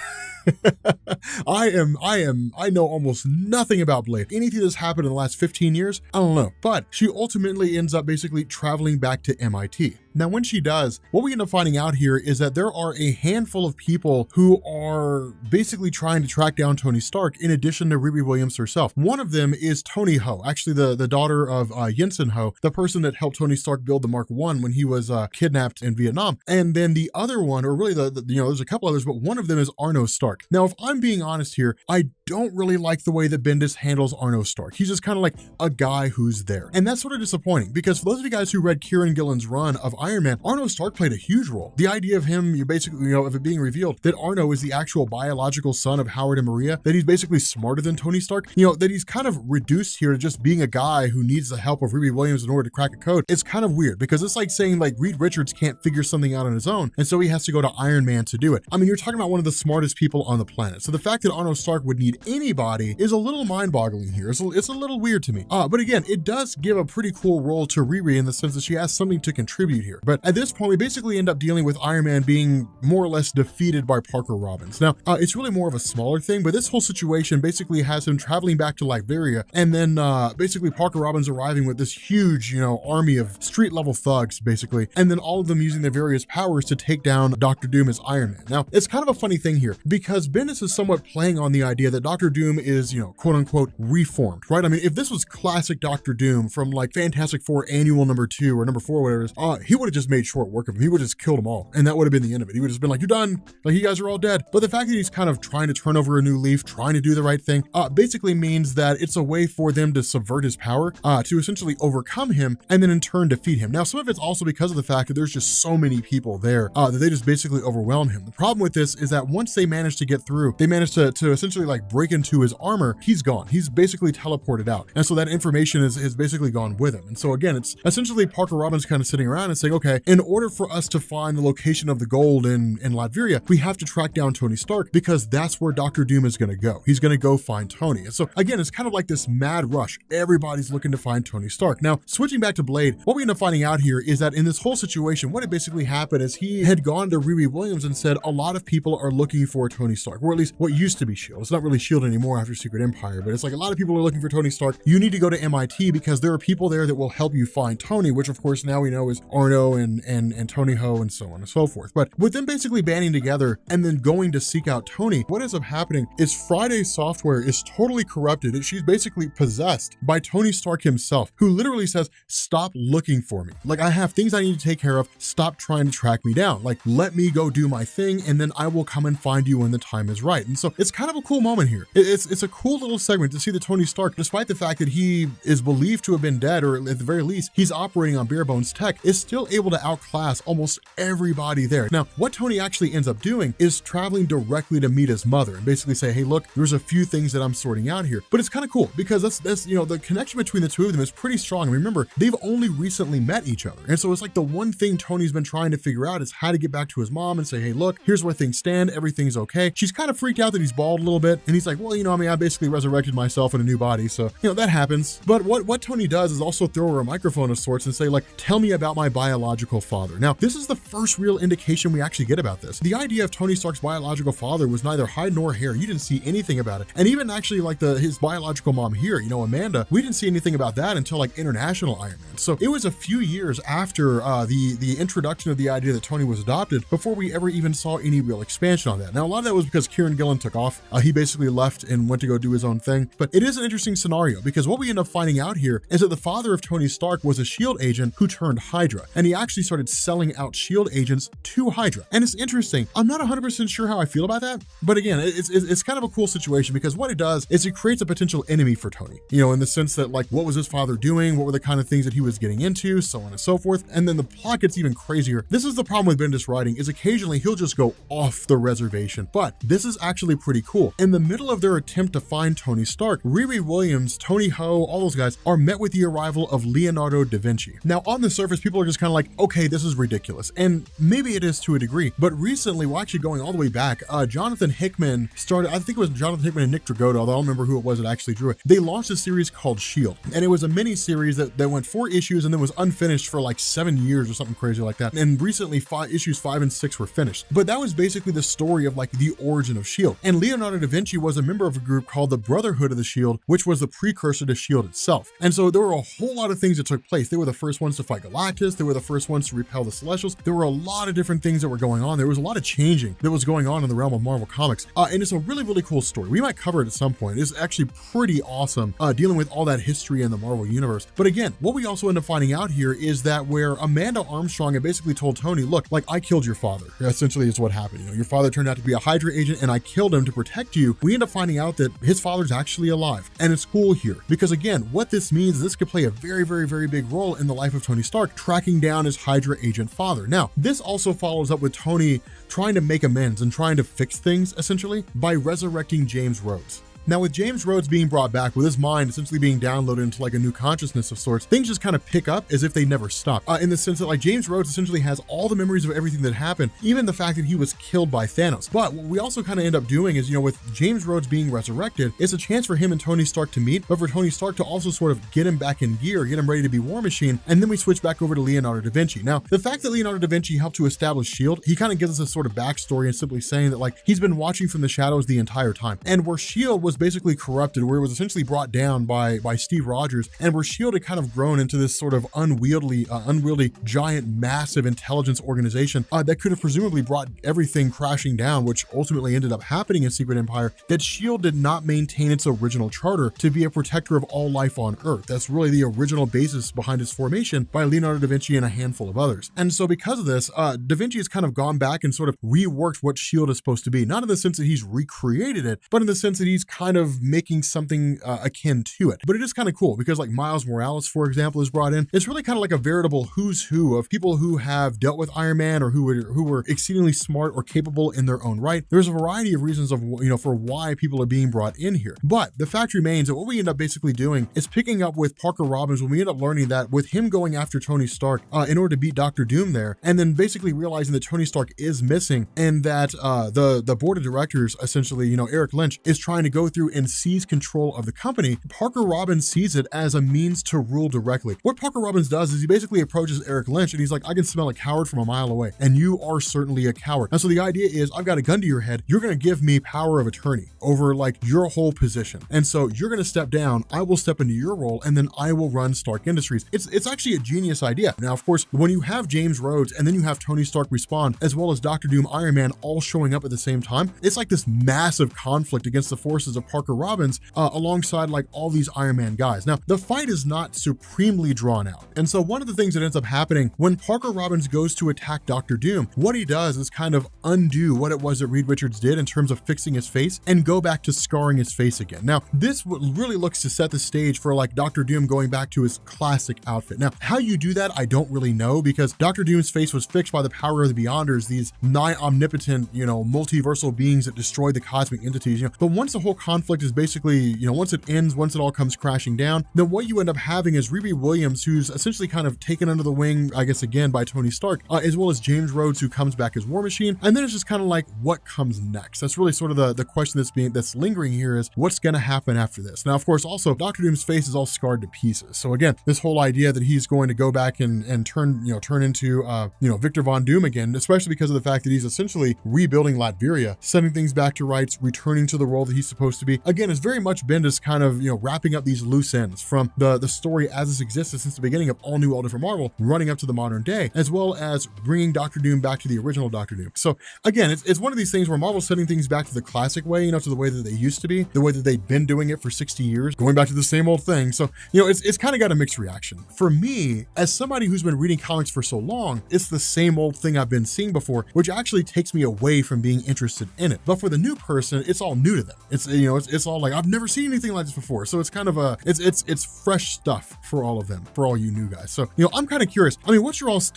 I know almost nothing about Blade. Anything that's happened in the last 15 years, I don't know. But she ultimately ends up basically traveling back to MIT. Now, when she does, what we end up finding out here is that there are a handful of people who are basically trying to track down Tony Stark, in addition to Riri Williams herself. One of them is Tony Ho, actually the daughter of Yinsen Ho, the person that helped Tony Stark build the Mark I when he was kidnapped in Vietnam. And then the other one, or really there's a couple others, but one of them is Arno Stark. Now, if I'm being honest here, I don't really like the way that Bendis handles Arno Stark. He's just kind of like a guy who's there. And that's sort of disappointing, because for those of you guys who read Kieran Gillen's run of Iron Man, Arno Stark played a huge role. The idea of him, of it being revealed that Arno is the actual biological son of Howard and Maria, that he's basically smarter than Tony Stark, that he's kind of reduced here to just being a guy who needs the help of Riri Williams in order to crack a code. It's kind of weird, because it's like saying like Reed Richards can't figure something out on his own, and so he has to go to Iron Man to do it. I mean, you're talking about one of the smartest people on the planet. So the fact that Arno Stark would need anybody is a little mind-boggling here. It's a little weird to me. But again, it does give a pretty cool role to Riri in the sense that she has something to contribute here. But at this point, we basically end up dealing with Iron Man being more or less defeated by Parker Robbins. Now, it's really more of a smaller thing, but this whole situation basically has him traveling back to Latveria, and then basically Parker Robbins arriving with this huge, army of street-level thugs, basically, and then all of them using their various powers to take down Doctor Doom as Iron Man. Now, it's kind of a funny thing here, because Bendis is somewhat playing on the idea that Doctor Doom is, quote-unquote, reformed, right? I mean, if this was classic Doctor Doom from like Fantastic Four Annual number 2 or number 4, whatever it is, he would have just made short work of him. He would have just killed them all, and that would have been the end of it. He would have just been like, you're done. Like, you guys are all dead. But the fact that he's kind of trying to turn over a new leaf, trying to do the right thing, basically means that it's a way for them to subvert his power, to essentially overcome him, and then in turn defeat him. Now, some of it's also because of the fact that there's just so many people there that they just basically overwhelm him. The problem with this is that once they manage to get through, they manage to essentially like break into his armor, he's gone. He's basically teleported out. And so that information is basically gone with him. And so again, it's essentially Parker Robbins kind of sitting around and saying, okay, in order for us to find the location of the gold in Latveria, we have to track down Tony Stark, because that's where Doctor Doom is going to go. He's going to go find Tony. And so again, it's kind of like this mad rush. Everybody's looking to find Tony Stark. Now, switching back to Blade, what we end up finding out here is that in this whole situation, what had basically happened is he had gone to Riri Williams and said, a lot of people are looking for Tony Stark, or at least what used to be S.H.I.E.L.D. It's not really S.H.I.E.L.D. anymore after Secret Empire, but it's like a lot of people are looking for Tony Stark. You need to go to MIT because there are people there that will help you find Tony, which of course now we know is Arno and Tony Ho and so on and so forth. But with them basically banding together and then going to seek out Tony, what ends up happening is Friday's software is totally corrupted. She's basically possessed by Tony Stark himself, who literally says, stop looking for me. Like, I have things I need to take care of. Stop trying to track me down. Like, let me go do my thing, and then I will come and find you when the time is right. And so it's kind of a cool moment here. It's a cool little segment to see that Tony Stark, despite the fact that he is believed to have been dead, or at the very least, he's operating on bare bones tech, is still able to outclass almost everybody there. Now, what Tony actually ends up doing is traveling directly to meet his mother and basically say, hey, look, there's a few things that I'm sorting out here. But it's kind of cool because that's the connection between the two of them is pretty strong. And remember, they've only recently met each other. And so it's like the one thing Tony's been trying to figure out is how to get back to his mom and say, hey, look, here's where things stand. Everything's okay. She's kind of freaked out that he's bald a little bit. And he's like, well, I basically resurrected myself in a new body. So, that happens. But what Tony does is also throw her a microphone of sorts and say, like, tell me about my biological father. Now, this is the first real indication we actually get about this. The idea of Tony Stark's biological father was neither hide nor hair. You didn't see anything about it. And even actually like his biological mom here, Amanda, we didn't see anything about that until like International Iron Man. So it was a few years after the introduction of the idea that Tony was adopted before we ever even saw any real expansion on that. Now, a lot of that was because Kieran Gillen took off. He basically left and went to go do his own thing. But it is an interesting scenario because what we end up finding out here is that the father of Tony Stark was a S.H.I.E.L.D. agent who turned Hydra. And he actually started selling out S.H.I.E.L.D. agents to Hydra. And it's interesting. I'm not 100% sure how I feel about that. But again, it's kind of a cool situation because what it does is it creates a potential enemy for Tony, in the sense that like, what was his father doing? What were the kind of things that he was getting into? So on and so forth. And then the plot gets even crazier. This is the problem with Bendis writing is occasionally he'll just go off the reservation, but this is actually pretty cool. In the middle middle of their attempt to find Tony Stark, Riri Williams, Tony Ho, all those guys are met with the arrival of Leonardo da Vinci. Now, on the surface, people are just kind of like, okay, this is ridiculous. And maybe it is to a degree, but recently, we're actually going all the way back. Jonathan Hickman started, I think it was Jonathan Hickman and Nick Dragotta, although I don't remember who it was that actually drew it. They launched a series called S.H.I.E.L.D. And it was a mini series that went 4 issues and then was unfinished for like 7 years or something crazy like that. And recently, issues 5 and 6 were finished. But that was basically the story of like the origin of S.H.I.E.L.D. And Leonardo da Vinci was a member of a group called the Brotherhood of the Shield, which was the precursor to S.H.I.E.L.D. itself. And so there were a whole lot of things that took place. They were the first ones to fight Galactus. They were the first ones to repel the Celestials. There were a lot of different things that were going on. There was a lot of changing that was going on in the realm of Marvel Comics. And it's a really, really cool story. We might cover it at some point. It's actually pretty awesome dealing with all that history in the Marvel Universe. But again, what we also end up finding out here is that where Amanda Armstrong had basically told Tony, look, like I killed your father, essentially is what happened. You know, your father turned out to be a Hydra agent and I killed him to protect you. We end up finding out that his father's actually alive. And it's cool here because again, what this means is this could play a very, very, very big role in the life of Tony Stark, tracking down his Hydra agent father. Now, this also follows up with Tony trying to make amends and trying to fix things essentially by resurrecting James Rhodes. Now, with James Rhodes being brought back, with his mind essentially being downloaded into like a new consciousness of sorts, things just kind of pick up as if they never stop. In the sense that like James Rhodes essentially has all the memories of everything that happened, even the fact that he was killed by Thanos. But what we also kind of end up doing is, you know, with James Rhodes being resurrected, it's a chance for him and Tony Stark to meet, but for Tony Stark to also sort of get him back in gear, get him ready to be War Machine, and then we switch back over to Leonardo da Vinci. Now, the fact that Leonardo da Vinci helped to establish S.H.I.E.L.D., he kind of gives us a sort of backstory and simply saying that like he's been watching from the shadows the entire time. And where S.H.I.E.L.D. was basically corrupted, where it was essentially brought down by Steve Rogers, and where S.H.I.E.L.D. had kind of grown into this sort of unwieldy, giant, massive intelligence organization that could have presumably brought everything crashing down, which ultimately ended up happening in Secret Empire, that S.H.I.E.L.D. did not maintain its original charter to be a protector of all life on Earth. That's really the original basis behind its formation by Leonardo da Vinci and a handful of others. And so because of this, da Vinci has kind of gone back and sort of reworked what S.H.I.E.L.D. is supposed to be, not in the sense that he's recreated it, but in the sense that he's kind of making something akin to it. But it is kind of cool because like Miles Morales, for example, is brought in. It's really kind of like a veritable who's who of people who have dealt with Iron Man or who were exceedingly smart or capable in their own right. There's a variety of reasons of, you know, for why people are being brought in here. But the fact remains that what we end up basically doing is picking up with Parker Robbins when we end up learning that with him going after Tony Stark in order to beat Dr. Doom there, and then basically realizing that Tony Stark is missing and that the board of directors, essentially, you know, Eric Lynch is trying to go through and seize control of the company. Parker Robbins sees it as a means to rule directly. What Parker Robbins does is he basically approaches Eric Lynch and he's like, I can smell a coward from a mile away, and you are certainly a coward. And so the idea is, I've got a gun to your head. You're going to give me power of attorney over like your whole position. And so you're going to step down. I will step into your role, and then I will run Stark Industries. It's actually a genius idea. Now, of course, when you have James Rhodes and then you have Tony Stark respond, as well as Dr. Doom, Iron Man, all showing up at the same time, it's like this massive conflict against the forces of Parker Robbins alongside like all these Iron Man guys. Now, the fight is not supremely drawn out. And so one of the things that ends up happening when Parker Robbins goes to attack Dr. Doom, what he does is kind of undo what it was that Reed Richards did in terms of fixing his face and go back to scarring his face again. Now, this really looks to set the stage for like Dr. Doom going back to his classic outfit. Now, how you do that, I don't really know, because Dr. Doom's face was fixed by the power of the Beyonders, these nigh omnipotent, you know, multiversal beings that destroy the cosmic entities, you know. But once the whole conflict is basically, you know, once it ends, once it all comes crashing down, then what you end up having is Riri Williams, who's essentially kind of taken under the wing, I guess, again, by Tony Stark, as well as James Rhodes, who comes back as War Machine. And then it's just kind of like, what comes next? That's really sort of the question that's lingering here, is what's going to happen after this? Now, of course, also Dr. Doom's face is all scarred to pieces. So again, this whole idea that he's going to go back and turn into, Victor Von Doom again, especially because of the fact that he's essentially rebuilding Latveria, setting things back to rights, returning to the role that he's supposed to be. Again, it's very much been just kind of, wrapping up these loose ends from the story as it's existed since the beginning of all new, all different Marvel, running up to the modern day, as well as bringing Dr. Doom back to the original Dr. Doom. So again, it's one of these things where Marvel's setting things back to the classic way, to the way that they used to be, the way that they've been doing it for 60 years, going back to the same old thing. So, it's kind of got a mixed reaction. For me, as somebody who's been reading comics for so long, it's the same old thing I've been seeing before, which actually takes me away from being interested in it. But for the new person, it's all new to them. It's, know, it's all like, I've never seen anything like this before. So it's kind of it's fresh stuff for all of them, for all you new guys. So, you know, I'm kind of curious. I mean, what's your all's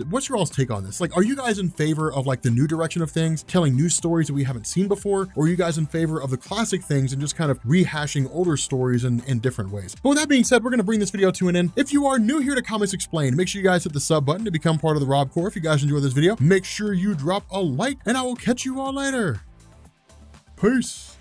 take on this? Like, are you guys in favor of like the new direction of things, telling new stories that we haven't seen before? Or are you guys in favor of the classic things and just kind of rehashing older stories in different ways? But with that being said, we're going to bring this video to an end. If you are new here to Comics Explained, make sure you guys hit the sub button to become part of the Rob Corps. If you guys enjoyed this video, make sure you drop a like, and I will catch you all later. Peace.